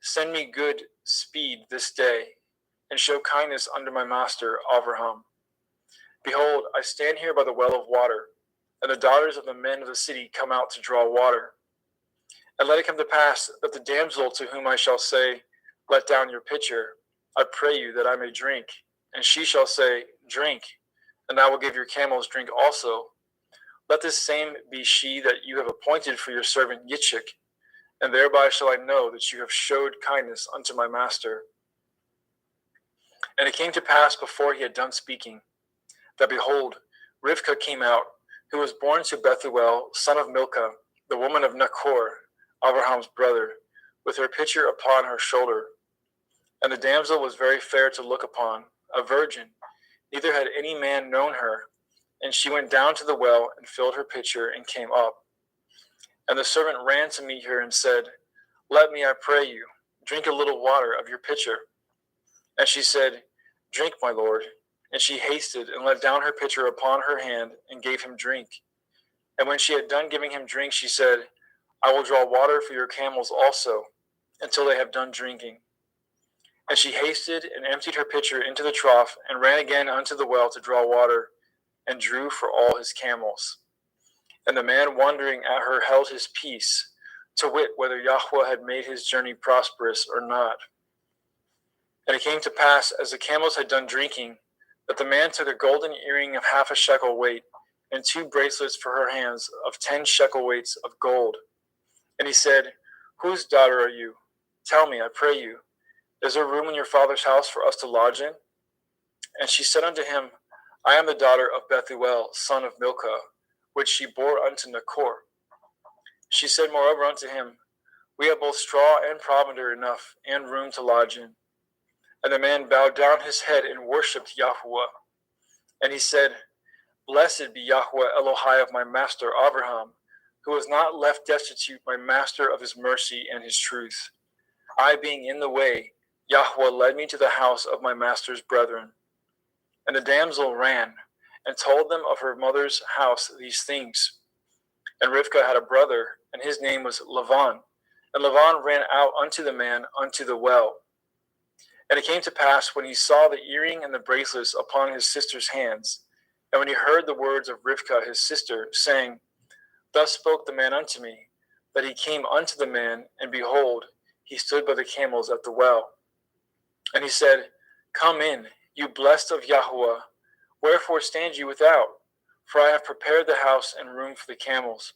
send me good speed this day, and show kindness unto my master, Abraham. Behold, I stand here by the well of water, and the daughters of the men of the city come out to draw water. And let it come to pass that the damsel to whom I shall say, Let down your pitcher, I pray you that I may drink. And she shall say, Drink, and I will give your camels drink also. Let this same be she that you have appointed for your servant Yitzchak, and thereby shall I know that you have showed kindness unto my master. And it came to pass before he had done speaking, that behold, Rivkah came out, who was born to Bethuel, son of Milcah, the woman of Nachor, Abraham's brother, with her pitcher upon her shoulder. And the damsel was very fair to look upon, a virgin, neither had any man known her. And she went down to the well and filled her pitcher and came up. And the servant ran to meet her and said, Let me, I pray you, drink a little water of your pitcher. And she said, Drink, my lord. And she hasted and let down her pitcher upon her hand and gave him drink. And when she had done giving him drink, she said, I will draw water for your camels also, until they have done drinking. And she hasted and emptied her pitcher into the trough and ran again unto the well to draw water, and drew for all his camels. And the man wondering at her held his peace, to wit whether Yahweh had made his journey prosperous or not. And it came to pass, as the camels had done drinking, that the man took a golden earring of half a shekel weight, and 2 bracelets for her hands of 10 shekel weights of gold. And he said, Whose daughter are you? Tell me, I pray you. Is there room in your father's house for us to lodge in? And she said unto him, I am the daughter of Bethuel, son of Milcah, which she bore unto Nachor. She said moreover unto him, We have both straw and provender enough, and room to lodge in. And the man bowed down his head and worshipped Yahweh. And he said, Blessed be Yahweh Elohai of my master Abraham, who has not left destitute my master of his mercy and his truth. I being in the way, Yahweh led me to the house of my master's brethren. And the damsel ran, and told them of her mother's house these things. And Rivkah had a brother, and his name was Lavan. And Lavan ran out unto the man unto the well. And it came to pass, when he saw the earring and the bracelets upon his sister's hands, and when he heard the words of Rivkah his sister, saying, Thus spoke the man unto me, that he came unto the man, and behold, he stood by the camels at the well. And he said, Come in, you blessed of Yahweh, wherefore stand you without? For I have prepared the house and room for the camels.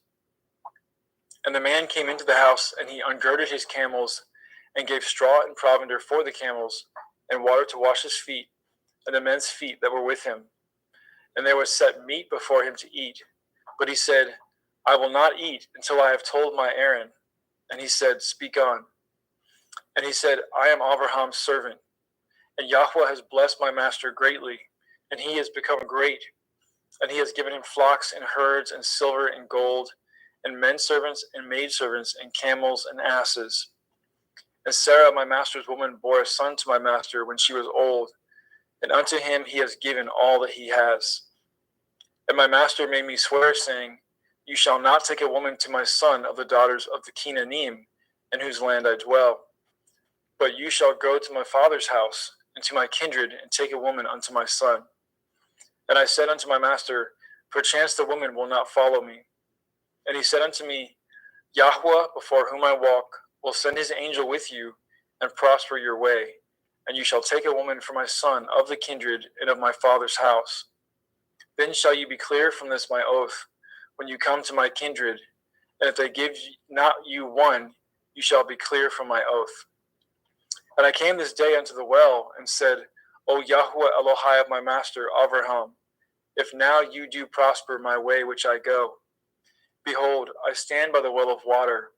And the man came into the house, and he ungirded his camels, and gave straw and provender for the camels, and water to wash his feet, and the men's feet that were with him. And there was set meat before him to eat. But he said, I will not eat until I have told my errand. And he said, Speak on. And he said, I am Abraham's servant, and Yahweh has blessed my master greatly, and he has become great. And he has given him flocks and herds and silver and gold, and men servants and maidservants and camels and asses. And Sarah, my master's woman, bore a son to my master when she was old, and unto him he has given all that he has. And my master made me swear, saying, You shall not take a woman to my son of the daughters of the Canaanim, in whose land I dwell. But you shall go to my father's house, and to my kindred, and take a woman unto my son. And I said unto my master, Perchance the woman will not follow me. And he said unto me, Yahweh, before whom I walk, will send his angel with you, and prosper your way. And you shall take a woman for my son of the kindred and of my father's house. Then shall you be clear from this my oath, when you come to my kindred. And if they give not you one, you shall be clear from my oath. And I came this day unto the well, and said, O Yahweh Elohai of my master Abraham, if now you do prosper my way which I go, behold, I stand by the well of water.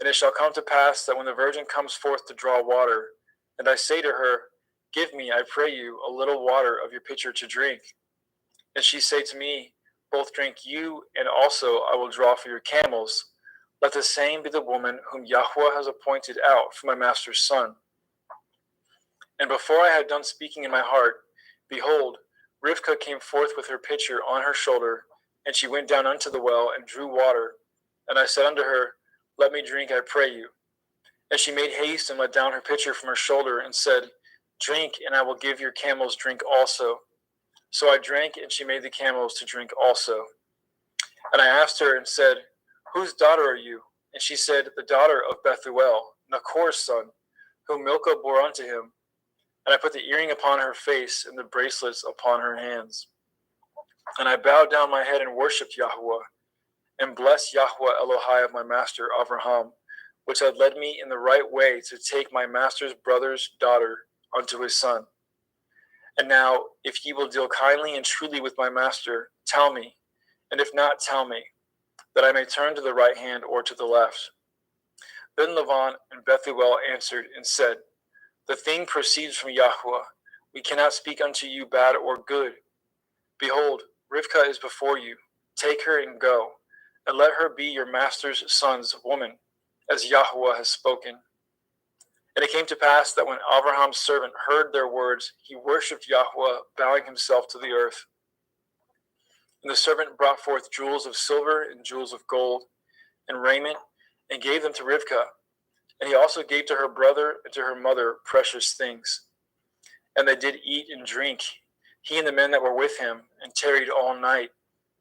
And it shall come to pass that when the virgin comes forth to draw water, and I say to her, Give me, I pray you, a little water of your pitcher to drink. And she say to me, Both drink you, and also I will draw for your camels. Let the same be the woman whom Yahweh has appointed out for my master's son. And before I had done speaking in my heart, behold, Rivkah came forth with her pitcher on her shoulder, and she went down unto the well and drew water. And I said unto her, Let me drink, I pray you. And she made haste and let down her pitcher from her shoulder, and said, Drink, and I will give your camels drink also. So I drank, and she made the camels to drink also. And I asked her and said, Whose daughter are you? And she said, The daughter of Bethuel, Nachor's son, whom Milcah bore unto him. And I put the earring upon her face and the bracelets upon her hands. And I bowed down my head and worshipped Yahweh, and blessed Yahweh Elohai of my master Avraham, which had led me in the right way to take my master's brother's daughter unto his son. And now, if ye will deal kindly and truly with my master, tell me, and if not, tell me, that I may turn to the right hand or to the left. Then Lavan and Bethuel answered and said, The thing proceeds from Yahweh. We cannot speak unto you bad or good. Behold, Rivkah is before you. Take her and go, and let her be your master's son's woman, as Yahweh has spoken. And it came to pass that when Abraham's servant heard their words, he worshipped Yahweh, bowing himself to the earth. And the servant brought forth jewels of silver and jewels of gold and raiment, and gave them to Rivkah. And he also gave to her brother and to her mother precious things. And they did eat and drink, he and the men that were with him, and tarried all night.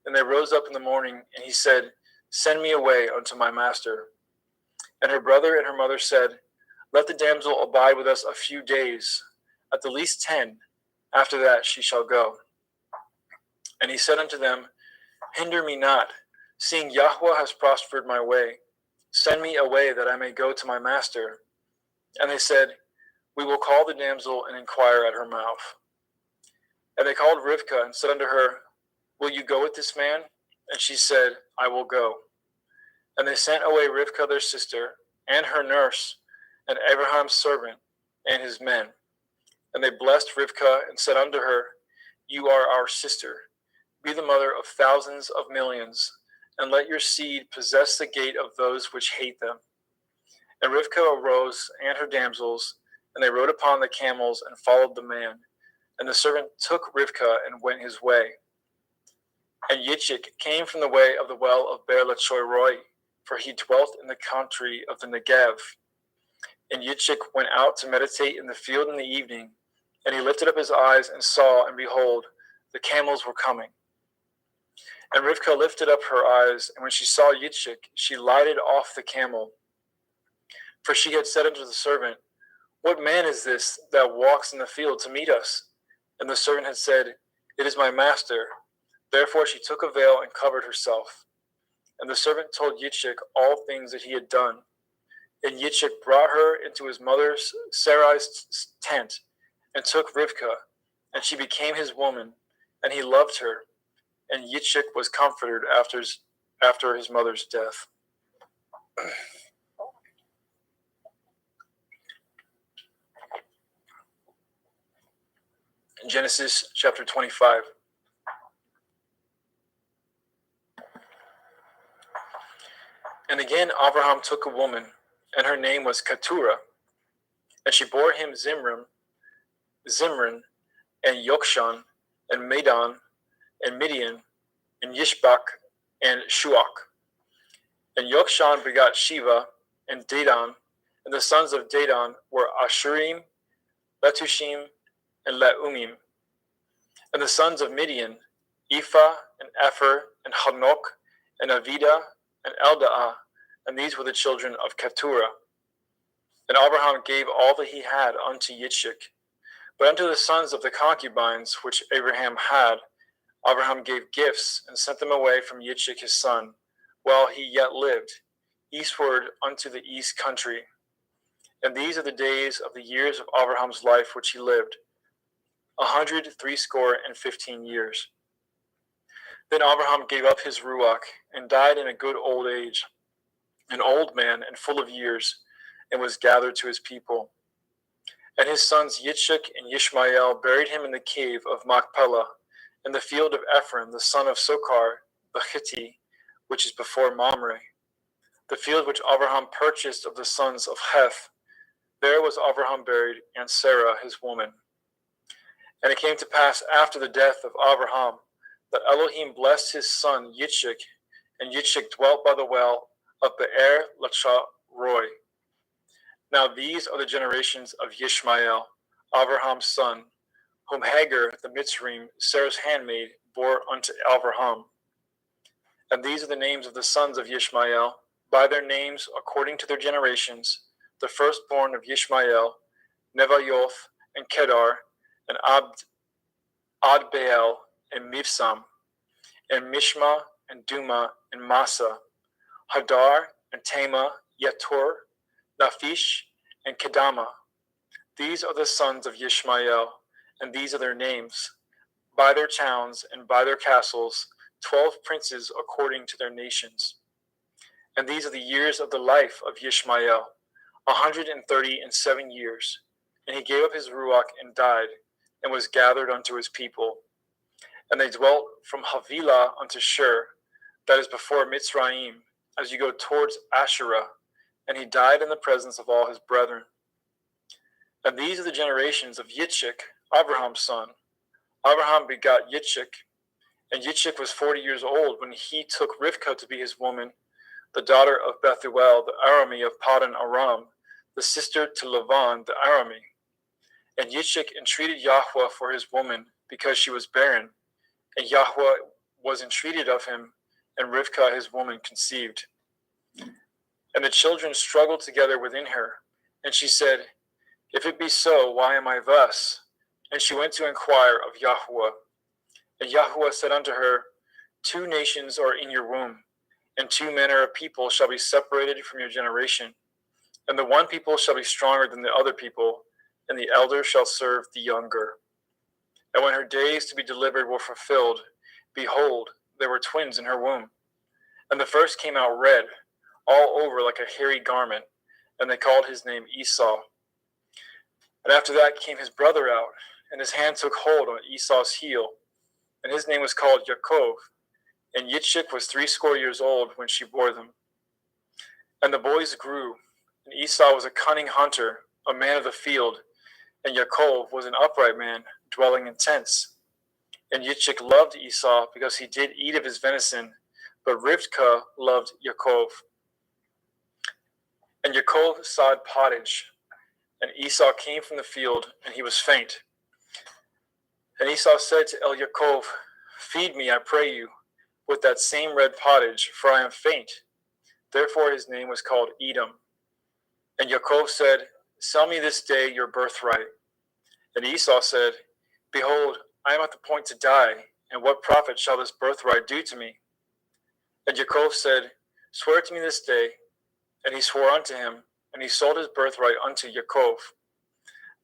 And they rose up in the morning, and he said, Send me away unto my master. And her brother and her mother said, Let the damsel abide with us a few days, at the least 10. After that she shall go. And he said unto them, Hinder me not, seeing Yahweh has prospered my way. Send me away that I may go to my master. And they said, We will call the damsel and inquire at her mouth. And they called Rivkah and said unto her, Will you go with this man? And she said, I will go. And they sent away Rivkah their sister, and her nurse, and Abraham's servant, and his men. And they blessed Rivkah and said unto her, You are our sister. Be the mother of thousands of millions, and let your seed possess the gate of those which hate them. And Rivkah arose, and her damsels, and they rode upon the camels and followed the man. And the servant took Rivkah and went his way. And Yitzchak came from the way of the well of Beer Lachoiroi, for he dwelt in the country of the Negev. And Yitzchak went out to meditate in the field in the evening, and he lifted up his eyes and saw, and behold, the camels were coming. And Rivkah lifted up her eyes, and when she saw Yitzchak, she lighted off the camel. For she had said unto the servant, What man is this that walks in the field to meet us? And the servant had said, It is my master. Therefore she took a veil and covered herself. And the servant told Yitzchak all things that he had done. And Yitzchak brought her into his mother Sarai's tent, and took Rivkah, and she became his woman, and he loved her. And Yitzchak was comforted after his mother's death. Genesis chapter 25. And again Abraham took a woman, and her name was Keturah. And she bore him Zimran, and Yokshan, and Medan, and Midian, and Yishbak, and Shuach. And Yokshan begot Shiva, and Dedan, and the sons of Dedan were Ashurim, Letushim, and Leumim. And the sons of Midian, Ephah, and Epher, and Hanok, and Avida, and Eldaah, and these were the children of Keturah. And Abraham gave all that he had unto Yitzchak. But unto the sons of the concubines which Abraham had, Abraham gave gifts, and sent them away from Yitzchak his son, while he yet lived, eastward unto the east country. And these are the days of the years of Abraham's life which he lived, 160 years. Then Abraham gave up his ruach, and died in a good old age, an old man and full of years, and was gathered to his people. And his sons Yitzchak and Yishmael buried him in the cave of Machpelah, in the field of Ephron, the son of Sokar, the Hittite, which is before Mamre, the field which Abraham purchased of the sons of Heth. There was Abraham buried, and Sarah his woman. And it came to pass after the death of Abraham, that Elohim blessed his son Yitzchak, and Yitzchak dwelt by the well of Be'er Lachairoi. Now these are the generations of Yishmael, Abraham's son, whom Hagar the Mitzrayim, Sarah's handmaid, bore unto Abraham. And these are the names of the sons of Yishmael, by their names according to their generations. The firstborn of Yishmael, Nevayoth, and Kedar, and Adbaal, and Mibsam, and Mishma, and Duma, and Massa, Hadar, and Tema, Yetur, Naphish, and Kedama. These are the sons of Yishmael, and these are their names, by their towns and by their castles, 12 princes according to their nations. And these are the years of the life of Yishmael, 137 years. And he gave up his ruach and died, and was gathered unto his people. And they dwelt from Havilah unto Shur, that is before Mitzrayim, as you go towards Asherah. And he died in the presence of all his brethren. And these are the generations of Yitzchak, Abraham's son. Abraham begot Yitzchak, and Yitzchak was 40 years old when he took Rivkah to be his woman, the daughter of Bethuel, the Arami of Paddan Aram, the sister to Lavan, the Arami. And Yitzchak entreated Yahweh for his woman, because she was barren. And Yahweh was entreated of him, and Rivkah his woman conceived. And the children struggled together within her. And she said, If it be so, why am I thus? And she went to inquire of Yahweh. And Yahweh said unto her, 2 nations are in your womb, and 2 manner of people shall be separated from your generation. And the one people shall be stronger than the other people, and the elder shall serve the younger. And when her days to be delivered were fulfilled, behold, there were twins in her womb. And the first came out red, all over like a hairy garment, and they called his name Esau. And after that came his brother out, and his hand took hold on Esau's heel, and his name was called Yaakov. And Yitzchak was 80 years old when she bore them. And the boys grew, and Esau was a cunning hunter, a man of the field, and Yaakov was an upright man, dwelling in tents. And Yitzchak loved Esau because he did eat of his venison, but Rivkah loved Yaakov. And Yaakov sawed pottage, and Esau came from the field, and he was faint. And Esau said to Yaakov, Feed me, I pray you, with that same red pottage, for I am faint. Therefore his name was called Edom. And Yaakov said, Sell me this day your birthright. And Esau said, Behold, I am at the point to die, and what profit shall this birthright do to me? And Yaakov said, Swear to me this day. And he swore unto him, and he sold his birthright unto Yaakov.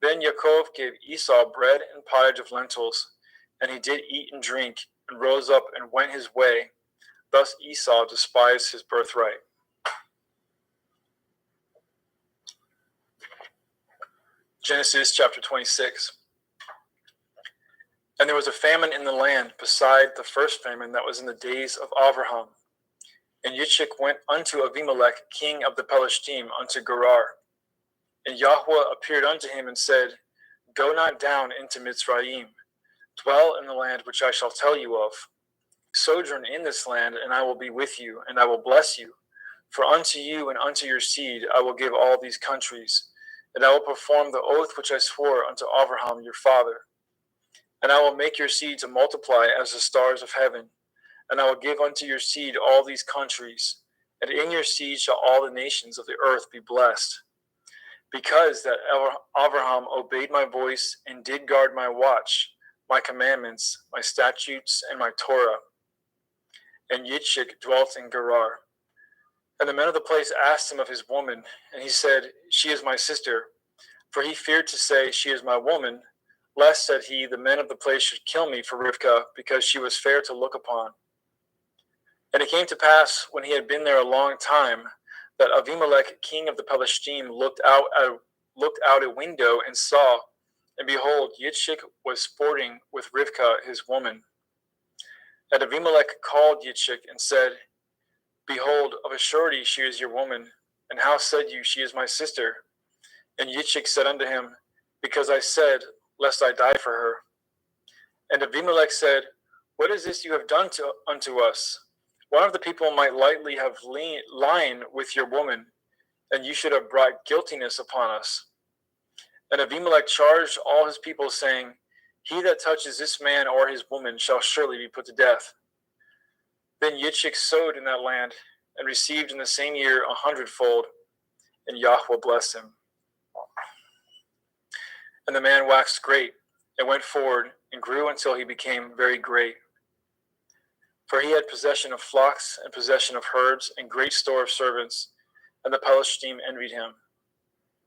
Then Yaakov gave Esau bread and pottage of lentils, and he did eat and drink, and rose up and went his way. Thus Esau despised his birthright. Genesis chapter 26. And there was a famine in the land beside the first famine that was in the days of Abraham. And Yitzchak went unto Abimelech, king of the Pelishtim, unto Gerar. And Yahweh appeared unto him and said, Go not down into Mitzrayim. Dwell in the land which I shall tell you of. Sojourn in this land, and I will be with you, and I will bless you. For unto you and unto your seed I will give all these countries, and I will perform the oath which I swore unto Abraham your father. And I will make your seed to multiply as the stars of heaven, and I will give unto your seed all these countries, and in your seed shall all the nations of the earth be blessed. Because that Abraham obeyed my voice and did guard my watch, my commandments, my statutes, and my Torah. And Yitzchak dwelt in Gerar. And the men of the place asked him of his woman, and he said, She is my sister. For he feared to say, She is my woman, lest, said he, the men of the place should kill me for Rivkah, because she was fair to look upon. And it came to pass, when he had been there a long time, that Abimelech, king of the Pelishtim, looked out a window and saw, and behold, Yitzchak was sporting with Rivkah his woman. And Abimelech called Yitzchak and said, Behold, of a surety she is your woman, and how said you, She is my sister? And Yitzchak said unto him, Because I said, Lest I die for her. And Abimelech said, What is this you have done unto us? One of the people might lightly have lain with your woman, and you should have brought guiltiness upon us. And Abimelech charged all his people, saying, He that touches this man or his woman shall surely be put to death. Then Yitzchak sowed in that land, and received in the same year 100-fold, and Yahweh blessed him. And the man waxed great, and went forward, and grew until he became very great. For he had possession of flocks, and possession of herds, and great store of servants, and the Pelishtim envied him.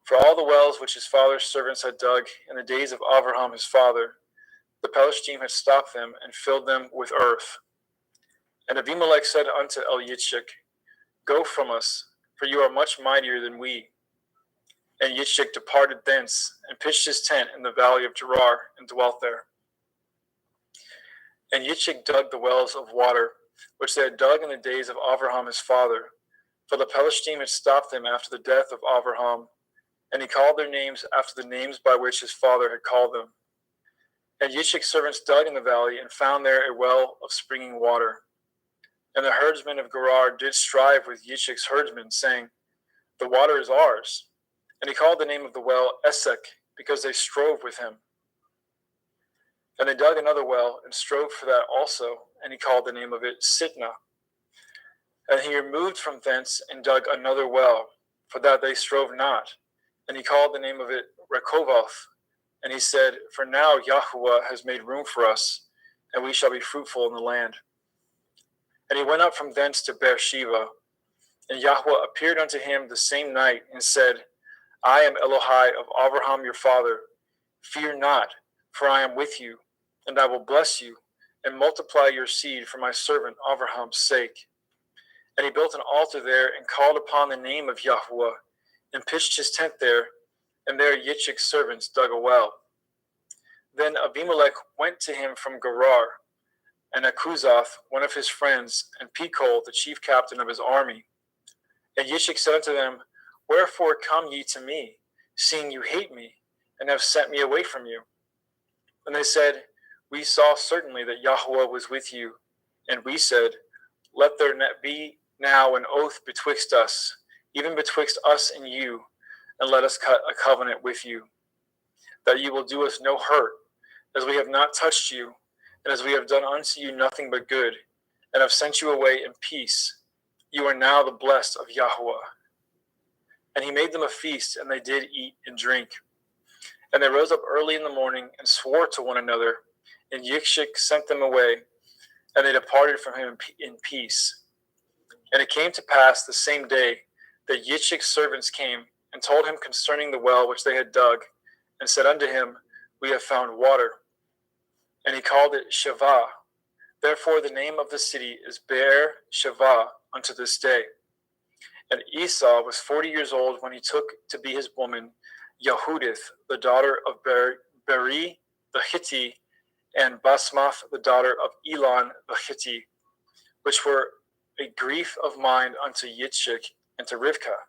For all the wells which his father's servants had dug in the days of Abraham his father, the Pelishtim had stopped them, and filled them with earth. And Abimelech said unto Yitzchak, Go from us, for you are much mightier than we. And Yitzchak departed thence, and pitched his tent in the valley of Gerar, and dwelt there. And Yitzchak dug the wells of water, which they had dug in the days of Abraham his father, for the Pelishtim had stopped them after the death of Abraham, and he called their names after the names by which his father had called them. And Yitzchak's servants dug in the valley, and found there a well of springing water. And the herdsmen of Gerar did strive with Yitzchak's herdsmen, saying, The water is ours. And he called the name of the well Esek, because they strove with him. And they dug another well, and strove for that also, and he called the name of it Sitnah. And he removed from thence, and dug another well, for that they strove not, and he called the name of it Rechoboth. And he said, For now Yahuwah has made room for us, and we shall be fruitful in the land. And he went up from thence to Beersheba, and Yahuwah appeared unto him the same night, and said, I am Elohai of Abraham your father. Fear not, for I am with you, and I will bless you, and multiply your seed for my servant Abraham's sake. And he built an altar there, and called upon the name of Yahuwah, and pitched his tent there, and there Yitzchak's servants dug a well. Then Abimelech went to him from Gerar, and Akuzath, one of his friends, and Pekol, the chief captain of his army. And Yitzchak said unto them, Wherefore come ye to me, seeing you hate me, and have sent me away from you? And they said, We saw certainly that Yahuwah was with you. And we said, Let there be now an oath betwixt us, even betwixt us and you, and let us cut a covenant with you, that ye will do us no hurt, as we have not touched you, and as we have done unto you nothing but good, and have sent you away in peace. You are now the blessed of Yahuwah. And he made them a feast, and they did eat and drink. And they rose up early in the morning, and swore to one another, and Yitzchak sent them away, and they departed from him in peace. And it came to pass the same day that Yitzchak's servants came, and told him concerning the well which they had dug, and said unto him, We have found water. And he called it Shavah. Therefore the name of the city is Beer Shavah unto this day. And Esau was 40 years old when he took to be his woman Yehudith, the daughter of Beri the Hittite, and Basmath, the daughter of Elon the Hittite, which were a grief of mind unto Yitzchak and to Rivkah.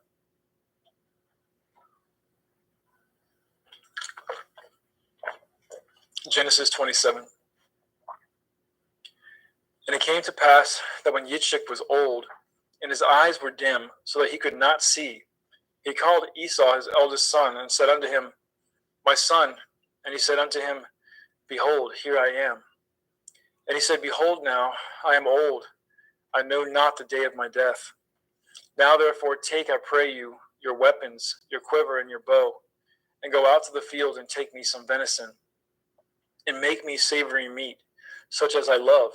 Genesis 27. And it came to pass that when Yitzchak was old, and his eyes were dim, so that he could not see, he called Esau his eldest son, and said unto him, My son. And he said unto him, Behold, here I am. And he said, Behold now, I am old, I know not the day of my death. Now therefore take, I pray you, your weapons, your quiver, and your bow, and go out to the field, and take me some venison, and make me savory meat, such as I love,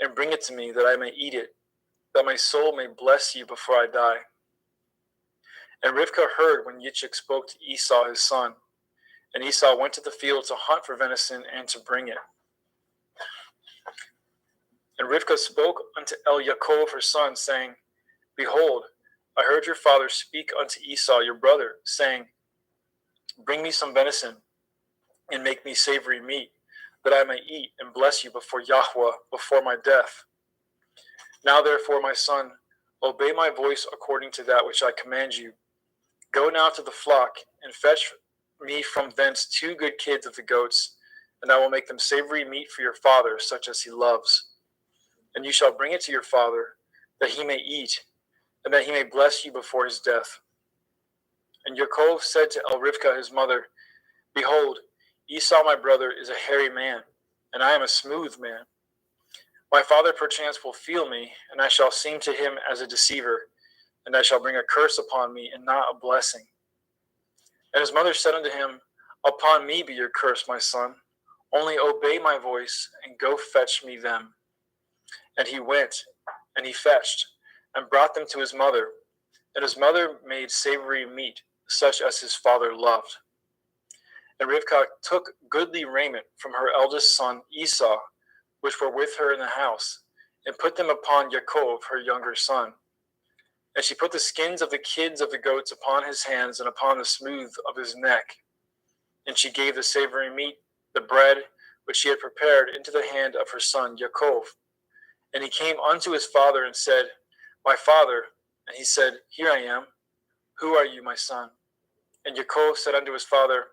and bring it to me, that I may eat it, that my soul may bless you before I die. And Rivkah heard when Yitzchak spoke to Esau his son. And Esau went to the field to hunt for venison and to bring it. And Rivkah spoke unto Yaakov her son, saying, Behold, I heard your father speak unto Esau your brother, saying, Bring me some venison, and make me savory meat, that I may eat and bless you before Yahuwah, before my death. Now therefore, my son, obey my voice according to that which I command you. Go now to the flock, and fetch me from thence 2 good kids of the goats, and I will make them savory meat for your father, such as he loves. And you shall bring it to your father, that he may eat, and that he may bless you before his death. And Yaakov said to Rivkah his mother, Behold, Esau my brother is a hairy man, and I am a smooth man. My father perchance will feel me, and I shall seem to him as a deceiver, and I shall bring a curse upon me, and not a blessing. And his mother said unto him, Upon me be your curse, my son. Only obey my voice and go fetch me them. And he went, and he fetched, and brought them to his mother. And his mother made savory meat, such as his father loved. And Rivkah took goodly raiment from her eldest son Esau, which were with her in the house, and put them upon Yaakov, her younger son. And she put the skins of the kids of the goats upon his hands and upon the smooth of his neck. And she gave the savory meat, the bread, which she had prepared, into the hand of her son Yaakov. And he came unto his father and said, My father. And he said, Here I am. Who are you, my son? And Yaakov said unto his father,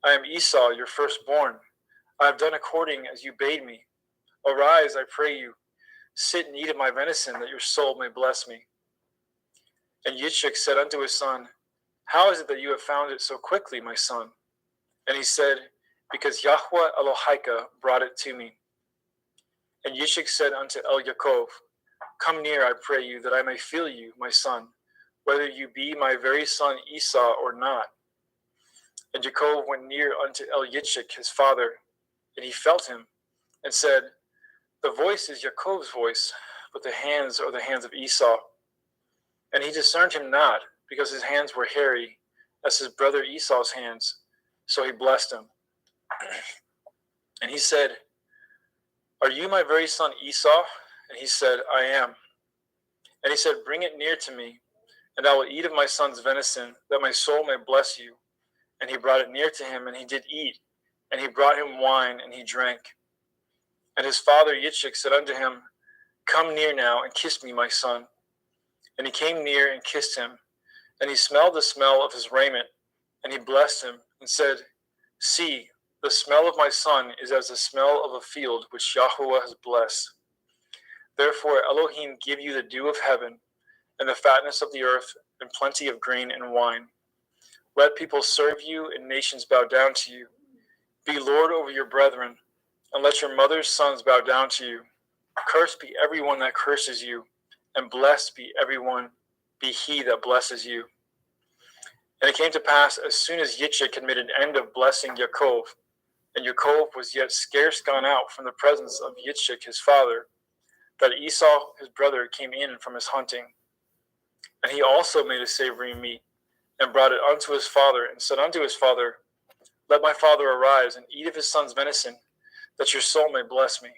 I am Esau, your firstborn. I have done according as you bade me. Arise, I pray you. Sit and eat of my venison, that your soul may bless me. And Yitzchak said unto his son, How is it that you have found it so quickly, my son? And he said, Because Yahweh Elohika brought it to me. And Yitzchak said unto El Yaakov, Come near, I pray you, that I may feel you, my son, whether you be my very son Esau or not. And Yaakov went near unto El Yitzchak his father, and he felt him, and said, The voice is Yaakov's voice, but the hands are the hands of Esau. And he discerned him not, because his hands were hairy, as his brother Esau's hands. So he blessed him. And he said, Are you my very son Esau? And he said, I am. And he said, Bring it near to me, and I will eat of my son's venison, that my soul may bless you. And he brought it near to him, and he did eat. And he brought him wine, and he drank. And his father Yitzchak said unto him, Come near now, and kiss me, my son. And he came near and kissed him. And he smelled the smell of his raiment, and he blessed him, and said, See, the smell of my son is as the smell of a field which Yahweh has blessed. Therefore Elohim give you the dew of heaven, and the fatness of the earth, and plenty of grain and wine. Let people serve you, and nations bow down to you. Be Lord over your brethren, and let your mother's sons bow down to you. Cursed be everyone that curses you, and blessed be he that blesses you. And it came to pass, as soon as Yitzchak had made an end of blessing Yaakov, and Yaakov was yet scarce gone out from the presence of Yitzchak his father, that Esau his brother came in from his hunting. And he also made a savory meat, and brought it unto his father, and said unto his father, Let my father arise, and eat of his son's venison, that your soul may bless me.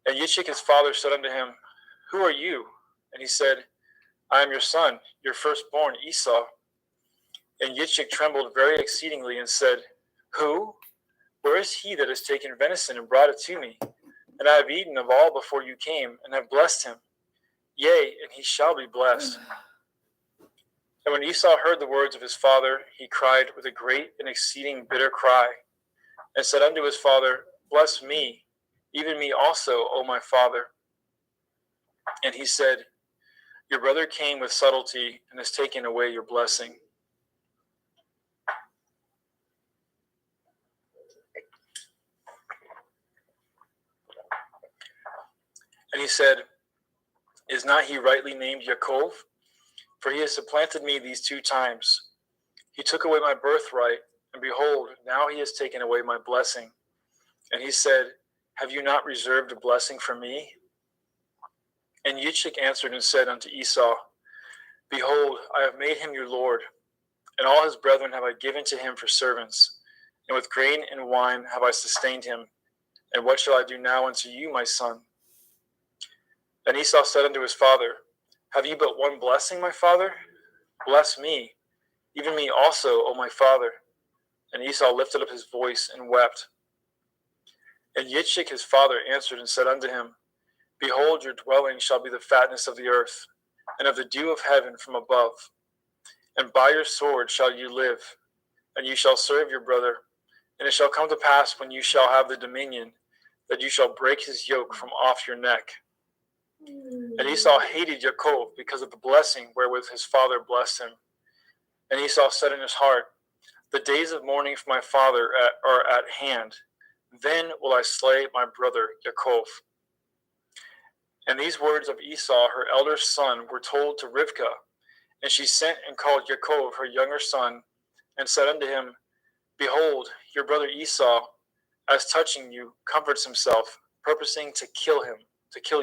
And Yitzchak his father said unto him, Who are you? And he said, I am your son, your firstborn Esau. And Yitzchak trembled very exceedingly, and said, Who? Where is he that has taken venison and brought it to me? And I have eaten of all before you came, and have blessed him. Yea, and he shall be blessed. And when Esau heard the words of his father, he cried with a great and exceeding bitter cry, and said unto his father, Bless me, even me also, O my father. And he said, Your brother came with subtlety, and has taken away your blessing. And he said, Is not he rightly named Yaakov? For he has supplanted me these 2 times. He took away my birthright, and behold, now he has taken away my blessing. And he said, Have you not reserved a blessing for me? And Yitzchak answered and said unto Esau, Behold, I have made him your lord, and all his brethren have I given to him for servants, and with grain and wine have I sustained him. And what shall I do now unto you, my son? And Esau said unto his father, Have you but one blessing, my father? Bless me, even me also, O my father. And Esau lifted up his voice and wept. And Yitzchak his father answered and said unto him, Behold, your dwelling shall be the fatness of the earth, and of the dew of heaven from above. And by your sword shall you live, and you shall serve your brother. And it shall come to pass, when you shall have the dominion, that you shall break his yoke from off your neck. And Esau hated Yaakov because of the blessing wherewith his father blessed him. And Esau said in his heart, The days of mourning for my father are at hand. Then will I slay my brother Yaakov. And these words of Esau, her elder son, were told to Rivkah. And she sent and called Yaakov, her younger son, and said unto him, Behold, your brother Esau, as touching you, comforts himself, purposing to kill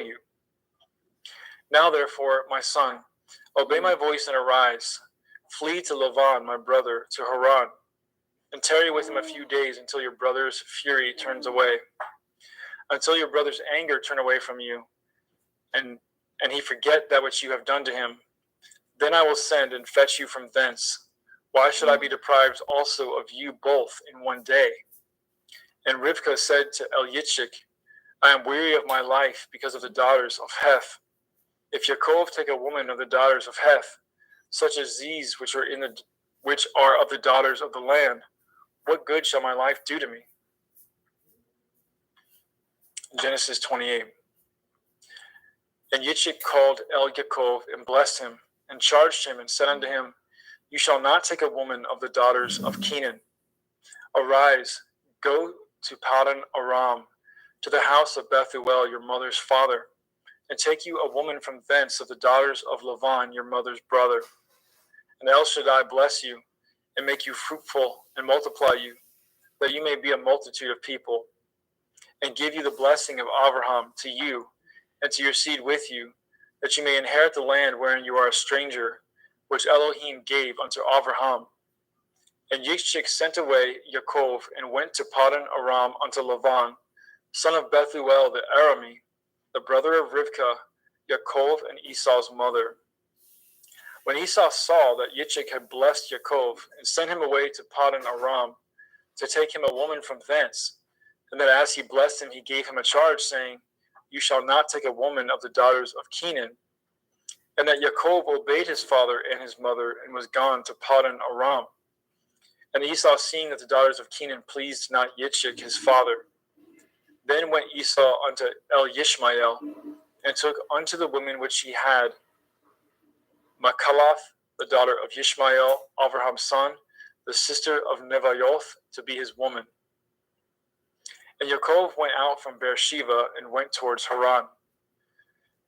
you. Now therefore, my son, obey my voice and arise. Flee to Laban, my brother, to Haran, and tarry with him a few days until your brother's fury turns away, until your brother's anger turn away from you, and he forget that which you have done to him. Then I will send and fetch you from thence. Why should I be deprived also of you both in one day? And Rivkah said to Eliashib, I am weary of my life because of the daughters of Heth. If Yaakov take a woman of the daughters of Heth, such as these which are of the daughters of the land, what good shall my life do to me? Genesis 28. And Yitzchak called Yaakov and blessed him, and charged him, and said unto him, You shall not take a woman of the daughters of Canaan. Arise, go to Paddan Aram, to the house of Bethuel your mother's father, and take you a woman from thence of the daughters of Laban your mother's brother. And El Shaddai bless you, and make you fruitful, and multiply you, that you may be a multitude of people, and give you the blessing of Abraham to you, and to your seed with you, that you may inherit the land wherein you are a stranger, which Elohim gave unto Abraham. And Yitzchak sent away Yaakov, and went to Paddan Aram unto Laban, son of Bethuel the Arami, the brother of Rivkah, Yaakov and Esau's mother. When Esau saw that Yitzchak had blessed Yaakov, and sent him away to Paddan Aram, to take him a woman from thence, and that as he blessed him, he gave him a charge, saying, You shall not take a woman of the daughters of Canaan, and that Yaakov obeyed his father and his mother, and was gone to Paddan Aram. And Esau, seeing that the daughters of Canaan pleased not Yitzchak his father, then went Esau unto Elishmael, and took unto the women which he had Machalath, the daughter of Ishmael, Abraham's son, the sister of Nevaioth, to be his woman. And Yaakov went out from Beersheba, and went towards Haran.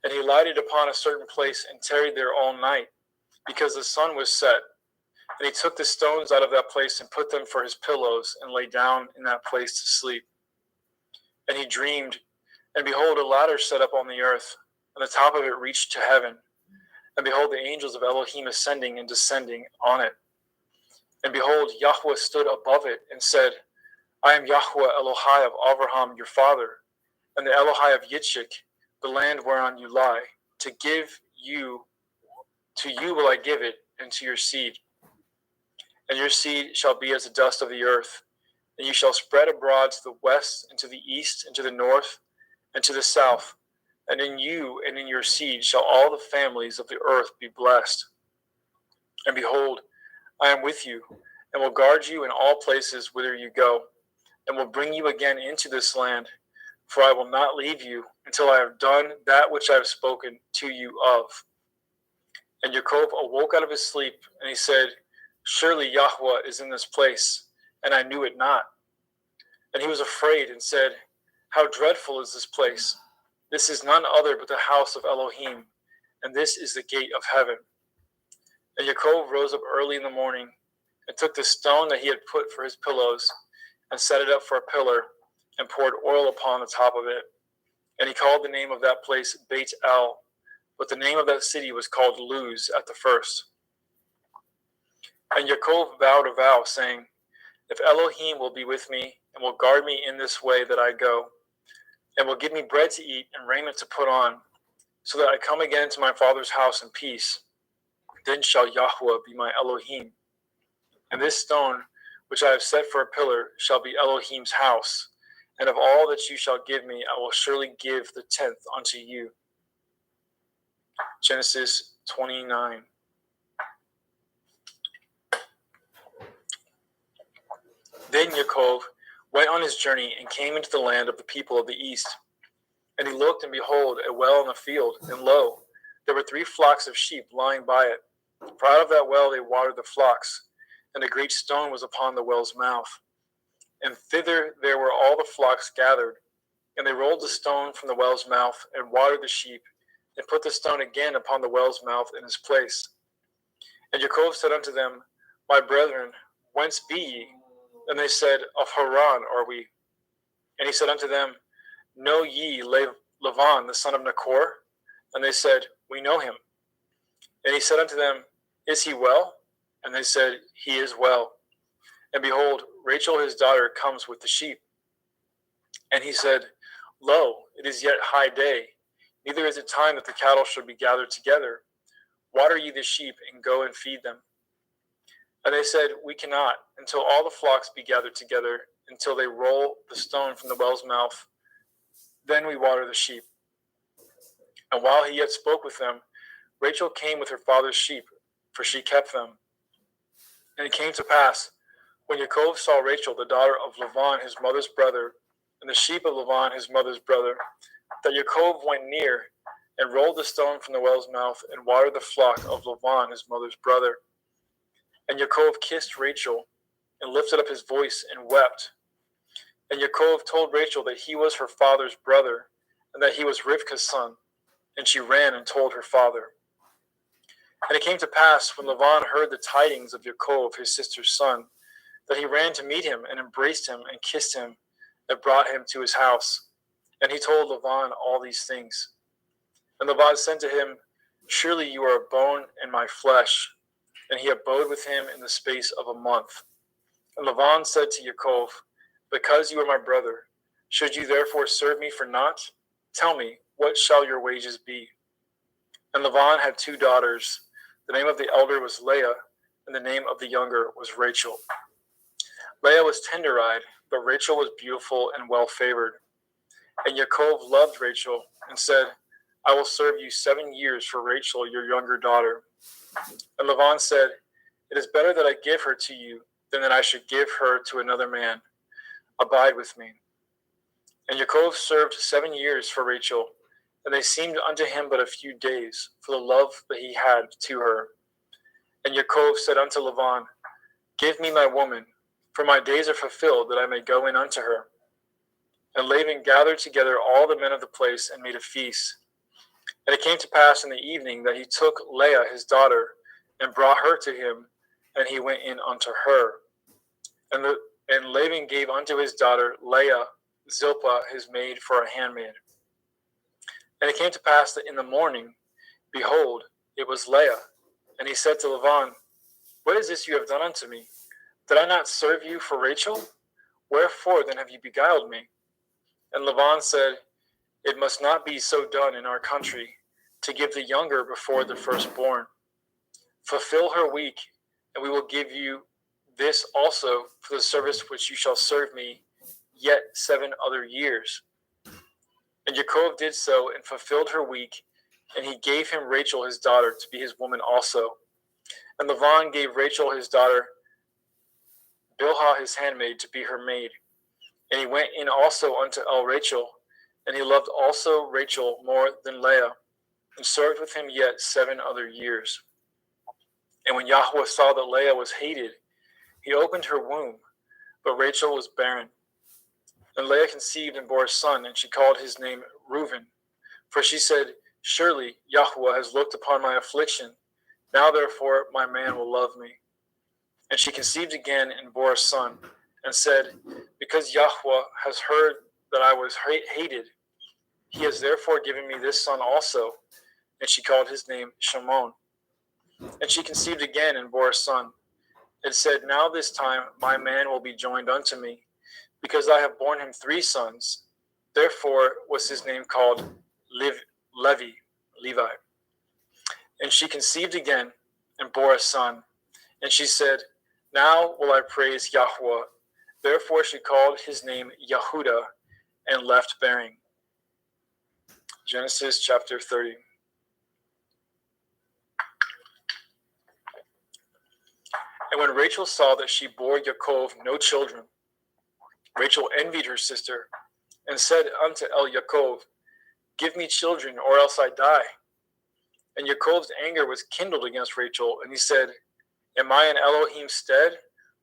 And he lighted upon a certain place, and tarried there all night, because the sun was set. And he took the stones out of that place, and put them for his pillows, and lay down in that place to sleep. And he dreamed, and behold, a ladder set up on the earth, and the top of it reached to heaven. And behold, the angels of Elohim ascending and descending on it. And behold, Yahweh stood above it, and said, I am Yahweh Elohai of Abraham your father, and the Elohai of Yitzchak, the land whereon you lie. To you will I give it, and to your seed. And your seed shall be as the dust of the earth, and you shall spread abroad to the west, and to the east, and to the north, and to the south. And in you and in your seed shall all the families of the earth be blessed. And behold, I am with you, and will guard you in all places whither you go, and will bring you again into this land, for I will not leave you until I have done that which I have spoken to you of. And Yaakov awoke out of his sleep, and he said, Surely Yahweh is in this place, and I knew it not. And he was afraid, and said, How dreadful is this place! This is none other but the house of Elohim, and this is the gate of heaven. And Yaakov rose up early in the morning, and took the stone that he had put for his pillows, and set it up for a pillar, and poured oil upon the top of it. And he called the name of that place Beit El, but the name of that city was called Luz at the first. And Yaakov vowed a vow, saying, If Elohim will be with me, and will guard me in this way that I go, and will give me bread to eat and raiment to put on, so that I come again to my father's house in peace, then shall Yahweh be my Elohim. And this stone, which I have set for a pillar, shall be Elohim's house. And of all that you shall give me, I will surely give the 10th unto you. Genesis 29. Then Yaakov went on his journey, and came into the land of the people of the east. And he looked, and behold, a well in the field, and lo, there were 3 flocks of sheep lying by it. For out of that well they watered the flocks, and a great stone was upon the well's mouth. And thither there were all the flocks gathered. And they rolled the stone from the well's mouth, and watered the sheep, and put the stone again upon the well's mouth in his place. And Yaakov said unto them, My brethren, Whence be ye? And they said, Of Haran are we. And he said unto them, Know ye Lavan the son of Nachor? And they said, We know him. And he said unto them, Is he well? And they said, He is well. And behold, Rachel his daughter comes with the sheep. And he said, Lo, it is yet high day, neither is it time that the cattle should be gathered together. Water ye the sheep, and go and feed them. And they said, We cannot, until all the flocks be gathered together, until they roll the stone from the well's mouth. Then we water the sheep. And while he yet spoke with them, Rachel came with her father's sheep, for she kept them. And it came to pass, when Yaakov saw Rachel, the daughter of Lavan his mother's brother, and the sheep of Lavan his mother's brother, that Yaakov went near, and rolled the stone from the well's mouth, and watered the flock of Lavan his mother's brother. And Yaakov kissed Rachel, and lifted up his voice, and wept. And Yaakov told Rachel that he was her father's brother, and that he was Rivkah's son. And she ran and told her father. And it came to pass, when Lavan heard the tidings of Yaakov his sister's son, that he ran to meet him, and embraced him, and kissed him, and brought him to his house. And he told Lavan all these things. And Laban said to him, Surely you are a bone in my flesh. And he abode with him in the space of a month. And Laban said to Yaakov, Because you are my brother, should you therefore serve me for naught? Tell me, what shall your wages be? And Laban had 2 daughters. The name of the elder was Leah, and the name of the younger was Rachel. Leah was tender-eyed, but Rachel was beautiful and well-favored. And Yaakov loved Rachel, and said, I will serve you 7 years for Rachel, your younger daughter. And Laban said, It is better that I give her to you than that I should give her to another man. Abide with me. And Yaakov served 7 years for Rachel, and they seemed unto him but a few days, for the love that he had to her. And Yaakov said unto Laban, Give me my woman, for my days are fulfilled, that I may go in unto her. And Laban gathered together all the men of the place, and made a feast. And it came to pass in the evening that he took Leah his daughter, and brought her to him, and he went in unto her. And Laban gave unto his daughter Leah Zilpah his maid for a handmaid. And it came to pass that in the morning, behold, it was Leah. And he said to Laban, What is this you have done unto me? Did I not serve you for Rachel? Wherefore then have you beguiled me? And Laban said, It must not be so done in our country, to give the younger before the firstborn. Fulfill her week, and we will give you this also for the service which you shall serve me yet 7 other years. And Yaakov did so, and fulfilled her week, and he gave him Rachel his daughter to be his woman also. And Laban gave Rachel his daughter Bilhah his handmaid to be her maid. And he went in also unto Rachel, and he loved also Rachel more than Leah, and served with him yet 7 other years. And when Yahweh saw that Leah was hated, he opened her womb, but Rachel was barren. And Leah conceived and bore a son, and she called his name Reuben. For she said, Surely Yahweh has looked upon my affliction. Now therefore my man will love me. And she conceived again and bore a son, and said, Because Yahweh has heard that I was hated, he has therefore given me this son also. And she called his name Shimon. And she conceived again and bore a son, and said, Now this time my man will be joined unto me, because I have borne him 3 sons. Therefore was his name called Levi. And she conceived again and bore a son. And she said, Now will I praise Yahweh. Therefore she called his name Yehudah, and left bearing. Genesis chapter 30. And when Rachel saw that she bore Yaakov no children, Rachel envied her sister, and said unto Yaakov, Give me children, or else I die. And Yaakov's anger was kindled against Rachel, and he said, Am I in Elohim's stead,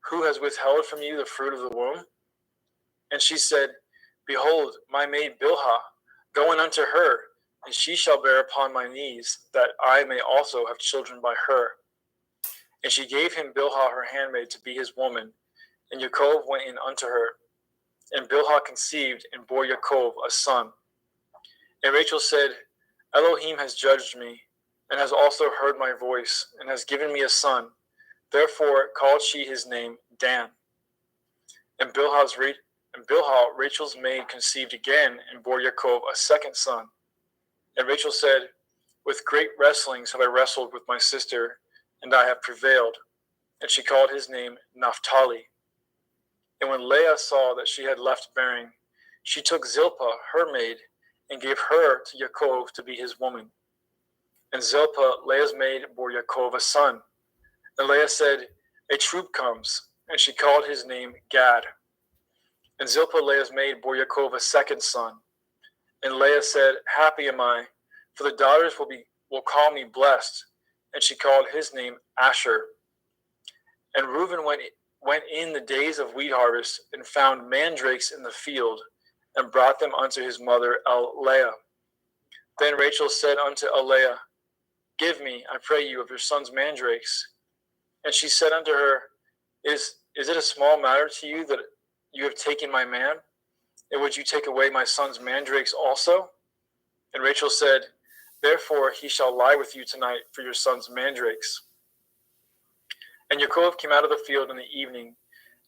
who has withheld from you the fruit of the womb? And she said, Behold, my maid Bilhah, go in unto her, and she shall bear upon my knees, that I may also have children by her. And she gave him Bilhah her handmaid to be his woman, and Yaakov went in unto her. And Bilhah conceived and bore Yaakov a son. And Rachel said, Elohim has judged me, and has also heard my voice, and has given me a son. Therefore called she his name Dan. And Bilhah, Rachel's maid, conceived again, and bore Yaakov a second son. And Rachel said, With great wrestlings have I wrestled with my sister, and I have prevailed. And she called his name Naphtali. And when Leah saw that she had left bearing, she took Zilpah, her maid, and gave her to Yaakov to be his woman. And Zilpah, Leah's maid, bore Yaakov a son. And Leah said, A troop comes. And she called his name Gad. And Zilpah, Leah's maid, bore Yaakov a second son. And Leah said, Happy am I, for the daughters will call me blessed. And she called his name Asher. And Reuben went in the days of wheat harvest, and found mandrakes in the field, and brought them unto his mother Leah. Then Rachel said unto Leah, Give me, I pray you, of your son's mandrakes. And she said unto her, Is it a small matter to you that you have taken my man? And would you take away my son's mandrakes also? And Rachel said, Therefore he shall lie with you tonight for your son's mandrakes. And Yaakov came out of the field in the evening,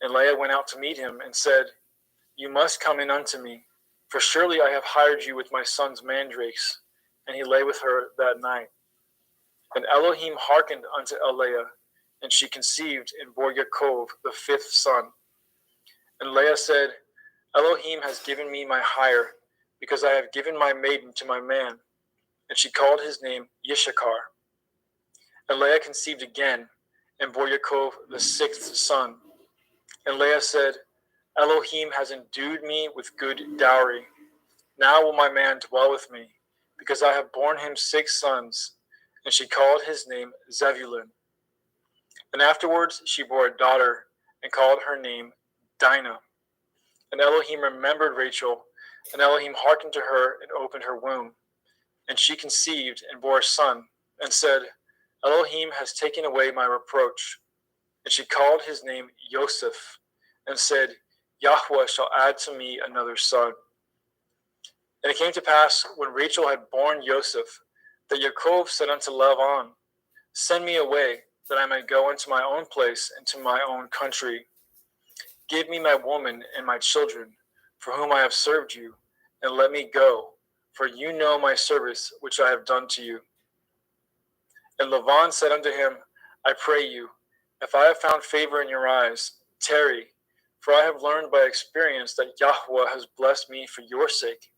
and Leah went out to meet him, and said, You must come in unto me, for surely I have hired you with my son's mandrakes. And he lay with her that night. And Elohim hearkened unto Leah, and she conceived and bore Yaakov the fifth son. And Leah said, Elohim has given me my hire, because I have given my maiden to my man. And she called his name Yishakar. And Leah conceived again, and bore Yaakov the sixth son. And Leah said, Elohim has endued me with good dowry. Now will my man dwell with me, because I have borne him 6 sons. And she called his name Zebulun. And afterwards she bore a daughter, and called her name Dinah. And Elohim remembered Rachel, and Elohim hearkened to her, and opened her womb. And she conceived, and bore a son, and said, Elohim has taken away my reproach. And she called his name Joseph, and said, Yahweh shall add to me another son. And it came to pass, when Rachel had borne Joseph, that Yaakov said unto Laban, Send me away, that I may go into my own place, and to my own country. Give me my woman and my children, for whom I have served you, and let me go, for you know my service which I have done to you. And Laban said unto him, I pray you, if I have found favor in your eyes, tarry, for I have learned by experience that Yahweh has blessed me for your sake.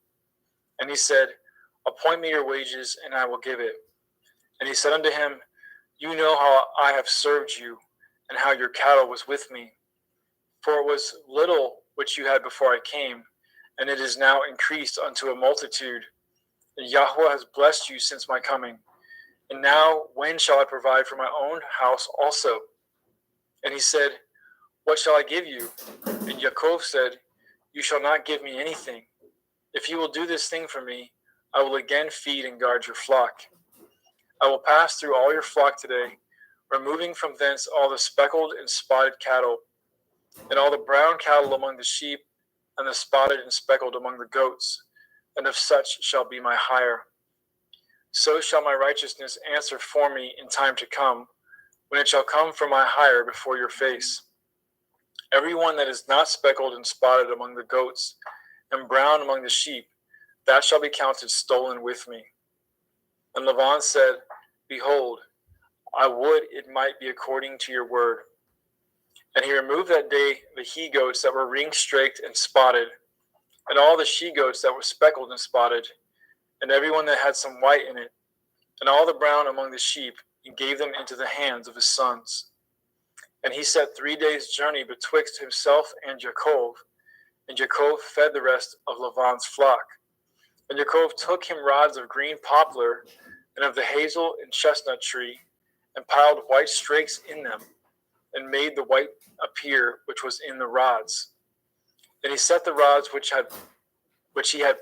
And he said, Appoint me your wages, and I will give it. And he said unto him, You know how I have served you, and how your cattle was with me. For it was little which you had before I came, and it is now increased unto a multitude. And Yahweh has blessed you since my coming. And now when shall I provide for my own house also? And he said, What shall I give you? And Yaakov said, You shall not give me anything. If you will do this thing for me, I will again feed and guard your flock. I will pass through all your flock today, removing from thence all the speckled and spotted cattle, and all the brown cattle among the sheep, and the spotted and speckled among the goats, and of such shall be my hire. So shall my righteousness answer for me in time to come, when it shall come from my hire before your face. Every one that is not speckled and spotted among the goats, and brown among the sheep, that shall be counted stolen with me. And Laban said, Behold, I would it might be according to your word. And he removed that day the he-goats that were ring-straked and spotted, and all the she-goats that were speckled and spotted, and every one that had some white in it, and all the brown among the sheep, and gave them into the hands of his sons. And he set 3 days' journey betwixt himself and Yaakov, and Yaakov fed the rest of Laban's flock. And Yaakov took him rods of green poplar, and of the hazel and chestnut tree, and piled white strakes in them, and made the white appear which was in the rods. And he set the rods which he had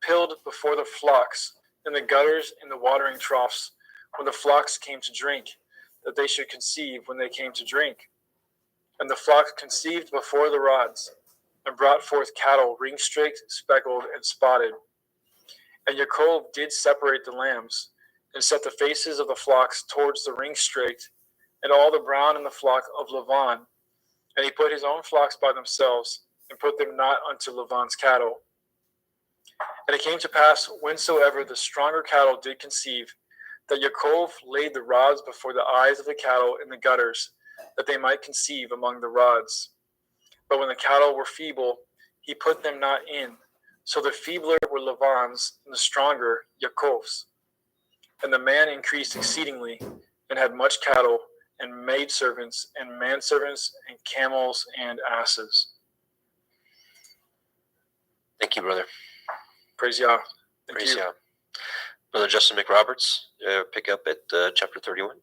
pilled before the flocks, in the gutters and the watering troughs, when the flocks came to drink, that they should conceive when they came to drink. And the flock conceived before the rods, and brought forth cattle ring-streaked, speckled, and spotted. And Yaakov did separate the lambs, and set the faces of the flocks towards the ring-streaked, and all the brown in the flock of Lavan. And he put his own flocks by themselves, and put them not unto Lavan's cattle. And it came to pass, whensoever the stronger cattle did conceive, that Yaakov laid the rods before the eyes of the cattle in the gutters, that they might conceive among the rods. But when the cattle were feeble, he put them not in. So the feebler were Lavan's, and the stronger Yaakov's. And the man increased exceedingly, and had much cattle, and maidservants, and manservants, and camels, and asses. Thank you, brother. Praise Yah. Praise Yah. Brother Justin McRoberts, pick up at chapter 31.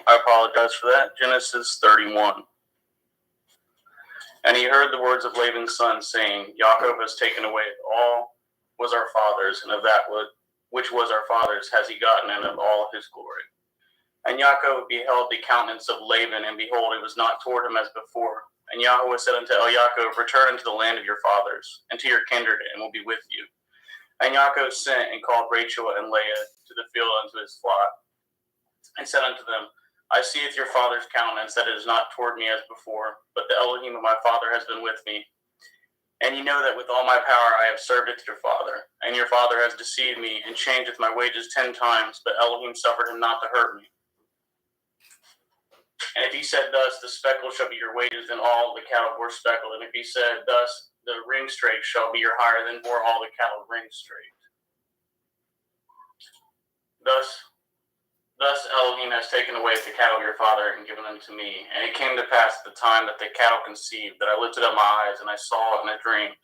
I apologize for that. Genesis 31. And he heard the words of Laban's son, saying, Yaakov has taken away all was our father's, and of that which was our father's has he gotten, and of all his glory. And Yaakov beheld the countenance of Laban, and behold, it was not toward him as before. And Yahweh said unto Yaakov, Return unto the land of your fathers, and to your kindred, and will be with you. And Yaakov sent and called Rachel and Leah to the field unto his flock, and said unto them, I seeth your father's countenance, that it is not toward me as before, but the Elohim of my father has been with me. And ye know that with all my power I have served it to your father. And your father has deceived me, and changeth my wages 10 times, but Elohim suffered him not to hurt me. And if he said thus, the speckle shall be your wages, then all the cattle bore speckled. And if he said thus, the ring straight shall be your hire, then bore all the cattle ring straight. Thus Elohim has taken away the cattle of your father and given them to me. And it came to pass at the time that the cattle conceived, that I lifted up my eyes, and I saw in a dream.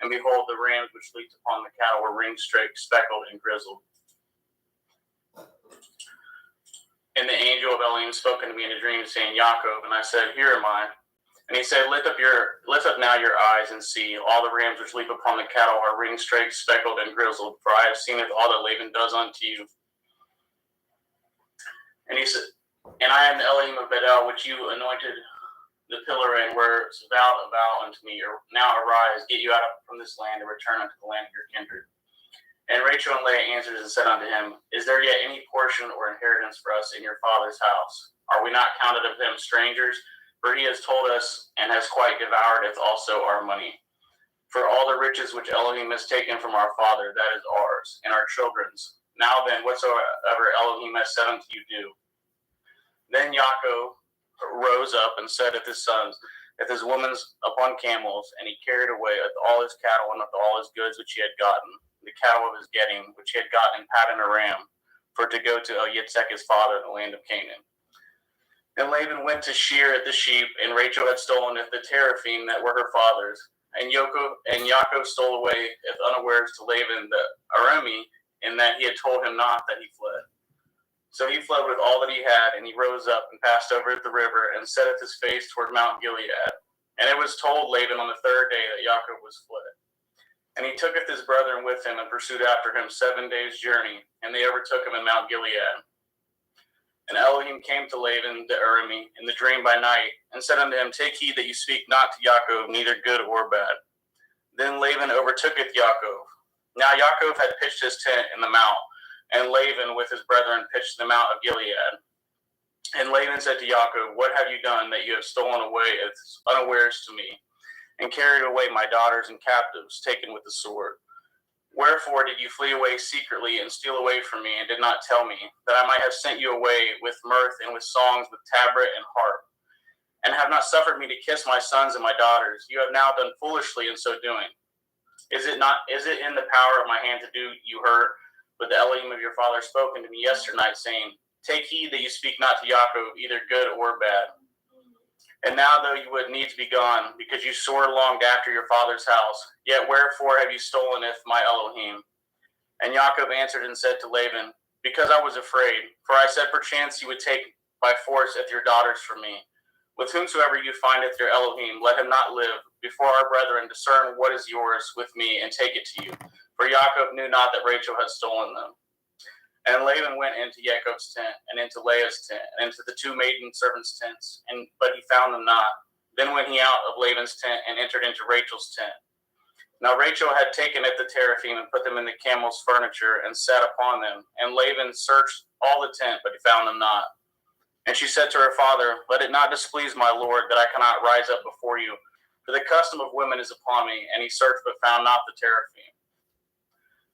And behold, the rams which leaped upon the cattle were ring-streaked, speckled, and grizzled. And the angel of Elohim spoke unto me in a dream, saying, Yaakov. And I said, Here am I. And he said, Lift up now your eyes, and see, all the rams which leap upon the cattle are ring-streaked, speckled, and grizzled. For I have seen all that Laban does unto you. And he said, And I am the Elohim of Bedel, which you anointed the pillar, and were vowed a vow unto me. Now arise, get you out from this land, and return unto the land of your kindred. And Rachel and Leah answered and said unto him, Is there yet any portion or inheritance for us in your father's house? Are we not counted of him strangers? For he has told us, and has quite devoured also our money. For all the riches which Elohim has taken from our father, that is ours, and our children's. Now then, whatsoever Elohim has said unto you, do. Then Yaakov rose up and said unto his sons, with his women upon camels, and he carried away all his cattle and all his goods which he had gotten, the cattle of his getting, which he had gotten in Paddan Aram, for to go to Yitzhak his father in the land of Canaan. And Laban went to shear at the sheep, and Rachel had stolen the teraphim that were her father's. And Yaakov stole away unawares to Laban the Aramean, in that he had told him not that he fled. So he fled with all that he had, and he rose up and passed over the river, and setteth his face toward Mount Gilead. And it was told Laban on the third day that Yaakov was fled. And he tooketh his brethren with him, and pursued after him 7 days' journey, and they overtook him in Mount Gilead. And Elohim came to Laban the Aramean in the dream by night, and said unto him, Take heed that you speak not to Yaakov, neither good or bad. Then Laban overtooketh Yaakov. Now Yaakov had pitched his tent in the mount, and Laban with his brethren pitched the mount of Gilead. And Laban said to Yaakov, What have you done that you have stolen away unawares to me, and carried away my daughters and captives, taken with the sword? Wherefore did you flee away secretly and steal away from me, and did not tell me, that I might have sent you away with mirth and with songs, with tabret and harp? and have not suffered me to kiss my sons and my daughters. You have now done foolishly in so doing. Is it in the power of my hand to do you hurt? But the Elohim of your father spoke unto me yesternight, saying, Take heed that you speak not to Yaakov, either good or bad. And now, though you would needs be gone, because you sore longed after your father's house, yet wherefore have you stolen my Elohim? And Yaakov answered and said to Laban, Because I was afraid, for I said, Perchance you would take by force your daughters from me. With whomsoever you findeth your Elohim, let him not live. Before our brethren, discern what is yours with me, and take it to you. For Yaakov knew not that Rachel had stolen them. And Laban went into Yaakov's tent, and into Leah's tent, and into the two maiden servants' tents, but he found them not. Then went he out of Laban's tent, and entered into Rachel's tent. Now Rachel had taken at the teraphim, and put them in the camel's furniture, and sat upon them. And Laban searched all the tent, but he found them not. And she said to her father, Let it not displease my lord, that I cannot rise up before you. For the custom of women is upon me. And he searched, but found not the teraphim.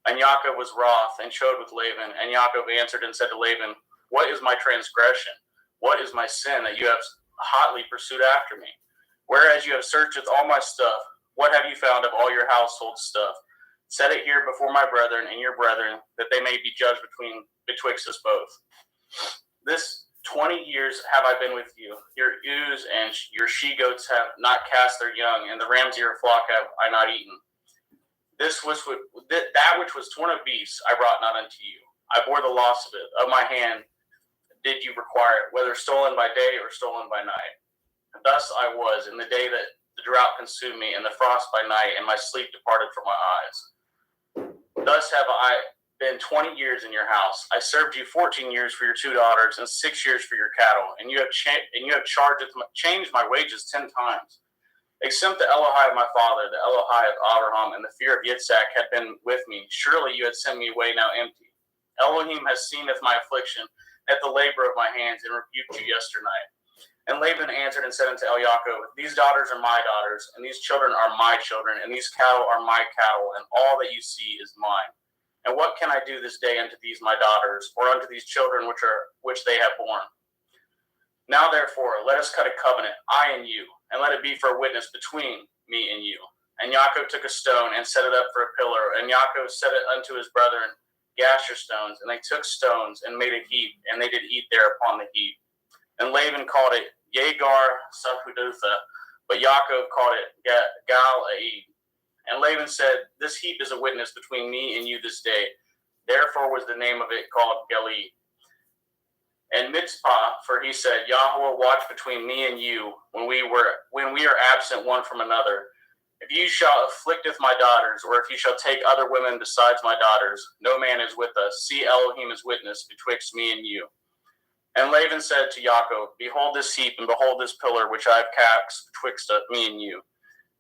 And Yaakov was wroth, and showed with Laban. And Yaakov answered and said to Laban, What is my transgression? What is my sin, that you have hotly pursued after me? Whereas you have searched with all my stuff, what have you found of all your household stuff? Set it here before my brethren and your brethren, that they may be judged betwixt us both. This 20 years have I been with you. Your ewes and your she-goats have not cast their young, and the rams of your flock have I not eaten. That which was torn of beasts I brought not unto you. I bore the loss of it. Of my hand did you require it, whether stolen by day or stolen by night. And thus I was in the day that the drought consumed me, and the frost by night, and my sleep departed from my eyes. Thus have I been 20 years in your house. I served you 14 years for your 2 daughters, and 6 years for your cattle, and you have changed my wages 10 times. Except the Elohai of my father, the Elohai of Abraham, and the fear of Yitzhak had been with me, surely you had sent me away now empty. Elohim has seen my affliction at the labor of my hands, and rebuked you yesternight. And Laban answered and said unto Yaakov, These daughters are my daughters, and these children are my children, and these cattle are my cattle, and all that you see is mine. And what can I do this day unto these my daughters, or unto these children which they have borne? Now therefore, let us cut a covenant, I and you, and let it be for a witness between me and you. And Yaakov took a stone and set it up for a pillar, and Yaakov set it unto his brethren Gasher stones, and they took stones and made a heap, and they did eat there upon the heap. And Laban called it Yegar Sahudutha, but Yaakov called it Gal-Aid. And Laban said, This heap is a witness between me and you this day. Therefore was the name of it called Galeed. And Mitzpah, for he said, Yahweh watch between me and you when we are absent one from another. If you shall afflicteth my daughters, or if you shall take other women besides my daughters, no man is with us. See Elohim is witness betwixt me and you. And Laban said to Yaakov, Behold this heap, and behold this pillar which I have cast betwixt me and you.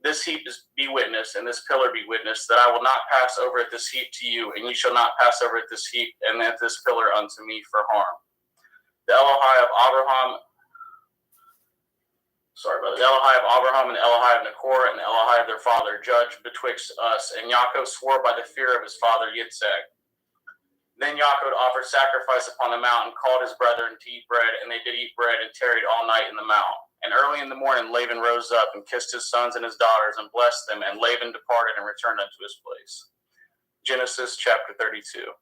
This heap be witness, and this pillar be witness, that I will not pass over at this heap to you, and you shall not pass over at this heap and at this pillar unto me for harm. The Elohai of Abraham and the Elohai of Nachor and the Elohai of their father judged betwixt us. And Yaakov swore by the fear of his father Yitzhak. Then Yaakov offered sacrifice upon the mountain, called his brethren to eat bread, and they did eat bread and tarried all night in the mount. And early in the morning Laban rose up and kissed his sons and his daughters and blessed them, and Laban departed and returned unto his place. Genesis chapter 32.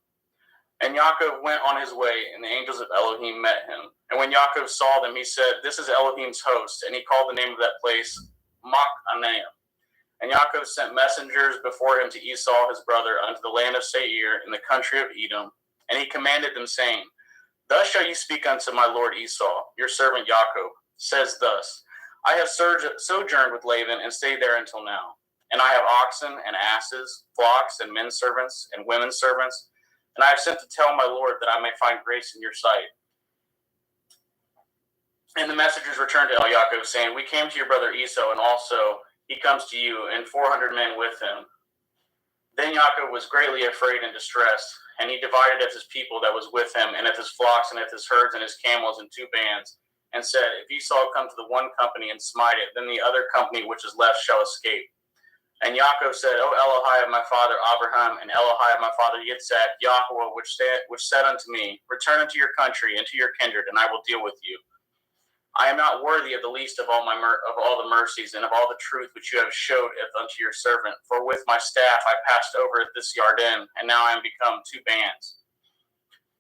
And Yaakov went on his way, and the angels of Elohim met him. And when Yaakov saw them, he said, This is Elohim's host. And he called the name of that place Machanaim. And Yaakov sent messengers before him to Esau his brother unto the land of Seir in the country of Edom. And he commanded them, saying, Thus shall you speak unto my lord Esau, your servant Yaakov, says thus, I have sojourned with Laban and stayed there until now. And I have oxen and asses, flocks and men servants and women servants. And I have sent to tell my lord that I may find grace in your sight. And the messengers returned to Yaakov, saying, We came to your brother Esau, and also he comes to you, and 400 men with him. Then Yaakov was greatly afraid and distressed, and he divided of his people that was with him, and of his flocks, and of his herds, and his camels, in 2 bands, and said, If Esau come to the one company and smite it, then the other company which is left shall escape. And Yaakov said, O Elohai of my father Abraham, and Elohai of my father Yitzhak, Yahweh, which said unto me, Return unto your country and to your kindred, and I will deal with you. I am not worthy of the least of all the mercies and of all the truth which you have showed unto your servant. For with my staff I passed over this Yarden, and now I am become two bands.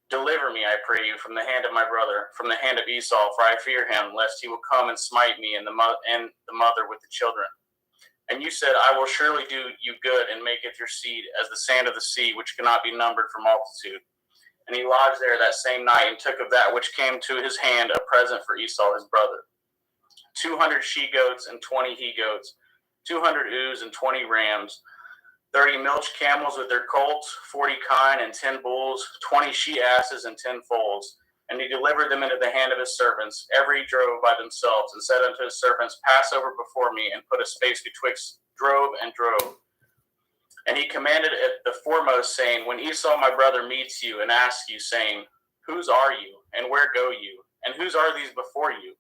Deliver me, I pray you, from the hand of my brother, from the hand of Esau, for I fear him, lest he will come and smite me and the mother with the children. And you said, I will surely do you good, and maketh your seed as the sand of the sea, which cannot be numbered for multitude. And he lodged there that same night, and took of that which came to his hand a present for Esau his brother, 200 she-goats and 20 he-goats, 200 ewes and 20 rams, 30 milch camels with their colts, 40 kine and 10 bulls, 20 she-asses and 10 foals. And he delivered them into the hand of his servants, every drove by themselves, and said unto his servants, Pass over before me, and put a space betwixt drove and drove. And he commanded at the foremost, saying, When Esau my brother meets you, and asks you, saying, Whose are you, and where go you, and whose are these before you?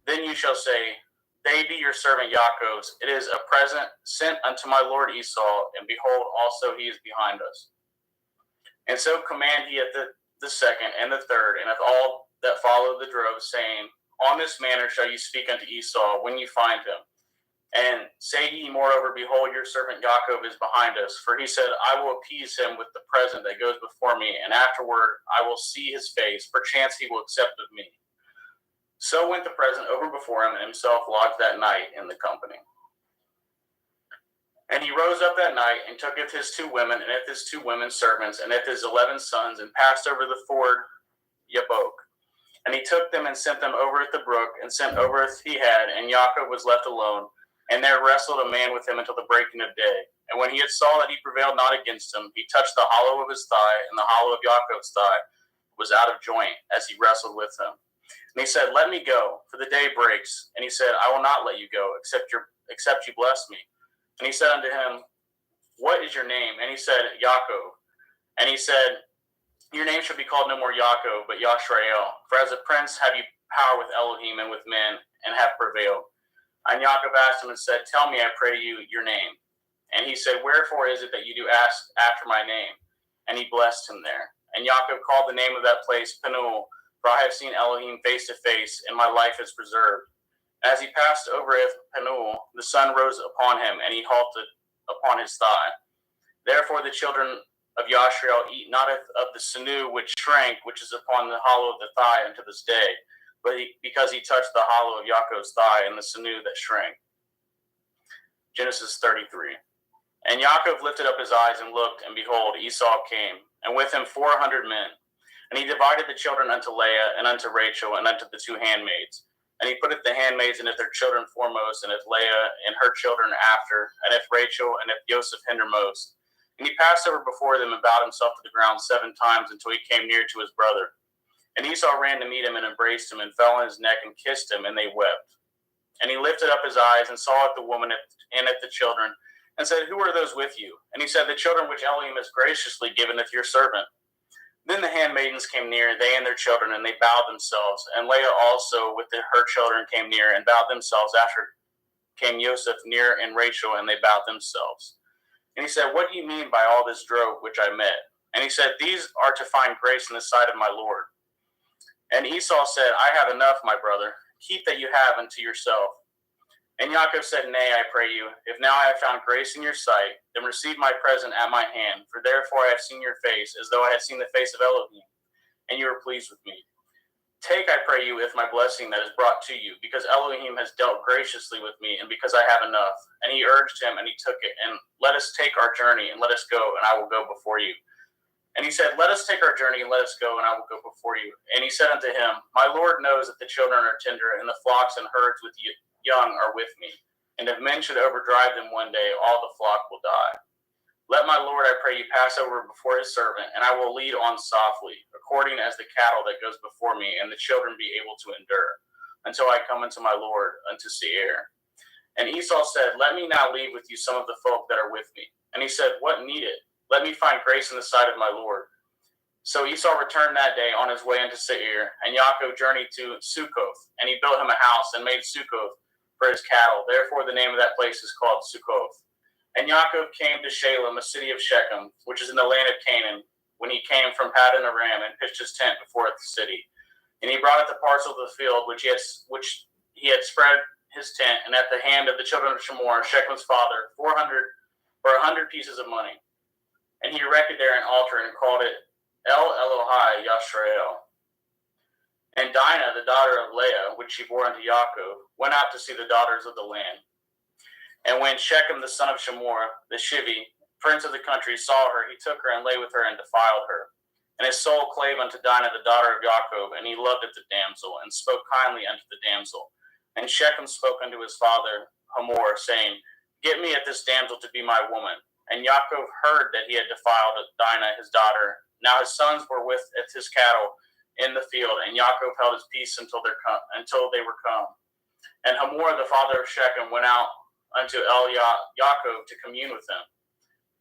Then you shall say, They be your servant Yaakov's. It is a present sent unto my lord Esau, and behold, also he is behind us. And so command he at the second and the third, and of all that follow the drove, saying, On this manner shall you speak unto Esau when you find him. And say ye moreover, Behold, your servant Yaakov is behind us. For he said, I will appease him with the present that goes before me, and afterward I will see his face. Perchance he will accept of me. So went the present over before him, and himself lodged that night in the company. And he rose up that night, and tooketh his 2 women, and his 2 women servants, and his 11 sons, and passed over the ford Yabok. And he took them and sent them over at the brook, and sent over as he had, and Yaakov was left alone. And there wrestled a man with him until the breaking of day. And when he had saw that he prevailed not against him, he touched the hollow of his thigh, and the hollow of Yaakov's thigh was out of joint as he wrestled with him. And he said, Let me go, for the day breaks. And he said, I will not let you go, except you bless me. And he said unto him, What is your name? And he said, Yaakov. And he said, Your name shall be called no more Yaakov, but Yashrael. For as a prince have you power with Elohim and with men, and have prevailed. And Yaakov asked him and said, Tell me, I pray you, your name. And he said, Wherefore is it that you do ask after my name? And he blessed him there. And Yaakov called the name of that place Penuel, for I have seen Elohim face to face, and my life is preserved. As he passed over Penuel, the sun rose upon him, and he halted upon his thigh. Therefore the children of Yashrael eat not of the sinew which shrank, which is upon the hollow of the thigh unto this day, but because he touched the hollow of Yaakov's thigh and the sinew that shrank. Genesis 33. And Yaakov lifted up his eyes and looked, and behold, Esau came, and with him 400 men. And he divided the children unto Leah, and unto Rachel, and unto the 2 handmaids. And he putteth the handmaids and their children foremost, and Leah and her children after, and Rachel and Joseph hindermost. And he passed over before them, and bowed himself to the ground 7 times, until he came near to his brother. And Esau ran to meet him, and embraced him, and fell on his neck, and kissed him, and they wept. And he lifted up his eyes, and saw at the woman and at the children, and said, Who are those with you? And he said, The children which Elohim has graciously given unto your servant. Then the handmaidens came near, they and their children, and they bowed themselves. And Leah also with her children came near, and bowed themselves. After came Joseph near, and Rachel, and they bowed themselves. And he said, What do you mean by all this drove which I met? And he said, These are to find grace in the sight of my Lord. And Esau said, I have enough, my brother. Keep that you have unto yourself. And Yaakov said, Nay, I pray you, if now I have found grace in your sight, then receive my present at my hand. For therefore I have seen your face, as though I had seen the face of Elohim, and you are pleased with me. Take, I pray you, if my blessing that is brought to you, because Elohim has dealt graciously with me, and because I have enough. And he urged him, and he took it. And let us take our journey, and let us go, and I will go before you. And he said, Let us take our journey, and let us go, and I will go before you. And he said unto him, My Lord knows that the children are tender, and the flocks and herds with young are with me. And if men should overdrive them one day, all the flock will die. Let my Lord, I pray you, pass over before his servant, and I will lead on softly, according as the cattle that goes before me, and the children be able to endure, until I come unto my Lord, unto Seir. And Esau said, Let me now leave with you some of the folk that are with me. And he said, What need it? Let me find grace in the sight of my Lord. So Esau returned that day on his way into Seir, and Yaakov journeyed to Succoth, and he built him a house and made Succoth for his cattle. Therefore the name of that place is called Succoth. And Yaakov came to Shalem, a city of Shechem, which is in the land of Canaan, when he came from Paddan Aram, and pitched his tent before the city. And he brought the parcel of the field which he had spread his tent, and at the hand of the children of Shemor, Shechem's father, 100 pieces of money. And he erected there an altar and called it El Elohai Yashrael. And Dinah, the daughter of Leah, which she bore unto Yaakov, went out to see the daughters of the land. And when Shechem, the son of Shemor, the Shivi, prince of the country, saw her, he took her and lay with her and defiled her. And his soul clave unto Dinah, the daughter of Yaakov, and he loved the damsel, and spoke kindly unto the damsel. And Shechem spoke unto his father Hamor, saying, Get me at this damsel to be my woman. And Yaakov heard that he had defiled Dinah, his daughter. Now his sons were with his cattle in the field, and Yaakov held his peace until they were come. And Hamor, the father of Shechem, went out unto Yaakov to commune with him.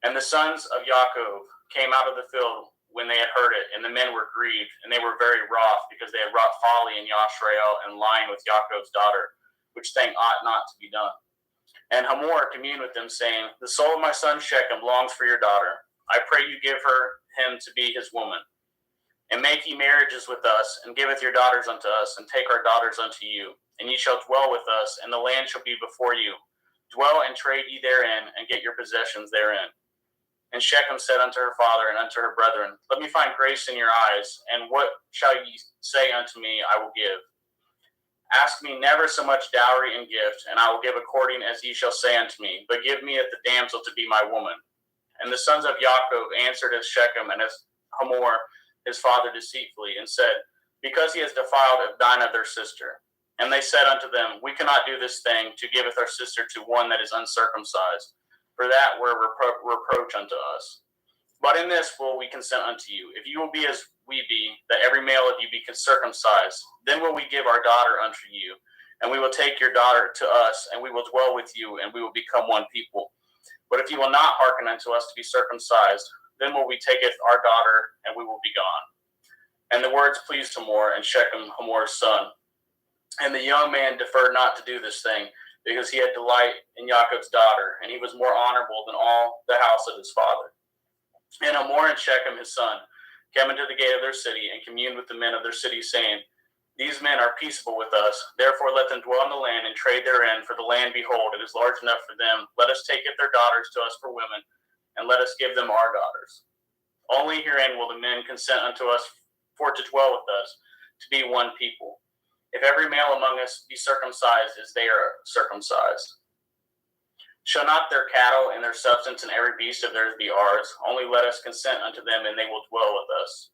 And the sons of Yaakov came out of the field when they had heard it, and the men were grieved, and they were very wroth, because they had wrought folly in Yashrael and lying with Yaakov's daughter, which thing ought not to be done. And Hamor communed with them, saying, The soul of my son Shechem longs for your daughter. I pray you give him to be his woman. And make ye marriages with us, and giveth your daughters unto us, and take our daughters unto you. And ye shall dwell with us, and the land shall be before you. Dwell and trade ye therein, and get your possessions therein. And Shechem said unto her father and unto her brethren, Let me find grace in your eyes, and what shall ye say unto me, I will give. Ask me never so much dowry and gift, and I will give according as ye shall say unto me, but give me at the damsel to be my woman. And the sons of Yaakov answered as Shechem and as Hamor his father deceitfully, and said, Because he has defiled Dinah their sister. And they said unto them, We cannot do this thing, to giveth our sister to one that is uncircumcised, for that were reproach unto us. But in this will we consent unto you, if you will be as we be, that every male of you be circumcised, then will we give our daughter unto you, and we will take your daughter to us, and we will dwell with you, and we will become one people. But if you will not hearken unto us to be circumcised, then will we taketh our daughter, and we will be gone. And the words pleased Hamor, and Shechem, Hamor's son. And the young man deferred not to do this thing, because he had delight in Yaakov's daughter, and he was more honorable than all the house of his father. And Hamor and Shechem his son came into the gate of their city, and communed with the men of their city, saying, These men are peaceable with us, therefore let them dwell in the land, and trade therein, for the land, behold, it is large enough for them. Let us take their daughters to us for women, and let us give them our daughters. Only herein will the men consent unto us for to dwell with us, to be one people. If every male among us be circumcised as they are circumcised. Shall not their cattle and their substance and every beast of theirs be ours? Only let us consent unto them, and they will dwell with us.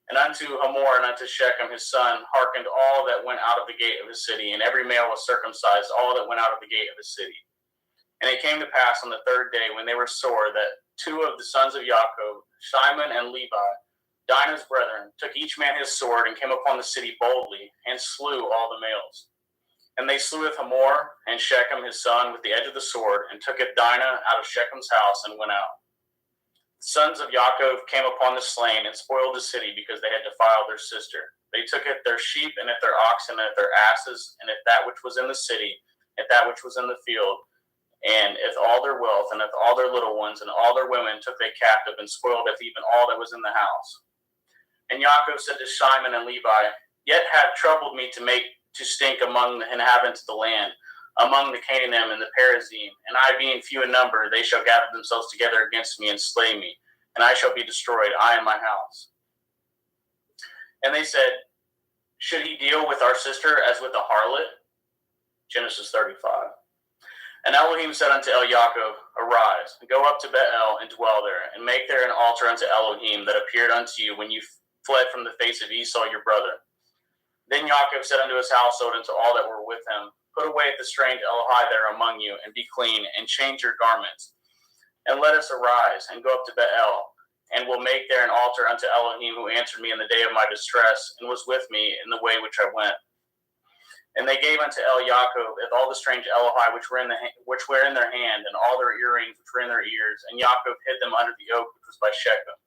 And unto Hamor and unto Shechem his son hearkened all that went out of the gate of his city, and every male was circumcised, all that went out of the gate of his city. And it came to pass on the third day, when they were sore, that two of the sons of Yaakov, Shimon and Levi, Dinah's brethren, took each man his sword, and came upon the city boldly, and slew all the males. And they sleweth Hamor and Shechem his son with the edge of the sword, and tooketh Dinah out of Shechem's house, and went out. The sons of Yaakov came upon the slain, and spoiled the city, because they had defiled their sister. They took at their sheep, and at their oxen, and at their asses, and at that which was in the city, at that which was in the field, and if all their wealth, and if all their little ones, and all their women took they captive, and spoiled if even all that was in the house. And Yaakov said to Shimon and Levi, Yet have troubled me to stink among the inhabitants of the land, among the Canaanim and the Perizim, and I being few in number, they shall gather themselves together against me and slay me, and I shall be destroyed, I and my house. And they said, Should he deal with our sister as with a harlot? Genesis 35. And Elohim said unto Yaakov, Arise, and go up to Bethel, and dwell there, and make there an altar unto Elohim that appeared unto you when you fled from the face of Esau your brother. Then Yaakov said unto his household and to all that were with him, Put away the strange Elohai that are among you, and be clean, and change your garments. And let us arise, and go up to Bethel, and will make there an altar unto Elohim, who answered me in the day of my distress, and was with me in the way which I went. And they gave unto Yaakov all the strange Elohai which were in their hand, and all their earrings which were in their ears, and Yaakov hid them under the oak which was by Shechem.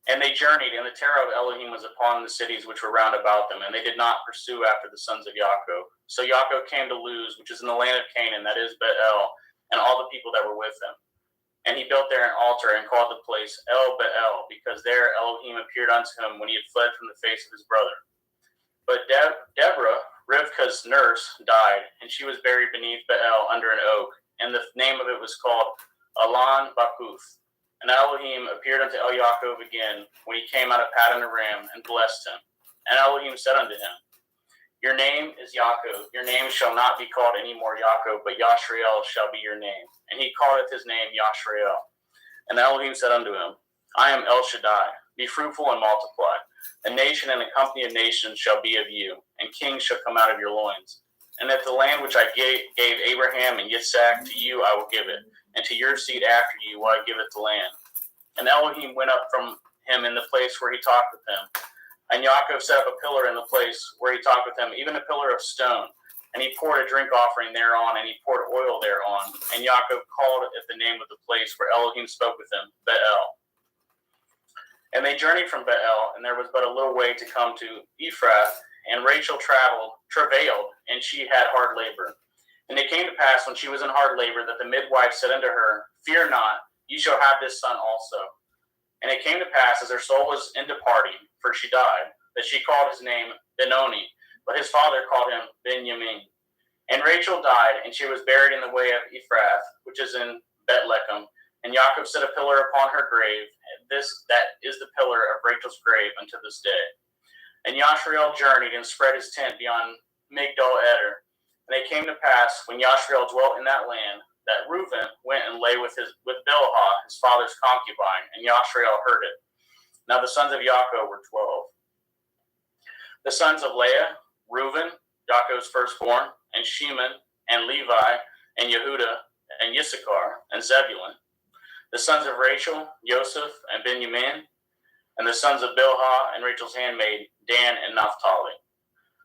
And they journeyed, and the terror of Elohim was upon the cities which were round about them, and they did not pursue after the sons of Yaakov. So Yaakov came to Luz, which is in the land of Canaan, that is Bethel, and all the people that were with him. And he built there an altar and called the place El Beel, because there Elohim appeared unto him when he had fled from the face of his brother. But Deborah, Rivkah's nurse, died, and she was buried beneath Beel under an oak, and the name of it was called Alon Bakuth. And Elohim appeared unto El Yaakov again when he came out of Paddan Aram, and blessed him. And Elohim said unto him, Your name is Yaakov. Your name shall not be called any more Yaakov, but Yashrael shall be your name. And he calleth his name Yashrael. And Elohim said unto him, I am El Shaddai. Be fruitful and multiply. A nation and a company of nations shall be of you, and kings shall come out of your loins. And that the land which I gave Abraham and Yitzhak, to you I will give it, and to your seed after you will I give it the land. And Elohim went up from him in the place where he talked with him. And Yaakov set up a pillar in the place where he talked with him, even a pillar of stone. And he poured a drink offering thereon, and he poured oil thereon. And Yaakov called it the name of the place where Elohim spoke with him, Beel. And they journeyed from Beel, and there was but a little way to come to Ephrath. And Rachel travailed, and she had hard labor. And it came to pass, when she was in hard labor, that the midwife said unto her, Fear not, you shall have this son also. And it came to pass, as her soul was in departing, for she died, that she called his name Benoni, but his father called him Benjamin. And Rachel died, and she was buried in the way of Ephrath, which is in Bethlehem. And Yaakov set a pillar upon her grave, and that is the pillar of Rachel's grave unto this day. And Yashrael journeyed and spread his tent beyond Migdal Eder. And it came to pass, when Yashrael dwelt in that land, that Reuben went and lay with Bilhah, his father's concubine, and Yashrael heard it. Now the sons of Yaakov were 12. The sons of Leah, Reuben, Yaakov's firstborn, and Shimon, and Levi, and Yehuda, and Issachar, and Zebulun. The sons of Rachel, Joseph, and Benjamin. And the sons of Bilhah and Rachel's handmaid, Dan and Naphtali.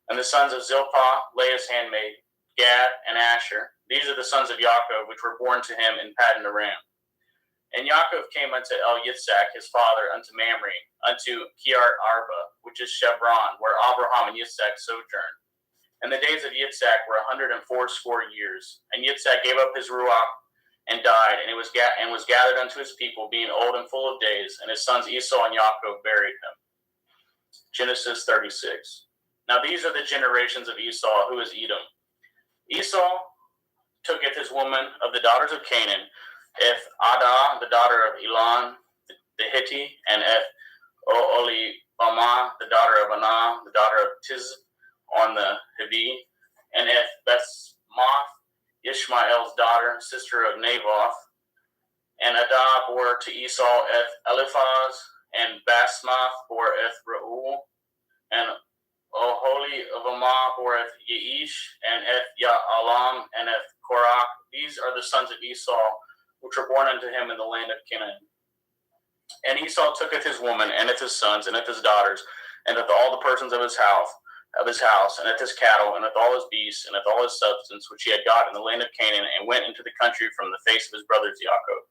And the sons of Zilpah, Leah's handmaid, Gad and Asher. These are the sons of Yaakov, which were born to him in Paddan Aram. And Yaakov came unto El Yitzhak, his father, unto Mamre, unto Kiart Arba, which is Chevron, where Abraham and Yitzhak sojourned. And the days of Yitzhak were 180 years. And Yitzhak gave up his ruach and died, and was gathered unto his people, being old and full of days. And his sons Esau and Yaakov buried him. Genesis 36. Now these are the generations of Esau, who is Edom. Esau tooketh his woman of the daughters of Canaan, Eth Adah, the daughter of Elon the Hittite, and Eth Oholibamah, the daughter of Anah, the daughter of Tizb on the Hivi, and Eth Basmath, Ishmael's daughter, sister of Naboth. And Adah bore to Esau Eth Eliphaz, and Basmath bore Eth Reuel, and Oholibamah bore Eth Yeish, and Eth Ya'alam, and Eth Korach. These are the sons of Esau, which were born unto him in the land of Canaan. And Esau tooketh his woman, and his sons, and his daughters, and all the persons of his house, and his cattle, and all his beasts, and all his substance which he had got in the land of Canaan, and went into the country from the face of his brothers Yaakov.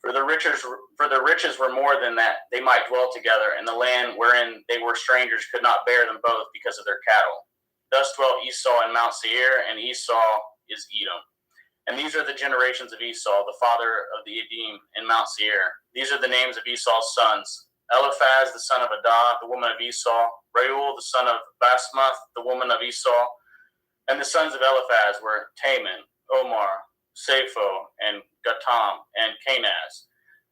For the riches were more than that they might dwell together, and the land wherein they were strangers could not bear them both because of their cattle. Thus dwelt Esau in Mount Seir, and Esau is Edom. And these are the generations of Esau, the father of the Edom, in Mount Seir. These are the names of Esau's sons: Eliphaz, the son of Adah, the woman of Esau; Reuel, the son of Basmath, the woman of Esau. And the sons of Eliphaz were Taman, Omar, Sapho, and Gatam, and Kenaz.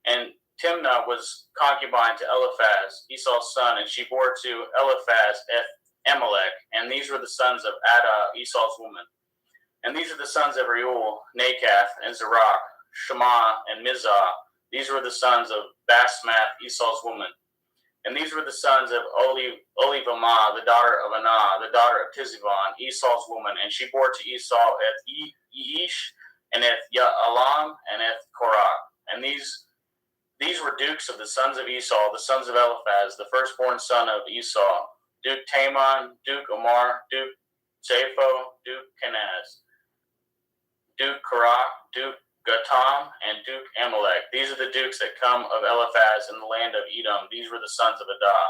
And Timnah was concubine to Eliphaz, Esau's son, and she bore to Eliphaz Amalek. And these were the sons of Adah, Esau's woman. And these are the sons of Reuel, Nakath, and Zerach, Shema, and Mizah. These were the sons of Basmath, Esau's woman. And these were the sons of Oholibamah, the daughter of Anah, the daughter of Tizivon, Esau's woman. And she bore to Esau Eth Yeish, and Eth Ya'alam, and Eth Korach. And these were dukes of the sons of Esau, the sons of Eliphaz, the firstborn son of Esau: Duke Taman, Duke Omar, Duke Sapho, Duke Kenaz, Duke Korach, Duke Gatam, and Duke Amalek. These are the dukes that come of Eliphaz in the land of Edom. These were the sons of Adah.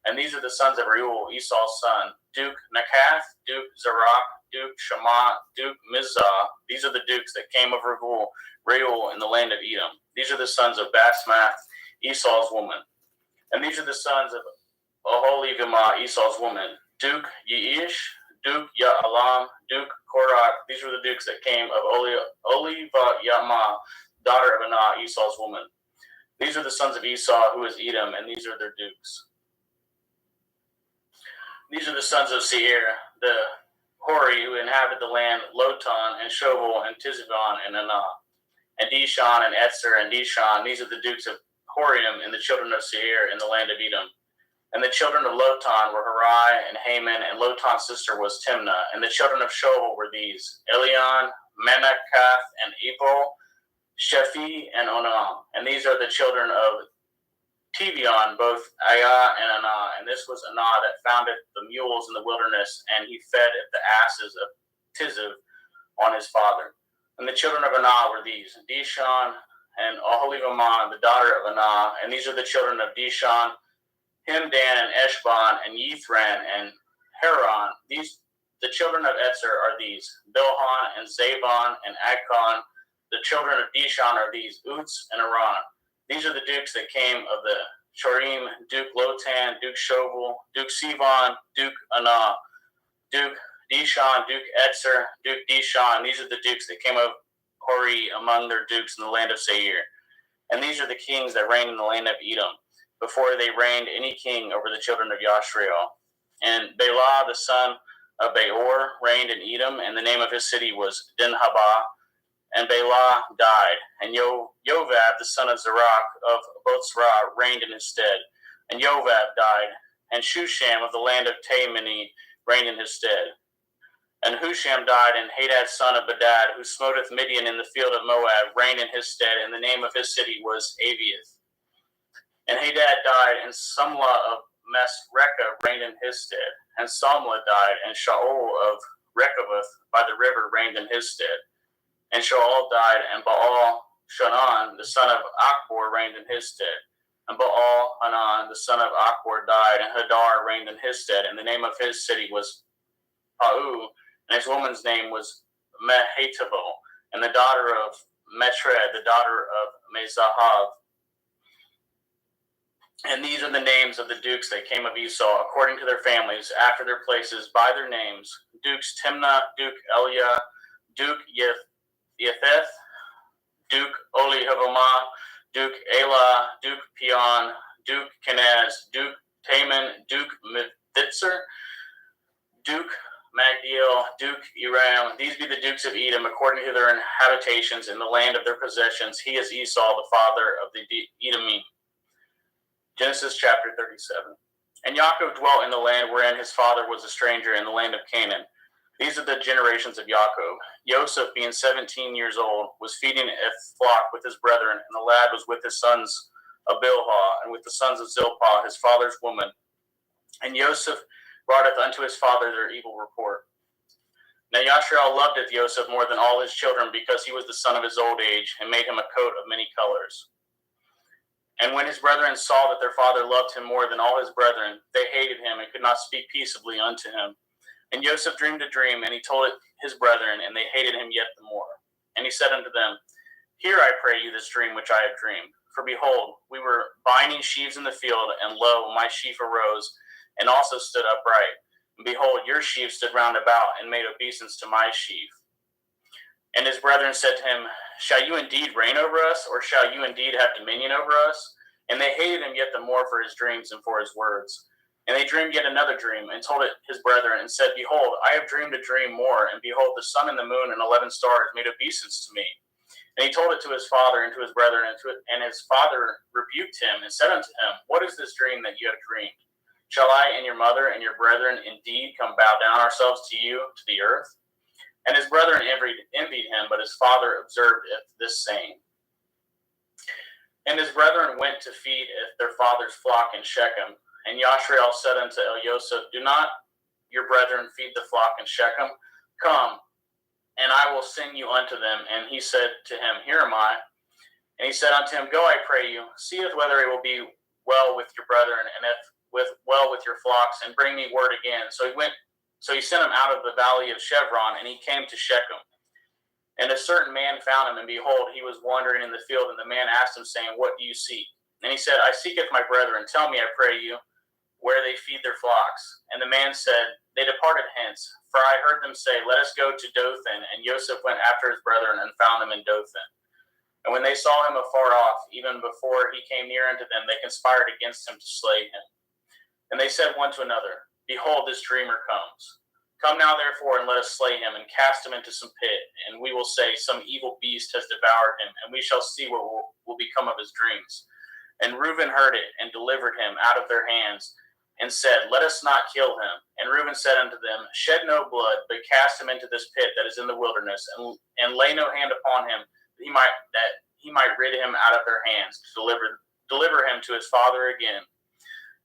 And these are the sons of Reuel, Esau's son: Duke Nakath, Duke Zerach, Duke Shammah, Duke Mizah. These are the dukes that came of Reuel in the land of Edom. These are the sons of Basmath, Esau's woman. And these are the sons of Oholibamah, Esau's woman. Duke Yeish, Duke Ya'alam, Duke Korach. These were the dukes that came of Olivamah, daughter of Anah, Esau's woman. These are the sons of Esau, who is Edom, and these are their dukes. These are the sons of Seir, the Hori, who inhabited the land, Lotan, and Shoval, and Tizibon, and Anah, and Dishon, and Etzer, and Dishon. These are the dukes of Horium, and the children of Seir, in the land of Edom. And the children of Lotan were Harai and Haman, and Lotan's sister was Timnah. And the children of Shoval were these: Elion, Menakath, and Ebal, Shephi, and Onam. And these are the children of Tevion, both Ayah and Anah. And this was Anah that founded the mules in the wilderness, and he fed at the asses of Tiziv on his father. And the children of Anah were these: Dishon and Oholibamah, the daughter of Anah. And these are the children of Dishon: Himdan and Eshban and Yithran and Haran. The children of Etzer are these: Bilhan and Zabon and Akon. The children of Dishon are these: Uts and Aran. These are the dukes that came of the Chorim: Duke Lotan, Duke Shoval, Duke Sivan, Duke Anah, Duke Dishon, Duke Etzer, Duke Dishon. These are the dukes that came of Hori among their dukes in the land of Seir. And these are the kings that reigned in the land of Edom, before they reigned any king over the children of Yashrael. And Bela, the son of Beor, reigned in Edom, and the name of his city was Dinhabah. And Bela died, and Jovab, the son of Zerach of Botzrah, reigned in his stead. And Jovab died, and Shusham of the land of Taimini reigned in his stead. And Husham died, and Hadad, son of Bedad, who smoteth Midian in the field of Moab, reigned in his stead, and the name of his city was Aviath. And Hadad died, and Sumlah of Masrekah reigned in his stead. And Samlah died, and Shaul of Rechoboth by the river reigned in his stead. And Shaul died, and Baal Shanan, the son of Achbor, reigned in his stead. And Baal Hanan, the son of Achbor, died, and Hadar reigned in his stead. And the name of his city was Pau, and his woman's name was Mehetabel, and the daughter of Metred, the daughter of Mezahav. And these are the names of the dukes that came of Esau, according to their families, after their places, by their names: Dukes Timnah, Duke Eliah, Duke Yetheth, Duke Olihavamah, Duke Elah, Duke Pion, Duke Kenaz, Duke Taman, Duke Mithitzer, Duke Magdiel, Duke Eram. These be the dukes of Edom, according to their habitations in the land of their possessions. He is Esau, the father of the Edomim. Genesis chapter 37. And Yaakov dwelt in the land wherein his father was a stranger, in the land of Canaan. These are the generations of Yaakov. Joseph, being 17 years old, was feeding a flock with his brethren, and the lad was with his sons of Bilhah, and with the sons of Zilpah, his father's woman. And Joseph broughteth unto his father their evil report. Now Yashrael loveth Joseph more than all his children, because he was the son of his old age, and made him a coat of many colors. And when his brethren saw that their father loved him more than all his brethren, they hated him, and could not speak peaceably unto him. And Joseph dreamed a dream, and he told it his brethren, and they hated him yet the more. And he said unto them, Hear, I pray you, this dream which I have dreamed. For behold, we were binding sheaves in the field, and lo, my sheaf arose, and also stood upright. And behold, your sheaf stood round about, and made obeisance to my sheaf. And his brethren said to him, Shall you indeed reign over us, or shall you indeed have dominion over us? And they hated him yet the more for his dreams and for his words. And they dreamed yet another dream, and told it his brethren, and said, Behold, I have dreamed a dream more, and behold, the sun and the moon and 11 stars made obeisance to me. And he told it to his father and to his brethren, and his father rebuked him, and said unto him, What is this dream that you have dreamed? Shall I and your mother and your brethren indeed come bow down ourselves to you, to the earth? And his brethren envied him, but his father observed this saying. And his brethren went to feed their father's flock in Shechem. And Yashrael said unto Elioseph, Do not your brethren feed the flock in Shechem? Come, and I will send you unto them. And he said to him, Here am I. And he said unto him, Go, I pray you, seeth whether it will be well with your brethren, and if well with your flocks, and bring me word again. So he went So he sent him out of the valley of Chevron, and he came to Shechem. And a certain man found him, and behold, he was wandering in the field. And the man asked him, saying, What do you seek? And he said, I seeketh my brethren. Tell me, I pray you, where they feed their flocks. And the man said, They departed hence, for I heard them say, Let us go to Dothan. And Joseph went after his brethren, and found them in Dothan. And when they saw him afar off, even before he came near unto them, they conspired against him to slay him. And they said one to another, Behold, this dreamer comes. Come now, therefore, and let us slay him, and cast him into some pit. And we will say, Some evil beast has devoured him, and we shall see what will become of his dreams. And Reuben heard it, and delivered him out of their hands, and said, Let us not kill him. And Reuben said unto them, Shed no blood, but cast him into this pit that is in the wilderness, and lay no hand upon him, that he might rid him out of their hands, to deliver him to his father again.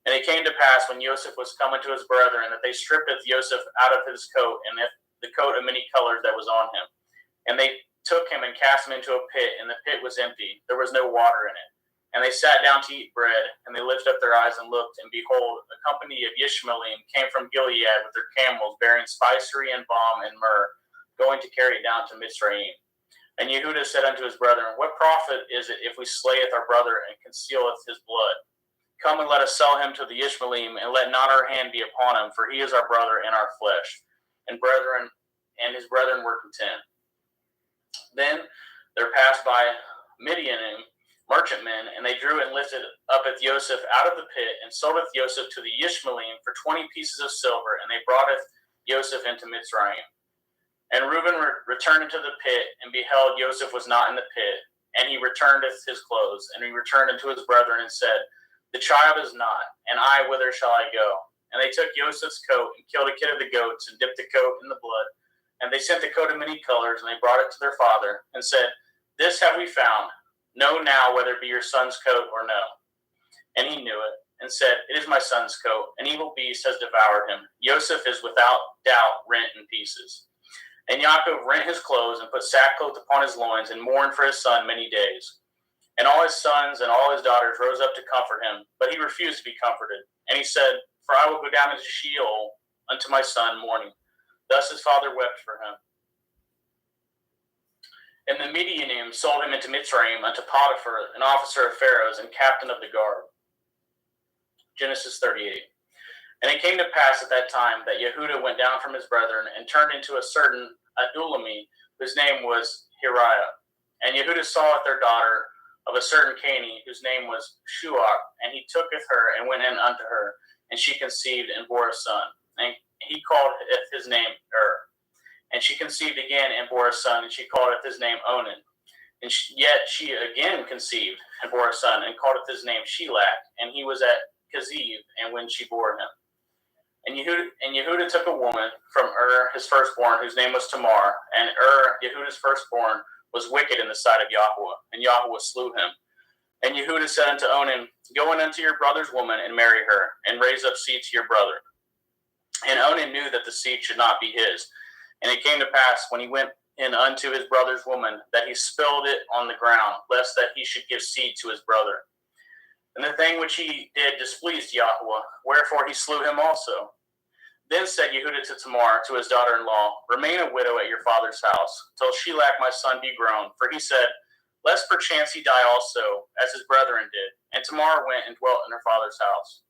And it came to pass, when Joseph was come unto his brethren, that they stripped Joseph out of his coat, and the coat of many colors that was on him. And they took him and cast him into a pit, and the pit was empty. There was no water in it. And they sat down to eat bread, and they lifted up their eyes and looked, and behold, a company of Ishmaelim came from Gilead with their camels, bearing spicery and balm and myrrh, going to carry it down to Mitzrayim. And Yehudah said unto his brethren, What profit is it if we slayeth our brother and concealeth his blood? Come and let us sell him to the Ishmaelim, and let not our hand be upon him, for he is our brother and our flesh. And his brethren were content. Then there passed by Midianim merchantmen, and they drew and lifted up Joseph out of the pit, and sold Joseph to the Ishmaelim for 20 pieces of silver, and they brought Joseph into Mitzrayim. And Reuben returned into the pit, and beheld Joseph was not in the pit, and he returned his clothes, and he returned unto his brethren, and said, The child is not, and I, whither shall I go? And they took Joseph's coat, and killed a kid of the goats, and dipped the coat in the blood. And they sent the coat of many colors, and they brought it to their father, and said, This have we found. Know now whether it be your son's coat or no. And he knew it, and said, It is my son's coat. An evil beast has devoured him. Joseph is without doubt rent in pieces. And Yaakov rent his clothes, and put sackcloth upon his loins, and mourned for his son many days. And all his sons and all his daughters rose up to comfort him, but he refused to be comforted. And he said, For I will go down into Sheol unto my son mourning. Thus his father wept for him. And the Midianim sold him into Mitzrayim unto Potiphar, an officer of Pharaoh's and captain of the guard. Genesis 38. And it came to pass at that time that Yehudah went down from his brethren, and turned into a certain Adulami, whose name was Hiriah. And Yehudah saweth their daughter of a certain Cani, whose name was Shuach, and he tooketh her, and went in unto her, and she conceived, and bore a son. And he called his name And she conceived again, and bore a son, and she called his name Onan. And yet she again conceived, and bore a son, and called his name Shelach. And he was at Kaziv, and when she bore him. And Yehudah took a woman from his firstborn, whose name was Tamar. And Yehudah's firstborn, was wicked in the sight of Yahweh, and Yahweh slew him. And Yehudah said unto Onan, Go in unto your brother's woman, and marry her, and raise up seed to your brother. And Onan knew that the seed should not be his. And it came to pass, when he went in unto his brother's woman, that he spilled it on the ground, lest that he should give seed to his brother. And the thing which he did displeased Yahweh, wherefore he slew him also. Then said Yehudah to Tamar, to his daughter-in-law, Remain a widow at your father's house, till Shelach my son be grown. For he said, Lest perchance he die also, as his brethren did. And Tamar went and dwelt in her father's house.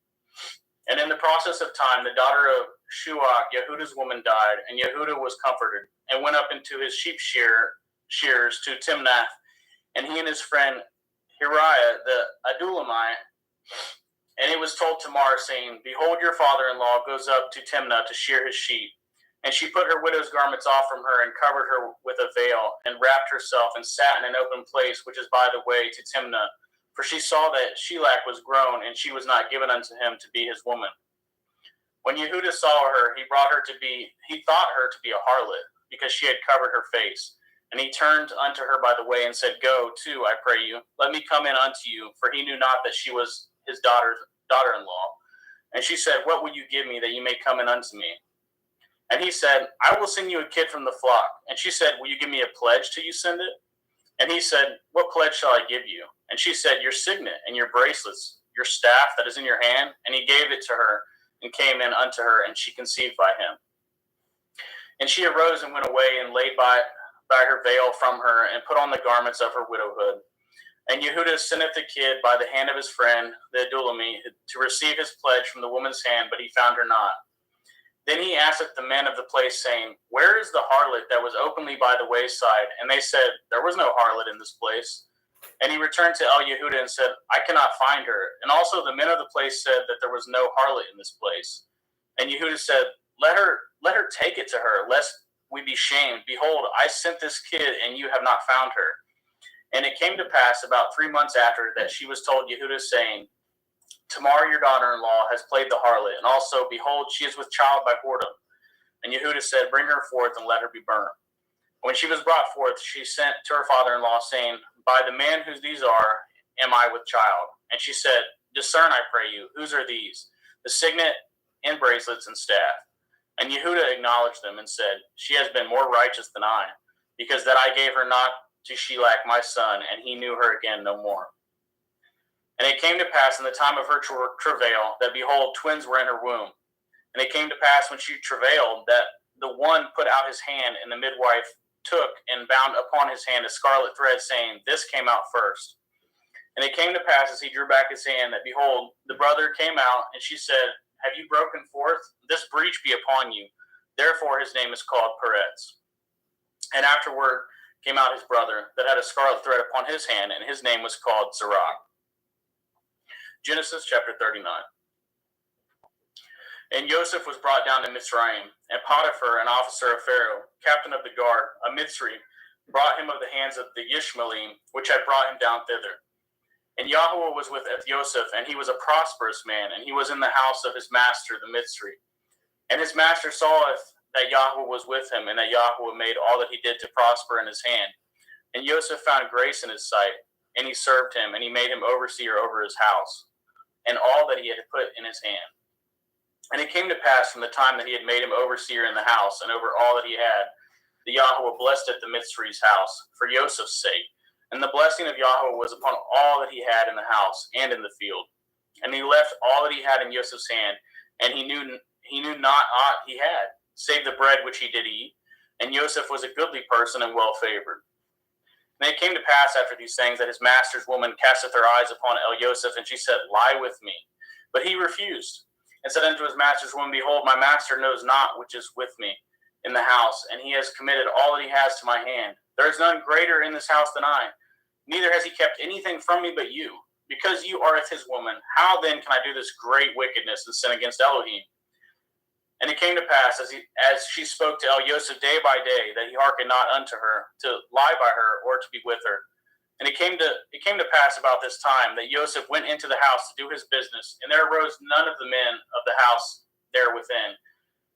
And in the process of time, the daughter of Shuach, Yehudah's woman, died, and Yehudah was comforted, and went up into his sheep shears to Timnath. And he and his friend Hiriah the Adullamite. And it was told Tamar, saying, Behold, your father-in-law goes up to Timnah to shear his sheep. And she put her widow's garments off from her, and covered her with a veil, and wrapped herself, and sat in an open place, which is by the way to Timnah. For she saw that Shelach was grown, and she was not given unto him to be his woman. When Yehudah saw her, he thought her to be a harlot, because she had covered her face. And he turned unto her by the way, and said, Go to, I pray you, let me come in unto you, for he knew not that she was his daughter-in-law. And she said, What will you give me that you may come in unto me? And he said, I will send you a kid from the flock. And she said, Will you give me a pledge till you send it? And he said, What pledge shall I give you? And she said, Your signet and your bracelets, your staff that is in your hand. And he gave it to her, and came in unto her, and she conceived by him. And she arose and went away and laid by her veil from her and put on the garments of her widowhood. And Yehuda senteth the kid by the hand of his friend, the Adulami, to receive his pledge from the woman's hand, but he found her not. Then he asked the men of the place, saying, Where is the harlot that was openly by the wayside? And they said, There was no harlot in this place. And he returned to El-Yehuda and said, I cannot find her. And also the men of the place said that there was no harlot in this place. And Yehuda said, Let her take it to her, lest we be shamed. Behold, I sent this kid, and you have not found her. And it came to pass about 3 months after that she was told Yehuda, saying, Tamar, your daughter-in-law, has played the harlot, and also, behold, she is with child by whoredom. And Yehuda said, Bring her forth, and let her be burnt. When she was brought forth, she sent to her father-in-law, saying, By the man whose these are, am I with child? And she said, Discern, I pray you, whose are these? The signet and bracelets and staff. And Yehuda acknowledged them and said, She has been more righteous than I, because that I gave her not to Shelach my son, and he knew her again no more. And it came to pass in the time of her travail, that behold, twins were in her womb. And it came to pass when she travailed, that the one put out his hand, and the midwife took and bound upon his hand a scarlet thread, saying, This came out first. And it came to pass, as he drew back his hand, that behold, the brother came out, and she said, Have you broken forth? This breach be upon you. Therefore his name is called Peretz. And afterward came out his brother, that had a scarlet thread upon his hand, and his name was called Zerah. Genesis chapter 39. And Joseph was brought down to Mitzrayim, and Potiphar, an officer of Pharaoh, captain of the guard, a Mitzri, brought him of the hands of the Ishmaelim, which had brought him down thither. And Yahweh was with Joseph, and he was a prosperous man, and he was in the house of his master, the Mitzri. And his master saweth that Yahweh was with him, and that Yahweh made all that he did to prosper in his hand. And Joseph found grace in his sight, and he served him, and he made him overseer over his house, and all that he had put in his hand. And it came to pass from the time that he had made him overseer in the house, and over all that he had, the Yahweh blessed at the Mitzri's house, for Joseph's sake. And the blessing of Yahweh was upon all that he had in the house and in the field. And he left all that he had in Joseph's hand, and he knew not aught he had, save the bread which he did eat. And Joseph was a goodly person and well favored. And it came to pass after these things that his master's woman casteth her eyes upon El-Joseph, and she said, Lie with me. But he refused, and said unto his master's woman, Behold, my master knows not which is with me in the house, and he has committed all that he has to my hand. There is none greater in this house than I, neither has he kept anything from me but you. Because you are his woman, how then can I do this great wickedness and sin against Elohim? And it came to pass, as she spoke to El-Joseph day by day, that he hearkened not unto her, to lie by her, or to be with her. And it came to pass about this time, that Joseph went into the house to do his business, and there arose none of the men of the house there within.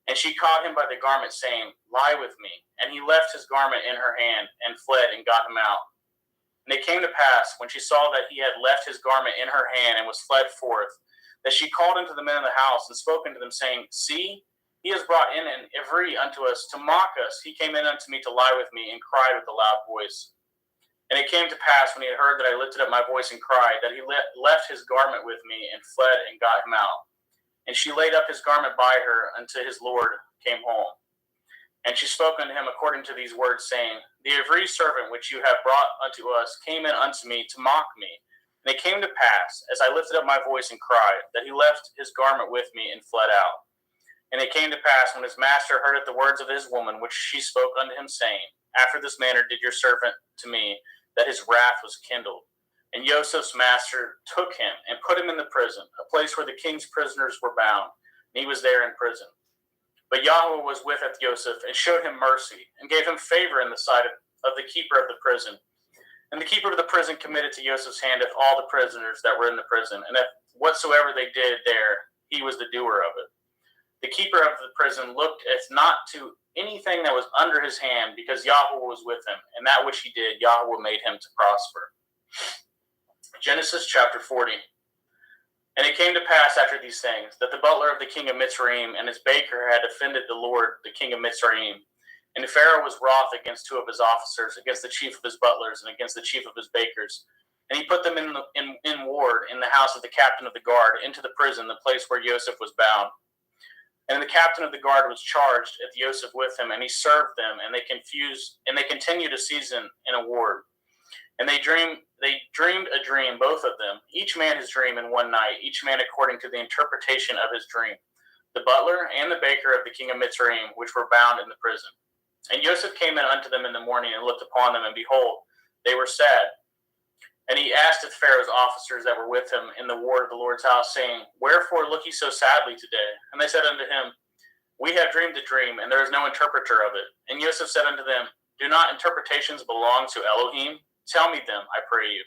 And she caught him by the garment, saying, Lie with me. And he left his garment in her hand, and fled, and got him out. And it came to pass, when she saw that he had left his garment in her hand, and was fled forth, that she called unto the men of the house, and spoke unto them, saying, See, he has brought in an Ivri unto us, to mock us. He came in unto me to lie with me, and cried with a loud voice. And it came to pass, when he had heard that I lifted up my voice and cried, that he left his garment with me, and fled, and got him out. And she laid up his garment by her, until his Lord came home. And she spoke unto him according to these words, saying, The Ivri servant which you have brought unto us came in unto me to mock me. And it came to pass, as I lifted up my voice and cried, that he left his garment with me, and fled out. And it came to pass, when his master heard the words of his woman, which she spoke unto him, saying, After this manner did your servant to me, that his wrath was kindled. And Joseph's master took him, and put him in the prison, a place where the king's prisoners were bound, and he was there in prison. But Yahweh was with Joseph, and showed him mercy, and gave him favor in the sight of the keeper of the prison. And the keeper of the prison committed to Joseph's hand all the prisoners that were in the prison, and that whatsoever they did there, he was the doer of it. The keeper of the prison looked as not to anything that was under his hand, because Yahweh was with him, and that which he did, Yahweh made him to prosper. Genesis chapter 40. And it came to pass after these things, that the butler of the king of Mitzrayim and his baker had offended the Lord, the king of Mitzrayim. And the Pharaoh was wroth against two of his officers, against the chief of his butlers, and against the chief of his bakers. And he put them in ward in the house of the captain of the guard, into the prison, the place where Joseph was bound. And the captain of the guard was charged at Joseph with him, and he served them, and they continued to season and award. And they dreamed a dream, both of them, each man his dream in one night, each man according to the interpretation of his dream, the butler and the baker of the king of Mitzrayim, which were bound in the prison. And Joseph came in unto them in the morning and looked upon them, and behold, they were sad. And he asked of Pharaoh's officers that were with him in the ward of the Lord's house, saying, Wherefore look ye so sadly today? And they said unto him, We have dreamed a dream, and there is no interpreter of it. And Joseph said unto them, Do not interpretations belong to Elohim? Tell me them, I pray you.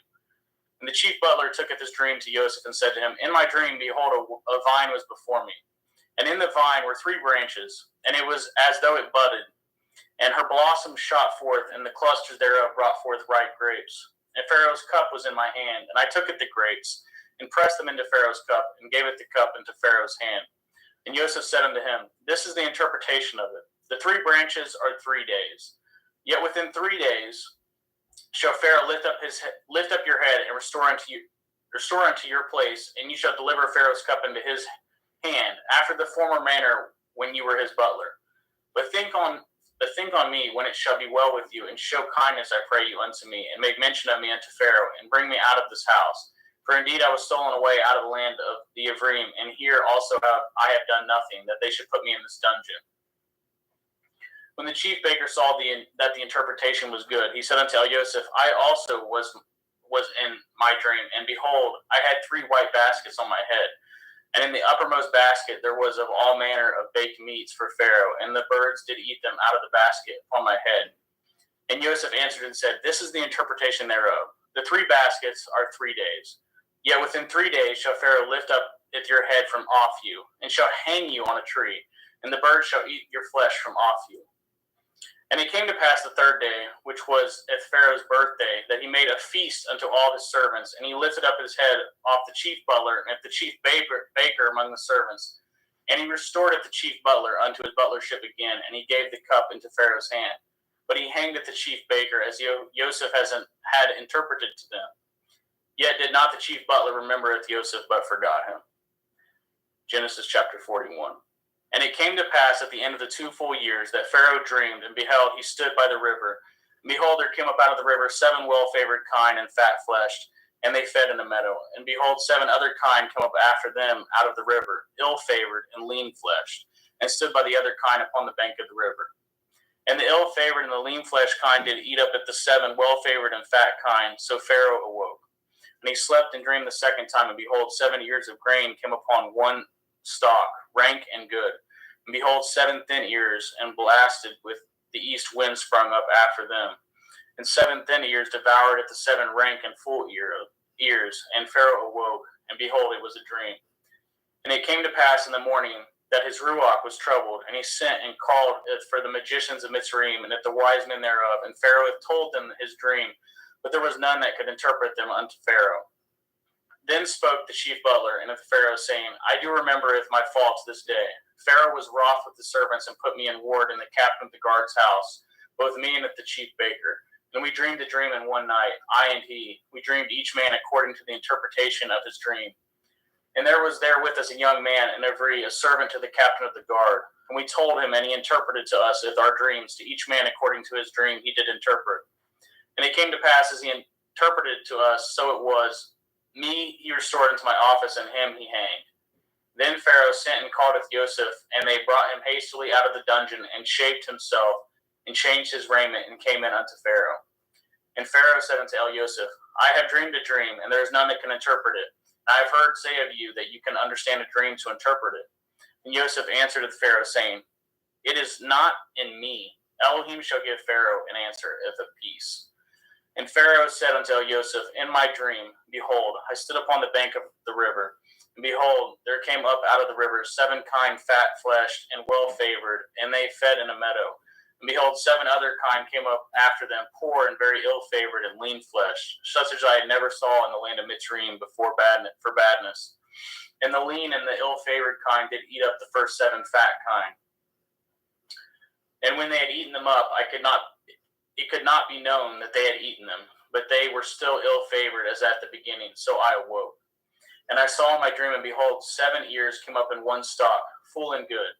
And the chief butler tooketh his dream to Joseph, and said to him, In my dream, behold, a vine was before me. And in the vine were 3 branches, and it was as though it budded. And her blossoms shot forth, and the clusters thereof brought forth ripe grapes. And Pharaoh's cup was in my hand, and I took it the grapes, and pressed them into Pharaoh's cup, and gave it the cup into Pharaoh's hand. And Joseph said unto him, This is the interpretation of it. The 3 branches are 3 days. Yet within 3 days shall Pharaoh lift up your head, and restore unto your place, and you shall deliver Pharaoh's cup into his hand, after the former manner when you were his butler. But think on me when it shall be well with you, and show kindness, I pray you, unto me, and make mention of me unto Pharaoh, and bring me out of this house. For indeed I was stolen away out of the land of the Ephraim, and here also I have done nothing, that they should put me in this dungeon. When the chief baker saw that the interpretation was good, he said unto Joseph, I also was in my dream, and behold, I had 3 white baskets on my head. And in the uppermost basket there was of all manner of baked meats for Pharaoh, and the birds did eat them out of the basket upon my head. And Joseph answered and said, This is the interpretation thereof. The 3 baskets are 3 days. Yet within 3 days shall Pharaoh lift up your head from off you, and shall hang you on a tree, and the birds shall eat your flesh from off you. And it came to pass the 3rd day, which was at Pharaoh's birthday, that he made a feast unto all his servants, and he lifted up his head off the chief butler and the chief baker among the servants. And he restored the chief butler unto his butlership again, and he gave the cup into Pharaoh's hand. But he hanged the chief baker, as Joseph had interpreted to them. Yet did not the chief butler remember Joseph, but forgot him. Genesis chapter 41. And it came to pass at the end of the 2 full years that Pharaoh dreamed, and beheld, he stood by the river. And behold, there came up out of the river 7 well-favored kine and fat-fleshed, and they fed in a meadow. And behold, 7 other kine come up after them out of the river, ill-favored and lean-fleshed, and stood by the other kine upon the bank of the river. And the ill-favored and the lean-fleshed kine did eat up at the 7 well-favored and fat kine. So Pharaoh awoke. And he slept and dreamed the 2nd time, and behold, 7 ears of grain came upon one stalk, rank and good. And behold, 7 thin ears, and blasted with the east wind sprung up after them. And 7 thin ears devoured at the 7 rank and full ears. And Pharaoh awoke, and behold, it was a dream. And it came to pass in the morning that his ruach was troubled, and he sent and called for the magicians of Mitzrayim, and at the wise men thereof. And Pharaoh had told them his dream, but there was none that could interpret them unto Pharaoh. Then spoke the chief butler unto Pharaoh, saying, I do remembereth my faults this day. Pharaoh was wroth with the servants, and put me in ward in the captain of the guard's house, both me and the chief baker. And we dreamed a dream in one night, I and he. We dreamed each man according to the interpretation of his dream. And there was there with us a young man, and a servant to the captain of the guard. And we told him, and he interpreted to us with our dreams, to each man according to his dream he did interpret. And it came to pass, as he interpreted to us, so it was. Me he restored into my office, and him he hanged. Then Pharaoh sent and called Joseph, and they brought him hastily out of the dungeon, and shaved himself, and changed his raiment, and came in unto Pharaoh. And Pharaoh said unto Joseph, I have dreamed a dream, and there is none that can interpret it. I have heard say of you that you can understand a dream to interpret it. And Joseph answered the Pharaoh, saying, It is not in me. Elohim shall give Pharaoh an answer of peace. And Pharaoh said unto Joseph, In my dream, behold, I stood upon the bank of the river, and behold, there came up out of the river 7 kine fat-fleshed and well-favored, and they fed in a meadow. And behold, 7 other kine came up after them, poor and very ill-favored and lean-fleshed, such as I had never saw in the land of Mitzrayim for badness. And the lean and the ill-favored kine did eat up the first 7 fat kine. And when they had eaten them up, it could not be known that they had eaten them, but they were still ill-favored as at the beginning. So I awoke. And I saw in my dream, and behold, 7 ears came up in one stalk, full and good.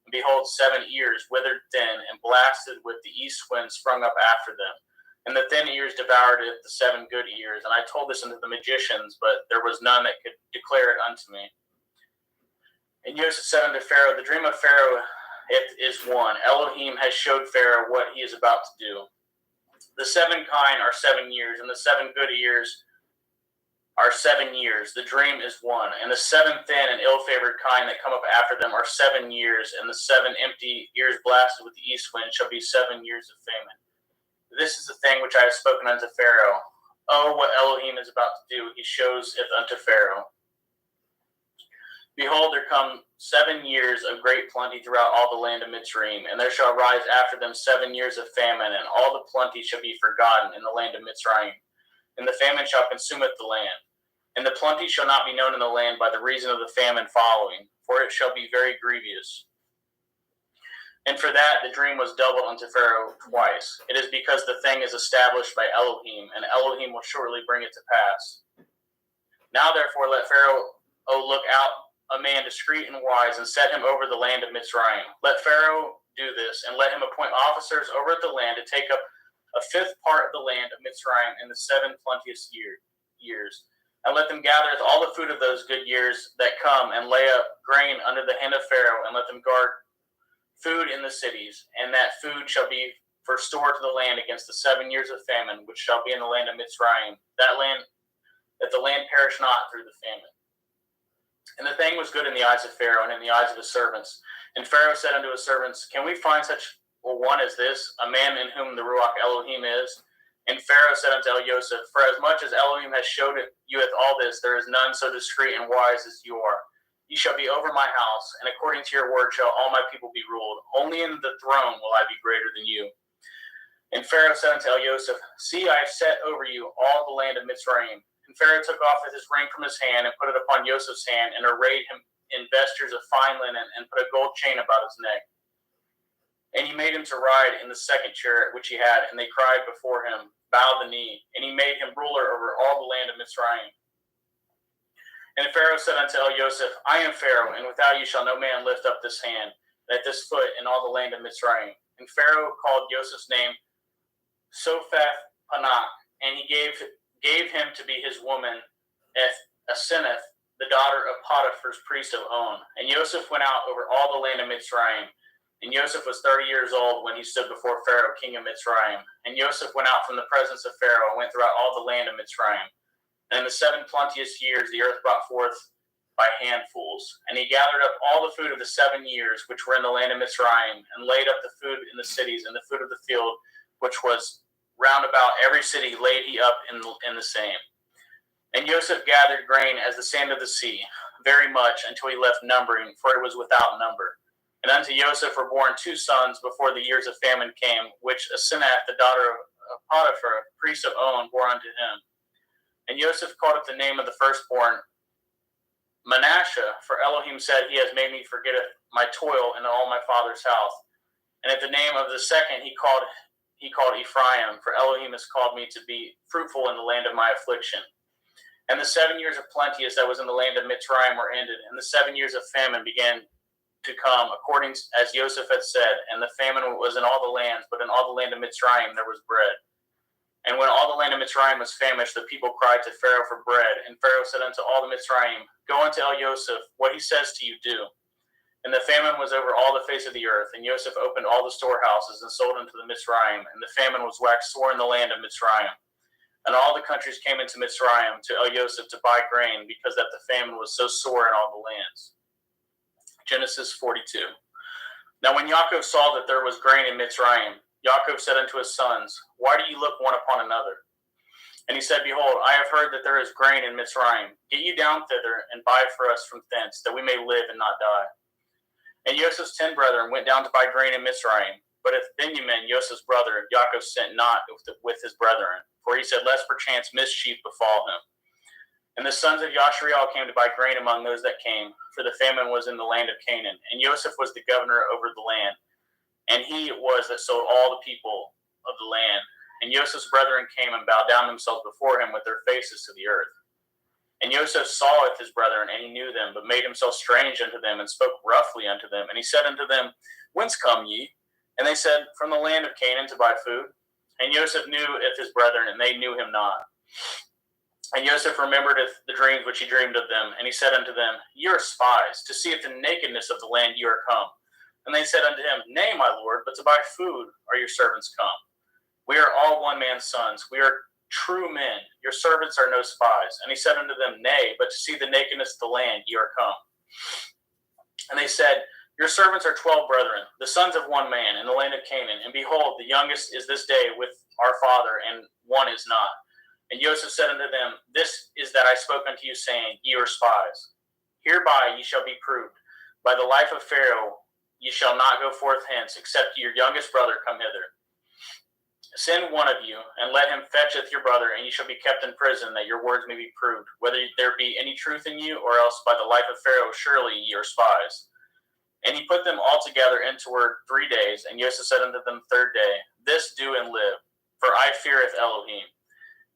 And behold, 7 ears withered thin, and blasted with the east wind sprung up after them. And the thin ears devoured it, the 7 good ears. And I told this unto the magicians, but there was none that could declare it unto me. And Joseph said unto Pharaoh, the dream of Pharaoh it is one. Elohim has showed Pharaoh what he is about to do. The 7 kine are 7 years, and the 7 good ears are 7 years. The dream is one. And the 7 thin and ill-favored kine that come up after them are 7 years, and the 7 empty ears blasted with the east wind shall be 7 years of famine. This is the thing which I have spoken unto Pharaoh. Oh, what Elohim is about to do, he shows it unto Pharaoh. Behold, there come 7 years of great plenty throughout all the land of Mitzrayim, and there shall rise after them 7 years of famine, and all the plenty shall be forgotten in the land of Mitzrayim. And the famine shall consumeth the land. And the plenty shall not be known in the land by the reason of the famine following, for it shall be very grievous. And for that the dream was doubled unto Pharaoh twice. It is because the thing is established by Elohim, and Elohim will shortly bring it to pass. Now therefore let Pharaoh look out a man discreet and wise, and set him over the land of Mitzrayim. Let Pharaoh do this, and let him appoint officers over the land to take up a 5th part of the land of Mitzrayim in the 7 plenteous years. And let them gather all the food of those good years that come, and lay up grain under the hand of Pharaoh, and let them guard food in the cities, and that food shall be for store to the land against the 7 years of famine, which shall be in the land of Mitzrayim, that the land perish not through the famine. And the thing was good in the eyes of Pharaoh and in the eyes of his servants. And Pharaoh said unto his servants, can we find such a one as this, a man in whom the Ruach Elohim is? And Pharaoh said unto Joseph, for as much as Elohim has showed you with all this, there is none so discreet and wise as you are. You shall be over my house, and according to your word shall all my people be ruled. Only in the throne will I be greater than you. And Pharaoh said unto Joseph, see, I have set over you all the land of Mitzrayim. And Pharaoh took off his ring from his hand, and put it upon Joseph's hand, and arrayed him in vestures of fine linen, and put a gold chain about his neck. And he made him to ride in the 2nd chariot which he had, and they cried before him, bowed the knee. And he made him ruler over all the land of Mitzrayim. And Pharaoh said unto Joseph, I am Pharaoh, and without you shall no man lift up this hand, and at this foot in all the land of Mitzrayim. And Pharaoh called Joseph's name Sophath-Panach, and he gave him to be his woman, Asenath, the daughter of Potiphar's priest of On. And Joseph went out over all the land of Mitzrayim. And Joseph was 30 years old when he stood before Pharaoh, king of Mitzrayim. And Joseph went out from the presence of Pharaoh, and went throughout all the land of Mitzrayim. And in the 7 plenteous years the earth brought forth by handfuls. And he gathered up all the food of the 7 years which were in the land of Mitzrayim, and laid up the food in the cities, and the food of the field which was round about every city laid he up in the same. And Joseph gathered grain as the sand of the sea, very much, until he left numbering, for it was without number. And unto Joseph were born 2 sons before the years of famine came, which Asenath, the daughter of Potiphar, priest of On, bore unto him. And Joseph called up the name of the firstborn Manasseh, for Elohim said, he has made me forget my toil in all my father's house. And at the name of the second he called Ephraim, for Elohim has called me to be fruitful in the land of my affliction. And the 7 years of plenteous that was in the land of Mitzrayim were ended, and the 7 years of famine began to come, according as Joseph had said. And the famine was in all the lands, but in all the land of Mitzrayim there was bread. And when all the land of Mitzrayim was famished, the people cried to Pharaoh for bread. And Pharaoh said unto all the Mitzrayim, go unto Joseph, what he says to you do. And the famine was over all the face of the earth. And Joseph opened all the storehouses, and sold unto the Mitzrayim. And the famine was waxed sore in the land of Mitzrayim. And all the countries came into Mitzrayim to Joseph to buy grain, because that the famine was so sore in all the lands. Genesis 42. Now when Yaakov saw that there was grain in Mitzrayim, Yaakov said unto his sons, why do you look one upon another? And he said, behold, I have heard that there is grain in Mitzrayim. Get you down thither, and buy for us from thence, that we may live and not die. And Joseph's 10 brethren went down to buy grain in Mitzrayim. But if Benjamin, Joseph's brother, Yaakov sent not with his brethren, for he said, lest perchance mischief befall him. And the sons of Yashriel came to buy grain among those that came, for the famine was in the land of Canaan. And Joseph was the governor over the land, and he it was that sold all the people of the land. And Joseph's brethren came and bowed down themselves before him with their faces to the earth. And Joseph saweth his brethren, and he knew them, but made himself strange unto them, and spoke roughly unto them. And he said unto them, Whence come ye? And they said, From the land of Canaan to buy food. And Joseph knew of his brethren, and they knew him not. And Joseph remembered the dreams which he dreamed of them, and he said unto them, Ye are spies, to see if the nakedness of the land ye are come. And they said unto him, Nay, my lord, but to buy food are your servants come. We are all one man's sons. We are true men. Your servants are no spies. And he said unto them, Nay, but to see the nakedness of the land ye are come. And they said, Your servants are 12 brethren, the sons of one man, in the land of Canaan. And behold, the youngest is this day with our father, and one is not. And Joseph said unto them, This is that I spoke unto you, saying, Ye are spies. Hereby ye shall be proved. By the life of Pharaoh ye shall not go forth hence, except your youngest brother come hither. Send one of you, and let him fetcheth your brother, and ye shall be kept in prison, that your words may be proved, whether there be any truth in you, or else by the life of Pharaoh surely ye are spies. And he put them all together intoward 3 days, and Joseph said unto them the third day, This do and live, for I feareth Elohim.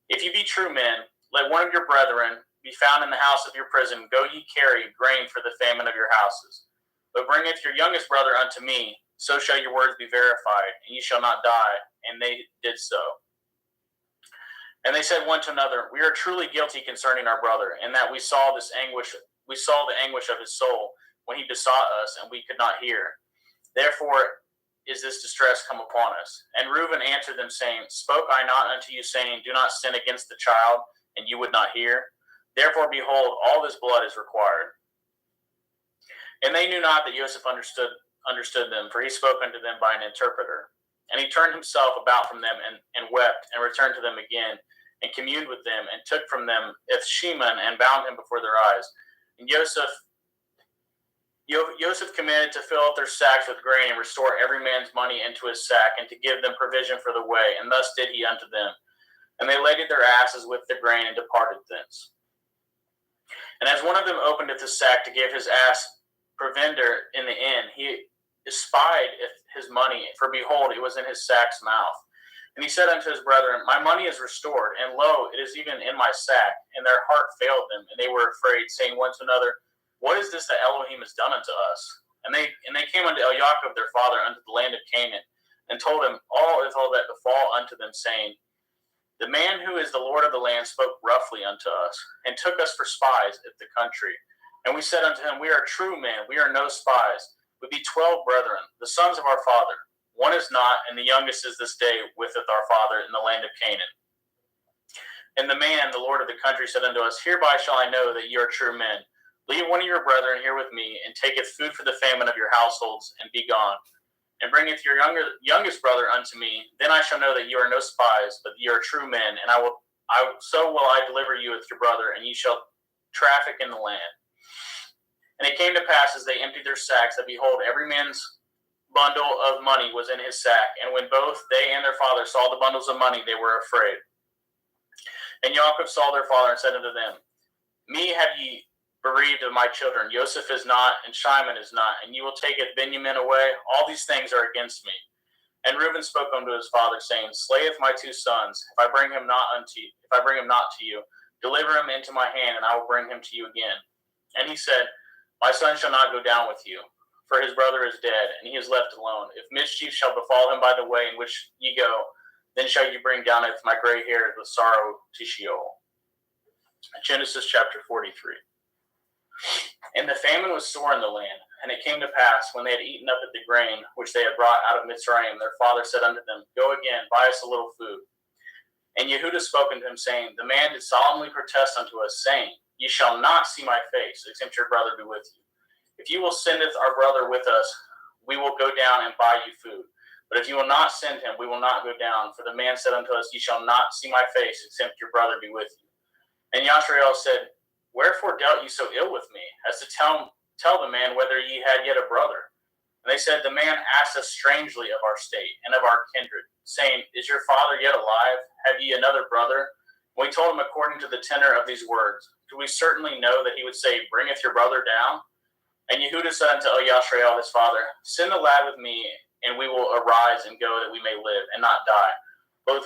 If ye be true men, let one of your brethren be found in the house of your prison. Go ye carry grain for the famine of your houses. But bringeth your youngest brother unto me, so shall your words be verified, and ye shall not die. And they did so. And they said one to another, We are truly guilty concerning our brother, in that we saw the anguish of his soul when he besought us, and we could not hear. Therefore is this distress come upon us. And Reuben answered them, saying, Spoke I not unto you, saying, Do not sin against the child, and you would not hear? Therefore, behold, all this blood is required. And they knew not that Joseph understood them, for he spoke unto them by an interpreter. And he turned himself about from them, and wept, and returned to them again, and communed with them, and took from them Ethsheman, and bound him before their eyes. And Joseph commanded to fill up their sacks with grain, and restore every man's money into his sack, and to give them provision for the way. And thus did he unto them. And they laded their asses with the grain, and departed thence. And as one of them openeth his sack to give his ass provender in the inn, he espied his money, for behold, it was in his sack's mouth. And he said unto his brethren, My money is restored, and lo, it is even in my sack. And their heart failed them, and they were afraid, saying one to another, What is this that Elohim has done unto us? And they came unto Eliakim their father, unto the land of Canaan, and told him all that befall unto them, saying, The man who is the Lord of the land spoke roughly unto us, and took us for spies of the country. And we said unto him, We are true men, we are no spies. We be 12 brethren, the sons of our father. One is not, and the youngest is this day witheth our father in the land of Canaan. And the man, the Lord of the country, said unto us, Hereby shall I know that ye are true men. Leave one of your brethren here with me, and taketh food for the famine of your households, and be gone. And bringeth your youngest brother unto me, then I shall know that ye are no spies, but ye are true men, and so will I deliver you with your brother, and ye shall traffic in the land. And it came to pass, as they emptied their sacks, that behold, every man's bundle of money was in his sack. And when both they and their father saw the bundles of money, they were afraid. And Jacob saw their father, and said unto them, Me have ye bereaved of my children. Joseph is not, and Shimon is not, and ye will taketh Benjamin away. All these things are against me. And Reuben spoke unto his father, saying, Slayeth my 2 sons, if I bring him not to you, deliver him into my hand, and I will bring him to you again. And he said, My son shall not go down with you, for his brother is dead, and he is left alone. If mischief shall befall him by the way in which ye go, then shall you bring down my gray hairs with sorrow to Sheol. Genesis chapter 43. And the famine was sore in the land. And it came to pass, when they had eaten up at the grain which they had brought out of Mitzrayim, their father said unto them, Go again, buy us a little food. And Yehudah spoke unto him, saying, The man did solemnly protest unto us, saying, Ye shall not see my face, except your brother be with you. If you will sendeth our brother with us, we will go down and buy you food. But if you will not send him, we will not go down. For the man said unto us, Ye shall not see my face, except your brother be with you. And Yashrael said, Wherefore dealt ye so ill with me, as to tell the man whether ye had yet a brother? And they said, The man asked us strangely of our state and of our kindred, saying, Is your father yet alive? Have ye another brother? And we told him according to the tenor of these words. Do we certainly know that he would say, Bringeth your brother down? And Yehudah said unto Yashrael his father, Send the lad with me, and we will arise and go, that we may live and not die, both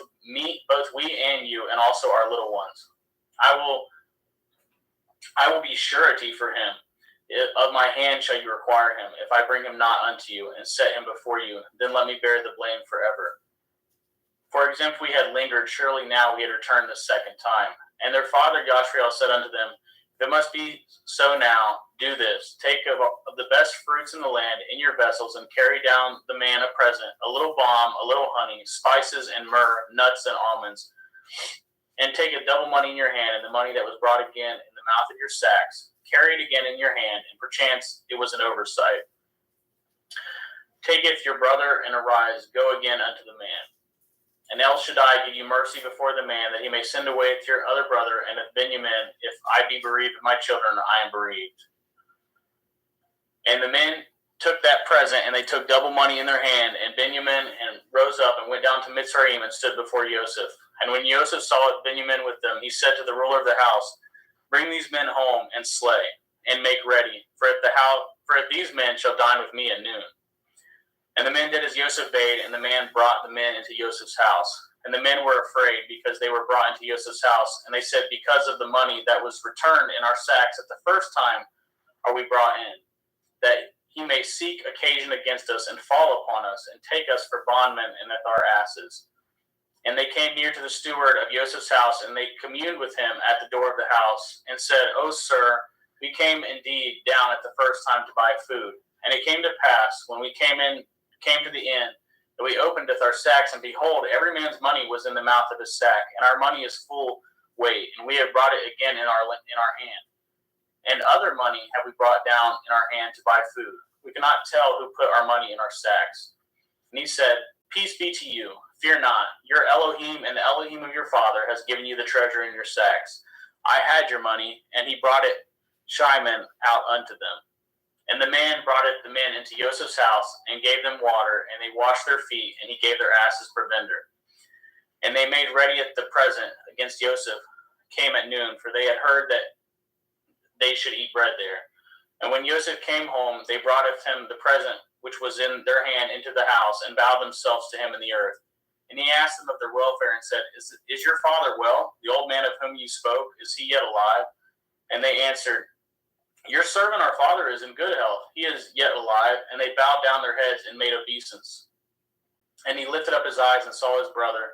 we and you, and also our little ones. I will be surety for him. Of my hand shall you require him. If I bring him not unto you, and set him before you, then let me bear the blame forever. For example, we had lingered, surely now we had returned the second time. And their father Yashriel said unto them, If it must be so now, do this. Take of the best fruits in the land in your vessels, and carry down the man a present, a little balm, a little honey, spices and myrrh, nuts and almonds. And take a double money in your hand, and the money that was brought again in the mouth of your sacks. Carry it again in your hand, and perchance it was an oversight. Taketh your brother, and arise, go again unto the man. And El Shaddai give you mercy before the man, that he may send away to your other brother, and of Benjamin, if I be bereaved of my children, I am bereaved. And the men took that present, and they took double money in their hand, and Benjamin and rose up and went down to Mitzrayim and stood before Joseph. And when Joseph saw Benjamin with them, he said to the ruler of the house, Bring these men home and slay, and make ready, for if these men shall dine with me at noon. And the men did as Joseph bade, and the man brought the men into Joseph's house. And the men were afraid, because they were brought into Joseph's house. And they said, Because of the money that was returned in our sacks at the first time are we brought in, that he may seek occasion against us, and fall upon us, and take us for bondmen and our asses. And they came near to the steward of Joseph's house, and they communed with him at the door of the house, and said, O sir, we came indeed down at the first time to buy food. And it came to pass, when we came to the inn, that we opened our sacks, and behold, every man's money was in the mouth of his sack, and our money is full weight, and we have brought it again in our hand. And other money have we brought down in our hand to buy food. We cannot tell who put our money in our sacks. And he said, Peace be to you. Fear not. Your Elohim and the Elohim of your father has given you the treasure in your sacks. I had your money, and he brought it Shimon out unto them. And the man brought the men into Joseph's house, and gave them water, and they washed their feet, and he gave their asses provender. And they made ready at the present against Joseph, came at noon, for they had heard that they should eat bread there. And when Joseph came home, they brought of him the present which was in their hand into the house, and bowed themselves to him in the earth. And he asked them of their welfare, and said, Is your father well? The old man of whom you spoke, is he yet alive? And they answered, Your servant our father is in good health. He is yet alive. And they bowed down their heads and made obeisance. And he lifted up his eyes and saw his brother,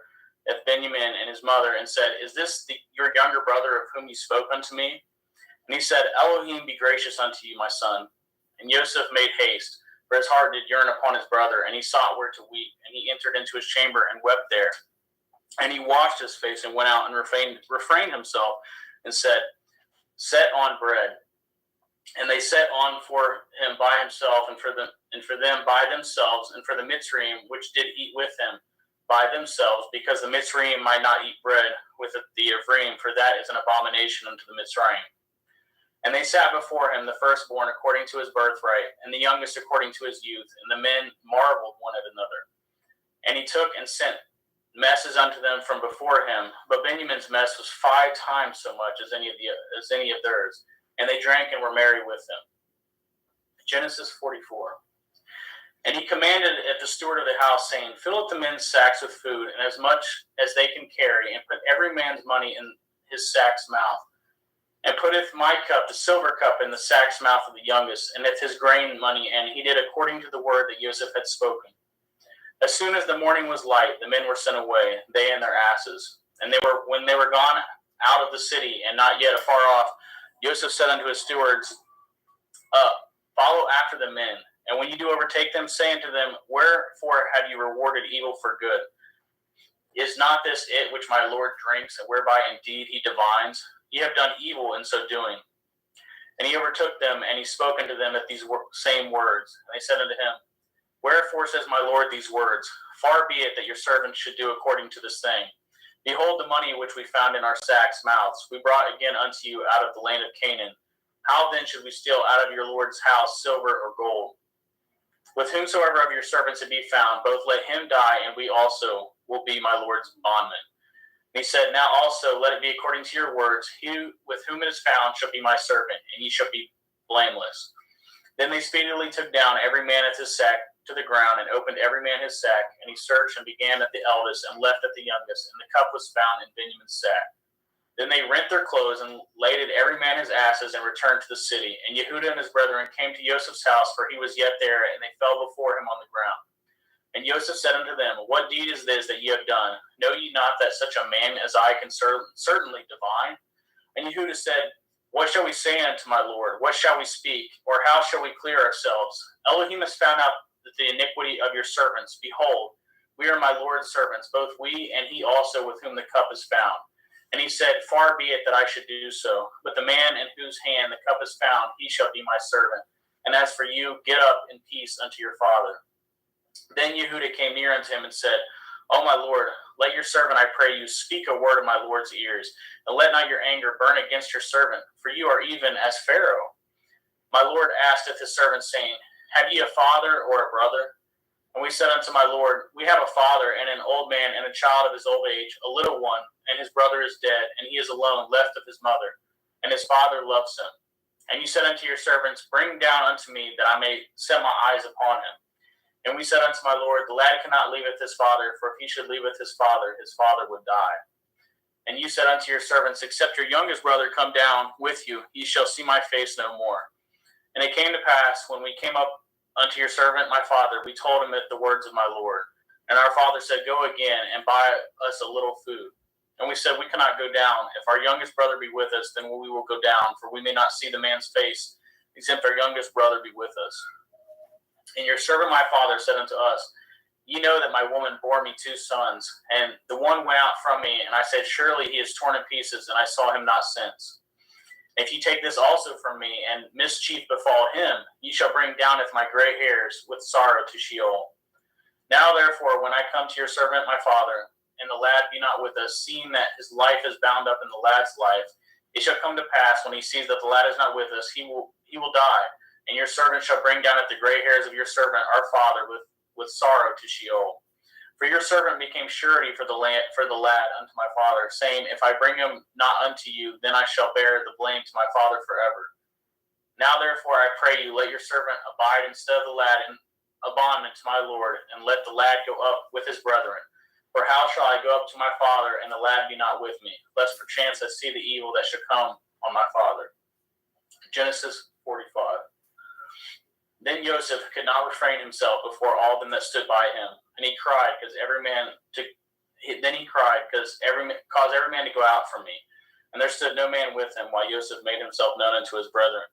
Benjamin, and his mother, and said, Is this your younger brother of whom you spoke unto me? And he said, Elohim be gracious unto you, my son. And Joseph made haste, for his heart did yearn upon his brother, and he sought where to weep. And he entered into his chamber and wept there. And he washed his face and went out and refrained himself, and said, Set on bread. And they set on for him by himself, and for them by themselves, and for the Mitzrayim which did eat with him by themselves, because the Mitzrayim might not eat bread with the Ephraim, for that is an abomination unto the Mitzrayim. And they sat before him, the firstborn according to his birthright, and the youngest according to his youth. And the men marveled one at another. And he took and sent messes unto them from before him. But Benjamin's mess was 5 times so much as any of theirs. And they drank and were merry with them. Genesis 44. And he commanded at the steward of the house, saying, Fill up the men's sacks with food, and as much as they can carry, and put every man's money in his sack's mouth. And putteth my cup, the silver cup, in the sack's mouth of the youngest, and with his grain money, and he did according to the word that Joseph had spoken. As soon as the morning was light, the men were sent away, they and their asses. And when they were gone out of the city, and not yet afar off, Joseph said unto his stewards, Follow after the men, and when you do overtake them, say unto them, Wherefore have you rewarded evil for good? Is not this it which my Lord drinks, and whereby indeed he divines? Ye have done evil in so doing. And he overtook them, and he spoke unto them at these same words. And they said unto him, Wherefore says my Lord these words? Far be it that your servants should do according to this thing. Behold the money which we found in our sacks' mouths, we brought again unto you out of the land of Canaan. How then should we steal out of your Lord's house silver or gold? With whomsoever of your servants it be found, both let him die, and we also will be my Lord's bondmen. And he said, Now also let it be according to your words. He with whom it is found shall be my servant, and ye shall be blameless. Then they speedily took down every man at his sack to the ground, and opened every man his sack. And he searched and began at the eldest, and left at the youngest. And the cup was found in Benjamin's sack. Then they rent their clothes and laded every man his asses and returned to the city. And Yehuda and his brethren came to Joseph's house, for he was yet there, and they fell before him on the ground. And Joseph said unto them, What deed is this that ye have done? Know ye not that such a man as I can certainly divine? And Yehuda said, What shall we say unto my Lord? What shall we speak? Or how shall we clear ourselves? Elohim has found out the iniquity of your servants. Behold, we are my Lord's servants, both we and he also with whom the cup is found. And he said, Far be it that I should do so. But the man in whose hand the cup is found, he shall be my servant. And as for you, get up in peace unto your father. Then Yehuda came near unto him and said, O my Lord, let your servant, I pray you, speak a word in my Lord's ears, and let not your anger burn against your servant, for you are even as Pharaoh. My Lord asketh his servant, saying, Have ye a father or a brother? And we said unto my Lord, We have a father, and an old man, and a child of his old age, a little one, and his brother is dead, and he is alone, left of his mother, and his father loves him. And you said unto your servants, Bring down unto me, that I may set my eyes upon him. And we said unto my Lord, The lad cannot leaveth his father, for if he should leaveth his father would die. And you said unto your servants, Except your youngest brother come down with you, ye shall see my face no more. And it came to pass, when we came up unto your servant my father, we told him the words of my Lord. And our father said, Go again, and buy us a little food. And we said, We cannot go down. If our youngest brother be with us, then we will go down, for we may not see the man's face, except our youngest brother be with us. And your servant my father said unto us, Ye know that my woman bore me 2 sons, and the one went out from me, and I said, Surely he is torn in pieces, and I saw him not since. If ye take this also from me, and mischief befall him, ye shall bring downeth my gray hairs with sorrow to Sheol. Now therefore, when I come to your servant my father, and the lad be not with us, seeing that his life is bound up in the lad's life, it shall come to pass, when he sees that the lad is not with us, he will die. And your servant shall bring down at the gray hairs of your servant our father with sorrow to Sheol. For your servant became surety for the lad unto my father, saying, If I bring him not unto you, then I shall bear the blame to my father forever. Now therefore I pray you, let your servant abide instead of the lad in a bondman to my Lord, and let the lad go up with his brethren. For how shall I go up to my father, and the lad be not with me, lest perchance I see the evil that should come on my father? Genesis 45. Then Joseph could not refrain himself before all them that stood by him, and he cried, caused every man to go out from me. And there stood no man with him, while Joseph made himself known unto his brethren.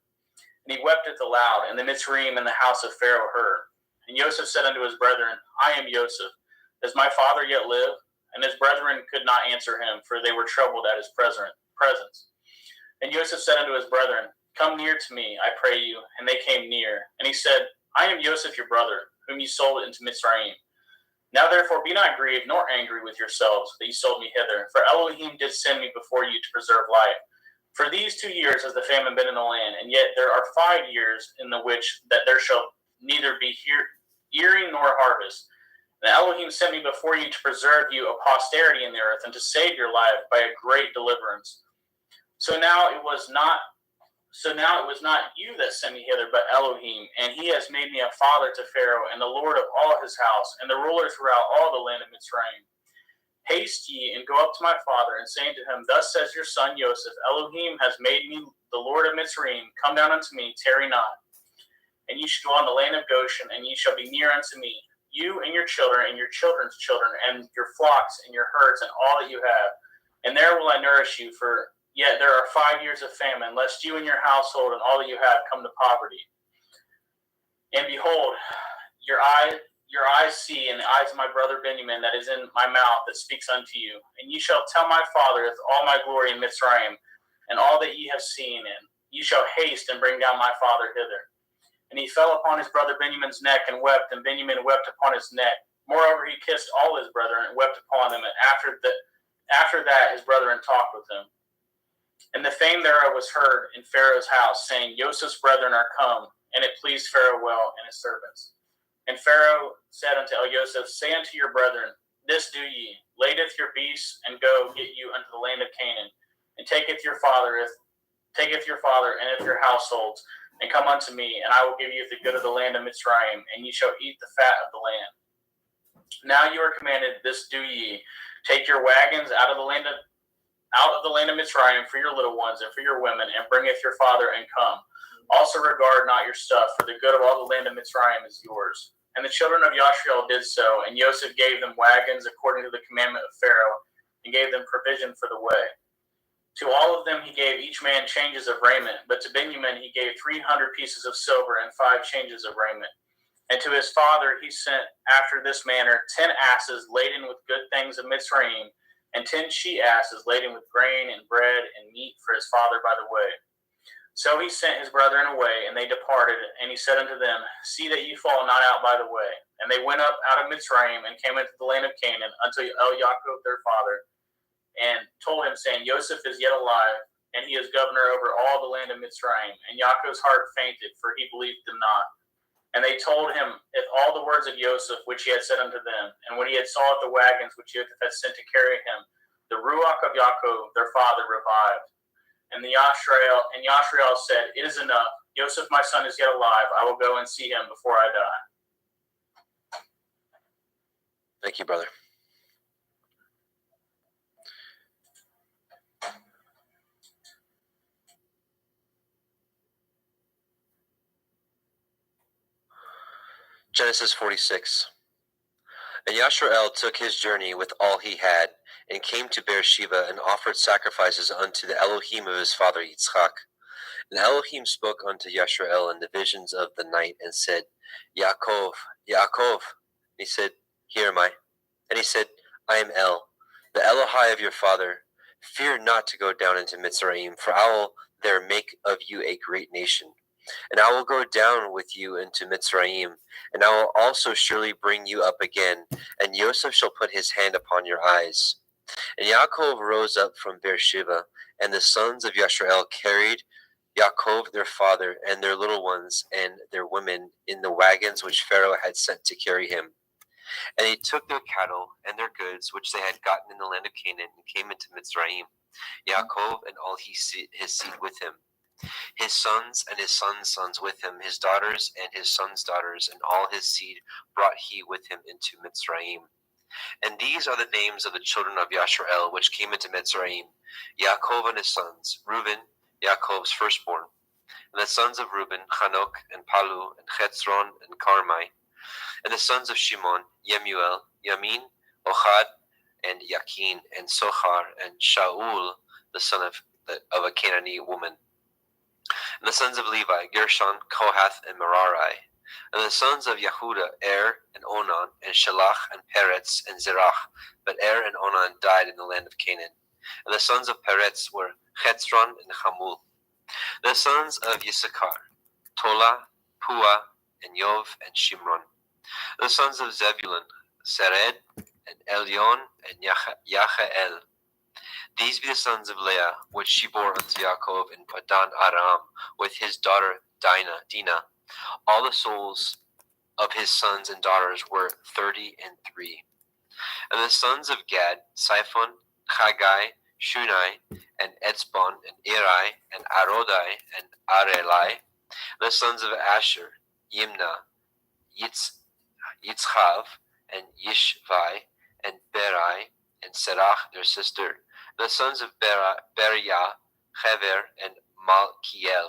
And he wept aloud, and the Mitzrayim in the house of Pharaoh heard. And Joseph said unto his brethren, I am Joseph. Does my father yet live? And his brethren could not answer him, for they were troubled at his presence. And Joseph said unto his brethren, Come near to me, I pray you. And they came near. And he said, I am Joseph your brother, whom ye sold into Mitzrayim. Now therefore be not grieved nor angry with yourselves that ye sold me hither, for Elohim did send me before you to preserve life. For these 2 years has the famine been in the land, and yet there are 5 years in the which that there shall neither be earing nor harvest. And Elohim sent me before you to preserve you a posterity in the earth, and to save your life by a great deliverance. So now it was not you that sent me hither, but Elohim, and he has made me a father to Pharaoh, and the Lord of all his house, and the ruler throughout all the land of Mitzrayim. Haste ye, and go up to my father, and say unto him, Thus says your son Joseph, Elohim has made me the Lord of Mitzrayim. Come down unto me, tarry not. And ye shall dwell in the land of Goshen, and ye shall be near unto me, you and your children, and your children's children, and your flocks, and your herds, and all that you have. And there will I nourish you, for yet there are 5 years of famine, lest you and your household and all that you have come to poverty. And behold, your eyes see, and the eyes of my brother Benjamin that is in my mouth that speaks unto you. And ye shall tell my father all my glory in Mitzrayim, and all that ye have seen, and ye shall haste and bring down my father hither. And he fell upon his brother Benjamin's neck and wept, and Benjamin wept upon his neck. Moreover, he kissed all his brethren and wept upon them, and after that his brethren talked with him. And the fame thereof was heard in Pharaoh's house, saying, Joseph's brethren are come, and it pleased Pharaoh well and his servants. And Pharaoh said unto Joseph, Say unto your brethren, This do ye, ladeth your beasts, and go get you unto the land of Canaan, and taketh your father and of your households, and come unto me, and I will give you the good of the land of Mitzrayim, and ye shall eat the fat of the land. Now you are commanded, this do ye, take your wagons out of the land out of the land of Mitzrayim for your little ones and for your women, and bringeth your father, and come. Also regard not your stuff, for the good of all the land of Mitzrayim is yours. And the children of Yashriel did so, and Joseph gave them wagons according to the commandment of Pharaoh, and gave them provision for the way. To all of them he gave each man changes of raiment, but to Benjamin he gave 300 pieces of silver and 5 changes of raiment. And to his father he sent after this manner 10 asses laden with good things of Mitzrayim, and 10 she-asses laden with grain and bread and meat for his father by the way. So he sent his brethren away, and they departed, and he said unto them, See that ye fall not out by the way. And they went up out of Mitzrayim, and came into the land of Canaan, unto Yaakov their father, and told him, saying, Joseph is yet alive, and he is governor over all the land of Mitzrayim. And Yaakov's heart fainted, for he believed them not. And they told him all the words of Joseph, which he had said unto them. And when he had saw the wagons which Joseph had sent to carry him, the ruach of Yaakov their father revived. And Yashriel said, It is enough. Joseph, my son, is yet alive. I will go and see him before I die. Thank you, brother. Genesis 46. And Yashrael took his journey with all he had, and came to Beersheba, and offered sacrifices unto the Elohim of his father Yitzchak. And Elohim spoke unto Yashrael in the visions of the night, and said, Yaakov, Yaakov. And he said, Here am I. And he said, I am El, the Elohai of your father. Fear not to go down into Mitzrayim, for I will there make of you a great nation. And I will go down with you into Mitzrayim, and I will also surely bring you up again, and Joseph shall put his hand upon your eyes. And Yaakov rose up from Beersheba, and the sons of Yashrael carried Yaakov their father, and their little ones, and their women, in the wagons which Pharaoh had sent to carry him. And he took their cattle and their goods, which they had gotten in the land of Canaan, and came into Mitzrayim, Yaakov and all his seed with him. His sons and his sons' sons with him, his daughters and his sons' daughters, and all his seed brought he with him into Mitzrayim. And these are the names of the children of Yashrael, which came into Mitzrayim, Yaakov and his sons, Reuben, Yaakov's firstborn. And the sons of Reuben, Hanok, and Palu, and Chetzron, and Carmi. And the sons of Shimon, Yemuel, Yamin, Ohad, and Yakin, and Sochar, and Shaul, the son of a Canaanite woman. And the sons of Levi, Gershon, Kohath, and Merari. And the sons of Yehuda, and Onan, and Shelach, and Peretz, and Zerach. But and Onan died in the land of Canaan. And the sons of Peretz were Chetzron and Hamul. The sons of Yisachar, Tola, Pua, and Yov, and Shimron. The sons of Zebulun, Sered, and Elyon, and Yachael. These be the sons of Leah, which she bore unto Yaakov in Padan Aram, with his daughter Dinah. All the souls of his sons and daughters were 33. And the sons of Gad, Siphon, Chagai, Shunai, and Etzbon, and Eri, and Arodai, and Arelai. The sons of Asher, Yimna, Yitzchav, and Yishvai, and Berai, and Serach, their sister. The sons of Beriah, Hever, and Malkiel.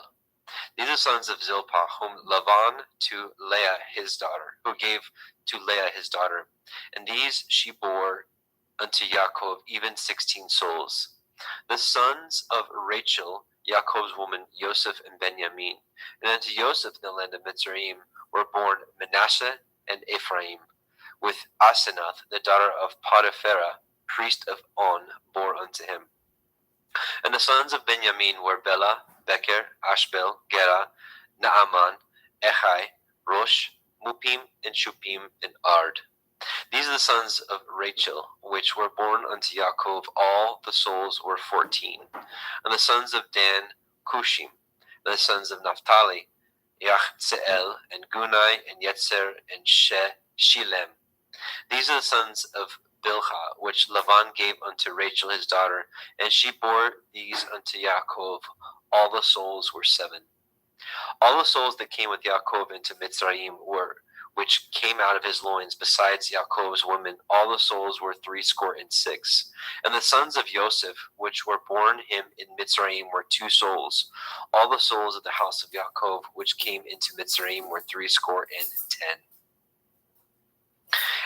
These are sons of Zilpah, whom Lavan to Leah his daughter, who gave to Leah his daughter. And these she bore unto Yaakov, even 16 souls. The sons of Rachel, Yaakov's woman, Joseph and Benjamin. And unto Joseph in the land of Mitzrayim were born Manasseh and Ephraim, with Asenath, the daughter of Potiphera, priest of On, bore unto him. And the sons of Benjamin were Bela, Becher, Ashbel, Gera, Naaman, Echai, Rosh, Mupim, and Shupim, and Ard. These are the sons of Rachel, which were born unto Yaakov. All the souls were 14. And the sons of Dan, Cushim. And the sons of Naphtali, Yachzeel, and Gunai, and Yetzer, and Shilem. These are the sons of Bilhah, which Lavan gave unto Rachel his daughter, and she bore these unto Yaakov. All the souls were 7. All the souls that came with Yaakov into Mitzrayim were which came out of his loins, besides Jacob's women, all the souls were 66. And the sons of Joseph, which were born him in Mitzrayim, were 2 souls. All the souls of the house of Jacob, which came into Mitzrayim, were 70.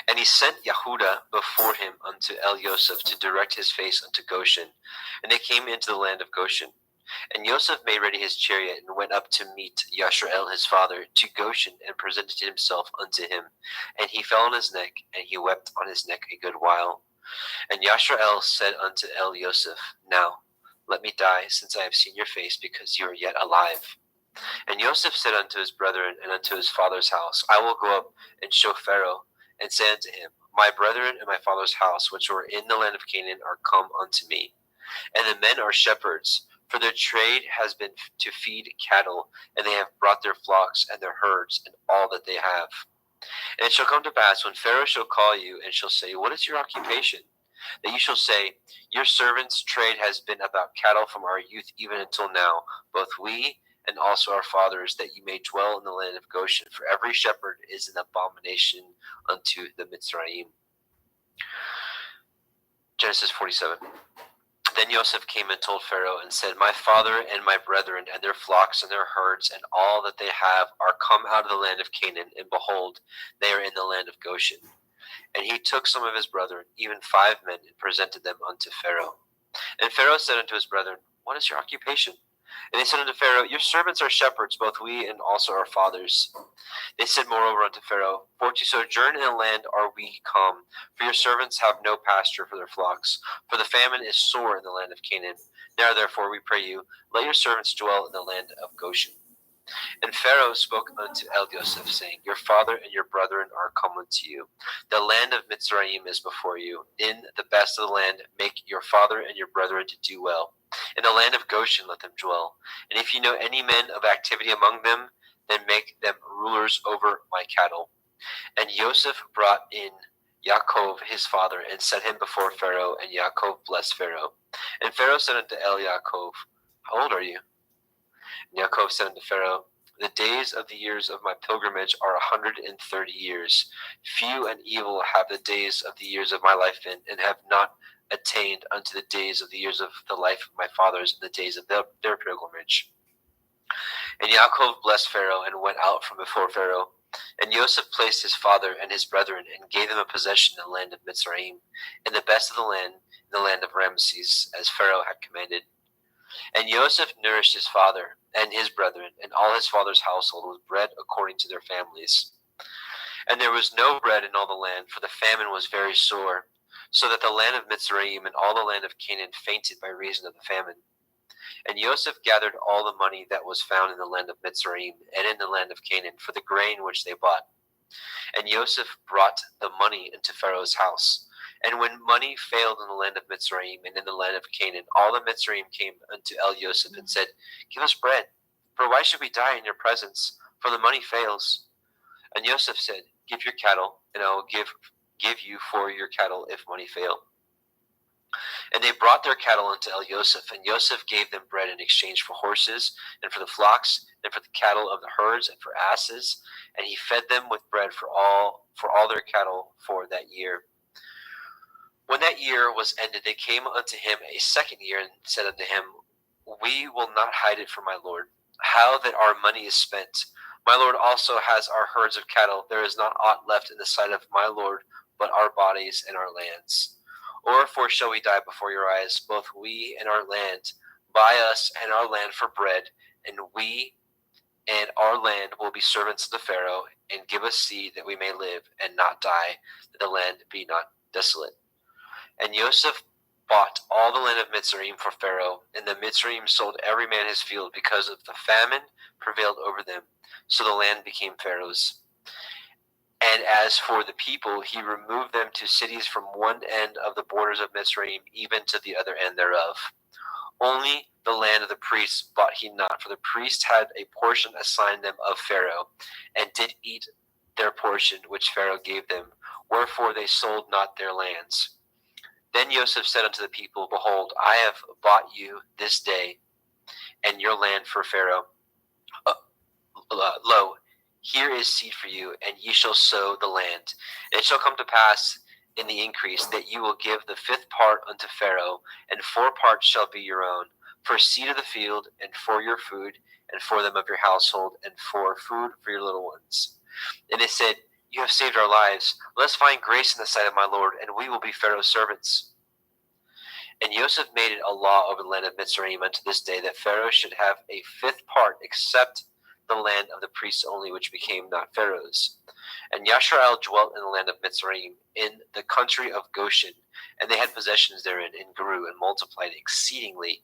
And he sent Yehuda before him unto El-Yosef to direct his face unto Goshen. And they came into the land of Goshen. And Yosef made ready his chariot, and went up to meet Yashrael his father to Goshen, and presented himself unto him. And he fell on his neck, and he wept on his neck a good while. And Yashrael said unto El-Yosef, Now let me die, since I have seen your face, because you are yet alive. And Yosef said unto his brethren and unto his father's house, I will go up and show Pharaoh, and say unto him, My brethren and my father's house, which were in the land of Canaan, are come unto me. And the men are shepherds, for their trade has been to feed cattle, and they have brought their flocks and their herds, and all that they have. And it shall come to pass, when Pharaoh shall call you, and shall say, What is your occupation? That you shall say, Your servants' trade has been about cattle from our youth even until now, both we and also our fathers, that you may dwell in the land of Goshen. For every shepherd is an abomination unto the Mitzrayim. Genesis 47. Then Joseph came and told Pharaoh, and said, My father and my brethren and their flocks and their herds and all that they have are come out of the land of Canaan, and behold, they are in the land of Goshen. And he took some of his brethren, even 5 men, and presented them unto Pharaoh. And Pharaoh said unto his brethren, What is your occupation? And they said unto Pharaoh, Your servants are shepherds, both we and also our fathers. They said moreover unto Pharaoh, For to sojourn in the land are we come, for your servants have no pasture for their flocks, for the famine is sore in the land of Canaan. Now therefore, we pray you, let your servants dwell in the land of Goshen. And Pharaoh spoke unto El-Yosef, saying, Your father and your brethren are come unto you. The land of Mitzrayim is before you. In the best of the land make your father and your brethren to do well. In the land of Goshen let them dwell. And if you know any men of activity among them, then make them rulers over my cattle. And Joseph brought in Yaakov his father, and set him before Pharaoh, and Yaakov blessed Pharaoh. And Pharaoh said unto Yaakov, How old are you? And Yaakov said unto Pharaoh, The days of the years of my pilgrimage are 130 years. Few and evil have the days of the years of my life been, and have not attained unto the days of the years of the life of my fathers, in the days of their pilgrimage. And Yaakov blessed Pharaoh, and went out from before Pharaoh. And Joseph placed his father and his brethren, and gave them a possession in the land of Mitzrayim, in the best of the land, in the land of Ramesses, as Pharaoh had commanded. And Joseph nourished his father and his brethren, and all his father's household, with bread according to their families. And there was no bread in all the land, for the famine was very sore, so that the land of Mitzrayim and all the land of Canaan fainted by reason of the famine. And Joseph gathered all the money that was found in the land of Mitzrayim and in the land of Canaan for the grain which they bought. And Joseph brought the money into Pharaoh's house. And when money failed in the land of Mitzrayim and in the land of Canaan, all the Mitzrayim came unto El-Yosef and said, Give us bread, for why should we die in your presence? For the money fails. And Joseph said, Give your cattle, and I will give you for your cattle if money fail. And they brought their cattle unto El-Yosef, and Joseph gave them bread in exchange for horses, and for the flocks, and for the cattle of the herds, and for asses. And he fed them with bread for all their cattle for that year. When that year was ended, they came unto him a second year, and said unto him, We will not hide it from my lord, how that our money is spent. My lord also has our herds of cattle. There is not aught left in the sight of my lord, but our bodies and our lands. Wherefore shall we die before your eyes, both we and our land? Buy us and our land for bread, and we and our land will be servants to Pharaoh, and give us seed that we may live and not die, that the land be not desolate. And Joseph bought all the land of Mitzrayim for Pharaoh, and the Mitzrayim sold every man his field, because of the famine prevailed over them. So the land became Pharaoh's. And as for the people, he removed them to cities from one end of the borders of Mitzrayim, even to the other end thereof. Only the land of the priests bought he not, for the priests had a portion assigned them of Pharaoh, and did eat their portion which Pharaoh gave them. Wherefore they sold not their lands. Then Joseph said unto the people, Behold, I have bought you this day and your land for Pharaoh. Lo, Here is seed for you, and ye shall sow the land. And it shall come to pass in the increase that you will give the fifth part unto Pharaoh, and 4 parts shall be your own, for seed of the field, and for your food, and for them of your household, and for food for your little ones. And they said, You have saved our lives. Let us find grace in the sight of my Lord, and we will be Pharaoh's servants. And Joseph made it a law over the land of Mitzrayim unto this day, that Pharaoh should have a 5th part, except the land of the priests only, which became not Pharaoh's. And Yashrael dwelt in the land of Mitzrayim, in the country of Goshen, and they had possessions therein, and grew and multiplied exceedingly.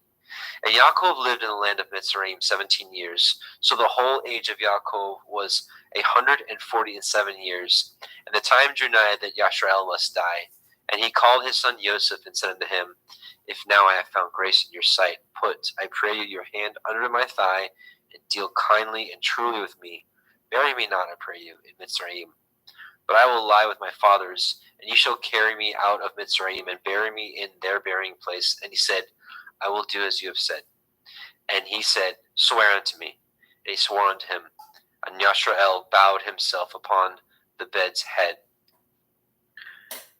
And Yaakov lived in the land of Mitzrayim 17 years. So the whole age of Yaakov was 147 years. And the time drew nigh that Yashrael must die. And he called his son Joseph and said unto him, If now I have found grace in your sight, put, I pray you, your hand under my thigh, and deal kindly and truly with me. Bury me not, I pray you, in Mitzrayim. But I will lie with my fathers, and ye shall carry me out of Mitzrayim, and bury me in their burying place. And he said, I will do as you have said. And he said, Swear unto me. And he swore unto him. And Yashrael bowed himself upon the bed's head.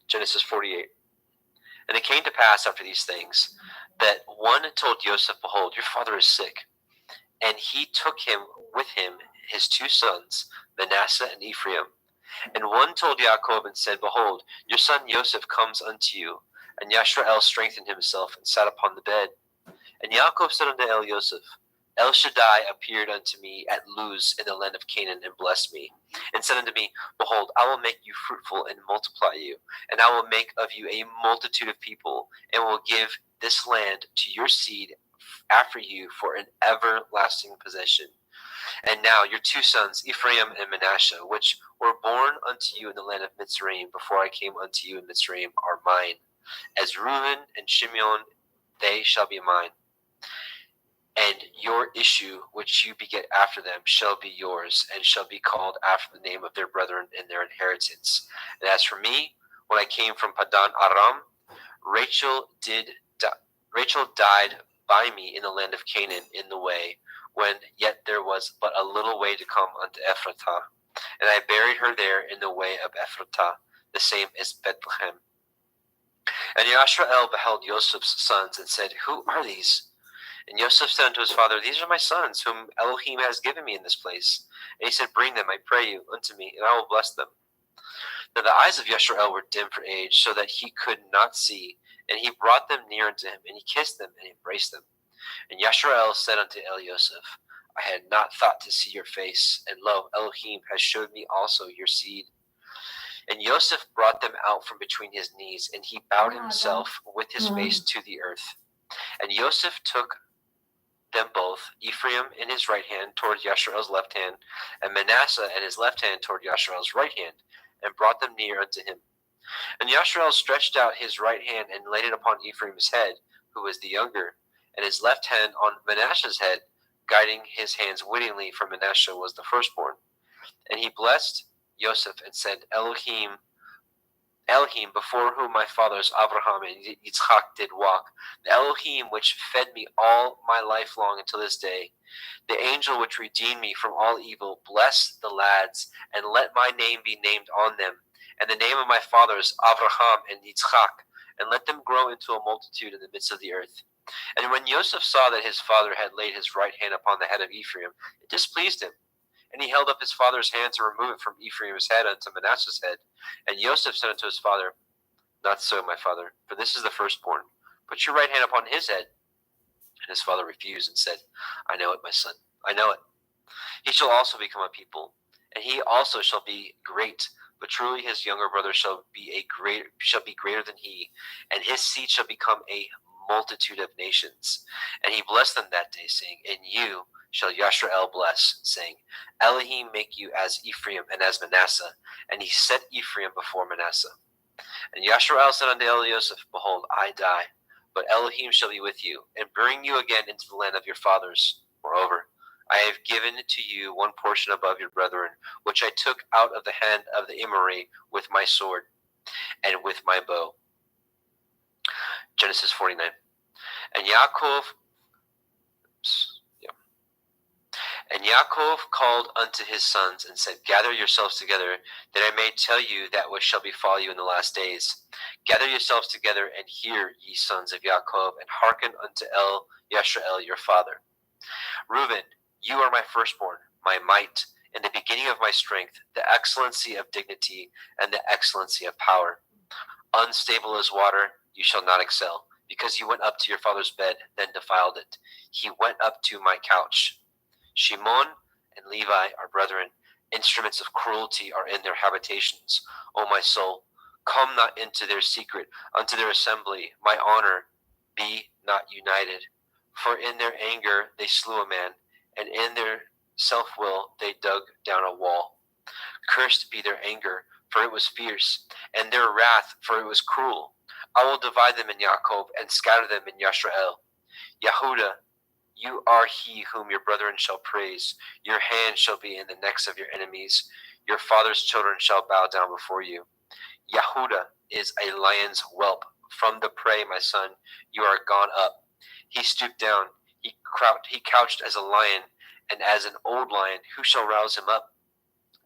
Genesis 48. And it came to pass after these things, that one told Joseph, Behold, your father is sick. And he took him with him his 2 sons, Manasseh and Ephraim. And one told Yaakov and said, Behold, your son Joseph comes unto you. And Yashrael strengthened himself and sat upon the bed. And Yaakov said unto El Yosef, El Shaddai appeared unto me at Luz in the land of Canaan, and blessed me, and said unto me, Behold, I will make you fruitful and multiply you, and I will make of you a multitude of people, and will give this land to your seed after you for an everlasting possession. And now your 2 sons, Ephraim and Manasseh, which were born unto you in the land of Mitzrayim, before I came unto you in Mitzrayim, are mine. As Reuben and Shimeon, they shall be mine. And your issue, which you beget after them, shall be yours, and shall be called after the name of their brethren in their inheritance. And as for me, when I came from Padan Aram, Rachel died by me in the land of Canaan in the way, when yet there was but a little way to come unto Ephratah. And I buried her there in the way of Ephratah, the same as Bethlehem. And Yashrael beheld Joseph's sons, and said, Who are these? And Joseph said unto his father, These are my sons, whom Elohim has given me in this place. And he said, Bring them, I pray you, unto me, and I will bless them. Now the eyes of Yashrael were dim for age, so that he could not see. And he brought them near unto him, and he kissed them, and embraced them. And Yashrael said unto El Yosef, I had not thought to see your face, and lo, Elohim has showed me also your seed. And Joseph brought them out from between his knees, and he bowed himself with his face to the earth. And Joseph took them both, Ephraim in his right hand toward Yashrael's left hand, and Manasseh in his left hand toward Yashrael's right hand, and brought them near unto him. And Yashrael stretched out his right hand and laid it upon Ephraim's head, who was the younger, and his left hand on Manasseh's head, guiding his hands wittingly, for Manasseh was the firstborn. And he blessed Joseph and said, Elohim, before whom my fathers Abraham and Yitzchak did walk, the Elohim which fed me all my life long until this day, the angel which redeemed me from all evil, bless the lads, and let my name be named on them, and the name of my fathers Abraham and Yitzchak, and let them grow into a multitude in the midst of the earth. And when Joseph saw that his father had laid his right hand upon the head of Ephraim, it displeased him. And he held up his father's hand to remove it from Ephraim's head unto Manasseh's head. And Joseph said unto his father, Not so, my father, for this is the firstborn. Put your right hand upon his head. And his father refused and said, I know it, my son, I know it. He shall also become a people, and he also shall be great. But truly his younger brother shall be greater than he, and his seed shall become a multitude of nations. And he blessed them that day, saying, In you shall Yashrael bless, saying, Elohim make you as Ephraim and as Manasseh. And he set Ephraim before Manasseh. And Yashrael said unto El Yosef, Behold, I die, but Elohim shall be with you, and bring you again into the land of your fathers. Moreover, I have given to you one portion above your brethren, which I took out of the hand of the Emori with my sword and with my bow. Genesis 49. And Yaakov called unto his sons, and said, Gather yourselves together, that I may tell you that which shall befall you in the last days. Gather yourselves together, and hear, ye sons of Yaakov, and hearken unto Yashrael your father. Reuben, you are my firstborn, my might, and the beginning of my strength, the excellency of dignity, and the excellency of power. Unstable as water, you shall not excel, because you went up to your father's bed, then defiled it. He went up to my couch. Shimon and Levi are brethren. Instruments of cruelty are in their habitations. O my soul, come not into their secret, unto their assembly. My honor be not united. For in their anger they slew a man, and in their self-will they dug down a wall. Cursed be their anger, for it was fierce, and their wrath, for it was cruel. I will divide them in Yaakov, and scatter them in Yashrael. Yehuda, you are he whom your brethren shall praise. Your hand shall be in the necks of your enemies. Your father's children shall bow down before you. Yehuda is a lion's whelp. From the prey, my son, you are gone up. He stooped down. He couched as a lion, and as an old lion. Who shall rouse him up?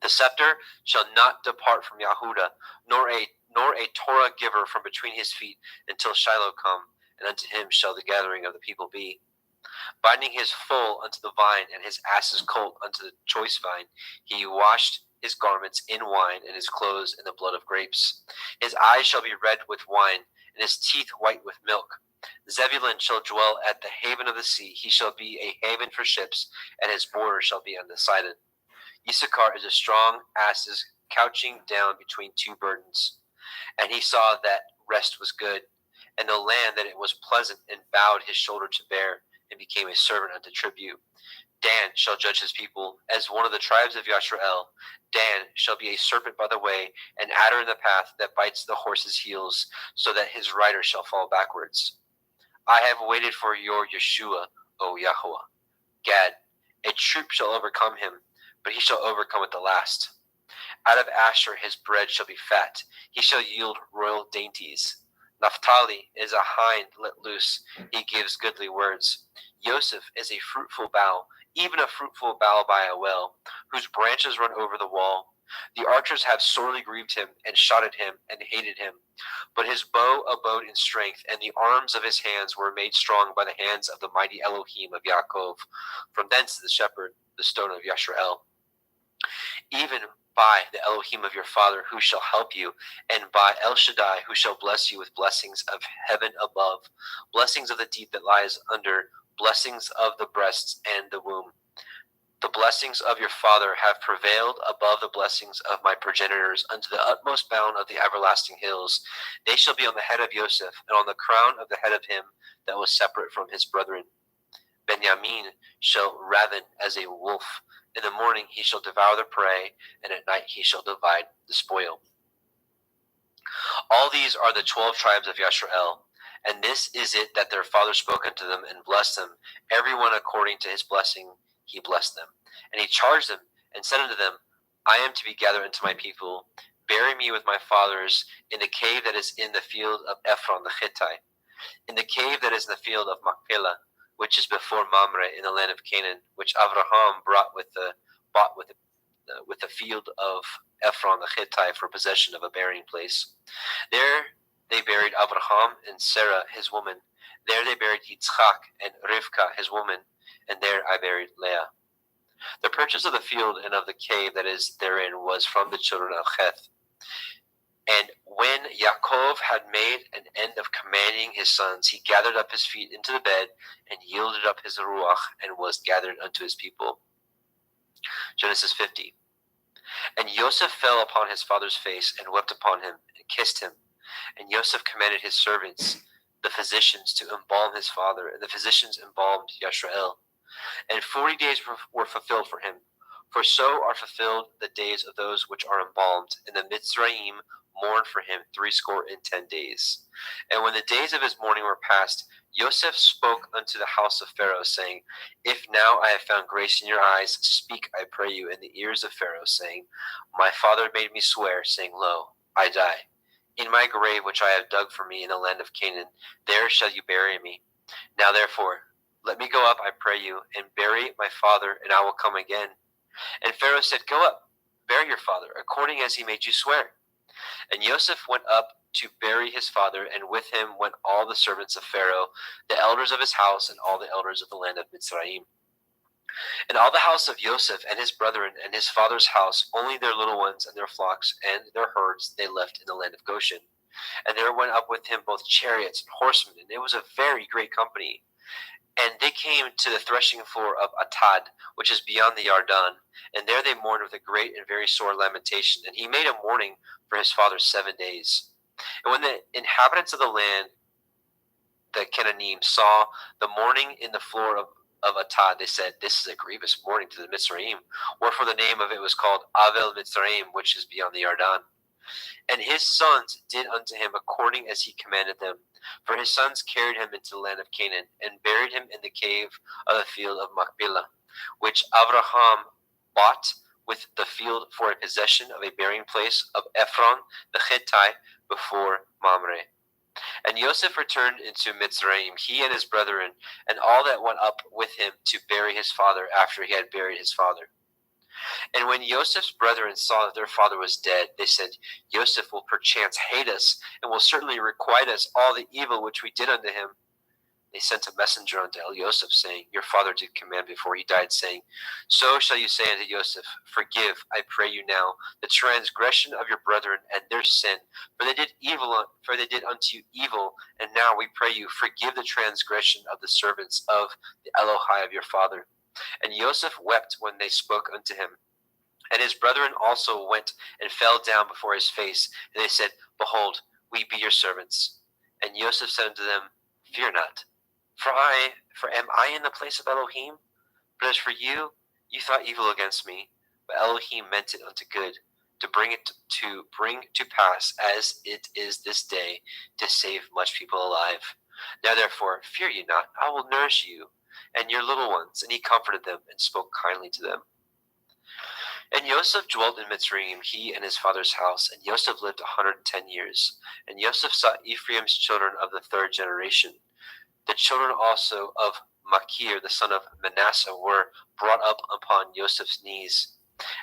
The scepter shall not depart from Yehuda, nor a Torah giver from between his feet, until Shiloh come, and unto him shall the gathering of the people be. Binding his foal unto the vine, and his ass's colt unto the choice vine, he washed his garments in wine, and his clothes in the blood of grapes. His eyes shall be red with wine, and his teeth white with milk. Zebulun shall dwell at the haven of the sea. He shall be a haven for ships, and his border shall be undecided. Issachar is a strong asses couching down between two burdens. And he saw that rest was good, and the land that it was pleasant, and bowed his shoulder to bear, and became a servant unto tribute. Dan shall judge his people as one of the tribes of Yashrael. Dan shall be a serpent by the way, an adder in the path that bites the horse's heels, so that his rider shall fall backwards. I have waited for your Yeshua, O Yahweh. Gad, a troop shall overcome him, but he shall overcome at the last. Out of Asher his bread shall be fat. He shall yield royal dainties. Naphtali is a hind let loose. He gives goodly words. Joseph is a fruitful bough, even a fruitful bough by a well, whose branches run over the wall. The archers have sorely grieved him, and shot at him, and hated him. But his bow abode in strength, and the arms of his hands were made strong by the hands of the mighty Elohim of Yaakov. From thence the shepherd, the stone of Yashrael. Even by the Elohim of your father, who shall help you, and by El Shaddai, who shall bless you with blessings of heaven above, blessings of the deep that lies under, blessings of the breasts and the womb. The blessings of your father have prevailed above the blessings of my progenitors unto the utmost bound of the everlasting hills. They shall be on the head of Joseph, and on the crown of the head of him that was separate from his brethren. Benjamin shall raven as a wolf. In the morning he shall devour the prey, and at night he shall divide the spoil. All these are the 12 tribes of Yashrael, and this is it that their father spoke unto them and blessed them, every one according to his blessing he blessed them. And he charged them and said unto them, I am to be gathered unto my people. Bury me with my fathers in the cave that is in the field of Ephron the Hittite, in the cave that is in the field of Machpelah, which is before Mamre in the land of Canaan, which Avraham bought with the field of Ephron the Hittite for possession of a burying place. There they buried Avraham and Sarah his woman. There they buried Yitzchak and Rivka his woman, and there I buried Leah. The purchase of the field and of the cave that is therein was from the children of Heth. And when Yaakov had made an end of commanding his sons, he gathered up his feet into the bed, and yielded up his ruach, and was gathered unto his people. Genesis 50. And Joseph fell upon his father's face, and wept upon him, and kissed him. And Joseph commanded his servants, the physicians, to embalm his father, and the physicians embalmed Yashrael. And 40 days were fulfilled for him, for so are fulfilled the days of those which are embalmed. And the Mitzrayim mourned for him 10 days. And when the days of his mourning were past, Joseph spoke unto the house of Pharaoh, saying, If now I have found grace in your eyes, speak, I pray you, in the ears of Pharaoh, saying, My father made me swear, saying, Lo, I die. In my grave which I have dug for me in the land of Canaan, there shall you bury me. Now therefore, Let me go up, I pray you, and bury my father, and I will come again. And Pharaoh said, Go up, bury your father, according as he made you swear. And Joseph went up to bury his father, and with him went all the servants of Pharaoh, the elders of his house, and all the elders of the land of Mitzrayim. And all the house of Joseph and his brethren and his father's house, only their little ones and their flocks and their herds they left in the land of Goshen. And there went up with him both chariots and horsemen, and it was a very great company. And they came to the threshing floor of Atad, which is beyond the Yarden, and there they mourned with a great and very sore lamentation. And he made a mourning for his father 7 days. And when the inhabitants of the land, the Canaanim, saw the mourning in the floor of Atad, they said, This is a grievous mourning to the Mitzrayim. Wherefore the name of it was called Avel Mitzrayim, which is beyond the Yarden. And his sons did unto him according as he commanded them. For his sons carried him into the land of Canaan, and buried him in the cave of the field of Machpelah, which Abraham bought with the field for a possession of a burying place of Ephron the Hittite before Mamre. And Joseph returned into Mitzrayim, he and his brethren, and all that went up with him to bury his father after he had buried his father. And when Joseph's brethren saw that their father was dead, they said, Joseph will perchance hate us, and will certainly requite us all the evil which we did unto him. They sent a messenger unto Joseph, saying, Your father did command before he died, saying, So shall you say unto Joseph, Forgive, I pray you now, the transgression of your brethren and their sin, for they did unto you evil, and now we pray you, forgive the transgression of the servants of the Elohai of your father. And Joseph wept when they spoke unto him. And his brethren also went and fell down before his face. And they said, Behold, we be your servants. And Joseph said unto them, Fear not, for am I in the place of Elohim? But as for you, you thought evil against me, but Elohim meant it unto good, to bring to pass as it is this day, to save much people alive. Now therefore, fear ye not, I will nourish you and your little ones. And he comforted them and spoke kindly to them. And Joseph dwelt in Mitzrayim, he and his father's house, and Joseph lived 110 years. And Joseph saw Ephraim's children of the third generation. The children also of Machir, the son of Manasseh, were brought up upon Joseph's knees.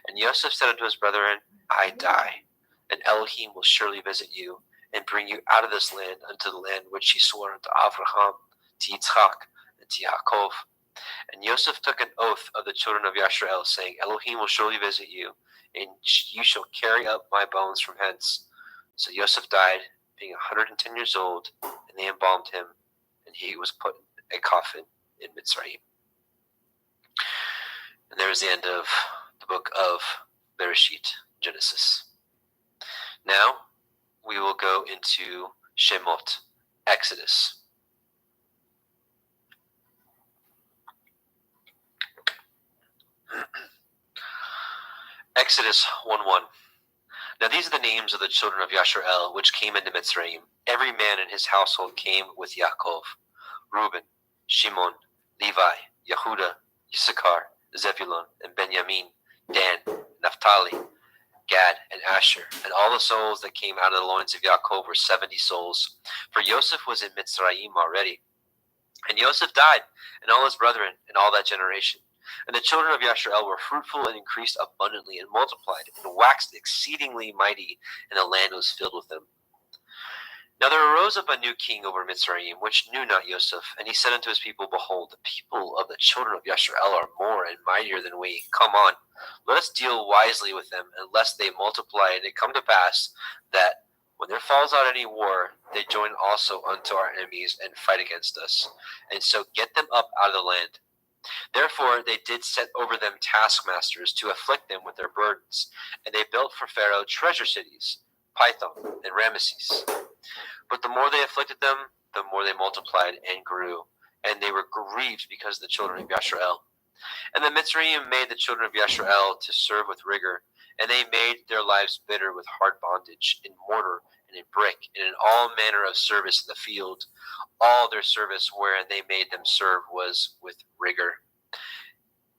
And Joseph said unto his brethren, I die, and Elohim will surely visit you, and bring you out of this land unto the land which he swore unto Abraham, to Yitzchak, and to Yaakov. And Joseph took an oath of the children of Yashrael, saying, Elohim will surely visit you, and you shall carry up my bones from hence. So Joseph died, being 110 years old, and they embalmed him, and he was put in a coffin in Mitzrayim. And there is the end of the book of Bereshit, Genesis. Now we will go into Shemot, Exodus. Exodus 1:1. Now these are the names of the children of Yashrael, which came into Mitzrayim. Every man in his household came with Yaakov: Reuben, Shimon, Levi, Yehuda, Issachar, Zebulun, and Benjamin, Dan, Naphtali, Gad, and Asher. And all the souls that came out of the loins of Yaakov were 70 souls. For Joseph was in Mitzrayim already. And Joseph died, and all his brethren, and all that generation. And the children of Yashrael were fruitful and increased abundantly and multiplied and waxed exceedingly mighty, and the land was filled with them. Now there arose up a new king over Mitzrayim, which knew not Joseph. And he said unto his people, Behold, the people of the children of Yashrael are more and mightier than we. Come on, let us deal wisely with them, and lest they multiply. And it come to pass that when there falls out any war, they join also unto our enemies and fight against us, and so get them up out of the land. Therefore they did set over them taskmasters to afflict them with their burdens. And they built for Pharaoh treasure cities, Pithom and Ramesses. But the more they afflicted them, the more they multiplied and grew, and they were grieved because of the children of Yashrael. And the Mitzrayim made the children of Yashrael to serve with rigor, and they made their lives bitter with hard bondage, in mortar and in brick, and in all manner of service in the field. All their service wherein they made them serve was with rigor.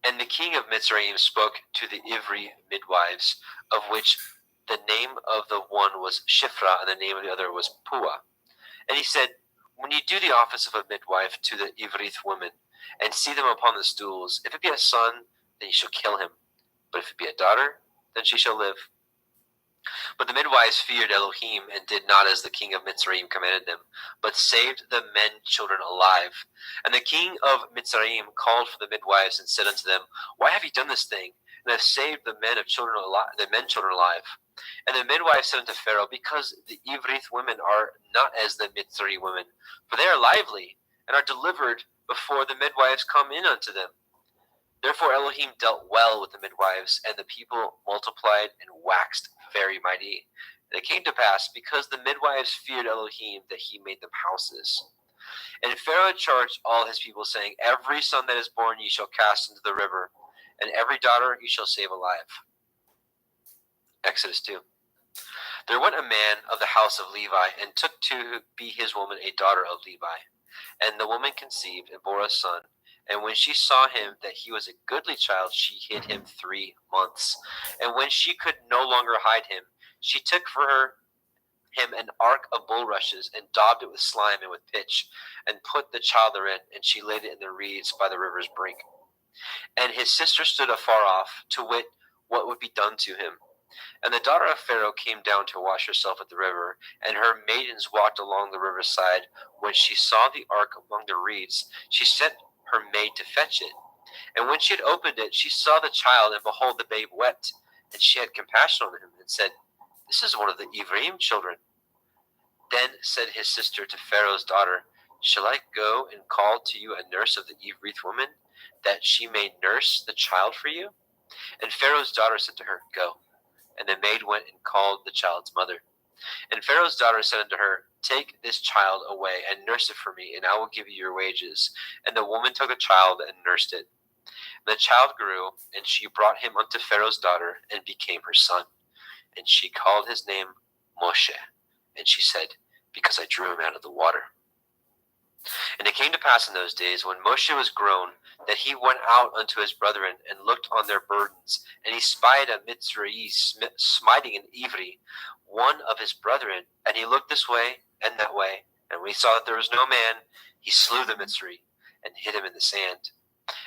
And the king of Mitzrayim spoke to the Ivri midwives, of which the name of the one was Shifra, and the name of the other was Pua. And he said, When you do the office of a midwife to the Ivrith women, and see them upon the stools. If it be a son, then ye shall kill him. But if it be a daughter, then she shall live. But the midwives feared Elohim, and did not as the king of Mitzrayim commanded them, but saved the men children alive. And the king of Mitzrayim called for the midwives, and said unto them, Why have ye done this thing, and have saved the men children alive? And the midwives said unto Pharaoh, Because the Ivrith women are not as the Mitzri women, for they are lively, and are delivered before the midwives come in unto them. Therefore Elohim dealt well with the midwives, and the people multiplied and waxed very mighty. And it came to pass, because the midwives feared Elohim, that he made them houses. And Pharaoh charged all his people, saying, Every son that is born ye shall cast into the river, and every daughter ye shall save alive. Exodus 2. There went a man of the house of Levi, and took to be his woman a daughter of Levi. And the woman conceived, and bore a son. And when she saw him that he was a goodly child, she hid him 3 months. And when she could no longer hide him, she took for him an ark of bulrushes, and daubed it with slime and with pitch, and put the child therein, and she laid it in the reeds by the river's brink. And his sister stood afar off, to wit what would be done to him. And the daughter of Pharaoh came down to wash herself at the river, and her maidens walked along the riverside. When she saw the ark among the reeds, she sent her maid to fetch it. And when she had opened it, she saw the child, and behold, the babe wept. And she had compassion on him, and said, This is one of the Ephraim children. Then said his sister to Pharaoh's daughter, Shall I go and call to you a nurse of the Evrith woman, that she may nurse the child for you? And Pharaoh's daughter said to her, Go. And the maid went and called the child's mother. And Pharaoh's daughter said unto her, Take this child away, and nurse it for me, and I will give you your wages. And the woman took the child and nursed it. And the child grew, and she brought him unto Pharaoh's daughter, and became her son. And she called his name Moshe. And she said, Because I drew him out of the water. And it came to pass in those days, when Moshe was grown, that he went out unto his brethren, and looked on their burdens. And he spied a Mitzri smiting an Ivri, one of his brethren. And he looked this way and that way. And when he saw that there was no man, he slew the Mitzri, and hid him in the sand.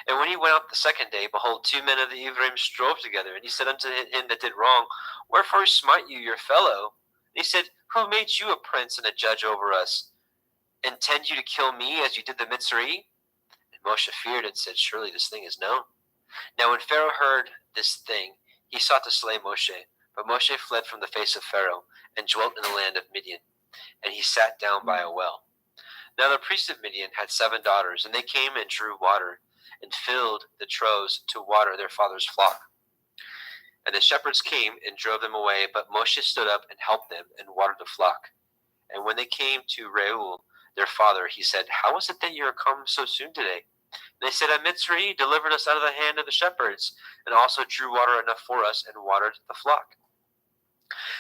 And when he went out the second day, behold, 2 men of the Ephraim strove together. And he said unto him that did wrong, Wherefore smite you your fellow? And he said, Who made you a prince and a judge over us? Intend you to kill me as you did the Mitzri? And Moshe feared and said, Surely this thing is known. Now when Pharaoh heard this thing, he sought to slay Moshe. But Moshe fled from the face of Pharaoh, and dwelt in the land of Midian. And he sat down by a well. Now the priest of Midian had 7 daughters, and they came and drew water, and filled the troughs to water their father's flock. And the shepherds came and drove them away, but Moshe stood up and helped them, and watered the flock. And when they came to Reuel, their father, he said, How is it that you are come so soon today? And they said, A Mitzri delivered us out of the hand of the shepherds, and also drew water enough for us, and watered the flock.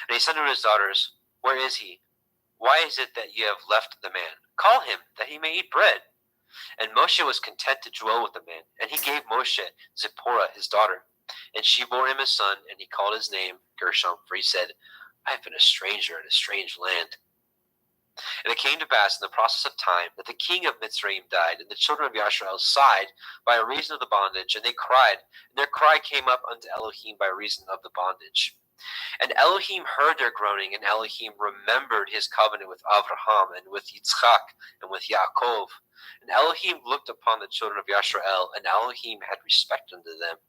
And he said to his daughters, Where is he? Why is it that ye have left the man? Call him, that he may eat bread. And Moshe was content to dwell with the man. And he gave Moshe Zipporah his daughter. And she bore him a son, and he called his name Gershom, for he said, I have been a stranger in a strange land. And it came to pass in the process of time that the king of Mitzrayim died, and the children of Yashrael sighed by reason of the bondage, and they cried, and their cry came up unto Elohim by reason of the bondage. And Elohim heard their groaning, and Elohim remembered his covenant with Avraham, and with Yitzchak, and with Yaakov. And Elohim looked upon the children of Yashrael, and Elohim had respect unto them.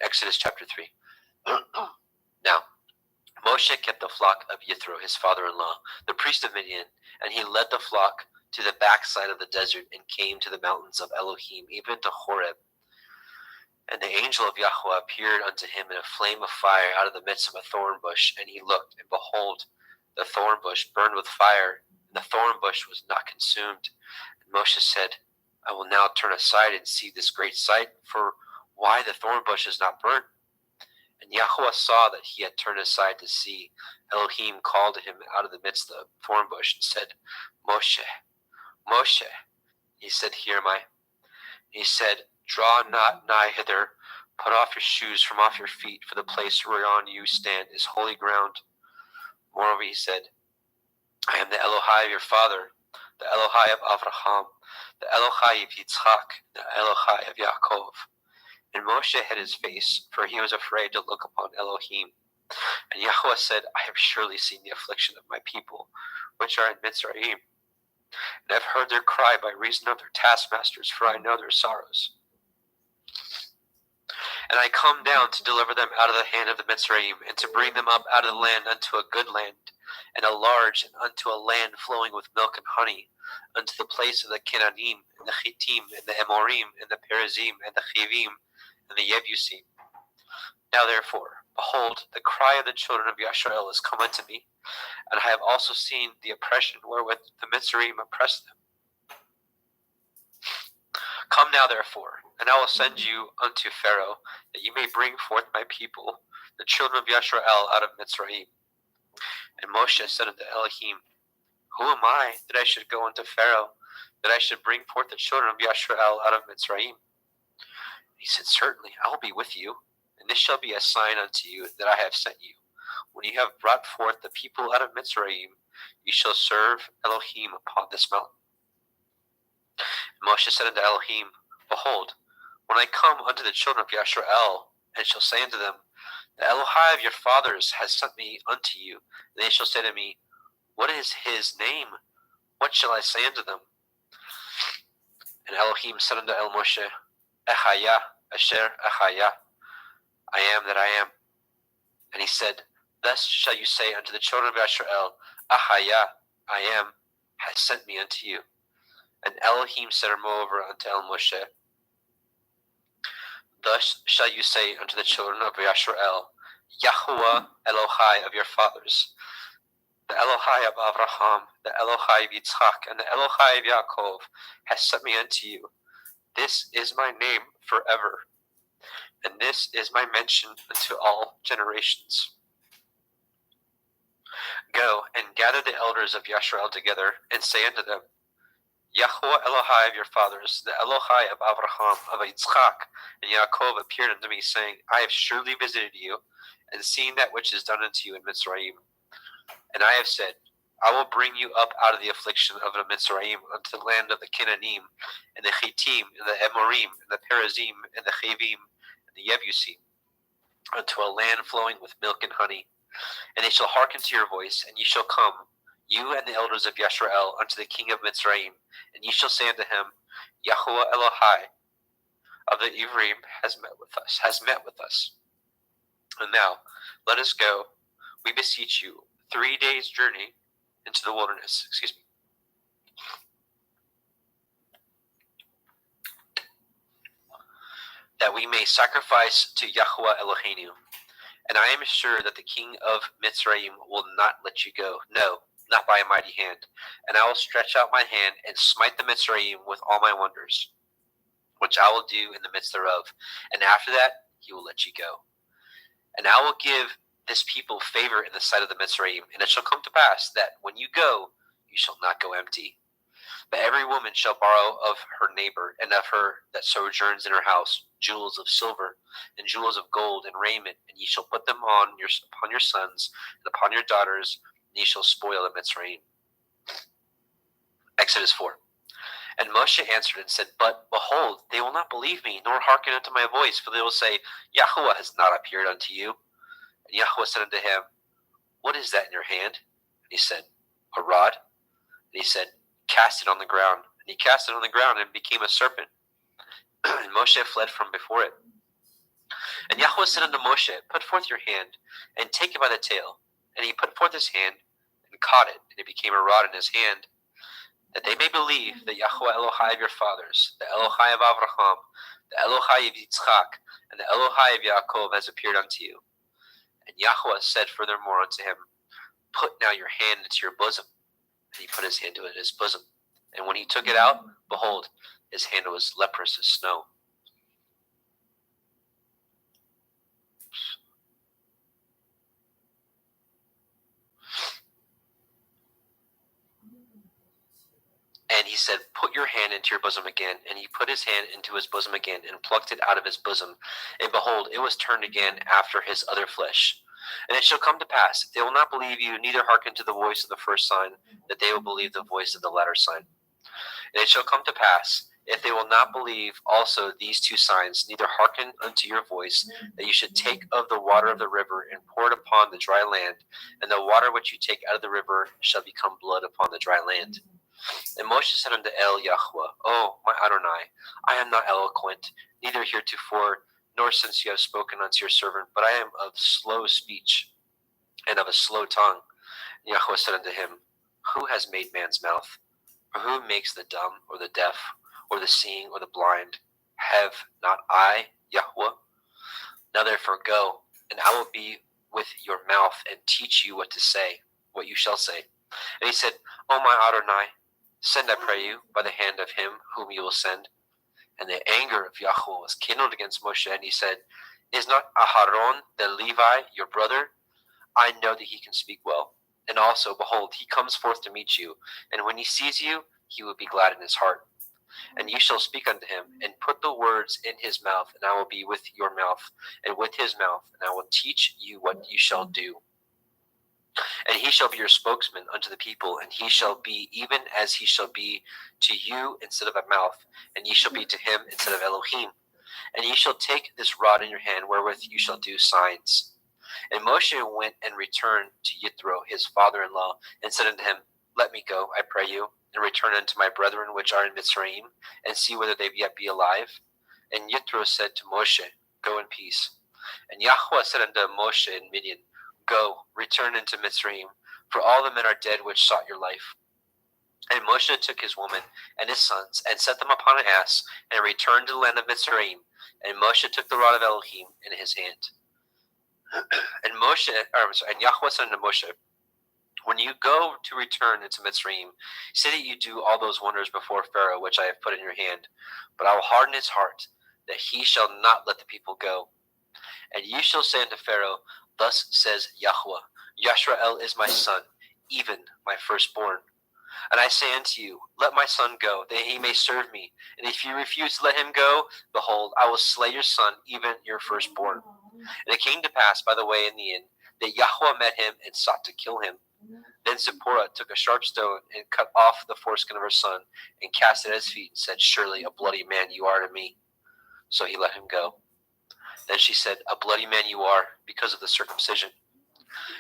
Exodus chapter 3. Now, Moshe kept the flock of Yithro, his father-in-law, the priest of Midian, and he led the flock to the backside of the desert, and came to the mountains of Elohim, even to Horeb. And the angel of Yahweh appeared unto him in a flame of fire out of the midst of a thorn bush. And he looked, and behold, the thorn bush burned with fire, and the thorn bush was not consumed. And Moshe said, I will now turn aside and see this great sight, for why the thorn bush is not burnt? And Yahweh saw that he had turned aside to see. Elohim called to him out of the midst of the thorn bush, and said, Moshe, Moshe. He said, Here am I. He said, Draw not nigh hither, put off your shoes from off your feet, for the place whereon you stand is holy ground. Moreover, he said, I am the Elohai of your father, the Elohai of Avraham, the Elohai of Yitzchak, the Elohai of Yaakov. And Moshe hid his face, for he was afraid to look upon Elohim. And Yahweh said, I have surely seen the affliction of my people, which are in Mitzrayim, and I have heard their cry by reason of their taskmasters, for I know their sorrows. And I come down to deliver them out of the hand of the Mitzrayim, and to bring them up out of the land unto a good land, and a large, and unto a land flowing with milk and honey, unto the place of the Canaanim, and the Chittim, and the Amorim, and the Perizim, and the Chivim, and the Yebusim. Now therefore, behold, the cry of the children of Yashrael is come unto me, and I have also seen the oppression wherewith the Mitzrayim oppress them. Come now therefore, and I will send you unto Pharaoh, that you may bring forth my people, the children of Yashrael, out of Mitzrayim. And Moshe said unto Elohim, Who am I that I should go unto Pharaoh, that I should bring forth the children of Yashrael out of Mitzrayim? He said, Certainly, I will be with you, and this shall be a sign unto you that I have sent you. When you have brought forth the people out of Mitzrayim, you shall serve Elohim upon this mountain. And Moshe said unto Elohim, Behold, when I come unto the children of Yashrael, and shall say unto them, The Elohai of your fathers has sent me unto you, and they shall say to me, What is his name? What shall I say unto them? And Elohim said unto El Moshe, Echaya, Asher Echaya, I am that I am. And he said, Thus shall you say unto the children of Yashrael, Ahaya, I am, has sent me unto you. And Elohim said moreover unto El Moshe, Thus shall you say unto the children of Yashrael, Yahuwah Elohai of your fathers, the Elohai of Abraham, the Elohai of Yitzchak, and the Elohai of Yaakov, has sent me unto you. This is my name forever, and this is my mention unto all generations. Go and gather the elders of Yashrael together, and say unto them, Yahuwah Elohai of your fathers, the Elohai of Abraham, of Yitzchak, and Yaakov appeared unto me, saying, I have surely visited you, and seen that which is done unto you in Mitzrayim. And I have said, I will bring you up out of the affliction of the Mitzrayim unto the land of the Canaanim, and the Chittim, and the Amorim, and the Perizim, and the Chivim, and the Yebusim, unto a land flowing with milk and honey. And they shall hearken to your voice, and ye shall come, you and the elders of Yashrael, unto the king of Mitzrayim, and ye shall say unto him, Yahuwah Elohai of the Ivrim has met with us. And now, let us go, we beseech you, 3 days' journey into the wilderness. That we may sacrifice to Yahuwah Eloheinu. And I am sure that the king of Mitzrayim will not let you go. No, not by a mighty hand. And I will stretch out my hand and smite the Mitzrayim with all my wonders, which I will do in the midst thereof. And after that, he will let you go. And I will give this people favor in the sight of the Mitzrayim. And it shall come to pass that when you go, you shall not go empty. But every woman shall borrow of her neighbor, and of her that sojourns in her house, jewels of silver, and jewels of gold, and raiment, and ye shall put them upon your sons, and upon your daughters, and ye shall spoil the Mitzrayim. Exodus 4. And Moshe answered and said, But behold, they will not believe me, nor hearken unto my voice, for they will say, Yahuwah has not appeared unto you. And Yahuwah said unto him, What is that in your hand? And he said, A rod. And he said, Cast it on the ground. And he cast it on the ground, and it became a serpent. And Moshe fled from before it. And Yahuwah said unto Moshe, Put forth your hand, and take it by the tail. And he put forth his hand, and caught it, and it became a rod in his hand, that they may believe that Yahuwah Elohai of your fathers, the Elohai of Abraham, the Elohai of Yitzchak, and the Elohai of Yaakov has appeared unto you. And Yahuwah said furthermore unto him, Put now your hand into your bosom. And he put his hand into his bosom. And when he took it out, behold, his hand was leprous as snow. And he said, Put your hand into your bosom again. And he put his hand into his bosom again, and plucked it out of his bosom. And behold, it was turned again after his other flesh. And it shall come to pass, if they will not believe you, neither hearken to the voice of the first sign, that they will believe the voice of the latter sign. And it shall come to pass, if they will not believe also these two signs, neither hearken unto your voice, that you should take of the water of the river and pour it upon the dry land, and the water which you take out of the river shall become blood upon the dry land. And Moshe said unto Yahweh, O my Adonai, I am not eloquent, neither heretofore, nor since you have spoken unto your servant, but I am of slow speech, and of a slow tongue. And Yahweh said unto him, Who has made man's mouth? Or who makes the dumb, or the deaf, or the seeing, or the blind? Have not I, Yahweh? Now therefore go, and I will be with your mouth, and teach you what to say, what you shall say. And he said, O my Adonai, send, I pray you, by the hand of him whom you will send. And the anger of Yahweh was kindled against Moshe, and he said, Is not Aharon the Levi your brother? I know that he can speak well. And also, behold, he comes forth to meet you, and when he sees you, he will be glad in his heart. And you shall speak unto him, and put the words in his mouth, and I will be with your mouth, and with his mouth, and I will teach you what you shall do. And he shall be your spokesman unto the people, and he shall be even as he shall be to you instead of a mouth, and ye shall be to him instead of Elohim. And ye shall take this rod in your hand, wherewith you shall do signs. And Moshe went and returned to Yithro his father-in-law, and said unto him, Let me go, I pray you, and return unto my brethren which are in Mitzrayim, and see whether they yet be alive. And Yithro said to Moshe, Go in peace. And Yahweh said unto Moshe in Midian, Go, return into Mitzrayim, for all the men are dead which sought your life. And Moshe took his woman and his sons, and set them upon an ass, and returned to the land of Mitzrayim. And Moshe took the rod of Elohim in his hand. And Yahweh said unto Moshe, When you go to return into Mitzrayim, say that you do all those wonders before Pharaoh, which I have put in your hand. But I will harden his heart, that he shall not let the people go. And ye shall say unto Pharaoh, Thus says Yahweh, Yashrael is my son, even my firstborn. And I say unto you, Let my son go, that he may serve me. And if you refuse to let him go, behold, I will slay your son, even your firstborn. And it came to pass by the way in the inn, that Yahweh met him and sought to kill him. Then Zipporah took a sharp stone and cut off the foreskin of her son, and cast it at his feet, and said, Surely a bloody man you are to me. So he let him go. Then she said, A bloody man you are, because of the circumcision.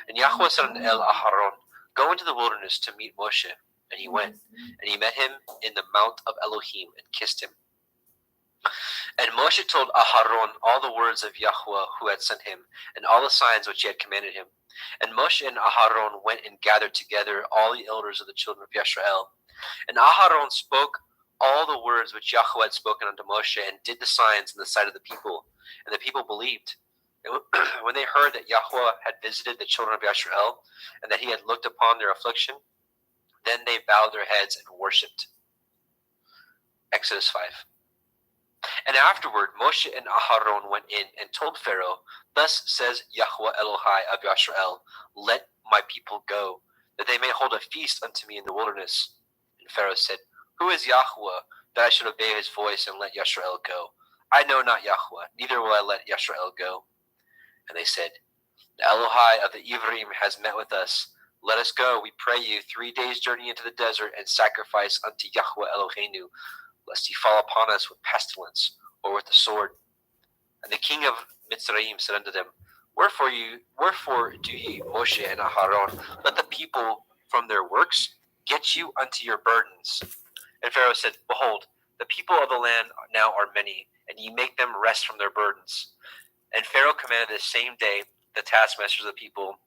And Yahweh said unto Aharon, Go into the wilderness to meet Moshe. And he went, and he met him in the mount of Elohim, and kissed him. And Moshe told Aharon all the words of Yahweh who had sent him, and all the signs which he had commanded him. And Moshe and Aharon went and gathered together all the elders of the children of Yisrael. And Aharon spoke all the words which Yahweh had spoken unto Moshe, and did the signs in the sight of the people. And the people believed. And when they heard that Yahweh had visited the children of Yisrael, and that he had looked upon their affliction, then they bowed their heads and worshipped. Exodus 5. And afterward Moshe and Aharon went in and told Pharaoh, Thus says Yahweh Elohai of Yisrael, Let my people go, that they may hold a feast unto me in the wilderness. And Pharaoh said, Who is Yahweh, that I should obey his voice and let Yisrael go? I know not Yahweh, neither will I let Yisrael go. And they said, The Elohai of the Ivrim has met with us. Let us go, we pray you, 3 days' journey into the desert, and sacrifice unto Yahweh Eloheinu, lest he fall upon us with pestilence, or with the sword. And the king of Mitzrayim said unto them, Wherefore do ye, Moshe and Aharon, let the people from their works get you unto your burdens? And Pharaoh said, Behold, the people of the land now are many, and ye make them rest from their burdens. And Pharaoh commanded the same day the taskmasters of the people,